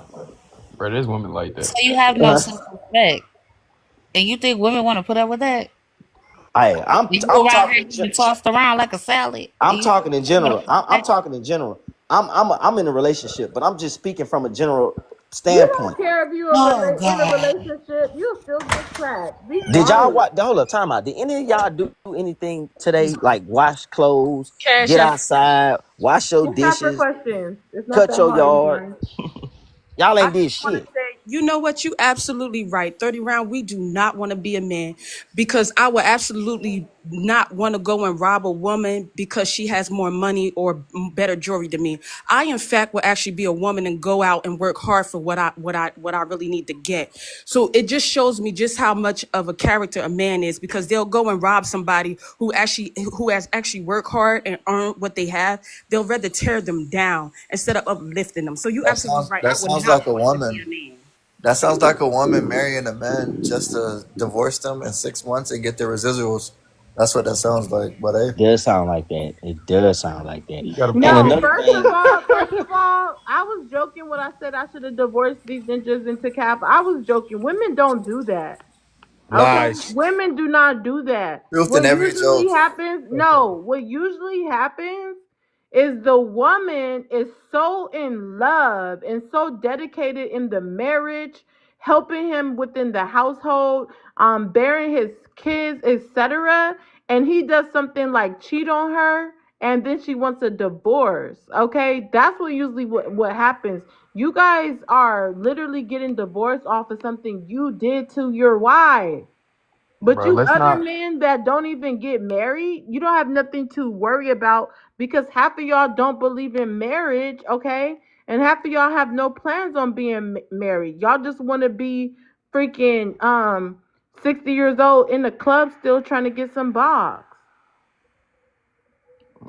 Bro, there's women like So that. you have no self respect. And you think women want to put up with that? Hey, You I'm go around talking here in getting tossed around like a salad. And I'm you think talking in women want general. to put up I'm with that? talking in general. I'm in a relationship, but I'm just speaking from a general You don't standpoint. care if you're Oh in a God. relationship. You'll still get cracked. Be Did y'all quiet. watch? Hold up, time out. Did any of y'all do anything today? Like wash clothes, Cash get app. outside, wash your It's not for dishes, questions. It's not cut that your hard, you yard. guys. Y'all I ain't just did want to shit. say, you know what? You absolutely right. 30 round, we do not want to be a man because I would absolutely not want to go and rob a woman because she has more money or better jewelry than me. I, in fact, will actually be a woman and go out and work hard for what I really need to get. So it just shows me just how much of a character a man is because they'll go and rob somebody who has actually worked hard and earned what they have. They'll rather tear them down instead of uplifting them. So you absolutely right. That I would sounds not like a want to be woman. a man. That sounds like a woman marrying a man just to divorce them in 6 months and get their residuals. That's what that sounds like. But hey, It does sound like that. It does sound like that. You got a And point. No, another thing, first of all, I was joking when I said I should have divorced these ninjas into Cap. I was joking. Women don't do that. Okay, Lies. women do not do that. truth in What every usually joke. happens, no, what usually happens is the woman is so in love and so dedicated in the marriage, helping him within the household, bearing his kids, etc., and he does something like cheat on her, and then she wants a divorce. Okay, that's what usually what happens. You guys are literally getting divorced off of something you did to your wife. But Bro, you let's other not. men that don't even get married, you don't have nothing to worry about because half of y'all don't believe in marriage, okay? And half of y'all have no plans on being married. Y'all just want to be freaking 60 years old in the club still trying to get some box.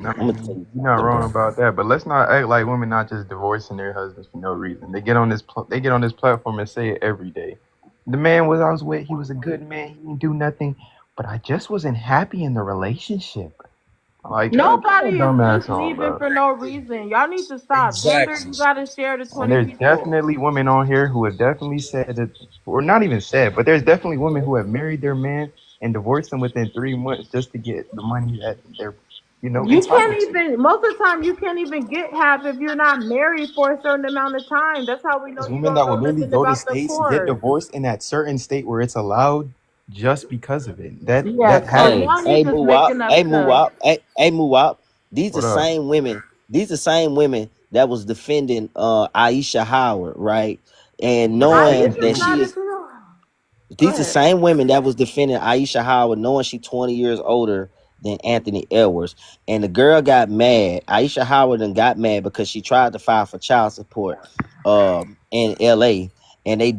I I'm gonna tell mean, you you're not something, wrong bro. about that, but let's not act like women not just divorcing their husbands for no reason. They get on this they get on this platform and say it every day. The man was I was with, he was a good man, he didn't do nothing, but I just wasn't happy in the relationship. Like, get that Nobody is dumbass just on, leaving bro. for no reason. Y'all need to stop. Xander, Exactly. you gotta share the And 20 there's people. definitely women on here who have definitely said that, or not even said, but there's definitely women who have married their man and divorced them within 3 months just to get the money that they're, You entitled can't to. even, most of the time, you can't even get half if you're not married for a certain amount of time. That's how we know There's you women don't that know will literally nothing go to about the states, get course. divorced in that certain state where it's allowed just because of it. Yeah, That so Hey, happens. y'all need to making up move stuff. up, move up. These the What up? same women. These the same women that was defending Aisha Howard, right? And But she knowing didn't Aisha's that do. not she a is girl. Go these the ahead. same women that was defending Aisha Howard, knowing she 20 years older than Anthony Edwards. And the girl got mad. Aisha Howard then got mad because she tried to file for child support in LA, and they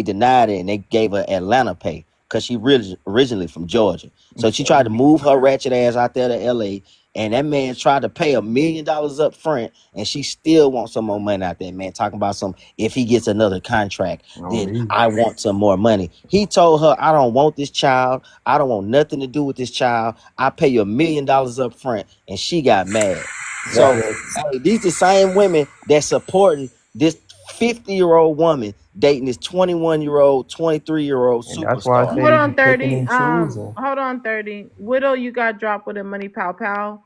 denied it, and they gave her Atlanta pay because she really originally from Georgia. So she tried to move her ratchet ass out there to LA, and that man tried to pay $1 million up front, and she still wants some more money out there, man. Talking about some if he gets another contract, On then me. I want some more money. He told her, I don't want this child. I don't want nothing to do with this child. I pay you $1 million up front, and she got mad. So That, hey, these the same women that supporting this 50-year-old woman dating this 21-year-old, 23-year-old and that's why I superstar. say Hold they be on, picking 30. and choosing. Hold on, 30. Widow, you got dropped with a money pow pow.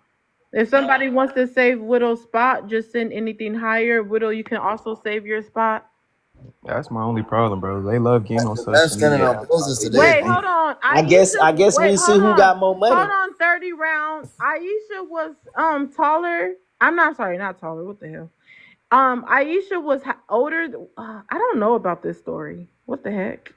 If somebody wants to save Widow's spot, just send anything higher. Widow, you can also save your spot. That's my only problem, bro. They love getting on The man social standing media on acting like business they today. just Wait, ain't. hold on. I Aisha, guess wait, we see hold who on. got more Hold money. on, 30 round. Aisha was taller. I'm not sorry, not taller. What the hell? Aisha was older. I don't know about this story. What the heck?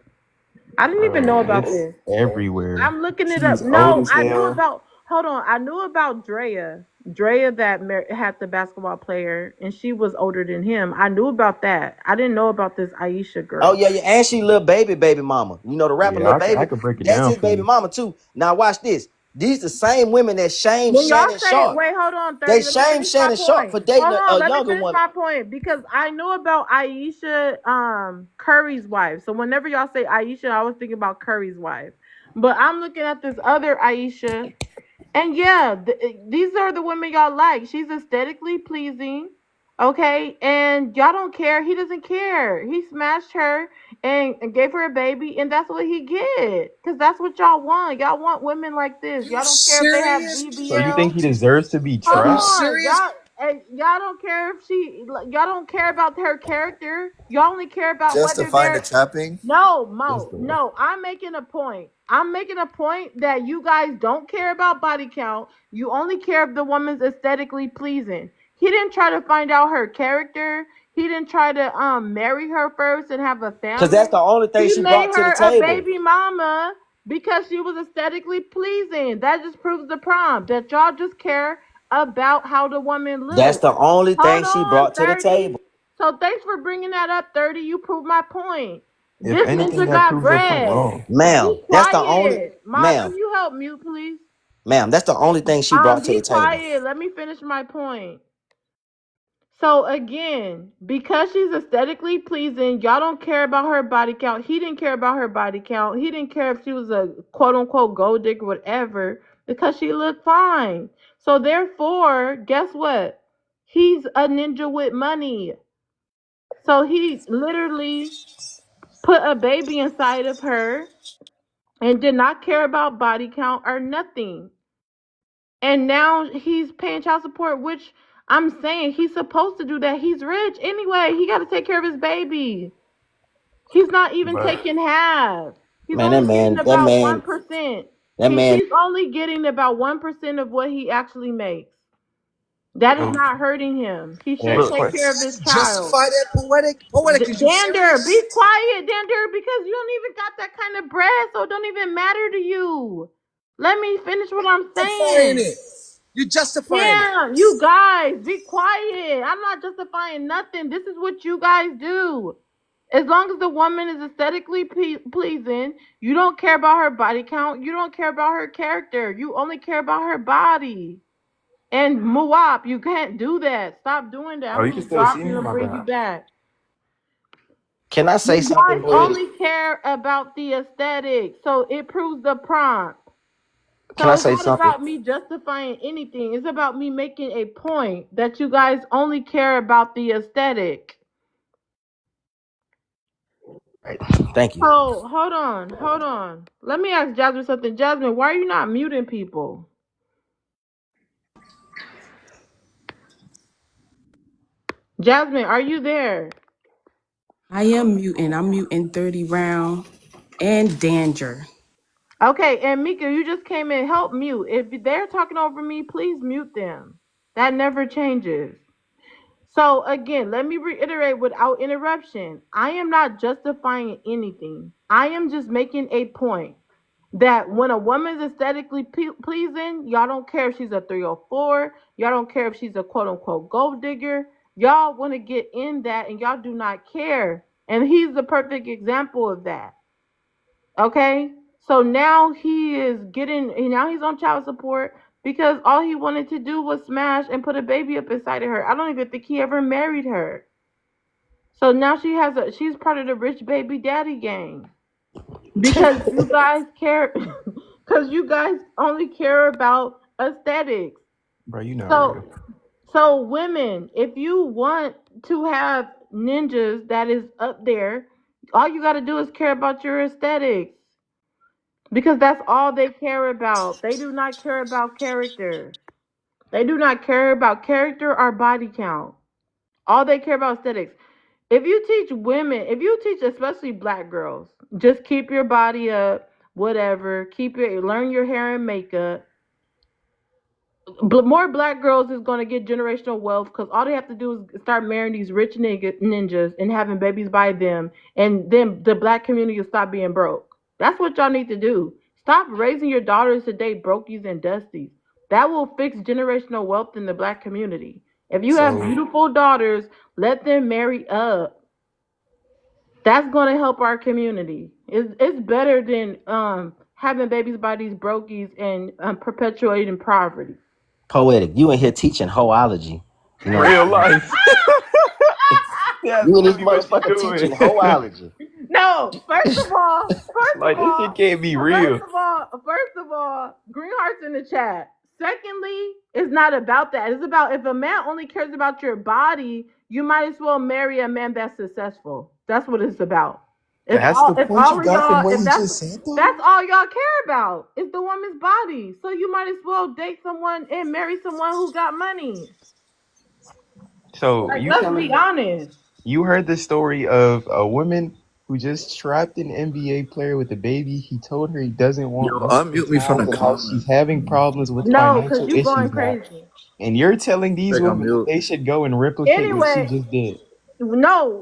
I didn't even know Bro, about it's this. everywhere. I'm looking it She up. was old No, as I knew hell. about. Hold on, I knew about Drea. Drea that had the basketball player, and she was older than him. I knew about that. I didn't know about this Aisha Oh girl. yeah, yeah, and she little baby mama. You know the rapper Yeah, Lil I Baby. could break it That's down his for baby you. mama too. Now watch this. These the same women that shame When y'all Shannon say, Sharp. wait, hold on, They 30, let me shame finish my Shannon Sharp point. for dating Hold on, a let me younger finish one. my point because I knew about Aisha Curry's wife. So whenever y'all say Aisha, I was thinking about Curry's wife. But I'm looking at this other Aisha. And yeah, these are the women y'all like. She's aesthetically pleasing, okay? And y'all don't care. He doesn't care. He smashed her and gave her a baby, and that's what he get. Because that's what y'all want. Y'all want women like this. You Y'all don't care if they have serious? So you think BBL. he deserves to be Hold Are you trapped? on, serious? y'all don't care if y'all don't care about her character. Y'all only care about whether Justifying the they're trapping. no, Just Mo, the no. I'm making a point. I'm making a point that you guys don't care about body count. You only care if the woman's aesthetically pleasing. He didn't try to find out her character. He didn't try to marry her first and have a Cause family. that's the only thing He she made brought to the her a table. baby mama because she was aesthetically pleasing. That just proves the prompt that y'all just care about how the woman That's looks. the only Hold thing she on, brought to the 30. table. So thanks for bringing that up, 30. You proved my point. if This anything ninja that got proves your point bread. wrong. Ma'am, Be that's the only quiet. Mob, ma'am, can you help mute, please? ma'am, that's the only thing she brought to Be the table. quiet. Let me finish my point. So again, because she's aesthetically pleasing, y'all don't care about her body count. He didn't care about her body count. He didn't care if she was a quote unquote gold digger, whatever, because she looked fine. So therefore, guess what? He's a ninja with money. So he literally put a baby inside of her and did not care about body count or nothing. And now he's paying child support, which I'm saying he's supposed to do that. He's rich anyway. He got to take care of his baby. He's not even But taking half. He's Man, only getting that about man, 1%. that man. He's only getting about 1% of what he actually makes. That is so not hurting him. He should next Look, take question. care of his child. Justify that, poetic. Poetic, is you Dander, be serious? quiet, Dander, because you don't even got that kind of bread, so it don't even matter to you. Let me finish what I'm Justifying saying. it. You're justifying it. Damn, you guys, be quiet. I'm not justifying nothing. This is what you guys do. As long as the woman is aesthetically pleasing, you don't care about her body count. You don't care about her character. You only care about her body. And Muwap, you can't do that. Stop doing that. Oh, I'm you can gonna still see drop me? you and My bring you bad. back. Can I say You something, guys Poetic? only care about the aesthetic, so it proves the prompt. Can So I it's say not something? about me justifying anything. It's about me making a point that you guys only care about the aesthetic. Right. Thank you. Oh, hold on. Let me ask Jasmine something. Jasmine, why are you not muting people? Jasmine, are you there? I am muting. I'm muting 30 round and Danger. Okay, and Mika, you just came in. Help mute. If they're talking over me, please mute them. That never changes. So again, let me reiterate without interruption. I am not justifying anything. I am just making a point that when a woman's aesthetically pleasing, y'all don't care if she's a 304, y'all don't care if she's a quote unquote gold digger. Y'all want to get in that and y'all do not care. And he's the perfect example of that. Okay? So now now he's on child support because all he wanted to do was smash and put a baby up inside of her. I don't even think he ever married her. So now she's part of the rich baby daddy gang because you guys care because you guys only care about aesthetics. Bro, you not So real. so women, if you want to have ninjas that is up there, all you got to do is care about your aesthetics. Because that's all they care about. They do not care about character. They do not care about character or body count. All they care about is aesthetics. If you teach especially black girls, just keep your body up, whatever, learn your hair and makeup. But more black girls is going to get generational wealth because all they have to do is start marrying these rich ninjas and having babies by them, and then the black community will stop being broke. That's what y'all need to do. Stop raising your daughters to date brokies and dusties. That will fix generational wealth in the black community. If you have So beautiful daughters, let them marry up. That's going to help our community. It's better than having babies by these brokies and perpetuating poverty. Poetic. You in here teaching hoology. You know what I'm real saying? life. That's You in this really what you motherfucker doing. teaching hoology. No, Like this shit can't be real. first of all, green hearts in the chat. Secondly, it's not about that. It's about if a man only cares about your body, you might as well marry a man that's successful. That's what it's about. That's the If point all you of got from y'all, what if he just said, though? that's all y'all care about, is the woman's body. So you might as well date someone and marry someone who got money. So Like, you let's telling be me honest. you heard the story of a woman who just trapped an NBA player with a baby? He told her he doesn't Yo, want multiple unmute me from the child and how she's comments. having problems with No, because financial you going issues now. crazy. And you're telling these Like I'm women that mute. they should go and replicate what she Anyway, just did.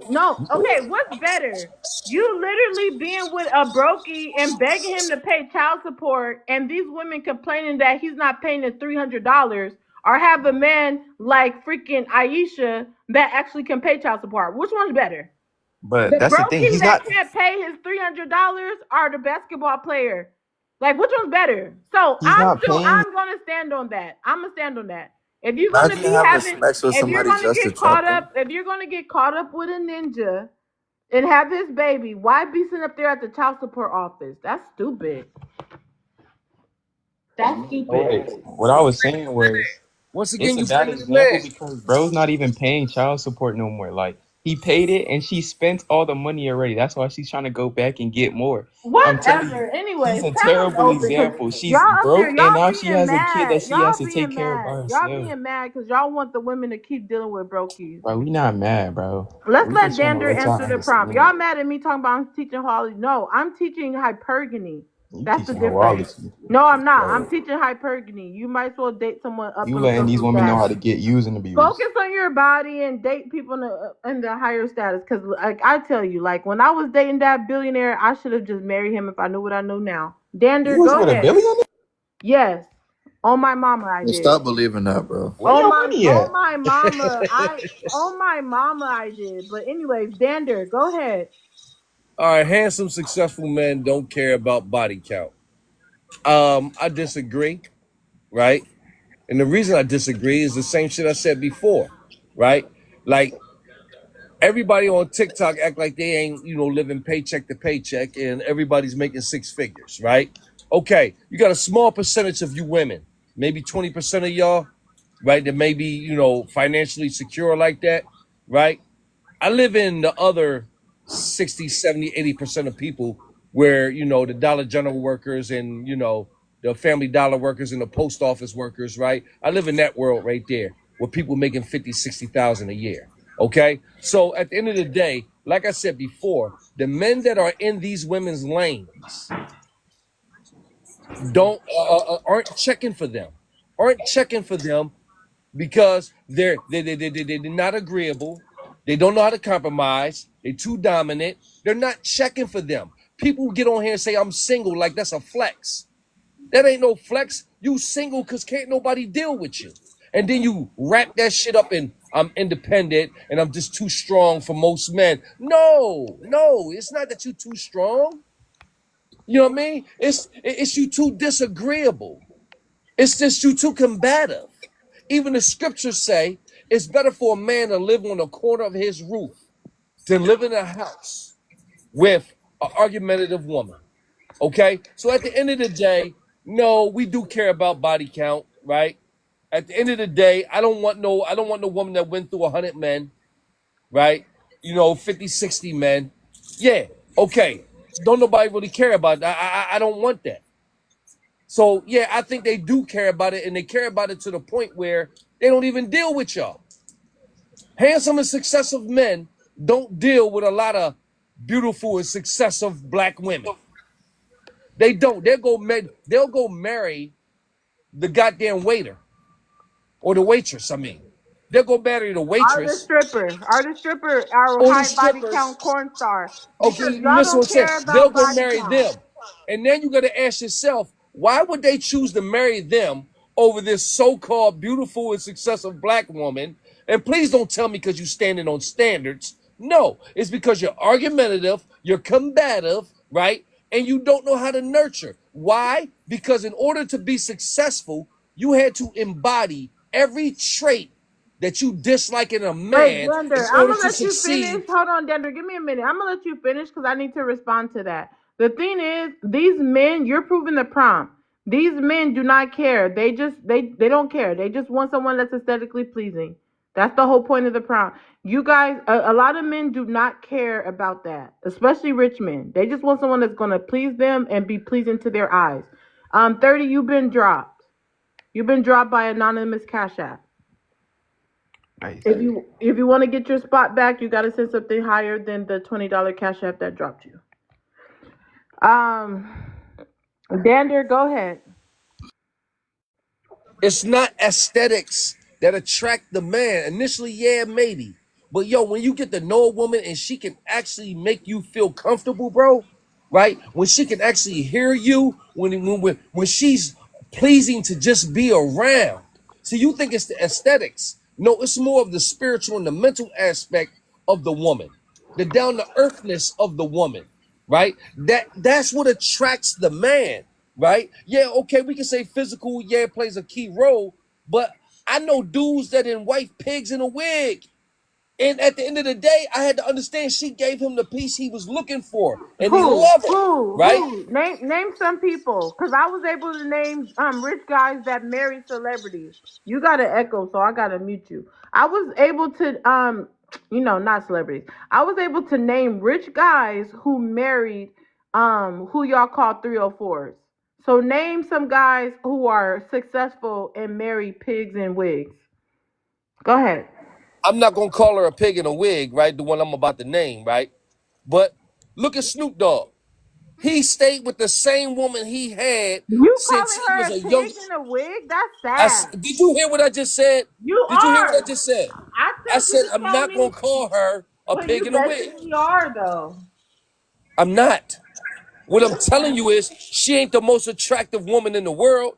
no. Okay, what's better? You literally being with a brokey and begging him to pay child support, and these women complaining that he's not paying the $300, or have a man like freaking Aisha that actually can pay child support. Which one's better? But The that's the thing. brokey He's that not. can't pay his $300, or the basketball player? Like, which one's better? So He's not paying. I'm gonna stand on that. I'm gonna stand on that. If you're gonna Imagine be having having, sex with if you're somebody gonna just to get trap caught them. up, if you're gonna get caught up with a ninja and have his baby, why be sitting up there at the child support office? That's stupid. That's stupid. Poetic. What I was saying was Once it's again, a you bad blaming the example man. because bro's not even paying child support no more. Like He paid it, and she spent all the money already. That's why she's trying to go back and get more. I'm telling you, Whatever. she's Anyways, a channel's terrible open because example. She's y'all up here, broke, and y'all now she being has a kid that mad. she has Y'all to take being care of by mad. Y'all herself. being mad because y'all want the women to keep dealing with brokies. Bro, we not mad, bro. Let's We let just trying to Dander let y'all answer the prompt. Y'all understand. mad at me talking about I'm teaching Holly? No, I'm teaching hypergamy. You That's the teaching difference. horology. No, I'm not. I'm Bro, teaching hypergamy. You might as well date someone up you on letting these social women know how status. to get used and abused. Focus on your body and date people in the higher status. Cause like I tell you, like when I was dating that billionaire, I should have just married him if I knew what I know now. Dander, You was go with a ahead. billionaire? Yes, on my mama, I And did. stop believing that, bro. Where your money at? On my mama, I did. But anyways, Dander, go ahead. All right, handsome, successful men don't care about body count. I disagree, right? And the reason I disagree is the same shit I said before, right? Like everybody on TikTok act like they ain't, living paycheck to paycheck and everybody's making six figures, right? Okay, you got a small percentage of you women, maybe 20% of y'all, right, that may be, financially secure like that, right? I live in the other 60, 70, 80% of people where, the Dollar General workers and, the Family Dollar workers and the post office workers, right? I live in that world right there where people making 50, 60,000 a year. Okay. So at the end of the day, like I said before, the men that are in these women's lanes don't aren't checking for them, because they're not agreeable. They don't know how to compromise. They're too dominant. They're not checking for them. People get on here and say I'm single like that's a flex. That ain't no flex. You single because can't nobody deal with you. And then you wrap that shit up in I'm independent and I'm just too strong for most men. No, it's not that you too strong. You know what I mean? It's you too disagreeable. It's just you too combative. Even the scriptures say it's better for a man to live on the corner of his roof than live in a house with an argumentative woman. Okay? So at the end of the day, no, we do care about body count, right? At the end of the day, I don't want no woman that went through 100 men, right? 50, 60 men. Yeah, okay. Don't nobody really care about that. I don't want that. So yeah, I think they do care about it, and they care about it to the point where they don't even deal with y'all. Handsome and successful men don't deal with a lot of beautiful and successive black women. They don't. They'll go marry the goddamn waiter or the waitress. I mean, they'll go marry the waitress Are the stripper, our or the high body strippers. count corn star, because Okay, y'all listen what don't I'm saying. care They'll about go body marry count. them. And then you got to ask yourself, why would they choose to marry them over this so-called beautiful and successful black woman? And please don't tell me because you're standing on standards. No, it's because you're argumentative, you're combative, right? And you don't know how to nurture. Why? Because in order to be successful, you had to embody every trait that you dislike in a Wait, man in Dender, I'm order gonna to let you succeed. finish. Hold on, Dender, give me a minute. I'm gonna let you finish because I need to respond to that. The thing is, these men, you're proving the prompt. These men do not care. They don't care. They just want someone that's aesthetically pleasing. That's the whole point of the prompt. You guys, a lot of men do not care about that, especially rich men. They just want someone that's gonna please them and be pleasing to their eyes. 30, you've been dropped. You've been dropped by anonymous Cash App. If you want to get your spot back, you got to send something higher than the $20 Cash App that dropped you. Dander, go ahead. It's not aesthetics that attract the man. Initially, yeah, maybe. But yo, when you get to know a woman and she can actually make you feel comfortable, bro, right? When she can actually hear you, when she's pleasing to just be around. See, you think it's the aesthetics. No, it's more of the spiritual and the mental aspect of the woman, the down to earthness of the woman, right? That's what attracts the man, right? Yeah, okay, we can say physical, yeah, it plays a key role, but I know dudes that in white pigs in a wig. And at the end of the day, I had to understand she gave him the piece he was looking for, and he Who? loved it, Who? right? Who? Name some people, cause I was able to name rich guys that marry celebrities. You got an echo, so I gotta mute you. I was able to not celebrities. I was able to name rich guys who married who y'all call 304s. So name some guys who are successful and marry pigs in wigs. Go ahead. I'm not gonna call her a pig in a wig, right? The one I'm about to name, right? But look at Snoop Dogg. He stayed with the same woman he had You since calling he her was a a young. pig in a wig? That's sad. Did you hear what I just said? You Did you hear what I are. just said? I I said you said just I'm told not me, gonna call her a but pig you in a wig. basically are though. I'm not. What I'm telling you is she ain't the most attractive woman in the world.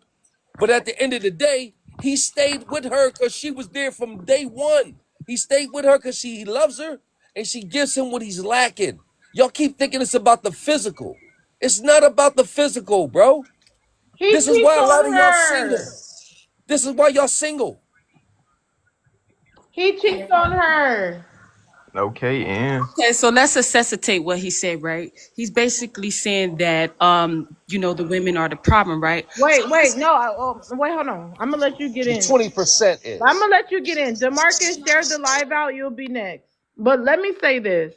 But at the end of the day, he stayed with her because she was there from day one. He stayed with her because he loves her and she gives him what he's lacking. Y'all keep thinking it's about the physical. It's not about the physical, bro. He This is cheats why a lot on of y'all single. her. This is why y'all single. He cheats on her. Okay, and Okay, so let's necessitate what he said, right? He's basically saying that the women are the problem, right? So Wait, no, wait, hold on. I'm gonna let you get The in. 20% I'm is. gonna let you get in. Demarcus, share the live out. You'll be next. But let me say this.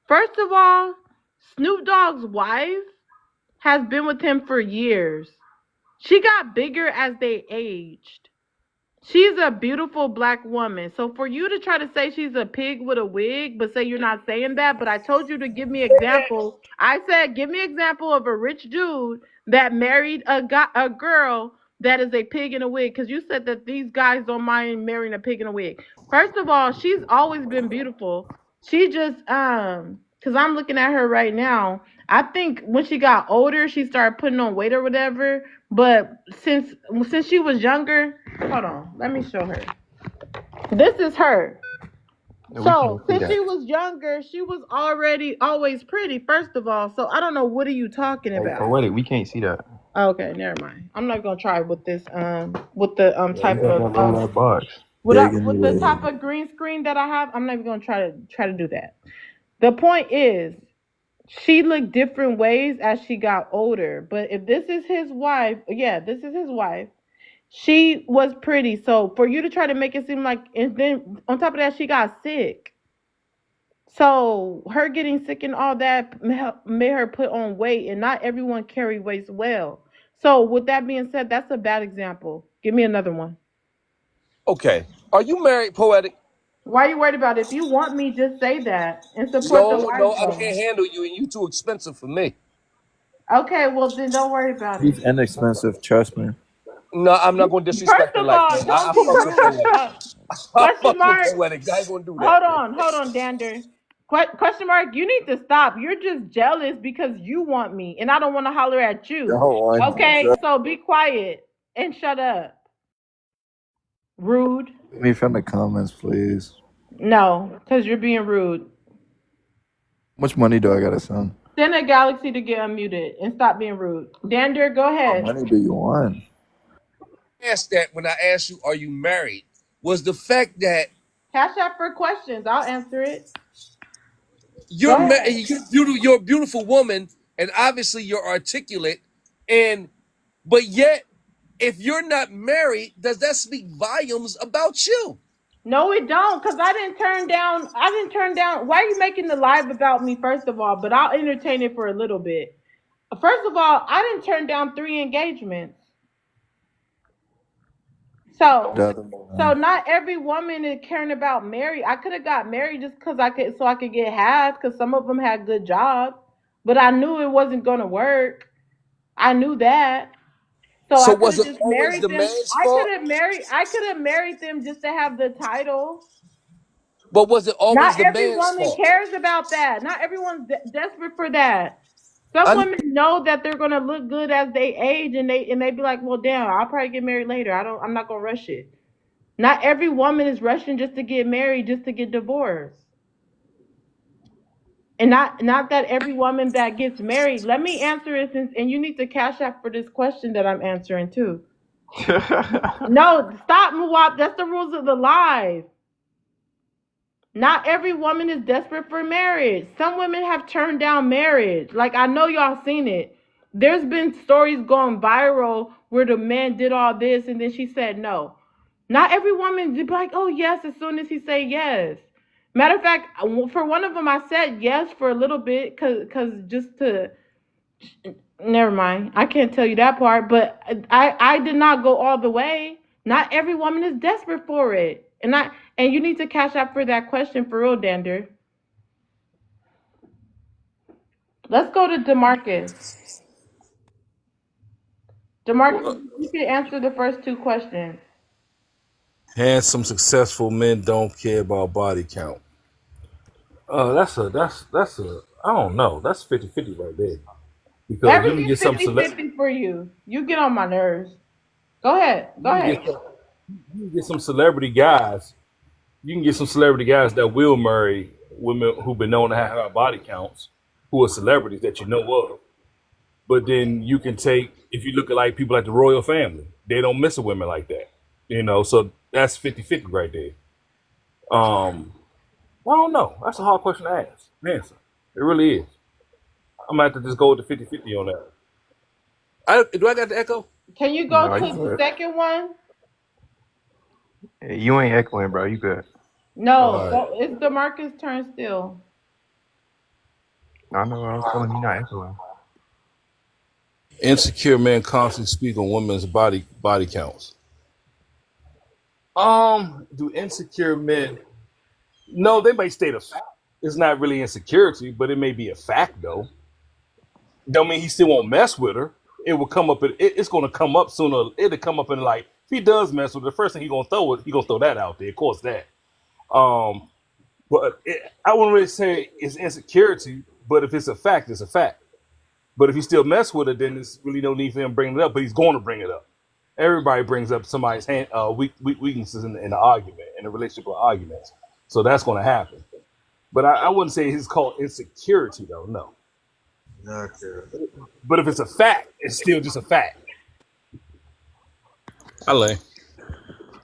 First of all, Snoop Dogg's wife has been with him for years. She got bigger as they aged. She's a beautiful black woman. So for you to try to say she's a pig with a wig, but say you're not saying that, but I told you to give me example. I said give me example of a rich dude that married a girl that is a pig in a wig, because you said that these guys don't mind marrying a pig in a wig. First of all, she's always been beautiful. She just because I'm looking at her right now. I think when she got older, she started putting on weight or whatever. But since she was younger, hold on, let me show her. This is her. no, we So can't see since that. she was younger, she was already always pretty. First of all, so I don't know what are you talking Hey, about. Poetic, we can't see that. Okay, never mind. I'm not gonna try with this with the Yeah, you type got that of little box. Digging with the it type in. of green screen that I have. I'm not even gonna try to do that. The point is, she looked different ways as she got older. But if this is his wife, yeah, this is his wife. She was pretty. So for you to try to make it seem like, and then on top of that, she got sick. So her getting sick and all that made her put on weight, and not everyone carry weights well. So with that being said, that's a bad example. Give me another one. Okay. Are you married, Poetic? Why are you worried about it? If you want me, just say that and support the No, live no, I though. can't handle you and you too expensive for me. Okay, well then don't worry about it. He's inexpensive, trust me. No, I'm not gonna First disrespect her of like all, that. don't I fucks with compare. Poetic. I Question fucks with mark. Poetic. I ain't gonna do that. Hold on, Dander. Question mark. You need to stop. You're just jealous because you want me, and I don't want to holler at you. Go on. Okay, so be quiet and shut up. Rude. Me from the comments, please. No, because you're being rude. How much money do I gotta send? Send a galaxy to get unmuted and stop being rude. Dander, go How ahead. money do you want? Asked that when I asked you, are you married? Was the fact that Cash out for questions. I'll answer it. Go you're ahead. you're a beautiful woman, and obviously you're articulate, and but yet, if you're not married, does that speak volumes about you? No, it don't, cause I didn't turn down. I didn't turn down. Why are you making the live about me? First of all, but I'll entertain it for a little bit. First of all, I didn't turn down 3 engagements. So, The other so one. not every woman is caring about married. I could have got married just cause I could, so I could get half. Cause some of them had good jobs, but I knew it wasn't gonna work. I knew that. So So I could was have it just always married the them. man's fault? I could have married them just to have the title. But was it always Not the every man's woman fault? cares about that. Not everyone's desperate for that. Some I women know that they're gonna look good as they age, and they be like, well, damn, I'll probably get married later. I'm not gonna rush it. Not every woman is rushing just to get married, just to get divorced. And not that every woman that gets married. Let me answer it, and you need to cash out for this question that I'm answering too. No, stop, Muwap. That's the rules of the live. Not every woman is desperate for marriage. Some women have turned down marriage. Like, I know y'all seen it. There's been stories going viral where the man did all this and then she said no. Not every woman be like, oh yes, as soon as he say yes. Matter of fact, for one of them, I said yes for a little bit, cause just to. Never mind. I can't tell you that part, but I did not go all the way. Not every woman is desperate for it, and you need to cash out for that question for real, Dander. Let's go to Demarcus. Demarcus, you can answer the first two questions. Handsome, successful men don't care about body count. That's a I don't know. That's 50-50 right there. Because you can Everything's get some 50-50 for you. You get on my nerves. Go ahead. Go you can ahead. get some, you can get some celebrity guys. You can get some celebrity guys that will marry women who've been known to have high body counts, who are celebrities that you know of. But then you can take, if you look at like people like the royal family, they don't mess with women like that. So that's 50-50 right there. I don't know. That's a hard question to answer. It really is. I'm gonna have to just go with the 50-50 on that. Do I got the echo? Can you go No, to you the good. second one? Hey, you ain't echoing, bro. You good. No, All right. it's Demarcus' turn still. I know. I was telling you not echoing. Insecure men constantly speak on women's body counts. Do insecure men? No, they may state a fact. It's not really insecurity, but it may be a fact though. Don't mean he still won't mess with her. It will come up. It's going to come up sooner. It'll come up in like if he does mess with her, the first thing he gonna throw it. He gonna throw that out there. Of course that. Um, but I wouldn't really say it's insecurity. But if it's a fact, it's a fact. But if he still mess with it, then there's really no need for him bringing it up. But he's going to bring it up. Everybody brings up somebody's weaknesses in the argument, in the relationship or arguments. So that's going to happen. But I wouldn't say it's called insecurity, though. No. Okay. But if it's a fact, it's still just a fact. Hello.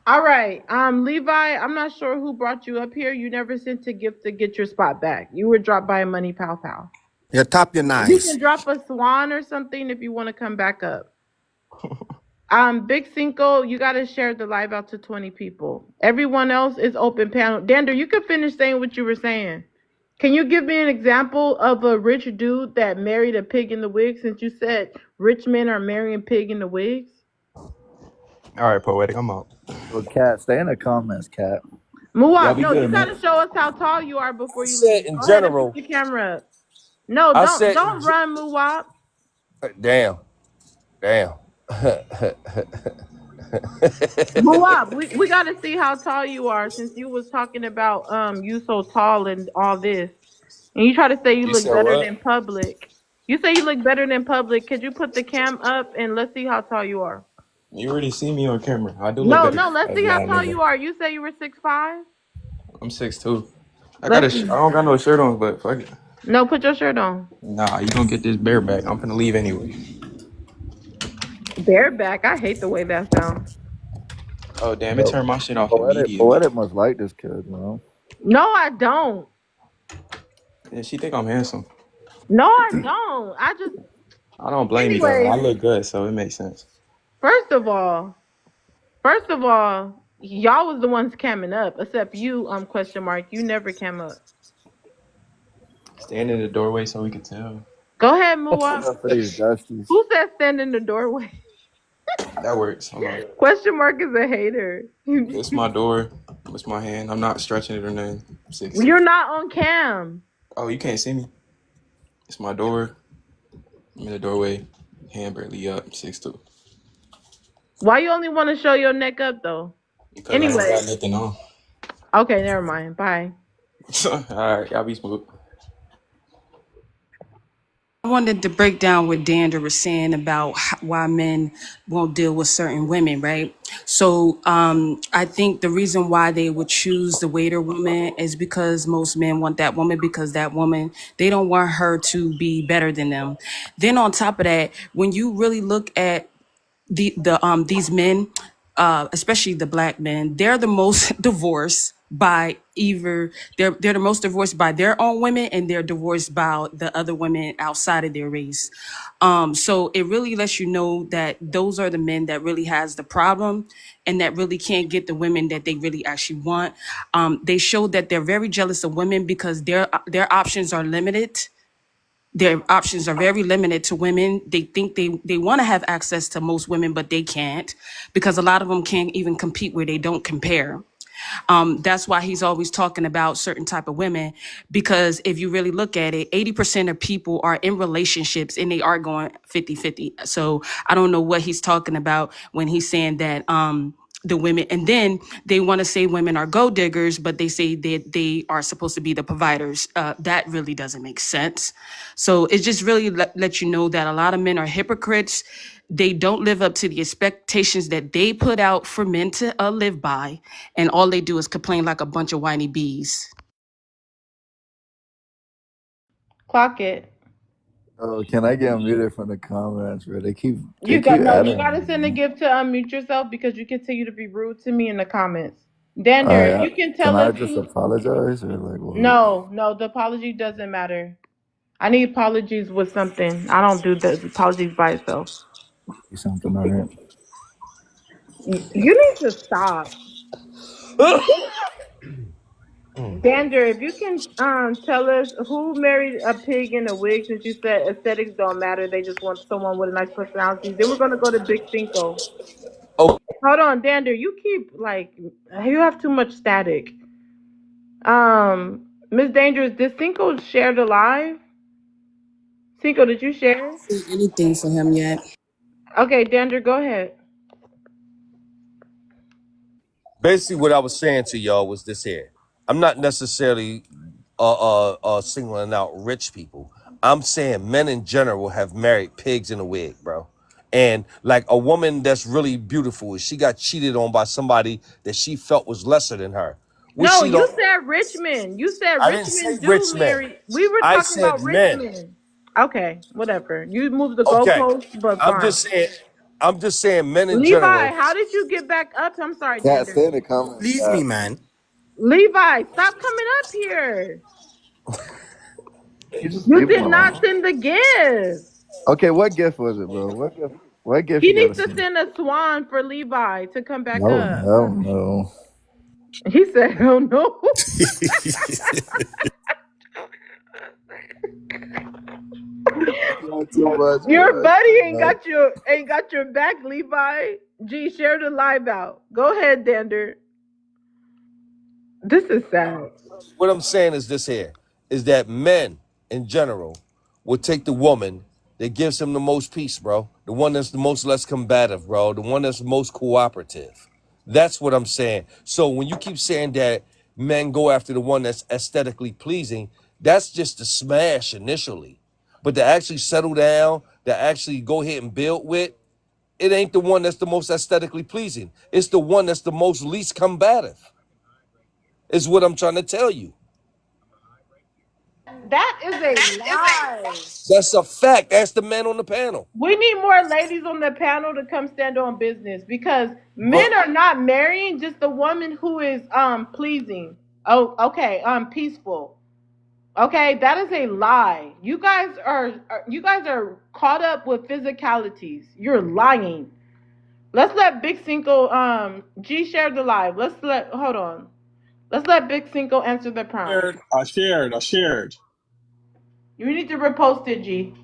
All right. Levi, I'm not sure who brought you up here. You never sent a gift to get your spot back. You were dropped by a money pow pow. Yeah, top your You nice. can drop a swan or something if you want to come back up. Big Cinco, you got to share the live out to 20 people. Everyone else is open panel. Dander, you can finish saying what you were saying. Can you give me an example of a rich dude that married a pig in the wig, since you said rich men are marrying pig in the wigs? All right, Poetic. I'm out. Well, Cat, stay in the comments, Cat. Muab, Y'all be no, you good, got man. to show us how tall you are before I you said leave. in Go ahead and general. pick your camera up. No, I don't said, don't run, Muab. damn. Muab, we got to see how tall you are, since you was talking about you so tall and all this. And you try to say you You look said better what? than public. You say you look better than public. Could you put the cam up and let's see how tall you are? You already see me on camera. I do look No, better no, let's as a see how man, tall nigga. you are. You say you were 6'5"? I'm 6'2". I got Let's a. see. I don't got no shirt on, but fuck it. No, put your shirt on. Nah, you gonna get this bareback. I'm finna leave anyway. Bareback. I hate the way that sounds. Oh damn! It Yo, turned my shit off Poetic, immediately. Poetic must like this kid, man. No, I don't. Yeah, she think I'm handsome. No, I don't. I just. I don't blame you though. I Anyways, look good, so it makes sense. first of all, y'all was the ones camming up, except you. Question mark. You never came up. Stand in the doorway so we can tell. Go ahead, What Muab. up for these dusties? Who said stand in the doorway? That works. Hold on. Question mark is a hater. It's my door. It's my hand. I'm not stretching it or nothing. 6'2". You're not on cam. Oh, you can't see me. It's my door. I'm in the doorway. Hand barely up. 6'2". Why you only want to show your neck up though? Because I don't Anyway. got nothing on. Okay, never mind. Bye. All right, y'all be smooth. I wanted to break down what Dander was saying about why men won't deal with certain women, right? So I think the reason why they would choose the waiter woman is because most men want that woman, because that woman, they don't want her to be better than them. Then on top of that, when you really look at these men, especially the black men, they're the most divorced. by either they're the most divorced by their own women, and they're divorced by the other women outside of their race. So it really lets you know that those are the men that really has the problem, and that really can't get the women that they really actually want. They show that they're very jealous of women because their options are limited. Their options are very limited to women. They think they want to have access to most women, but they can't, because a lot of them can't even compete where they don't compare. That's why he's always talking about certain type of women, because if you really look at it, 80% of people are in relationships and they are going 50-50. So I don't know what he's talking about when he's saying that the women, and then they want to say women are gold diggers, but they say that they are supposed to be the providers. That really doesn't make sense. So it just really let you know that a lot of men are hypocrites. They don't live up to the expectations that they put out for men to live by, and all they do is complain like a bunch of whiny bees. Clock it. Oh, can I get muted from the comments, bro? They You got keep no. You adding got to me, send a man. gift to unmute yourself because you continue to be rude to me in the comments. All Dander, if right, you can can tell I us just who. apologize or like what? No, no, the apology doesn't matter. I need apologies with something. I don't do the apologies by itself. Something, all right. You need to stop. Dander, if you can tell us who married a pig in a wig, since you said aesthetics don't matter, they just want someone with a nice personality. Then we're gonna go to Big Cinco. Oh, Hold on, Dander, you keep like you have too much static. Miss Dangerous, did Cinco share the live? Cinco, did you share? See anything for him yet? Okay, Dander, go ahead. basically what I was saying to y'all was this here. I'm not necessarily singling out rich people. I'm saying men in general have married pigs in a wig, bro. And like a woman that's really beautiful, she got cheated on by somebody that she felt was lesser than her. Which No, she you don't. said Richmond. You said I didn't say Richmond do rich men. marry. We were I talking said about men. Richmond. Okay, whatever. You moved the Okay. goalpost, but I'm fine. just saying. I'm just saying men in Levi, general. how did you get back up? I'm sorry, Yeah, Dander. stay in the comments. Leave me, man. Levi, stop coming up here. You just You leave them did not alone. send the gift. Okay, what gift was it, bro? What gift? What gift He you gotta needs to send? send a swan for Levi to come back No, up. hell no. He said, "Oh no." Not too much, Your bro. buddy Too ain't much. got your back, Levi. G, share the live out. Go ahead, Dander. This is sad. What I'm saying is this here is that men in general will take the woman that gives him the most peace, bro. The one that's the most less combative, bro. The one that's the most cooperative. That's what I'm saying. So when you keep saying that men go after the one that's aesthetically pleasing, that's just the smash initially. But to actually settle down, to actually go ahead and build with, it ain't the one that's the most aesthetically pleasing. It's the one that's the most least combative, is what I'm trying to tell you. That is a lie. That's a fact. Ask the man on the panel. We need more ladies on the panel to come stand on business because men But are not marrying just the woman who is pleasing. Oh, okay, peaceful. Okay, that is a lie. You guys are caught up with physicalities. You're lying. Let's let Big Cinco G share the live. Hold on. Let's let Big Cinco answer the prompt. I shared. You need to repost it, G.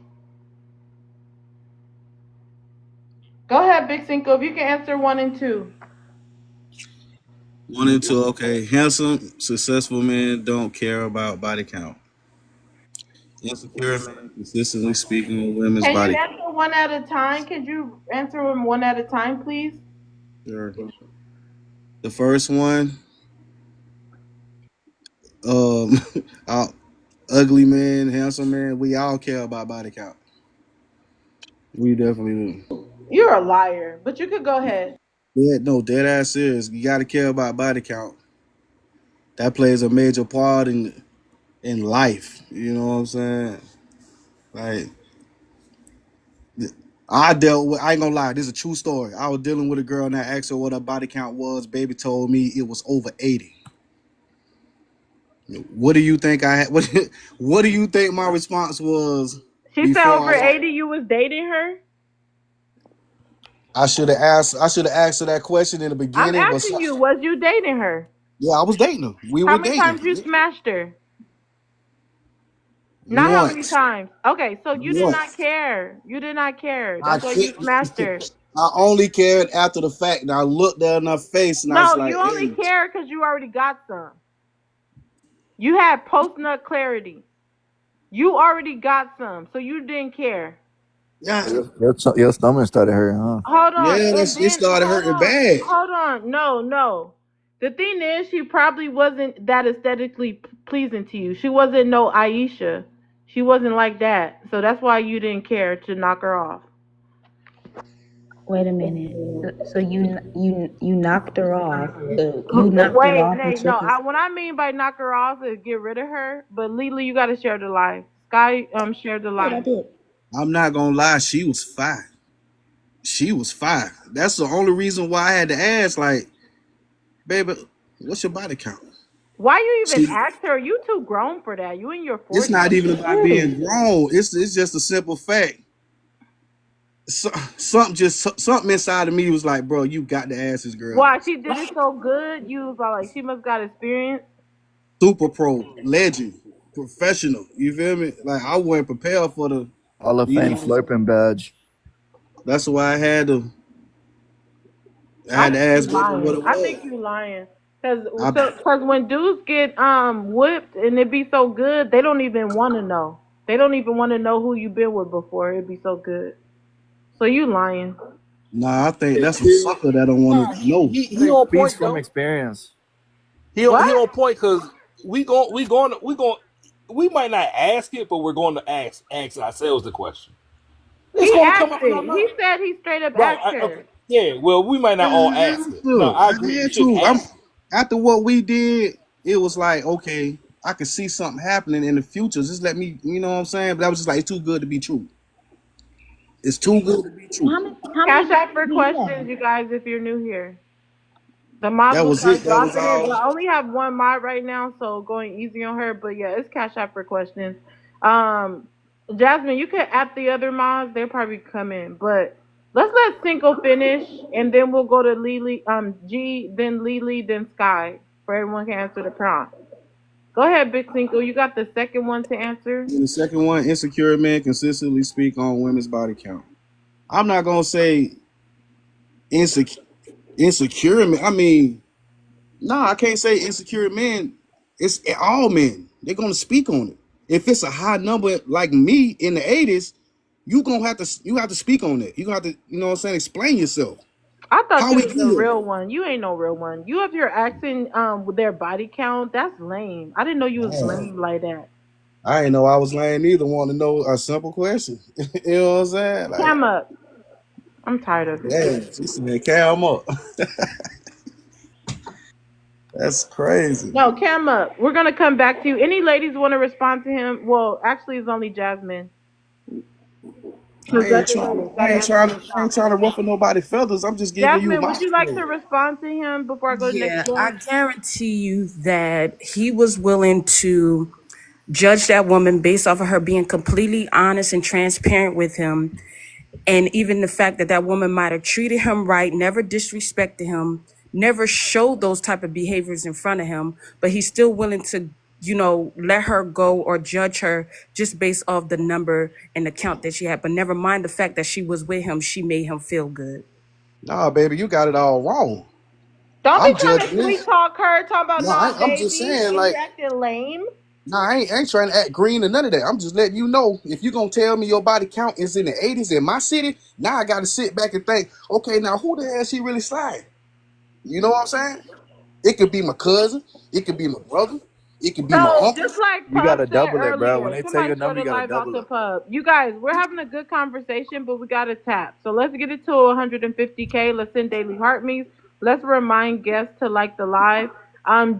Go ahead, Big Cinco. If you can answer one and two. One and two, okay. Handsome, successful men don't care about body count. Insecure men consistently speaking of women's Can you body count. answer one at a time? Could you answer them one at a time, please? Sure. The first one, um, uh, ugly man, handsome man, we all care about body count. We definitely do. You're a liar, but you could go ahead. Yeah, no, dead ass serious. You got to care about body count. That plays a major part in life. You know what I'm saying? Like I dealt with. I ain't gonna lie. This is a true story. I was dealing with a girl and I asked her what her body count was. Baby told me it was over 80. What do you think I had? What do you think my response was She said before over 80 you was dating her? I should have asked? I should have asked her that question in the I'm beginning. But asking you, was you dating her? yeah, I was dating her. We How were many dating times you smashed her? Not how many once. times. Okay, so you did not Once. care. You did not care. I That's why you smashed could, her. I only cared after the fact. And I looked her in her face and I was No, like, you only "Hey, care because you already got some. You had post nut clarity. You already got some, so you didn't care. yeah, Your stomach started hurting, huh? Hold on, yeah." and It then started hurting bad. hold on. No, no. The thing is, she probably wasn't that aesthetically pleasing to you. She wasn't no Aisha. She wasn't like that, so that's why you didn't care to knock her off. Wait a minute. So you knocked her off. You knocked it Wait, off and hey, no. took it. What I mean by knock her off is get rid of her. But Lily, you got to share the life. Sky, share the I life. did. I'm not gonna lie, she was fine. She was fine. That's the only reason why I had to ask, like, baby, what's your body count? Why you even She, asked her? You too grown for that. You in your it's 40s. not even about being grown. It's just a simple fact. Something inside of me was like, bro, you got to ask this girl Why this. she did it so good? You was all like, she must got experience. Super pro, legend, professional. You feel me? Like I wasn't prepared for the, Hall of you Fame know. slurping badge. That's why I I had to think you ask baby what lying. it I was. think you lying. Cause, I, cause when dudes get whipped and it be so good, they don't even want to know. They don't even want to know who you been with before. It be so good. So you lying. I think that's a sucker that don't want to know. But He it on speaks point from though. experience. He What? on point because we might not ask it, but we're going to ask ourselves the question. It's He going to come asked out of our it. He mouth, said he straight up right? asked Okay, her. yeah. Well, we might not all I ask had it. No, to. I I agree. You had should to. ask. After what we did, it was like, okay, I could see something happening in the future. Just let me, you know what I'm saying? But that was just like, it's too good to be true. It's too good to be true. How many Cash out babies for do you questions, have? you guys, if you're new here. The mods That will was start it. That was dropping it, but all. I only have one mod right now, so going easy on her. But yeah, it's cash out for questions. Um, Jasmine, you can add the other mods; they'll probably come in. But let's let Cinco finish, and then we'll go to Lily, G, then Lily, then Sky, for everyone can answer the prompt. Go ahead, Big Cinco. You got the second one to answer. And the second one, insecure men consistently speak on women's body count. I'm not gonna say insecure. Insecure men. I mean, no, I can't say insecure men. It's all men. They're gonna speak on it. If it's a high number like me in the 80s, you have to speak on it. You gonna have to, you know what I'm saying, explain yourself. I thought How you we was get a here? real one. You ain't no real one. You up here asking with their body count. That's lame. I didn't know you was Man, lame like that. I ain't know I was lame either. Want to know a simple question. You know what I'm saying? Like, Cam up. I'm tired of it. damn, she said, "Calm up." That's crazy. No, Cam up. We're gonna come back to you. Any ladies want to respond to him? Well, actually, it's only Jasmine. I Because ain't other trying than to. I that, ain't Jasmine trying was to. I ain't shocked. trying to ruffle nobody's feathers. I'm just giving you Jasmine, would my you like to story. respond to him before I go to the next Yeah, I one? guarantee you that he was willing to judge that woman based off of her being completely honest and transparent with him. And even the fact that that woman might have treated him right, never disrespected him, never showed those type of behaviors in front of him, but he's still willing to, let her go or judge her just based off the number and the count that she had. But never mind the fact that she was with him, she made him feel good. Nah, baby, you got it all wrong. Don't be I'm trying judging to sweet this. talk her, talk about No, nah, I'm just baby, saying, and you like, acting lame. nah, I ain't trying to act green or none of that. I'm just letting you know if you gonna tell me your body count is in the 80s in my city, now I gotta sit back and think, okay, now who the hell she really sliding? You know what I'm saying? It could be my cousin, it could be my brother, it could be my So uncle. just like You Pub gotta said double it, bro. When earlier, they tell you somebody a share number, the you gotta live out double the it. pub. You guys, we're having a good conversation, but we gotta tap. So let's get it to 150K. Let's send daily heart meets. Let's remind guests to like the live.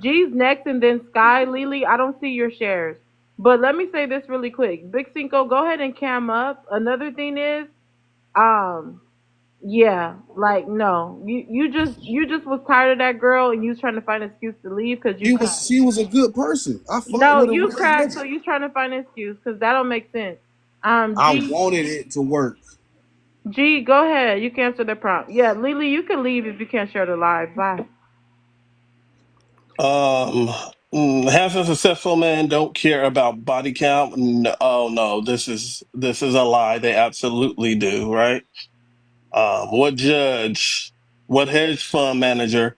G's next, and then Sky. Lily, I don't see your shares, but let me say this really quick. Big Cinco, go ahead and cam up. Another thing is, um, Yeah, like no, you just was tired of that girl and you was trying to find an excuse to leave because you cracked. She was a good person. I fucked No, with her you real cracked, nigga. so you trying to find an excuse because that don't make sense. I G, wanted it to work. G, go ahead. You can answer the prompt. Yeah, Lily, you can leave if you can't share the live. Bye. Um, Handsome successful men don't care about body count. No, oh no, this is a lie. They absolutely do, right? What judge, what hedge fund manager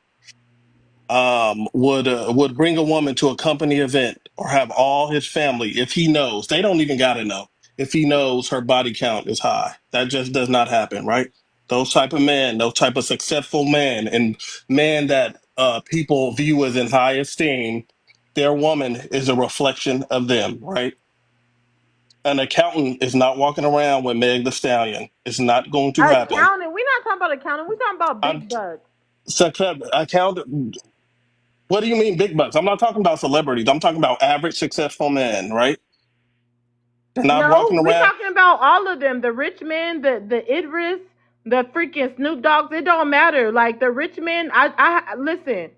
would bring a woman to a company event or have all his family if he knows they don't even got to know if he knows her body count is high? That just does not happen, right? Those type of men, those type of successful men, and men that people view as in high esteem, their woman is a reflection of them, right? An accountant is not walking around with Meg the Stallion. It's not going to happen. Accounting. We're not talking about accounting. We're talking about I'm big bucks. account. What do you mean big bucks? I'm not talking about celebrities. I'm talking about average successful men, right? They're not No, walking we're around. talking about all of them. The rich men, the Idris, the freaking Snoop Dogs. It don't matter. Like the rich men. I listen.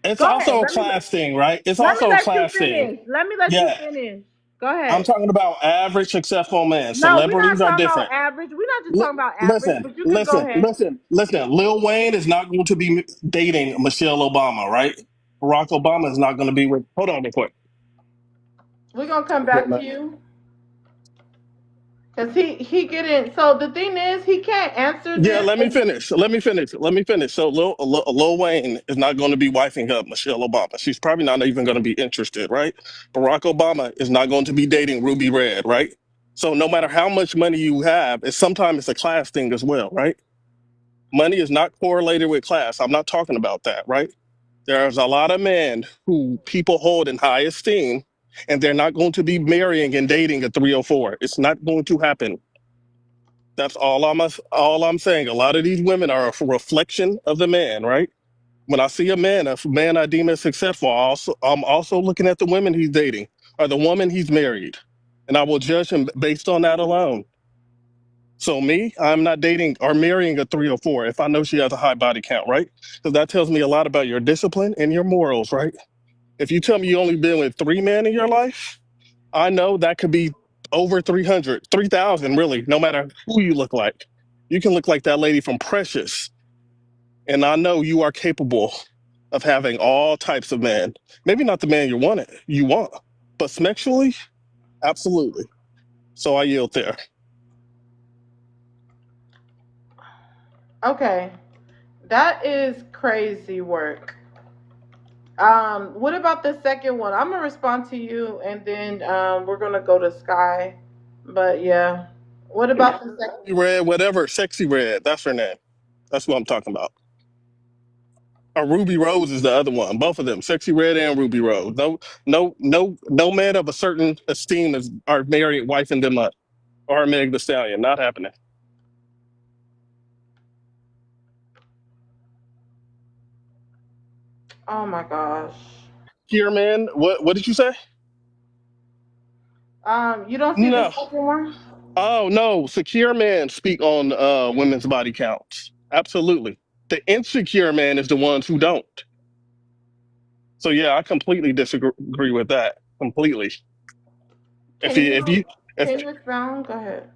It's Go ahead. also a class thing, right? It's Let me also a let you class thing. finish. Let me let you Yeah. finish. Go I'm ahead. talking about average successful men. No, we're not Celebrities are talking about different. average. We're not just Li- talking about average, listen, but you can go listen, ahead. listen, listen. Lil Wayne is not going to be dating Michelle Obama, right? Barack Obama is not going to be with. Hold on, real quick. We're gonna come back to you. Cause he getting so the thing is he can't answer Yeah, this. let me finish. Let me finish. So Lil Wayne is not going to be wifing up Michelle Obama. She's probably not even going to be interested, right? Barack Obama is not going to be dating Ruby Red, right? So no matter how much money you have, sometimes it's a class thing as well, right? Money is not correlated with class. I'm not talking about that, right? There's a lot of men who people hold in high esteem, and they're not going to be marrying and dating a 304. It's not going to happen. That's all I'm saying. A lot of these women are a reflection of the man, right? When I see a man I deem as successful, I'm also looking at the women he's dating or the woman he's married, and I will judge him based on that alone. So me, I'm not dating or marrying a 304 if I know she has a high body count, right? Because that tells me a lot about your discipline and your morals, right? If you tell me you only been with 3 men in your life, I know that could be over 300, 3,000, really, no matter who you look like. You can look like that lady from Precious. And I know you are capable of having all types of men. Maybe not the man you want, but sexually, absolutely. So I yield there. Okay, that is crazy work. What about the second one? I'm gonna respond to you, and then we're gonna go to Sky. But yeah, what about the second? Red, whatever, sexy red, that's her name. That's what I'm talking about. Or Ruby Rose is the other one. Both of them, Sexy Red and Ruby Rose. No man of a certain esteem is are married, wifing them up, or Meg the Stallion. Not happening. Oh my gosh. Here, man. What did you say? You don't see the No. second one? Oh no. Secure men speak on women's body counts. Absolutely. The insecure man is the ones who don't. So yeah, I completely disagree with that. Completely. If Can you if you you if can you expound? Go ahead.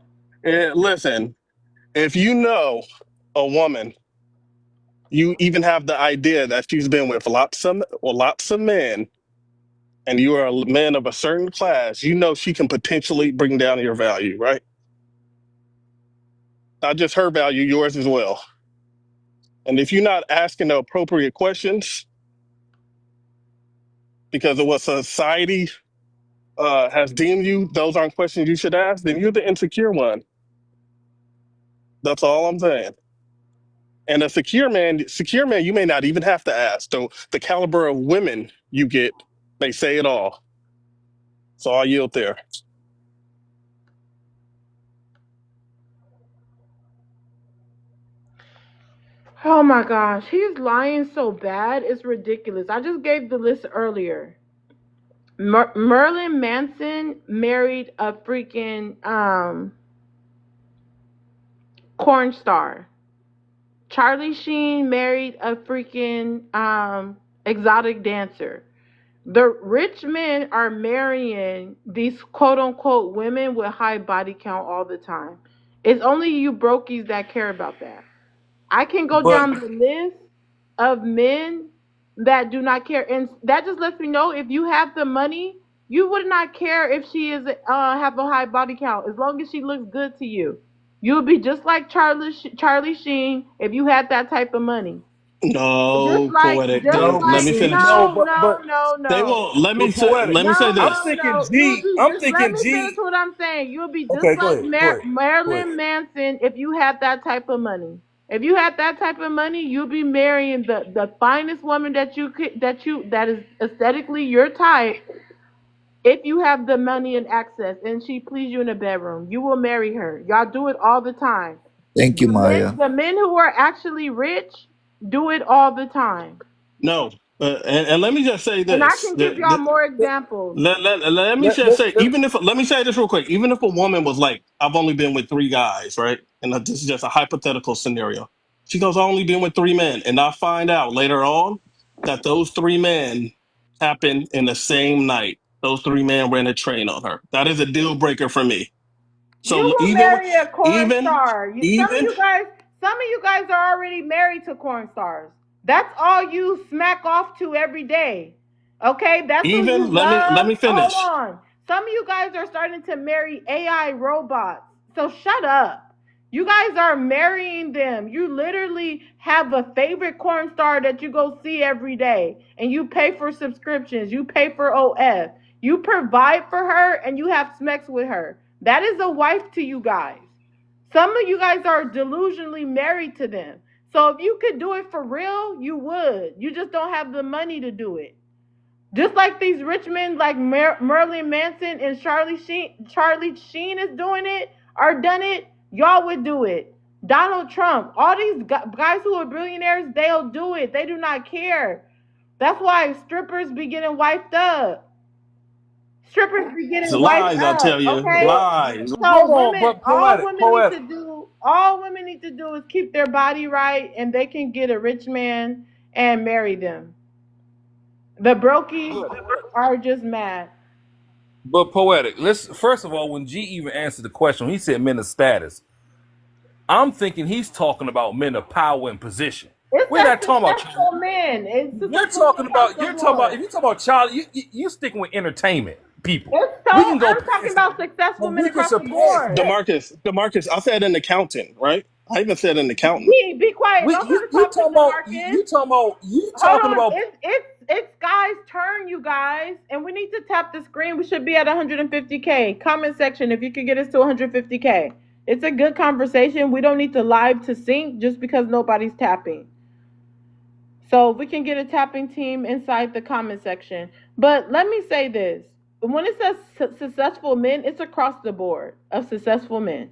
listen, if you know a woman, you even have the idea that she's been with lots of men, and you are a man of a certain class, you know she can potentially bring down your value, right? Not just her value, yours as well. And if you're not asking the appropriate questions because of what society has deemed you, those aren't questions you should ask, then you're the insecure one. That's all I'm saying. And a secure man, you may not even have to ask. So the caliber of women you get may say it all. So I yield there. Oh my gosh, he's lying so bad. It's ridiculous. I just gave the list earlier. Merlin Manson married a freaking corn star. Charlie Sheen married a freaking exotic dancer. The rich men are marrying these quote unquote women with high body count all the time. It's only you brokies that care about that. I can go But down the list of men that do not care, and that just lets me know if you have the money, you would not care if she is have a high body count as long as she looks good to you. You would be just like Charlie Sheen if you had that type of money. No, poetic. no, Let me finish. no, They will. Let me but say. poetic. Let me say I'm this. thinking You'll G. be I'm just let thinking me finish G. what I'm saying. You'll be just Okay, go like ahead. Go ahead. Go ahead. Marilyn Manson if you had that type of money. If you had that type of money, you'll be marrying the finest woman that you could that is aesthetically your type. If you have the money and access, and she please you in the bedroom, you will marry her. Y'all do it all the time. Thank you, Maya. The men who are actually rich do it all the time. No, and let me just say And I this. can give y'all more examples. Let me just say, even if let me say this real quick, even if a woman was like, I've only been with three guys, right? And this is just a hypothetical scenario. She goes, I've only been with three men, and I find out later on that those three men happened in the same night. Those three men ran a train on her. That is a deal breaker for me. You So will marry a corn even, star. even, Some of you guys are already married to corn stars. That's all you smack off to every day. Okay, that's who you let love. me Hold finish. on. Some of you guys are starting to marry AI robots. So shut up. You guys are marrying them. You literally have a favorite corn star that you go see every day, and you pay for subscriptions. You pay for OF. You provide for her, and you have sex with her. That is a wife to you guys. Some of you guys are delusionally married to them. So if you could do it for real, you would. You just don't have the money to do it. Just like these rich men like Merlin Manson and Charlie Sheen is doing it or done it, y'all would do it. Donald Trump, all these guys who are billionaires, they'll do it. They do not care. That's why strippers be getting wiped up. Strippers be It's getting wiped lies, I up, tell you, okay? lies. So Hold on, but all women need to do is keep their body right and they can get a rich man and marry them. The brokies are just mad. But poetic. Let's first of all, when G even answered the question, he said men of status. I'm thinking he's talking about men of power and position. It We're says not talking about. successful men. It's You're successful men talking across about. the You're talking about. If board. you talk about Charlie, you sticking with entertainment people. It's so We can go I'm talking past. about successful But men we can across the surpass board. that. Demarcus, I said an accountant, right? I even said an accountant. Be quiet. We Don't start you talking, talking about DeMarcus. you Hold talking on. about. It's guys' turn, you guys, and we need to tap the screen. We should be at 150K. Comment section if you could get us to 150K. It's a good conversation. We don't need to live to sync just because nobody's tapping. So we can get a tapping team inside the comment section. But let me say this. When it says successful men, it's across the board of successful men.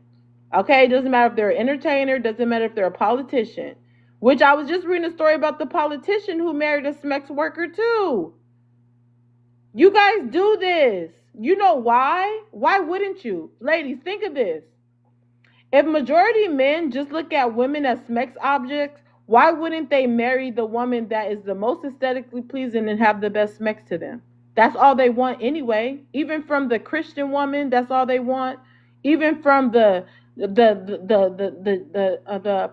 Okay? It doesn't matter if they're an entertainer, doesn't matter if they're a politician. Which I was just reading a story about the politician who married a sex worker too. You guys do this. You know why? Why wouldn't you? Ladies, think of this. If majority men just look at women as sex objects, why wouldn't they marry the woman that is the most aesthetically pleasing and have the best sex to them? That's all they want anyway. Even from the Christian woman, that's all they want. Even from the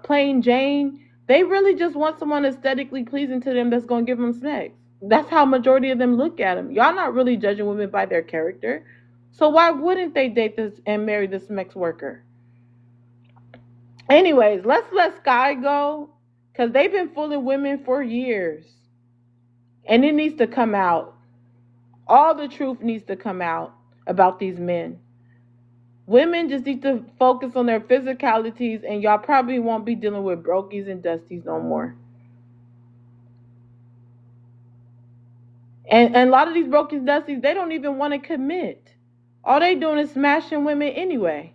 plain Jane, they really just want someone aesthetically pleasing to them that's gonna give them sex. That's how majority of them look at them. Y'all not really judging women by their character. So why wouldn't they date this and marry this sex worker? Anyways, let's let Sky go because they've been fooling women for years. And it needs to come out. All the truth needs to come out about these men. Women just need to focus on their physicalities, and y'all probably won't be dealing with brokies and dusties no more. And a lot of these brokies and dusties, they don't even want to commit. All they doing is smashing women anyway.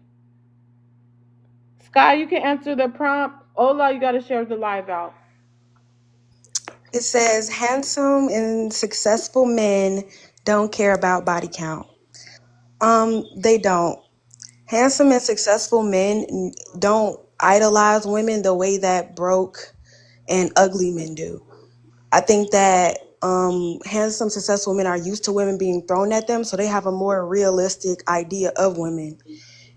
Sky, you can answer the prompt. Ola, you got to share the live out. It says handsome and successful men don't care about body count. They don't. Handsome and successful men don't idolize women the way that broke and ugly men do. I think that handsome, successful men are used to women being thrown at them, so they have a more realistic idea of women.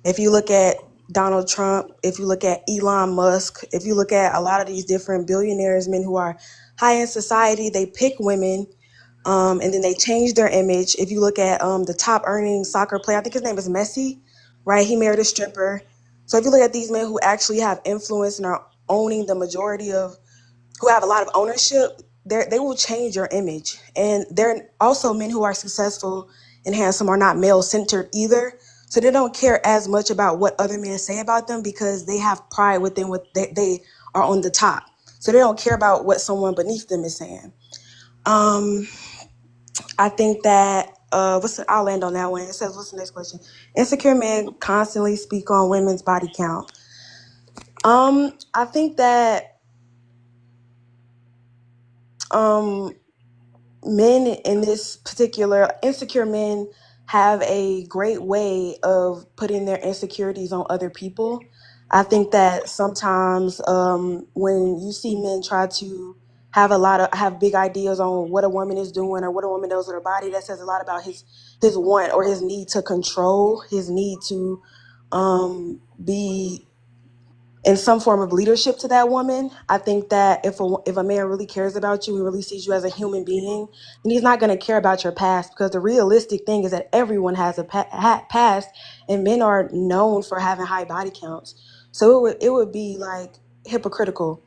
If you look at Donald Trump, if you look at Elon Musk, if you look at a lot of these different billionaires, men who are high in society, they pick women and then they change their image. If you look at the top earning soccer player, I think his name is Messi, right? He married a stripper. So if you look at these men who actually have influence and are owning the majority of, who have a lot of ownership, they will change your image. And they're also men who are successful and handsome are not male centered either. So they don't care as much about what other men say about them because they have pride within what they are on the top. So they don't care about what someone beneath them is saying. I think that I'll land on that one. It says, what's the next question? Insecure men constantly speak on women's body count. I think that men in this particular, insecure men have a great way of putting their insecurities on other people. I think that sometimes when you see men try to have big ideas on what a woman is doing or what a woman does with her body, that says a lot about his want or his need to control, his need to be in some form of leadership to that woman. I think that if a man really cares about you and really sees you as a human being, then he's not going to care about your past, because the realistic thing is that everyone has a past, and men are known for having high body counts. So it would be like hypocritical.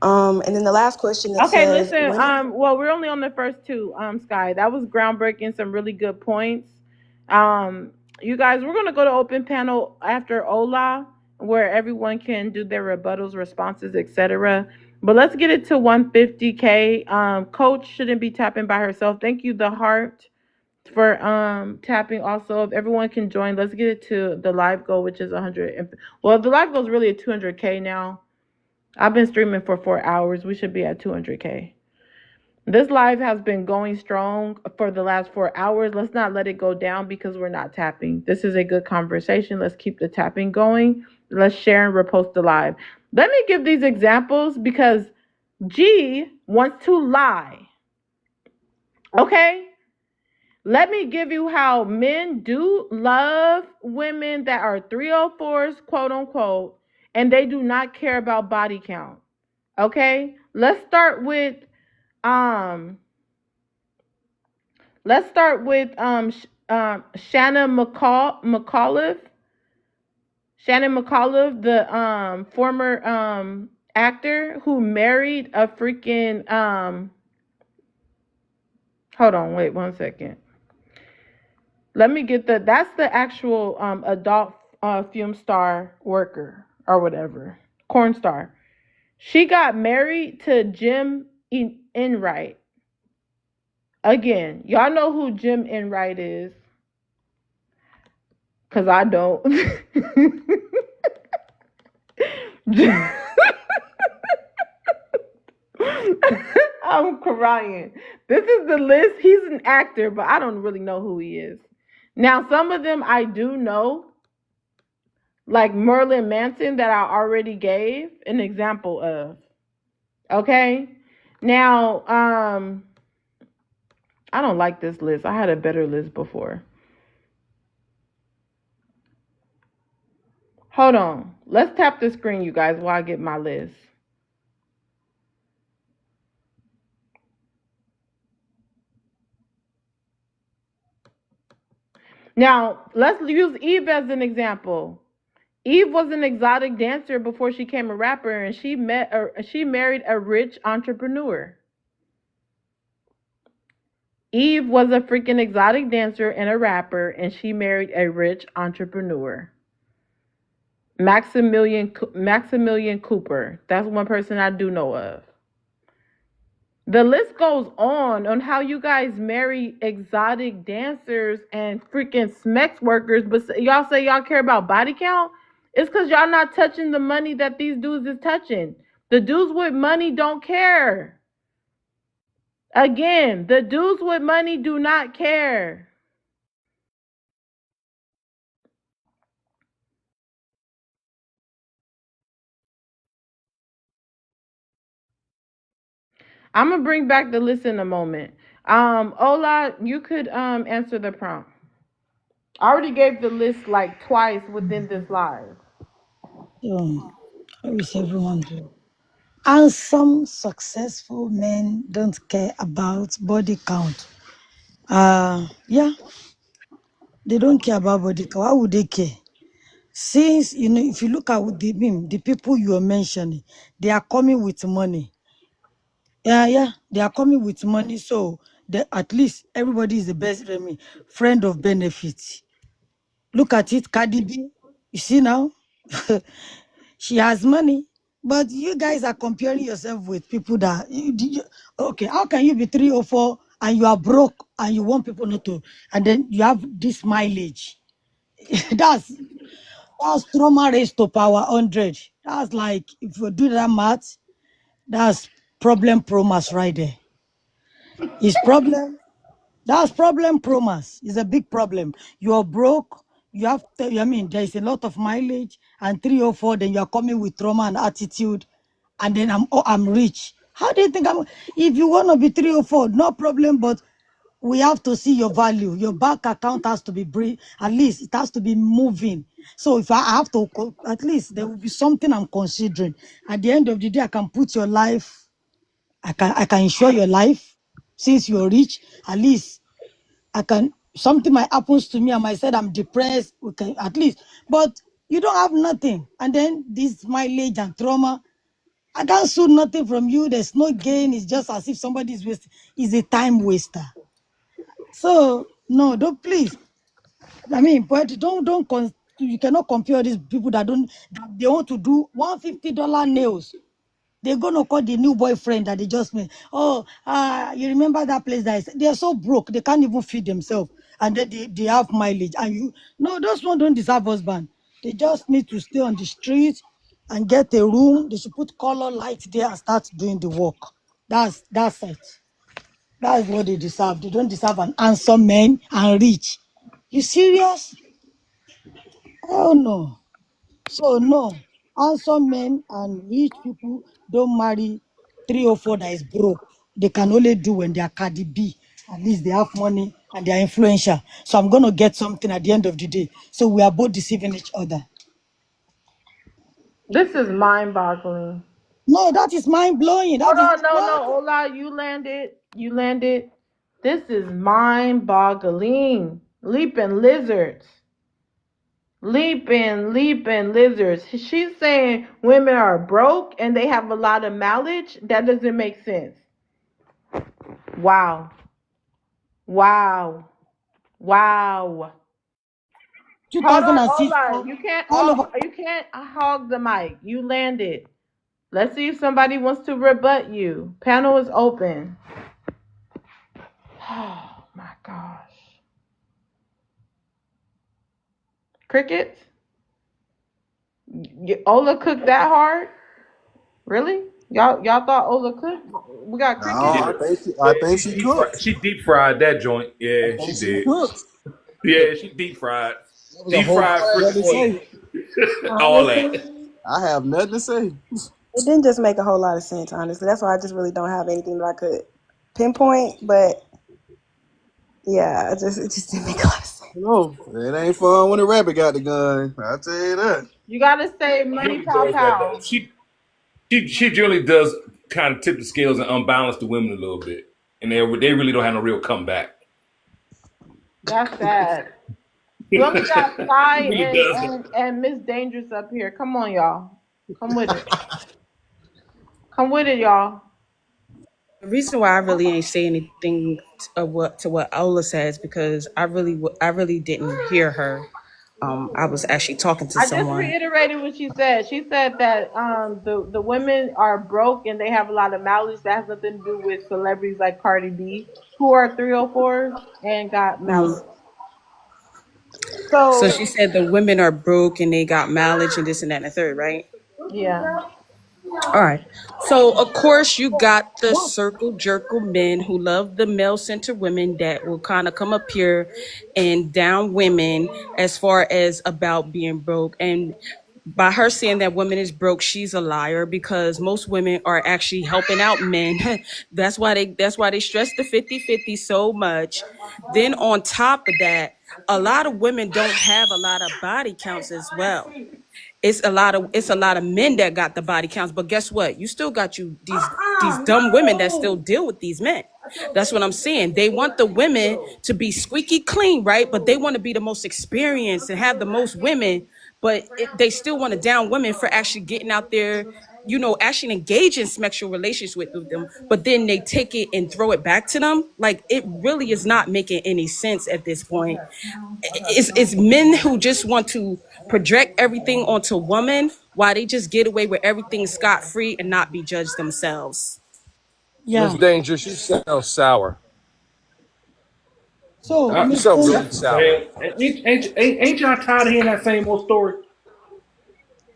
And then the last question that Okay, says listen. women. Well, we're only on the first two. Sky, that was groundbreaking. Some really good points. Um, you guys, we're gonna go to open panel after Ola, where everyone can do their rebuttals, responses, etc. But let's get it to 150K. Coach shouldn't be tapping by herself. Thank you, the heart, for tapping. Also, if everyone can join, let's get it to the live goal, which is 100. Well, the live goal is really at 200K now. I've been streaming for 4 hours. We should be at 200K. This live has been going strong for the last 4 hours. Let's not let it go down because we're not tapping. This is a good conversation. Let's keep the tapping going. Let's share and repost the live. Let me give these examples because G wants to lie. Okay? Let me give you how men do love women that are 304s, quote unquote, and they do not care about body count. Okay? Let's start with Shannon McAuliffe. Shannon McAuliffe, the former actor who married a freaking hold on, wait 1 second. Let me get that's the actual adult film star worker or whatever. Corn star. She got married to Jim Enright. Again, y'all know who Jim Enright is. Cause I don't. I'm crying. This is the list. He's an actor, but I don't really know who he is. Now, some of them I do know, like Merlin Manson, that I already gave an example of. Okay? Now, I don't like this list. I had a better list before. Hold on. Let's tap the screen, you guys, while I get my list. Now, let's use Eve as an example. Eve was an exotic dancer before she became a rapper, and she married a rich entrepreneur. Eve was a freaking exotic dancer and a rapper, and she married a rich entrepreneur. Maximilian Cooper. That's one person I do know of. The list goes on how you guys marry exotic dancers and freaking smex workers, but y'all say y'all care about body count? It's because y'all not touching the money that these dudes is touching. The dudes with money don't care. Again, the dudes with money do not care. I'm gonna bring back the list in a moment. Ola, you could answer the prompt. I already gave the list like twice within this live. So, how is everyone doing? And some successful men don't care about body count. Yeah, they don't care about body count. Why would they care? Since if you look at the people you are mentioning, they are coming with money. Yeah, they are coming with money, so at least everybody is the best friend of benefits. Look at it, Cardi B. You see now, she has money, but you guys are comparing yourself with people that okay. How can you be 304 and you are broke and you want people not to, and then you have this mileage? that's that's trauma raised to power 100. That's like if you do that math, that's problem promas right there. Is problem That's problem promas. It's a big problem. You're broke. You have to, I mean, there's a lot of mileage and 304, then you're coming with trauma and attitude. And then I'm rich. How do you think if you want to be 304, no problem, but we have to see your value. Your bank account has to be at least it has to be moving. So if I have to, at least there will be something I'm considering. At the end of the day, I can put your life, I can insure your life. Since you're rich, at least something might happens to me. I might say I'm depressed. We can at least, but you don't have nothing. And then this mileage and trauma, I can't sue nothing from you. There's no gain. It's just as if somebody is a time waster. So no, don't please. I mean, but you cannot compare these people that they want to do $150 nails. They're gonna call the new boyfriend that they just met. Oh, you remember that place they're so broke, they can't even feed themselves. And then they have mileage. And no, those ones don't deserve husband. They just need to stay on the street and get a room. They should put color light there and start doing the work. That's it. That's what they deserve. They don't deserve an handsome man and rich. You serious? Hell no. So no, handsome men and rich people don't marry 304 that is broke. They can only do when they are Cardi B. At least they have money and they are influential. So I'm gonna get something at the end of the day. So we are both deceiving each other. This is mind-boggling. No, that is mind blowing. That Hold is on, no, what? Ola, you landed. You landed. This is mind-boggling. Leaping lizards. Leaping lizards. She's saying women are broke and they have a lot of mileage. That doesn't make sense. Wow. Wow. Wow. Hold on, 2006 Ola. You can't all over. you can't hog the mic. You landed. Let's see if somebody wants to rebut you. Panel is open. Oh my gosh. Crickets? Ola cooked that hard? Really? Y'all thought Ola cooked? We got No, crickets? Yeah, I yeah, think she cooked. she deep fried that joint. I Yeah, she think she did. cooked. Yeah, she deep fried. There was a Deep whole fried, lot frick to say. all that. Honestly, I have nothing to say. it didn't just make a whole lot of sense, honestly. That's why I just really don't have anything that I could pinpoint. But yeah, it just didn't make a lot of sense. No, it ain't fun when the rabbit got the gun. I'll tell you that. You gotta say She money generally pow does that though. pow. She generally does kind of tip the scales and unbalance the women a little bit, and they really don't have no real comeback. That's sad. We only got She Sly really does that. and Miss Dangerous up here. Come on, y'all. Come with it. Come with it, y'all. The reason why I really ain't say anything to what Ola says because I really didn't hear her. I was actually talking to I just someone. reiterated what she said. She said that the women are broke and they have a lot of mileage. That has nothing to do with celebrities like Cardi B who are 304s and got Mm. mileage. So So she said the women are broke and they got mileage and this and that and the third, right? yeah. All right. So of course you got the circle jerkle men who love the male centered women that will kind of come up here and down women as far as about being broke. And By her saying that women is broke, she's a liar because most women are actually helping out men. That's why they stress the 50-50 so much. Then on top of that, a lot of women don't have a lot of body counts as well. It's a lot of men that got the body counts, but guess what? You still got these dumb women that still deal with these men. That's what I'm saying. They want the women to be squeaky clean, right? But they want to be the most experienced and have the most women, but they still want to down women for actually getting out there, actually engage in sexual relations with them. But then they take it and throw it back to them. Like, it really is not making any sense at this point. It's men who just want to project everything onto women while they just get away with everything scot-free and not be judged themselves. Miss Yeah. Dangerous, you sound sour. So, You Miss sound really Danger, sour. Man, ain't y'all tired of hearing that same old story?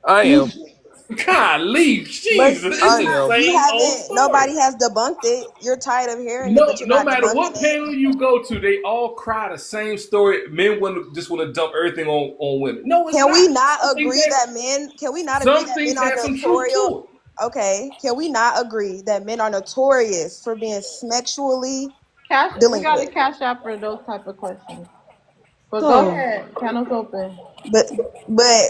I am. Miss Golly, But Jesus, it's I the you am. you same old haven't. story. Nobody has debunked it. You're tired of hearing it, but No, you're no not matter debunking what it. panel you go to, they all cry the same story. Men just want to dump everything on women. No, it's Can we not. not agree that men? Can we not agree Some that men things are have some truth notorious? to it. Okay. Can we not agree that men are notorious for being sexually We got a delinquent? cash out for those type of questions. But go so ahead, panel's open. But but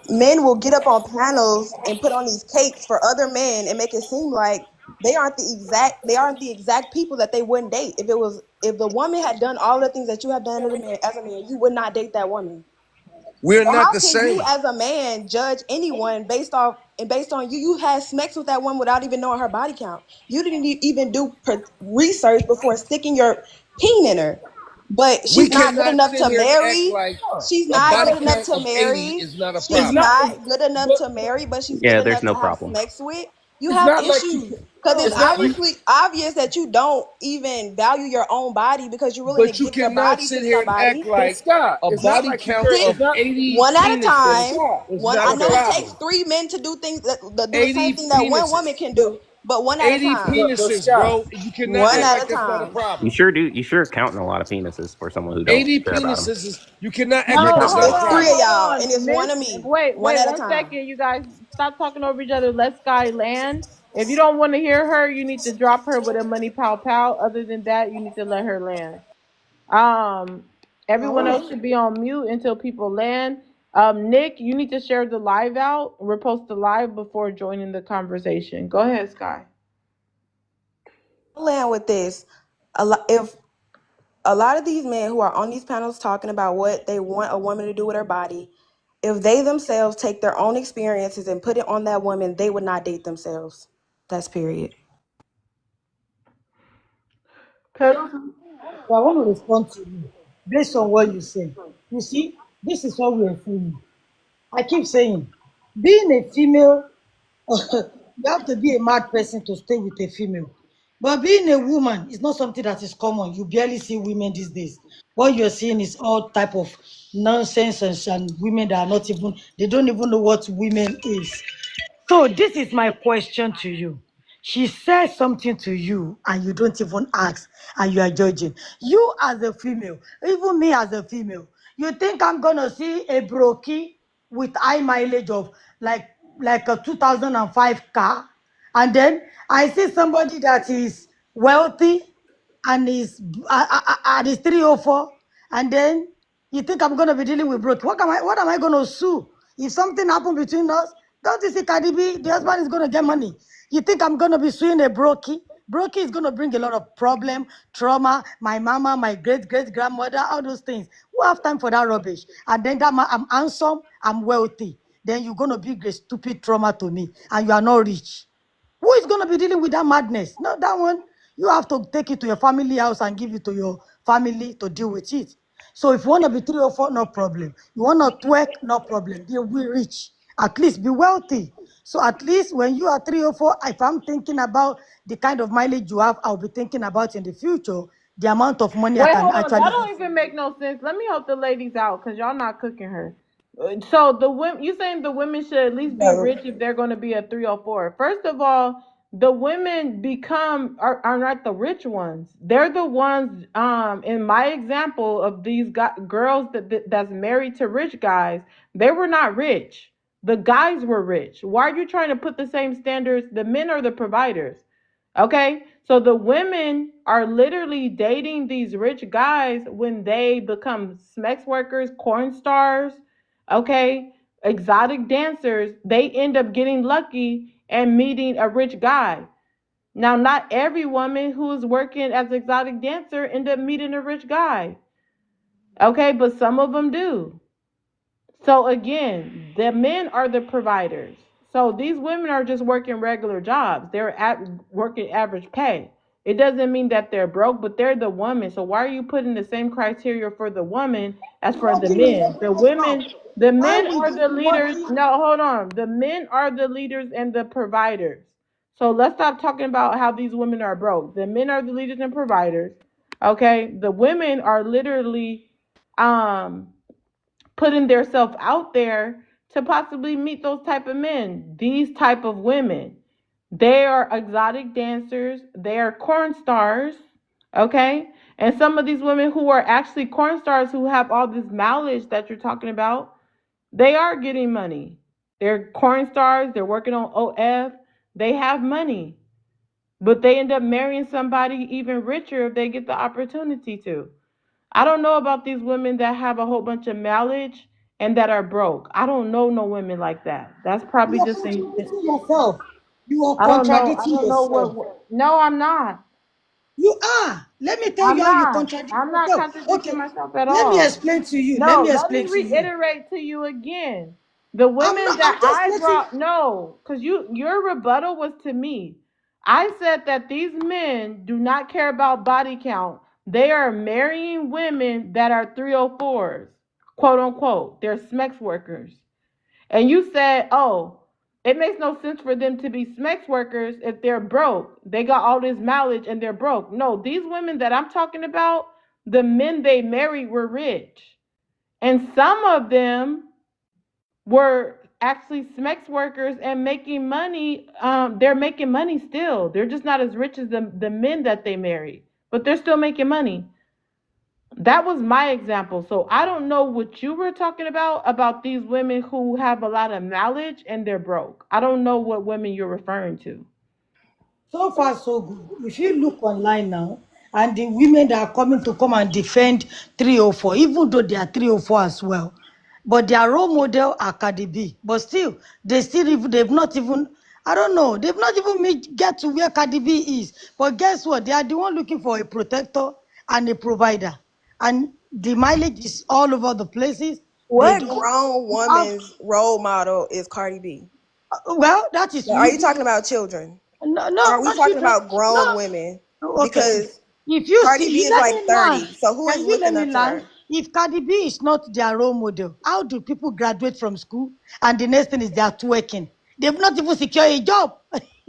men will get up on panels and put on these capes for other men and make it seem like they aren't the exact people that they wouldn't date. If the woman had done all the things that you have done as a man, you would not date that woman. We're So not how the can you, same. as a man, judge anyone based on you? You had sex with that woman without even knowing her body count. You didn't even do research before sticking your peen in her. But We she's not good cannot enough sit to here and act marry. like She's a not body good enough count to of 80 marry. is not a She's It's problem. not, not good enough but to marry, but she's good Yeah, there's enough no to have problem. sex with. You It's have not like you issues can, because it's it's not you. obviously obvious that you don't even value your own body because you're willing to but you give your cannot body sit to here and act somebody. But like Scott, a it's not body like count compare. It's of not 80 One at a penises time. Scott. is One, not I a know Okay, it takes problem. 3 men to do things that do the same 80 thing that one woman penises. can do, but one at a 80 time. but penises, Scott, bro. You cannot One act at like a that's not a time. You problem. sure do. You sure counting a lot of penises for someone who don't 80 care about them. penises is, you cannot act You're like No, that's counting a not a hold It's lot. on, three of problem. hold y'all, and on. it's one of me. One Wait at a 1 second, time. you guys. Stop talking over each other. Let Sky land. If you don't want to hear her, you need to drop her with a money pow pow. Other than that, you need to let her land. Um, Everyone else should be on mute until people land. Nick, you need to share the live out, repost the live before joining the conversation. Go ahead, Sky. I'll land with this. If a lot of these men who are on these panels talking about what they want a woman to do with her body, if they themselves take their own experiences and put it on that woman, they would not date themselves. That's period. So I want to respond to you based on what you say. You see, this is what we are saying. I keep saying, being a female, you have to be a mad person to stay with a female. But being a woman is not something that is common. You barely see women these days. What you're seeing is all type of nonsense and women that are not even, they don't even know what women is. So this is my question to you. She says something to you and you don't even ask and you are judging. You as a female, even me as a female, you think I'm gonna see a brokey with high mileage of like a 2005 car, and then I see somebody that is wealthy and is 304, and then you think I'm gonna be dealing with broke? What am I gonna sue if something happened between us? Don't you see Cardi B, the husband is gonna get money? You think I'm gonna be suing a brokey? Brokey is gonna bring a lot of problem, trauma. My mama, my great grandmother, all those things. Who have time for that rubbish? And then I'm handsome, I'm wealthy. Then you're gonna bring a stupid trauma to me, and you are not rich. Who is going to be dealing with that madness? No, that one, you have to take it to your family house and give it to your family to deal with it. So if you want to be 304, no problem. You want to twerk, no problem. Be rich. At least be wealthy. So at least when you are 304, if I'm thinking about the kind of mileage you have, I'll be thinking about in the future the amount of money I Wait, can hold on. That actually don't even make no sense. Let me help the ladies out because y'all not cooking her. So the women, you saying the women should at least be afford. rich if they're going to be a 304. First of all, the women are not the rich ones. They're the ones. In my example of these girls that's married to rich guys, they were not rich. The guys were rich. Why are you trying to put the same standards? The men are the providers. Okay? So the women are literally dating these rich guys when they become sex workers, corn stars, okay, exotic dancers. They end up getting lucky and meeting a rich guy. Now, not every woman who is working as an exotic dancer end up meeting a rich guy. Okay, but some of them do. So again, the men are the providers. So these women are just working regular jobs. They're working average pay. It doesn't mean that they're broke, but they're the woman. So why are you putting the same criteria for the woman as for the Working in men? The regular job. women, the Why men would are you the be leaders. working? No, hold on. The men are the leaders and the providers. So let's stop talking about how these women are broke. The men are the leaders and providers. Okay, the women are literally um putting themselves out there to possibly meet those type of men, these type of women. They are exotic dancers, they are corn stars, okay? And some of these women who are actually corn stars who have all this mileage that you're talking about, they are getting money. They're corn stars, they're working on OF, they have money. But they end up marrying somebody even richer if they get the opportunity to. I don't know about these women that have a whole bunch of mileage and that are broke. I don't know no women like that. That's You probably are just a. contradicting yourself. You are I don't know. I contradicting don't know yourself. what. No, I'm not. You are. Let me tell I'm you how you not. contradict I'm not yourself. contradicting Okay. myself at Let me all. explain to you. Let No, me let me explain to you. reiterate to you again. The I'm women not. that I'm just I letting. brought, no, because your rebuttal was to me. I said that these men do not care about body count. They are marrying women that are 304s, quote unquote. They're SMEX workers. And you said, oh, it makes no sense for them to be SMEX workers if they're broke. They got all this mileage and they're broke. No, these women that I'm talking about, the men they married were rich. And some of them were actually SMEX workers and making money. They're making money still. They're just not as rich as the men that they married, but they're still making money. That was my example. So I don't know what you were talking about these women who have a lot of knowledge and they're broke. I don't know what women you're referring to. So far, so good. If you look online now, and the women that are coming to come and defend 304, even though they are 304 as well, but their role model are Cardi B. But still, they've not even, I don't know, they've not even get to where Cardi B is. But guess what? They are the one looking for a protector and a provider. And the mileage is all over the places. They What don't grown have, woman's role model is Cardi B? well, that is Now, are you. you talking about children? No, Or no, are we not talking children. about grown No. women? Okay. Because If you Cardi see, B you is let like me land. 30. So who is Can you let looking me up to land? her? If Cardi B is not their role model, how do people graduate from school and the next thing is they are twerking? They've not even secured a job.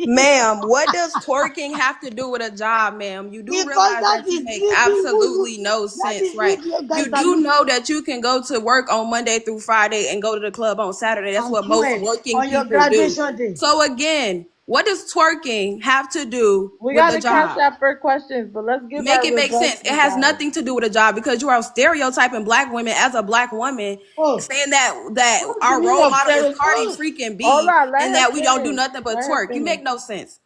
Ma'am, what does twerking have to do with a job, ma'am? You do Because realize that that you is make you absolutely no that sense, is right? you guys You are do looking know that you can go to work on Monday through Friday and go to the club on Saturday. That's and what most twerk working on your people do. graduation day. So again, what does twerking have to do We with got the to cash job? out for questions, but let's give Make our it make sense. It rebuttal, has guys. nothing to do with a job because you are stereotyping black women as a black woman, Oh, saying that what's the our meaning role of model is steroids? Cardi Oh, freaking Hold B on, let and her that we don't do finish. nothing but Let her twerk. You finish. make no sense.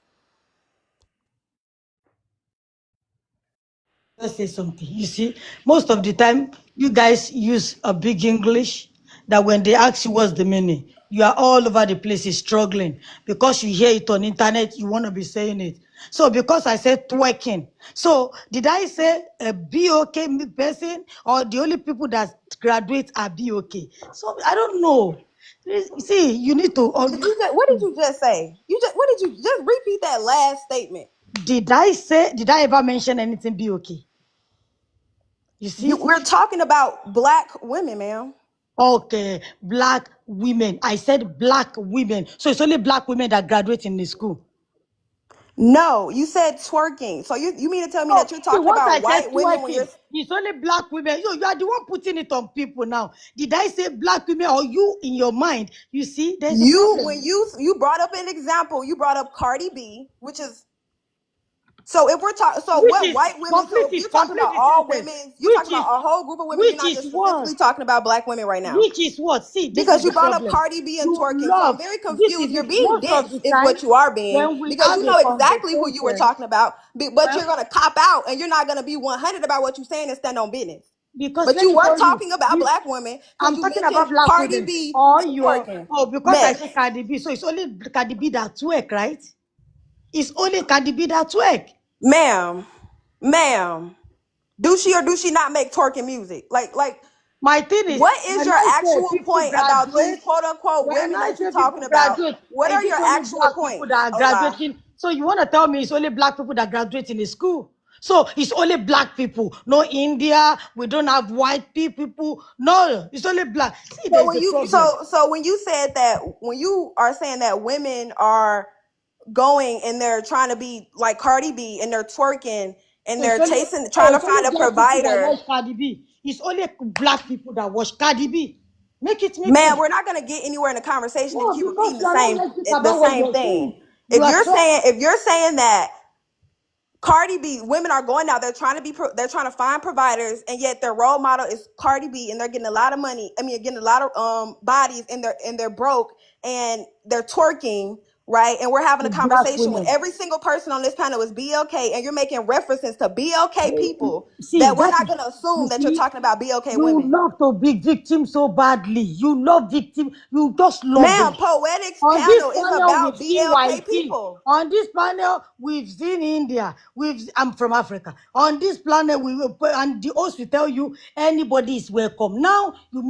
let's say something. You see, most of the time, you guys use a big English that when they ask you what's the meaning, you are all over the place struggling because you hear it on internet, you want to be saying it. So because I said twerking, so did I say a BOK person or the only people that graduate are BOK? So I don't know. See, you need to. What did you just say? What did you just repeat that last statement? Did I ever mention anything BOK? You see? We're talking about black women, ma'am. Okay, black women. I said black women. So it's only black women that graduate in the school. No, you said twerking. So you mean to tell me Oh, that you're see, talking once I about said white women when you're twerking, it's only black women. You are the one putting it on people now. Did I say black women or you in your mind? You see, there's a you problem. when you brought up an example, you brought up Cardi B, which is So if we're talking, so Which what is white women? So if you're talking complete about the all sentence. women, you're talking Which about is a whole group of women. You're which not is just what? specifically talking about black women right now. Which is what? See, this Because is you the brought up problem. Cardi B and You twerking, so I'm love very this confused. is You're it. being Most of dense, the is time what you are being, when we because have you a know exactly who you were conversation, talking about. But well, you're gonna cop out, and you're not gonna be 100 about what you're saying and stand on business. because But let you me were tell you, talking about this black women because I'm you talking mentioned about black Cardi women B or and your twerking. because I Meg, say Cardi B, so it's only Cardi B that twerk, right? It's only Cardi B that twerk. ma'am, do she or do she not make twerking music? Like, My thing is, what is when your I say actual people point about these graduate, quote unquote when women I that you're say talking people about? graduate, What is are it your only actual black people points, that are Ola? graduating? So you want to tell me it's only black people that graduate in the school? So it's only black people, no India. We don't have white people. No, it's only black. See, So there's when a you problem. when you said that, when you are saying that women are going and they're trying to be like Cardi B and they're twerking and So it's they're only chasing, so trying to it's find only a black people that provider. watch Cardi B. It's only black people that watch Cardi B. Make it make Man, sense. we're not gonna get anywhere in the conversation if you No, keep because repeating you are not letting the about what same you're thing. saying. You are talking. If you're saying that Cardi B, women are going out, they're trying to they're trying to find providers, and yet their role model is Cardi B, and they're getting a lot of money. I mean, getting a lot of bodies, and they're broke, and they're twerking, right? And we're having a With black conversation when women. every single person on this panel is BLK, and you're making references to BLK people See, that we're that not is, going to assume you that you're see, talking about BLK you women. love to be victim so badly. You love victim. You just love Ma'am, it. Poetic's On this panel is panel, we've about seen BLK YT. people. On this panel, we've seen India. I'm from Africa. On this planet, and the host will tell you anybody is welcome. Now you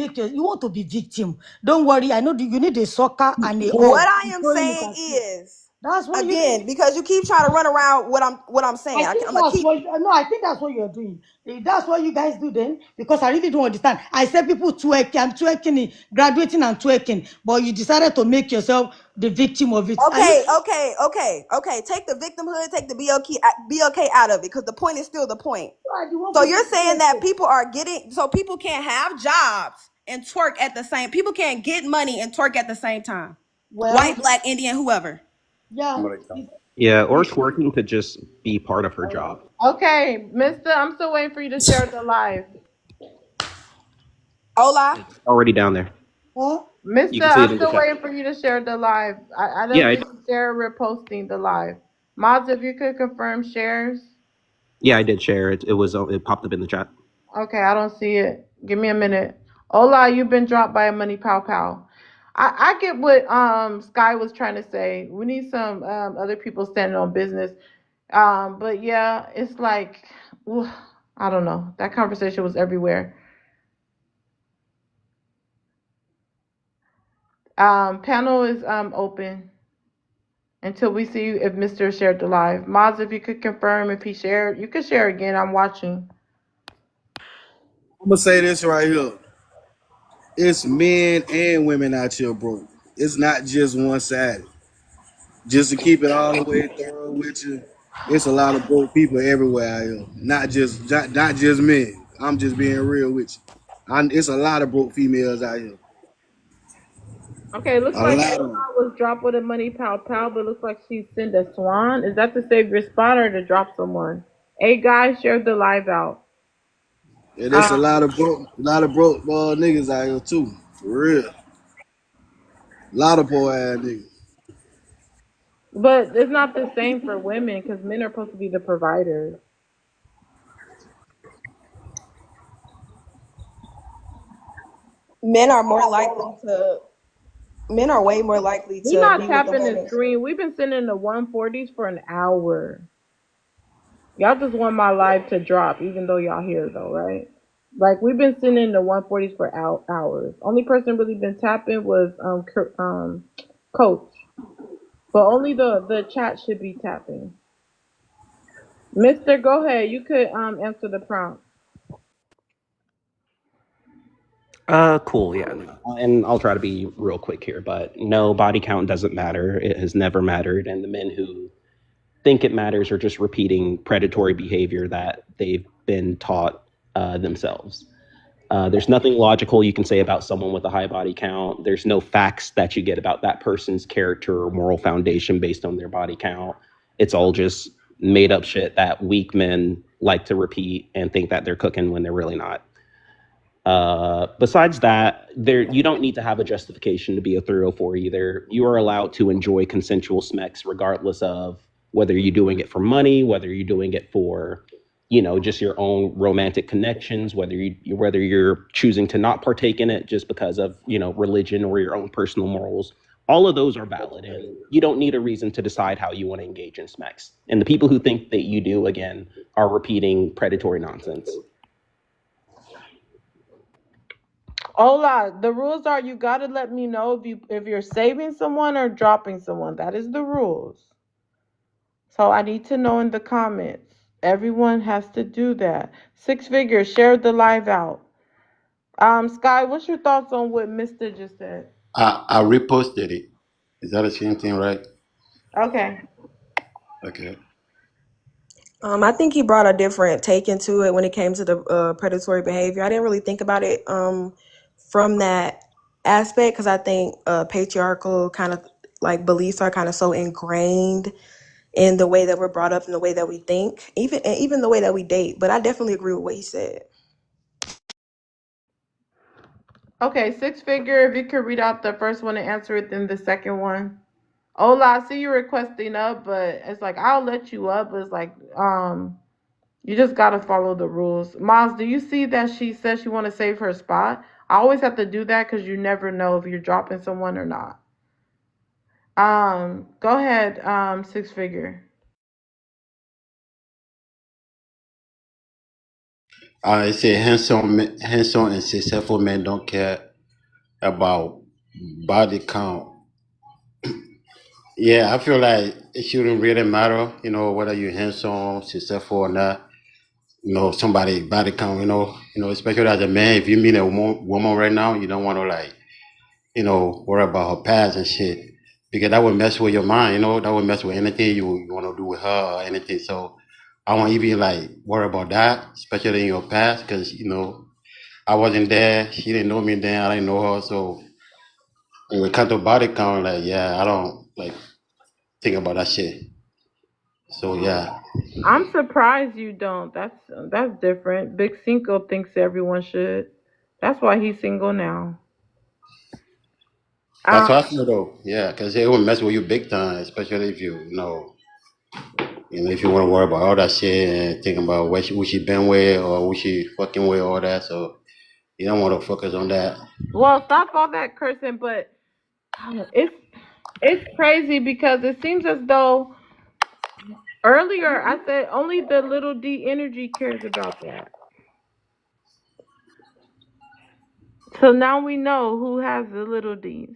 want to be victim. Don't worry. I know you need a soccer and a What hug. I I'm am throwing it saying at you. is, That's what you need. again, because you keep trying to run around what I'm saying. I think I'm gonna that's keep. what no, I think that's what you're doing. If that's what you guys do then, because I really don't understand. I said people twerking, I'm twerking, graduating and twerking, but you decided to make yourself the victim of it. Are you Okay. Take the victimhood, take the BLK out of it, because the point is still the point. the one So putting you're the saying that twerking? people are getting, so people can't have jobs and twerk at the same. People can't get money and twerk at the same time. Well, White, black, Indian, whoever. yeah. Yeah, or twerking could just be part of her job. Okay, Mister, I'm still waiting for you to share the live. Hola. It's already down there. Huh? You Mister, can see it I'm in the still chat. waiting for you to share the live. I Yeah, don't see you share reposting the live. Mods, if you could confirm shares. I did share it. It popped up in the chat. Okay, I don't see it. Give me a minute. Hola, you've been dropped by a money pow pow. I get what Sky was trying to say. We need some other people standing on business. But yeah, it's like I don't know. That conversation was everywhere. Panel is open until we see if Mr. shared the live. Moz, if you could confirm if he shared, you could share again. I'm watching. I'm gonna say this right here. It's men and women out here, bro. It's not just one sided. Just to keep it all the way thorough with you, it's a lot of broke people everywhere out here. Not just men. I'm just being real with you. It's a lot of broke females out here. Okay, it looks A like lot of Ola them. was dropped with a money pow pow, but it looks like she's sent a swan. Is that to save your spot or to drop someone? Hey guys, share the live out. Yeah, there's a lot of broke niggas out here too. For real. A lot of poor ass niggas. But it's not the same for women because men are supposed to be the providers. Men are more likely to. Men are way more likely We to not be with a tapping the woman. screen. We've been sitting in the 140s for an hour. Y'all just want my live to drop, even though y'all here though, right? Like we've been sitting in the 140s for hours. Only person really been tapping was Coach, but only the chat should be tapping. Mister, go ahead. You could answer the prompt. Cool, yeah. And I'll try to be real quick here, but no, body count doesn't matter. It has never mattered. And the men who think it matters are just repeating predatory behavior that they've been taught themselves. There's nothing logical you can say about someone with a high body count. There's no facts that you get about that person's character or moral foundation based on their body count. It's all just made up shit that weak men like to repeat and think that they're cooking when they're really not. Besides that, you don't need to have a justification to be a 304 either. You are allowed to enjoy consensual smecks regardless of whether you're doing it for money, whether you're doing it for, just your own romantic connections, whether you're choosing to not partake in it just because of, religion or your own personal morals. All of those are valid, and you don't need a reason to decide how you want to engage in smecks. And the people who think that you do, again, are repeating predatory nonsense. Hola, the rules are you gotta let me know if you're saving someone or dropping someone. That is the rules. So I need to know in the comments. Everyone has to do that. Six Figures, share the live out. Sky, what's your thoughts on what Mr. just said? I reposted it. Is that the same thing, right? Okay. Okay. I think he brought a different take into it when it came to the predatory behavior. I didn't really think about it from that aspect because I think patriarchal kind of like beliefs are kind of so ingrained in the way that we're brought up and the way that we think, even the way that we date. But I definitely agree with what he said. Okay, Six Figure, if you could read out the first one and answer it, then the second one. Ola, I see you requesting up, but it's like I'll let you up, but it's like you just gotta follow the rules. Miles, do you see that she says she want to save her spot? I always have to do that because you never know if you're dropping someone or not. Go ahead, Six Figure. I say handsome and successful men don't care about body count. Yeah, I feel like it shouldn't really matter, whether you're handsome, successful or not. Somebody body count, especially as a man, if you meet a woman right now, you don't want to like, worry about her past and shit. Because that would mess with your mind, that would mess with anything you want to do with her or anything. So I won't even like worry about that, especially in your past, because, I wasn't there. She didn't know me then. I didn't know her. So when it comes to body count, like, yeah, I don't like think about that shit. So yeah. I'm surprised you don't. That's different. Big Cinco thinks everyone should. That's why he's single now. That's Um, what I feel though. Yeah, because it will mess with you big time, especially if if you want to worry about all that shit and thinking about who she been with or who she fucking with, all that. So you don't want to focus on that. well, stop all that cursing, but it's crazy because it seems as though earlier I said only the little D energy cares about that. So now we know who has the little D's.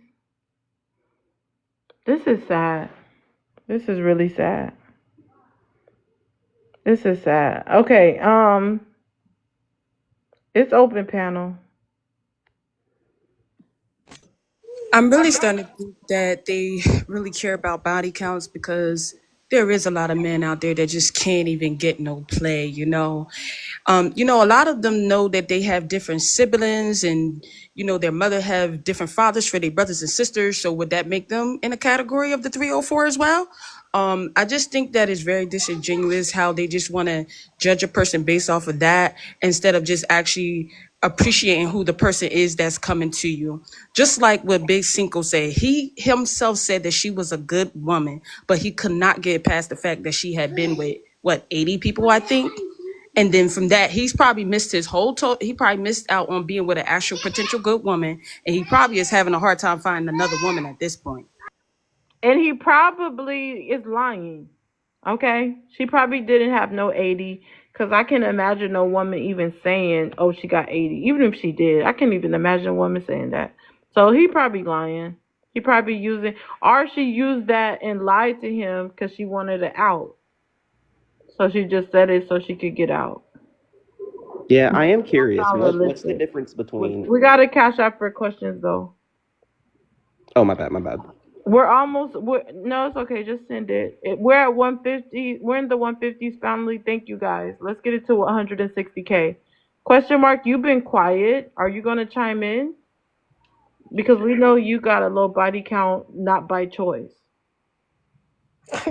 This is sad. This is really sad. This is sad. Okay, it's open panel. I'm really starting to think that they really care about body counts because there is a lot of men out there that just can't even get no play, a lot of them know that they have different siblings and, their mother have different fathers for their brothers and sisters. So would that make them in a category of the 304 as well? I just think that is very disingenuous how they just want to judge a person based off of that instead of just actually appreciating who the person is that's coming to you. Just like what Big Cinco said, he himself said that she was a good woman, but he could not get past the fact that she had been with, 80 people, I think. And then from that, he's probably missed his he probably missed out on being with an actual potential good woman. And he probably is having a hard time finding another woman at this point. And he probably is lying. Okay? She probably didn't have no 80. Because I can imagine no woman even saying, oh, she got 80. Even if she did. I can't even imagine a woman saying that. So he probably lying. He probably using, or she used that and lied to him because she wanted it out. So she just said it so she could get out. Yeah, I am That's curious. not What's the realistic. difference between? We got to cash out for questions though. Oh, my bad, my bad. No, it's okay. Just send it. We're at 150. We're in the 150s family. Thank you guys. Let's get it to 160K. Question mark. You've been quiet. Are you gonna chime in? Because we know you got a low body count, not by choice.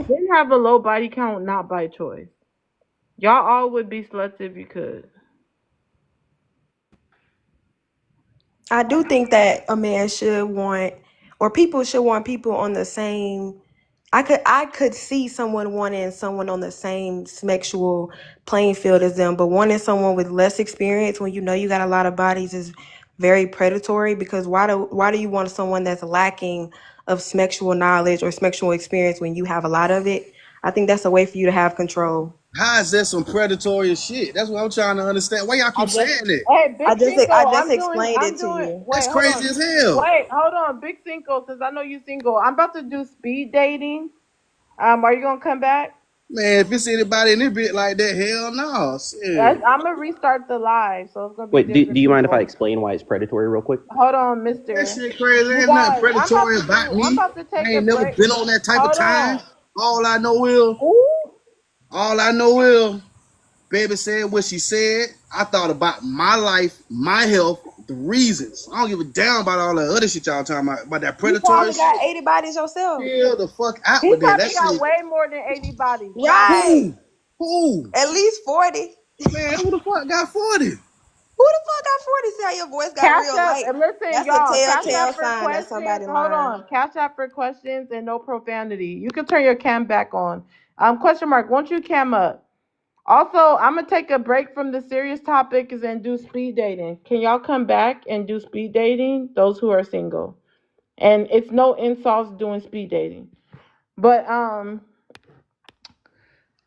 Men have a low body count not by choice. Y'all all would be sluts if you could. I do think that a man should want, or people should want people on the same. I could see someone wanting someone on the same sexual playing field as them, but wanting someone with less experience when you know you got a lot of bodies is very predatory. Because why do you want someone that's lacking of sexual knowledge or sexual experience when you have a lot of it? I think that's a way for you to have control. How is that some predatory shit? That's what I'm trying to understand. Why y'all I keep just saying that? Hey, Big I Cinco, just explained it I'm to doing, you. That's wait, hold crazy on. as hell. Wait, hold on. Big Cinco, since I know you single, I'm about to do speed dating. Are you gonna come back? Man, if it's anybody in this bit like that, hell no. Shit. I'm gonna restart the live, so it's gonna be Wait, do different you mind if I people. explain why it's predatory real quick? Hold on, That mister. shit crazy. You Ain't nothing guys, predatory about I'm me. about to take I a ain't never break. been on that type of Hold time. on. All I know is, Ooh. all I know is, baby said what she said. I thought about my life, my health, the reasons. I don't give a damn about all the other shit y'all talking about that You predatory probably got shit. 80 bodies yourself. Chill the fuck out He with that. That probably got shit. way more than 80 bodies. Calm Right. down. Who? Who? At least 40. Man, who the fuck got 40? Who the fuck got 40? See how your voice got Cash real up, light? and listen, That's a y'all. Cash telltale up for sign that questions. somebody Hold lying. on. Cash up for questions and no profanity. You can turn your cam back on. Question mark. Won't you cam up? Also, I'm gonna take a break from the serious topics and do speed dating. Can y'all come back and do speed dating? Those who are single, and it's no insults doing speed dating. But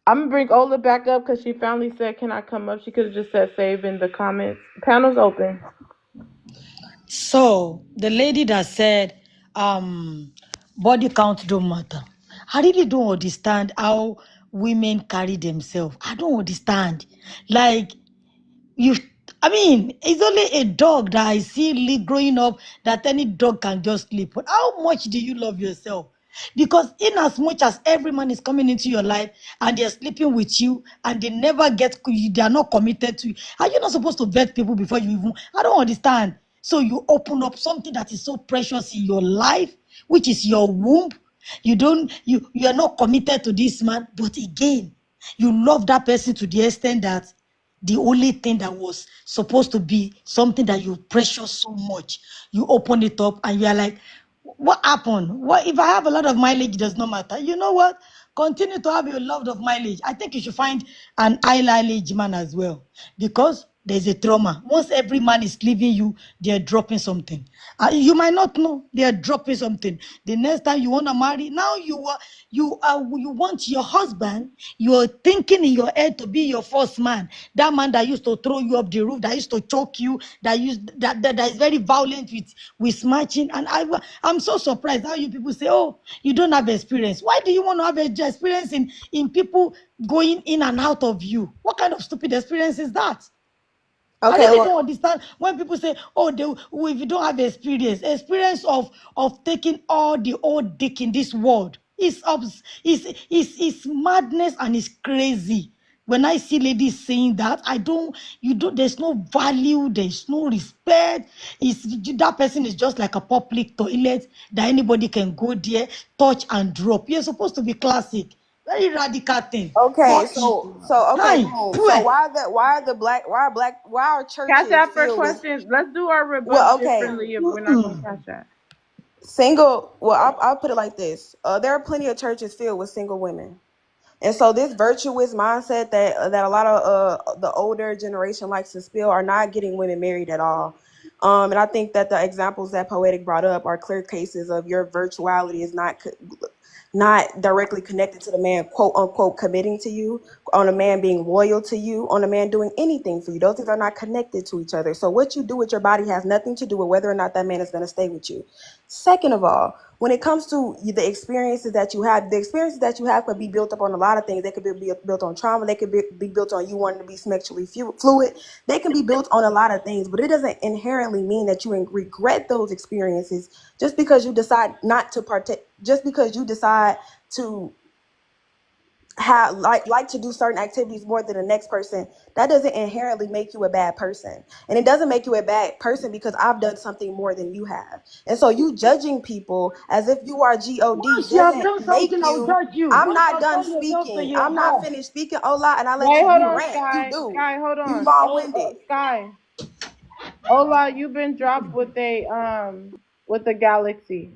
I'm gonna bring Ola back up because she finally said, "Can I come up?" She could have just said "save" in the comments. Panel's open. So the lady that said body count don't matter. I really don't understand how women carry themselves. I don't understand. Like you I mean, it's only a dog that I see growing up that any dog can just sleep. But how much do you love yourself? Because in as much as every man is coming into your life and they're sleeping with you and they never they are not committed to you, are you not supposed to vet people before you even? I don't understand. So you open up something that is so precious in your life, which is your womb. You are not committed to this man, but again, you love that person to the extent that the only thing that was supposed to be something that you precious so much, you open it up and you are like, what happened? What if I have a lot of mileage? It does not matter. You know what? Continue to have your lot of mileage. I think you should find an high mileage man as well, because there's a trauma. Once every man is leaving you, they're dropping something. You might not know they are dropping something. The next time you want to marry, now you want your husband. You are thinking in your head to be your first man. That man that used to throw you up the roof, that used to choke you, that is very violent with smashing. And I'm so surprised how you people say, oh, you don't have experience. Why do you want to have experience in people going in and out of you? What kind of stupid experience is that? I Okay, really well, don't understand when people say, "Oh, if you don't have experience of taking all the old dick in this world, is madness and it's crazy." When I see ladies saying that, I don't, you don't. There's no value. There's no respect. That person is just like a public toilet that anybody can go there, touch and drop. You're supposed to be classic. Very radical thing. okay, But so okay, hi, boom. So pray. why are Cash churches out for filled with, questions. Let's do our rebuttal well, okay, differently if we're not gonna Mm-mm. cash out. single, well, I'll put it like this. There are plenty of churches filled with single women. And so this virtuous mindset that a lot of the older generation likes to spill are not getting women married at all. And I think that the examples that Poetic brought up are clear cases of your virtuality is not directly connected to the man, quote unquote, committing to you, on a man being loyal to you, on a man doing anything for you. Those things are not connected to each other. So what you do with your body has nothing to do with whether or not that man is going to stay with you. Second of all, when it comes to the experiences that you have, the experiences that you have could be built up on a lot of things. They could be built on trauma. They could be built on you wanting to be sexually fluid. They can be built on a lot of things, but it doesn't inherently mean that you regret those experiences just because you decide not to partake, just because you decide to have like to do certain activities more than the next person, that doesn't inherently make you a bad person. And it doesn't make you a bad person because I've done something more than you have. And so you judging people as if you are God Once you have doesn't done make something, I'll you. judge you. I'm Once not I've done done the something, speaking. you're I'm not off. finished speaking, Ola, and I let Wait, you hold you on, rant. You Sky. do. Sky, hold You on. long-winded. Sky. Ola, you've been dropped with a galaxy.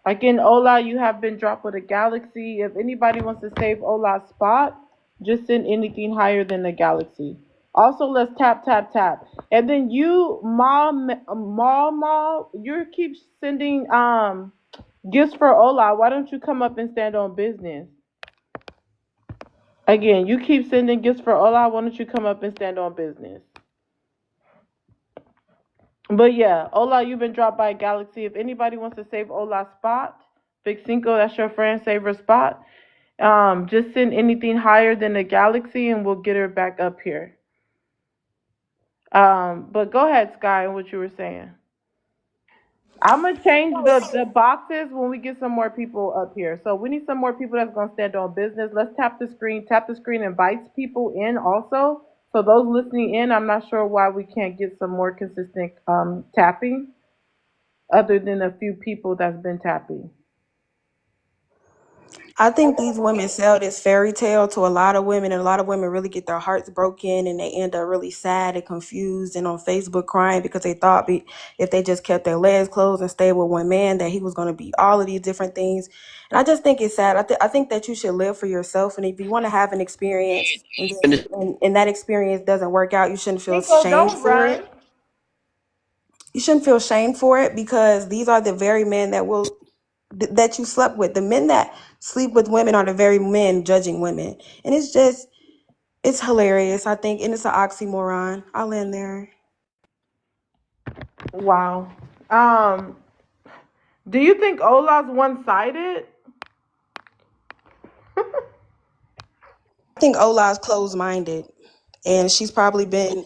Like in Ola, you have been dropped with a galaxy. If anybody wants to save Ola's spot, just send anything higher than the galaxy. Also, let's tap tap tap. And then you, you keep sending gifts for Ola. Why don't you come up and stand on business? Again, you keep sending gifts for Ola. Why don't you come up and stand on business? But yeah, Ola, you've been dropped by a galaxy. If anybody wants to save Ola's spot, Big Cinco, that's your friend, save her spot. Just send anything higher than the galaxy and we'll get her back up here. But go ahead, Sky, and what you were saying. I'm gonna change the boxes when we get some more people up here. So we need some more people that's gonna stand on business. Let's tap the screen. Tap the screen invites people in also. So those listening in, I'm not sure why we can't get some more consistent tapping, other than a few people that's been tapping. I think these women sell this fairy tale to a lot of women, and a lot of women really get their hearts broken and they end up really sad and confused and on Facebook crying because they thought if they just kept their legs closed and stayed with one man that he was going to be all of these different things. And I just think it's sad. I think that you should live for yourself, and if you want to have an experience and that experience doesn't work out, you shouldn't feel Cinco, shamed don't for run. it. You shouldn't feel shamed for it because these are the very men that you slept with. The men that sleep with women are the very men judging women. And it's hilarious, I think, and it's an oxymoron. I'll end there. Wow. Um, do you think Ola's one-sided? I think Ola's closed-minded, and she's probably been.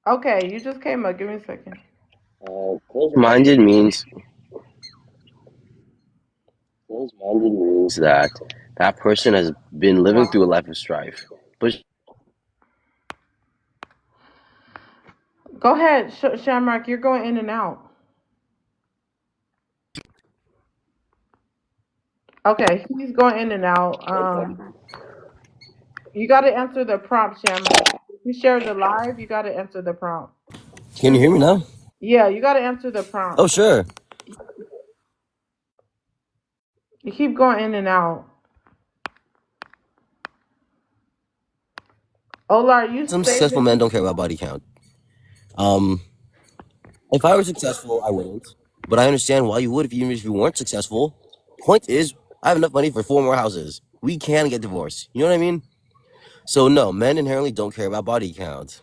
Okay, you just came up. Give me a second. Closed-minded means closed-minded means that that person has been living Wow. through a life of strife. But Go ahead, Shamrock. You're going in and out. Okay, he's going in and out. You got to answer the prompt, Shamrock. If you share the live, you got to answer the prompt. can you hear me now? Yeah, you got to answer the Oh, prompt. sure. You keep going in and out. Ola, are you Some successful men saving? don't care about body count. Um, if I were successful, I wouldn't. But I understand why you would if even if you weren't successful. Point is, I have enough money for 4 more houses. We can get divorced. You know what I mean? So no, men inherently don't care about body count.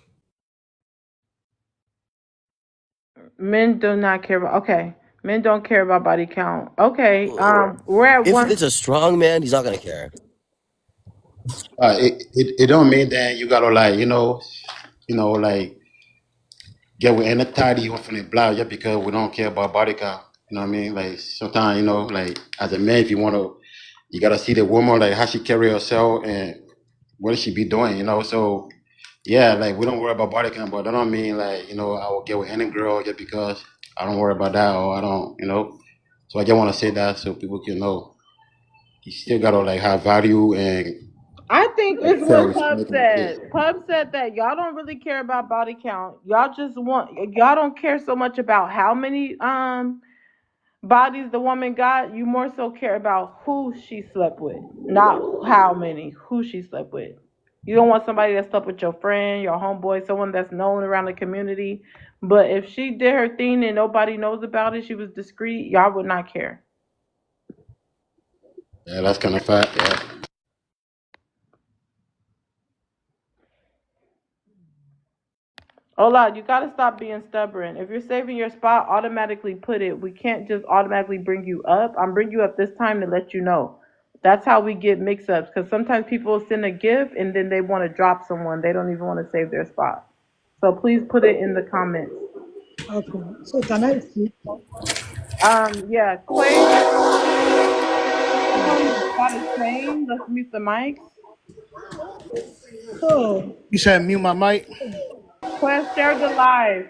Men do not care about. Okay, men don't care about body count. Okay. We're at If one. it's a strong man, he's not gonna care. It don't mean that you gotta like like get with any tidy you from the block just because we don't care about body count. You know what I mean? Like sometimes like as a man, if you want to, you gotta see the woman like how she carry herself and what does she be doing. So yeah, like we don't worry about body count, but that don't mean like I will get with any girl just because I don't worry about that or I don't. So I just want to say that so people can know you still gotta like have value and I think like it's self what Pub respect. said. Pub said that y'all don't really care about body count. Y'all don't care so much about how many bodies the woman got. You more so care about who she slept with, not how many, who she slept with. You don't want somebody that slept with your friend, your homeboy, someone that's known around the community. But if she did her thing and nobody knows about it, she was discreet, y'all would not care. Yeah, that's kind of fact. Yeah. Ola, you gotta stop being stubborn. If you're saving your spot, automatically put it. We can't just automatically bring you up. I'm bringing you up this time to let you know. That's how we get mix-ups. Because sometimes people send a gift and then they want to drop someone. They don't even want to save their spot. So please put it in the comments. Okay. So can I speak? Yeah, Quay. got a train. Let's mute the mics. So, You said mute my mic. Quest, share the live.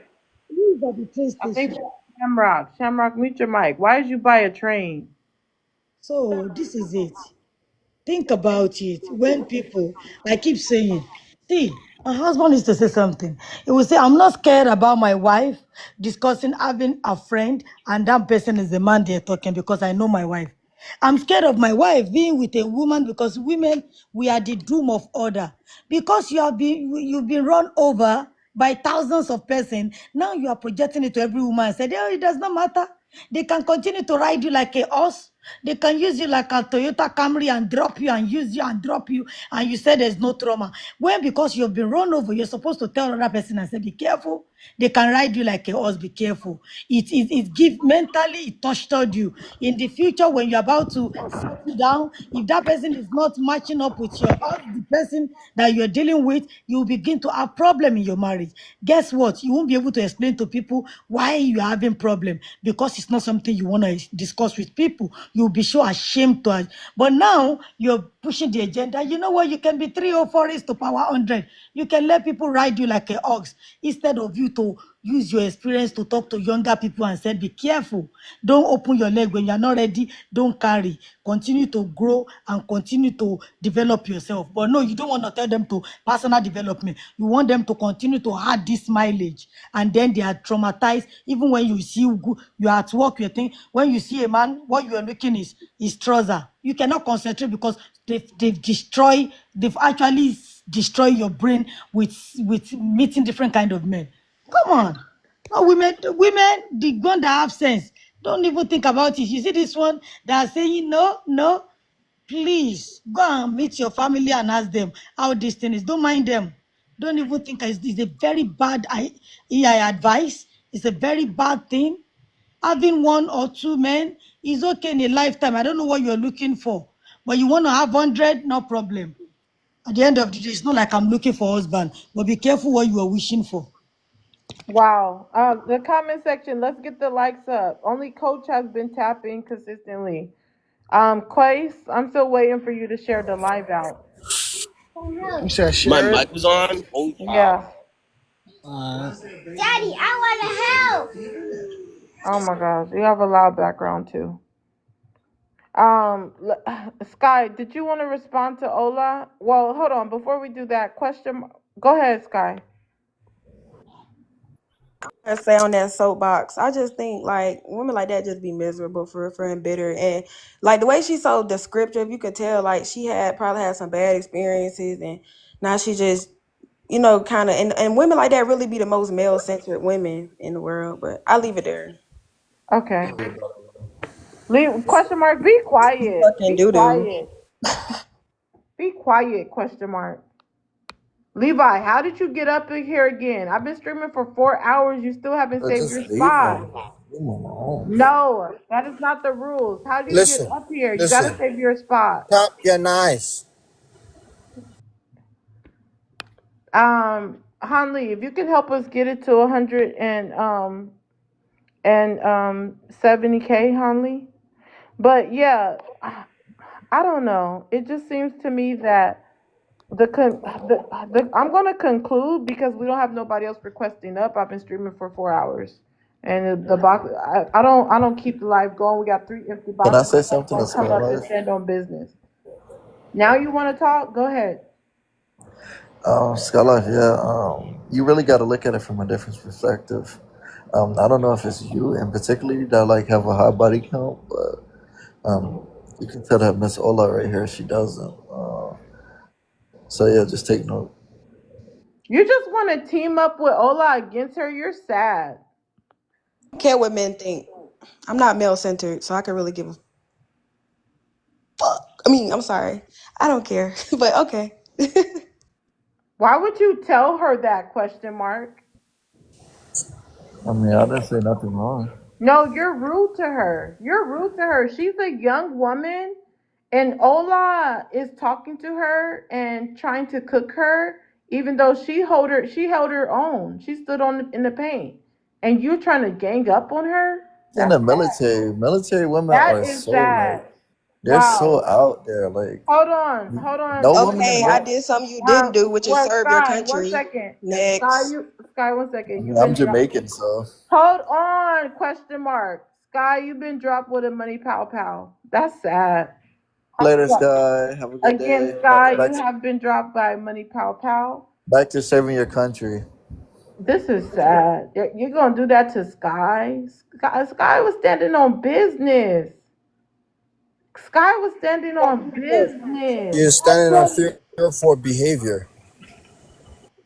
this is at the train I think station. Shamrock. Shamrock, mute your mic. Why did you buy a train? So, this is it. Think about it. When people, I keep saying, see, my husband used to say something. He would say, I'm not scared about my wife discussing having a friend, and that person is the man they're talking because I know my wife. I'm scared of my wife being with a woman because women, we are the doom of order. Because you've been run over by thousands of persons, now you are projecting it to every woman and said, oh, it does not matter. They can continue to ride you like a horse. They can use you like a Toyota Camry and drop you and use you and drop you, and you say there's no trauma. When because you've been run over, you're supposed to tell another person and say, be careful. They can ride you like a horse, be careful. It give mentally, it tortured you. In the future, when you're about to settle down, if that person is not matching up with the person that you're dealing with, you begin to have problem in your marriage. Guess what? You won't be able to explain to people why you are having problem because it's not something you want to discuss with people. You'll be so ashamed to ask. But now you're pushing the agenda. You know what? You can be 304 is to power 100. You can let people ride you like a ox instead of you to use your experience to talk to younger people and say, be careful. Don't open your leg when you're not ready. Don't carry. Continue to grow and continue to develop yourself. But no, you don't want to tell them to personal development. You want them to continue to add this mileage. And then they are traumatized. Even when you see you are at work, you think, when you see a man, what you are looking is his trouser. You cannot concentrate because they've actually destroyed your brain with meeting different kind of men. Come on. No, women, the one that have sense, don't even think about it. You see this one that are saying no, no, please go and meet your family and ask them how this thing is. Don't mind them. Don't even think it's a very bad I advice. It's a very bad thing. Having one or two men is okay in a lifetime. I don't know what you're looking for, but you want to have 100, no problem. At the end of the day, it's not like I'm looking for husband, but be careful what you are wishing for. Wow. The comment section. Let's get the likes up. Only Coach has been tapping consistently. Quace, I'm still waiting for you to share the live out. You said My share it. mic was on. Holy cow! Yeah. Daddy, I want to help. Oh my gosh, you have a loud background too. Sky, did you want to respond to Ola? Well, hold on. Before we do that, Go ahead, Sky. I say on that soapbox. I just think like women like that just be miserable for real and bitter, and like the way she's so descriptive, you could tell like she had probably had some bad experiences, and now she just kind of and women like that really be the most male centered women in the world. But I leave it there. Okay. Question mark. Be quiet. Fucking Be doo doo. quiet. Be quiet. Question mark. Levi, how did you get up in here again? I've been streaming for 4 hours. You still haven't saved your Just leave him. spot. Leave him alone. No, that is not the rules. How do you get Listen, up here? You gotta listen. save your spot. Top your nice. Hanli, if you can help us get it to 70K, Hanli. But yeah, I don't know. It just seems to me that I'm gonna conclude because we don't have nobody else requesting up. I've been streaming for 4 hours, and the box. I don't keep the live going. We got 3 empty Can I boxes. say Nobody's something to gonna come Skull up and Life? stand on business. Now you want to talk? Go ahead. Skull Life, yeah. You really got to look at it from a different perspective. I don't know if it's you in particular that like have a high body count, but you can tell that Miss Ola right here, she doesn't. So yeah, just take note. You just want to team up with Ola against her. You're sad. I don't care what men think. I'm not male centered, so I can really give a fuck. I mean, I'm sorry. I don't care, but okay. Why would you tell her that? Question mark. I mean, I didn't say nothing wrong. No, you're rude to her. You're rude to her. She's a young woman, and Ola is talking to her and trying to cook her, even though she held her own. She stood on in the paint, and you're trying to gang up on her. In That's the sad. military women That are is so like sad. They're so Wow. out there. Like Hold on. no woman in Okay, I America. did something you didn't do, which is What, serve your Sky? One country. second. Next. Sky, one I second. mean, You've I'm been dropped. Jamaican, so Hold on, question mark. Sky, you've been dropped with a money pow pow. That's sad. later, Sky. Have a good Again, day. Sky, you have been dropped by money pow pow. Back to serving your country. This is sad. You're gonna do that to Sky? Sky was standing on business. Sky was standing on business. You're standing on fear for behavior.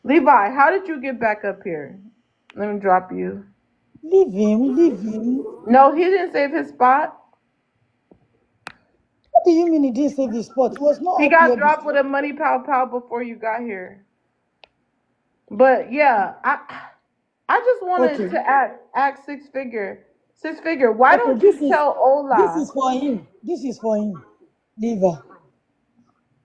Levi, how did you get back up here? Let me drop you. Leave him, leave him. No, he didn't save his spot. What do you mean he didn't save his spot? He was not He up got here dropped with a before. money pow pow before you got here. But yeah, I just wanted Okay. to ask six figure. Six figure, why Okay, don't you tell this Ola? is for him. This is for him. Leave her.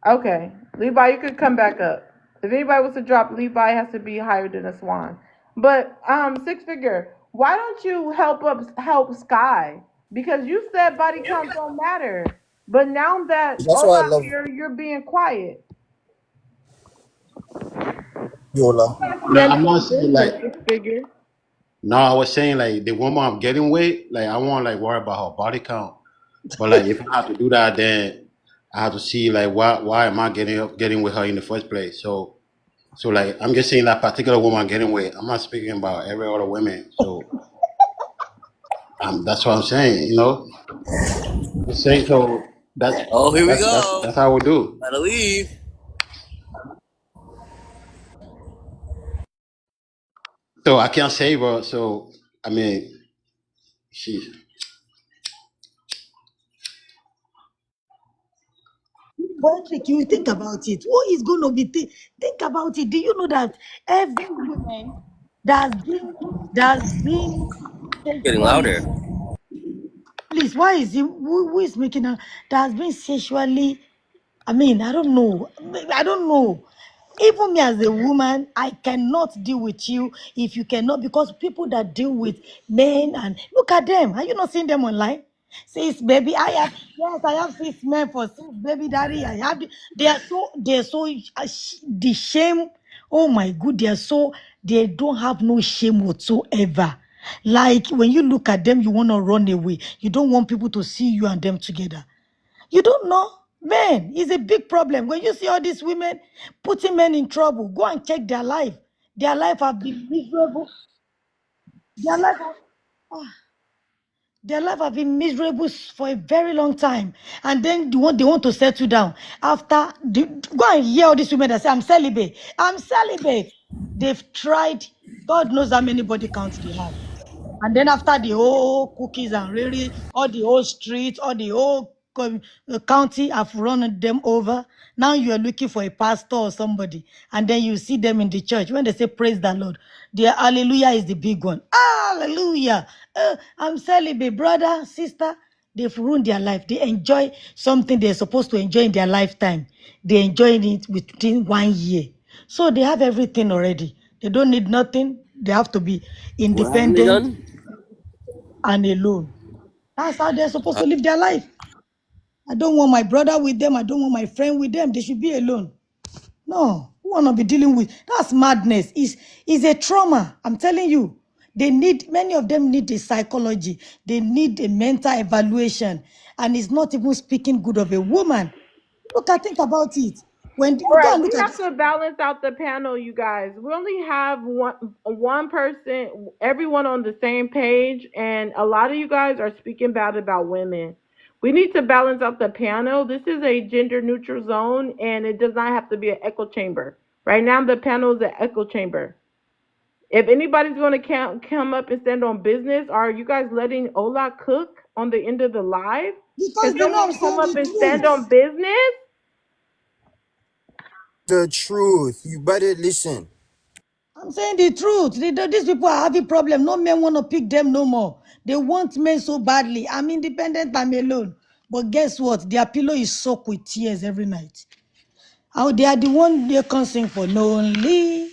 Okay, Levi, you could come back up. If anybody was to drop, Levi has to be higher than a swan. But six figure, why don't you help Sky? Because you said body count don't matter. But now that That's why I Ola love here, you're being quiet. Yola. No, I'm Standing not on saying like. business, six figure. No, I was saying like the woman I'm getting with, like I won't like worry about her body count. But like if I have to do that, then I have to see like why am I getting with her in the first place? So like I'm just saying that particular woman I'm getting with. I'm not speaking about every other woman. So that's what I'm saying. You know, just saying. So that's Oh, here we that's that's go. that's how we do. Gotta leave. So I can't save her. So I mean, she. Patrick, you think about it. Who is going to be think about it? Do you know that every woman that's been Getting louder. sexually, please, why is he who is making a that has been sexually, I mean, I don't know. I don't know. Even me as a woman, I cannot deal with you if you cannot, because people that deal with men, and look at them. Are you not seeing them online? Says baby, I have 6 men for 6 baby daddy. I have they are so the shame. Oh my good, they don't have no shame whatsoever. Like when you look at them, you want to run away. You don't want people to see you and them together. You don't know? Men is a big problem. When you see all these women putting men in trouble, go and check their life. Their life have been miserable. Their life have, their life have been miserable for a very long time. And then they want to settle down. Go and hear all these women that say, I'm celibate. I'm celibate. They've tried, God knows how many body counts they have. And then after the whole cookies and really all the whole streets, all the whole county have run them over. Now you are looking for a pastor or somebody, and then you see them in the church when they say praise the Lord. Their hallelujah is the big one. Hallelujah! I'm celibate, brother, sister. They've ruined their life. They enjoy something they're supposed to enjoy in their lifetime. They enjoy it within 1 year. So they have everything already. They don't need nothing. They have to be What haven't they independent done? and alone. That's how they're supposed to live their life. I don't want my brother with them. I don't want my friend with them. They should be alone. No, who wanna be dealing with that's madness. Is a trauma. I'm telling you. Many of them need a psychology. They need a mental evaluation. And it's not even speaking good of a woman. Think about it. When All go right, and we look at have to balance out the panel, you guys. We only have one person, everyone on the same page, and a lot of you guys are speaking bad about women. We need to balance out the panel. This is a gender neutral zone, and it does not have to be an echo chamber. Right now, the panel is an echo chamber. If anybody's going to come up and stand on business, are you guys letting Ola cook on the end of the live? because Can they know I'm somebody come saying up the and stand truth. on business? The truth. You better listen. I'm saying the truth. These people are having problem. No men want to pick them no more. They want men so badly. I'm independent. I'm alone. But guess what? Their pillow is soaked with tears every night. How they are the one they can sing for lonely.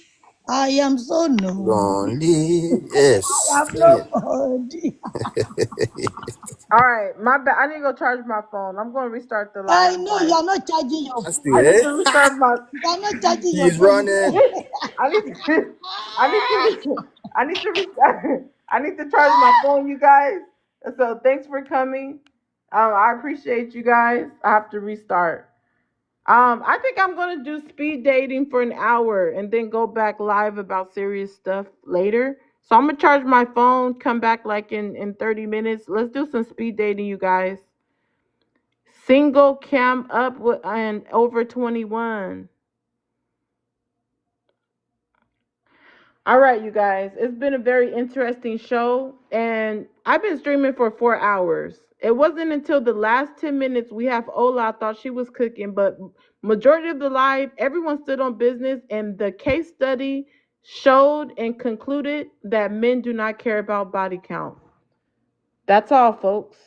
I am so Lonely. lonely. I Yes. have Sing it. nobody. All right, my bad. I need to go charge my phone. I'm going to restart the I live, know you guys. are not charging your That's I phone. need it. to restart my. You are not charging your He's phone. running. I need to. I need to. I need to restart. I need to charge my phone, you guys. So thanks for coming. I appreciate you guys. I have to restart. I think I'm gonna do speed dating for an hour and then go back live about serious stuff later. So I'm gonna charge my phone, come back like in 30 minutes. Let's do some speed dating, you guys. Single cam up with and over 21. All right, you guys. It's been a very interesting show, and I've been streaming for 4 hours. It wasn't until the last 10 minutes we have Ola. I thought she was cooking, but majority of the live, everyone stood on business, and the case study showed and concluded that men do not care about body count. That's all, folks.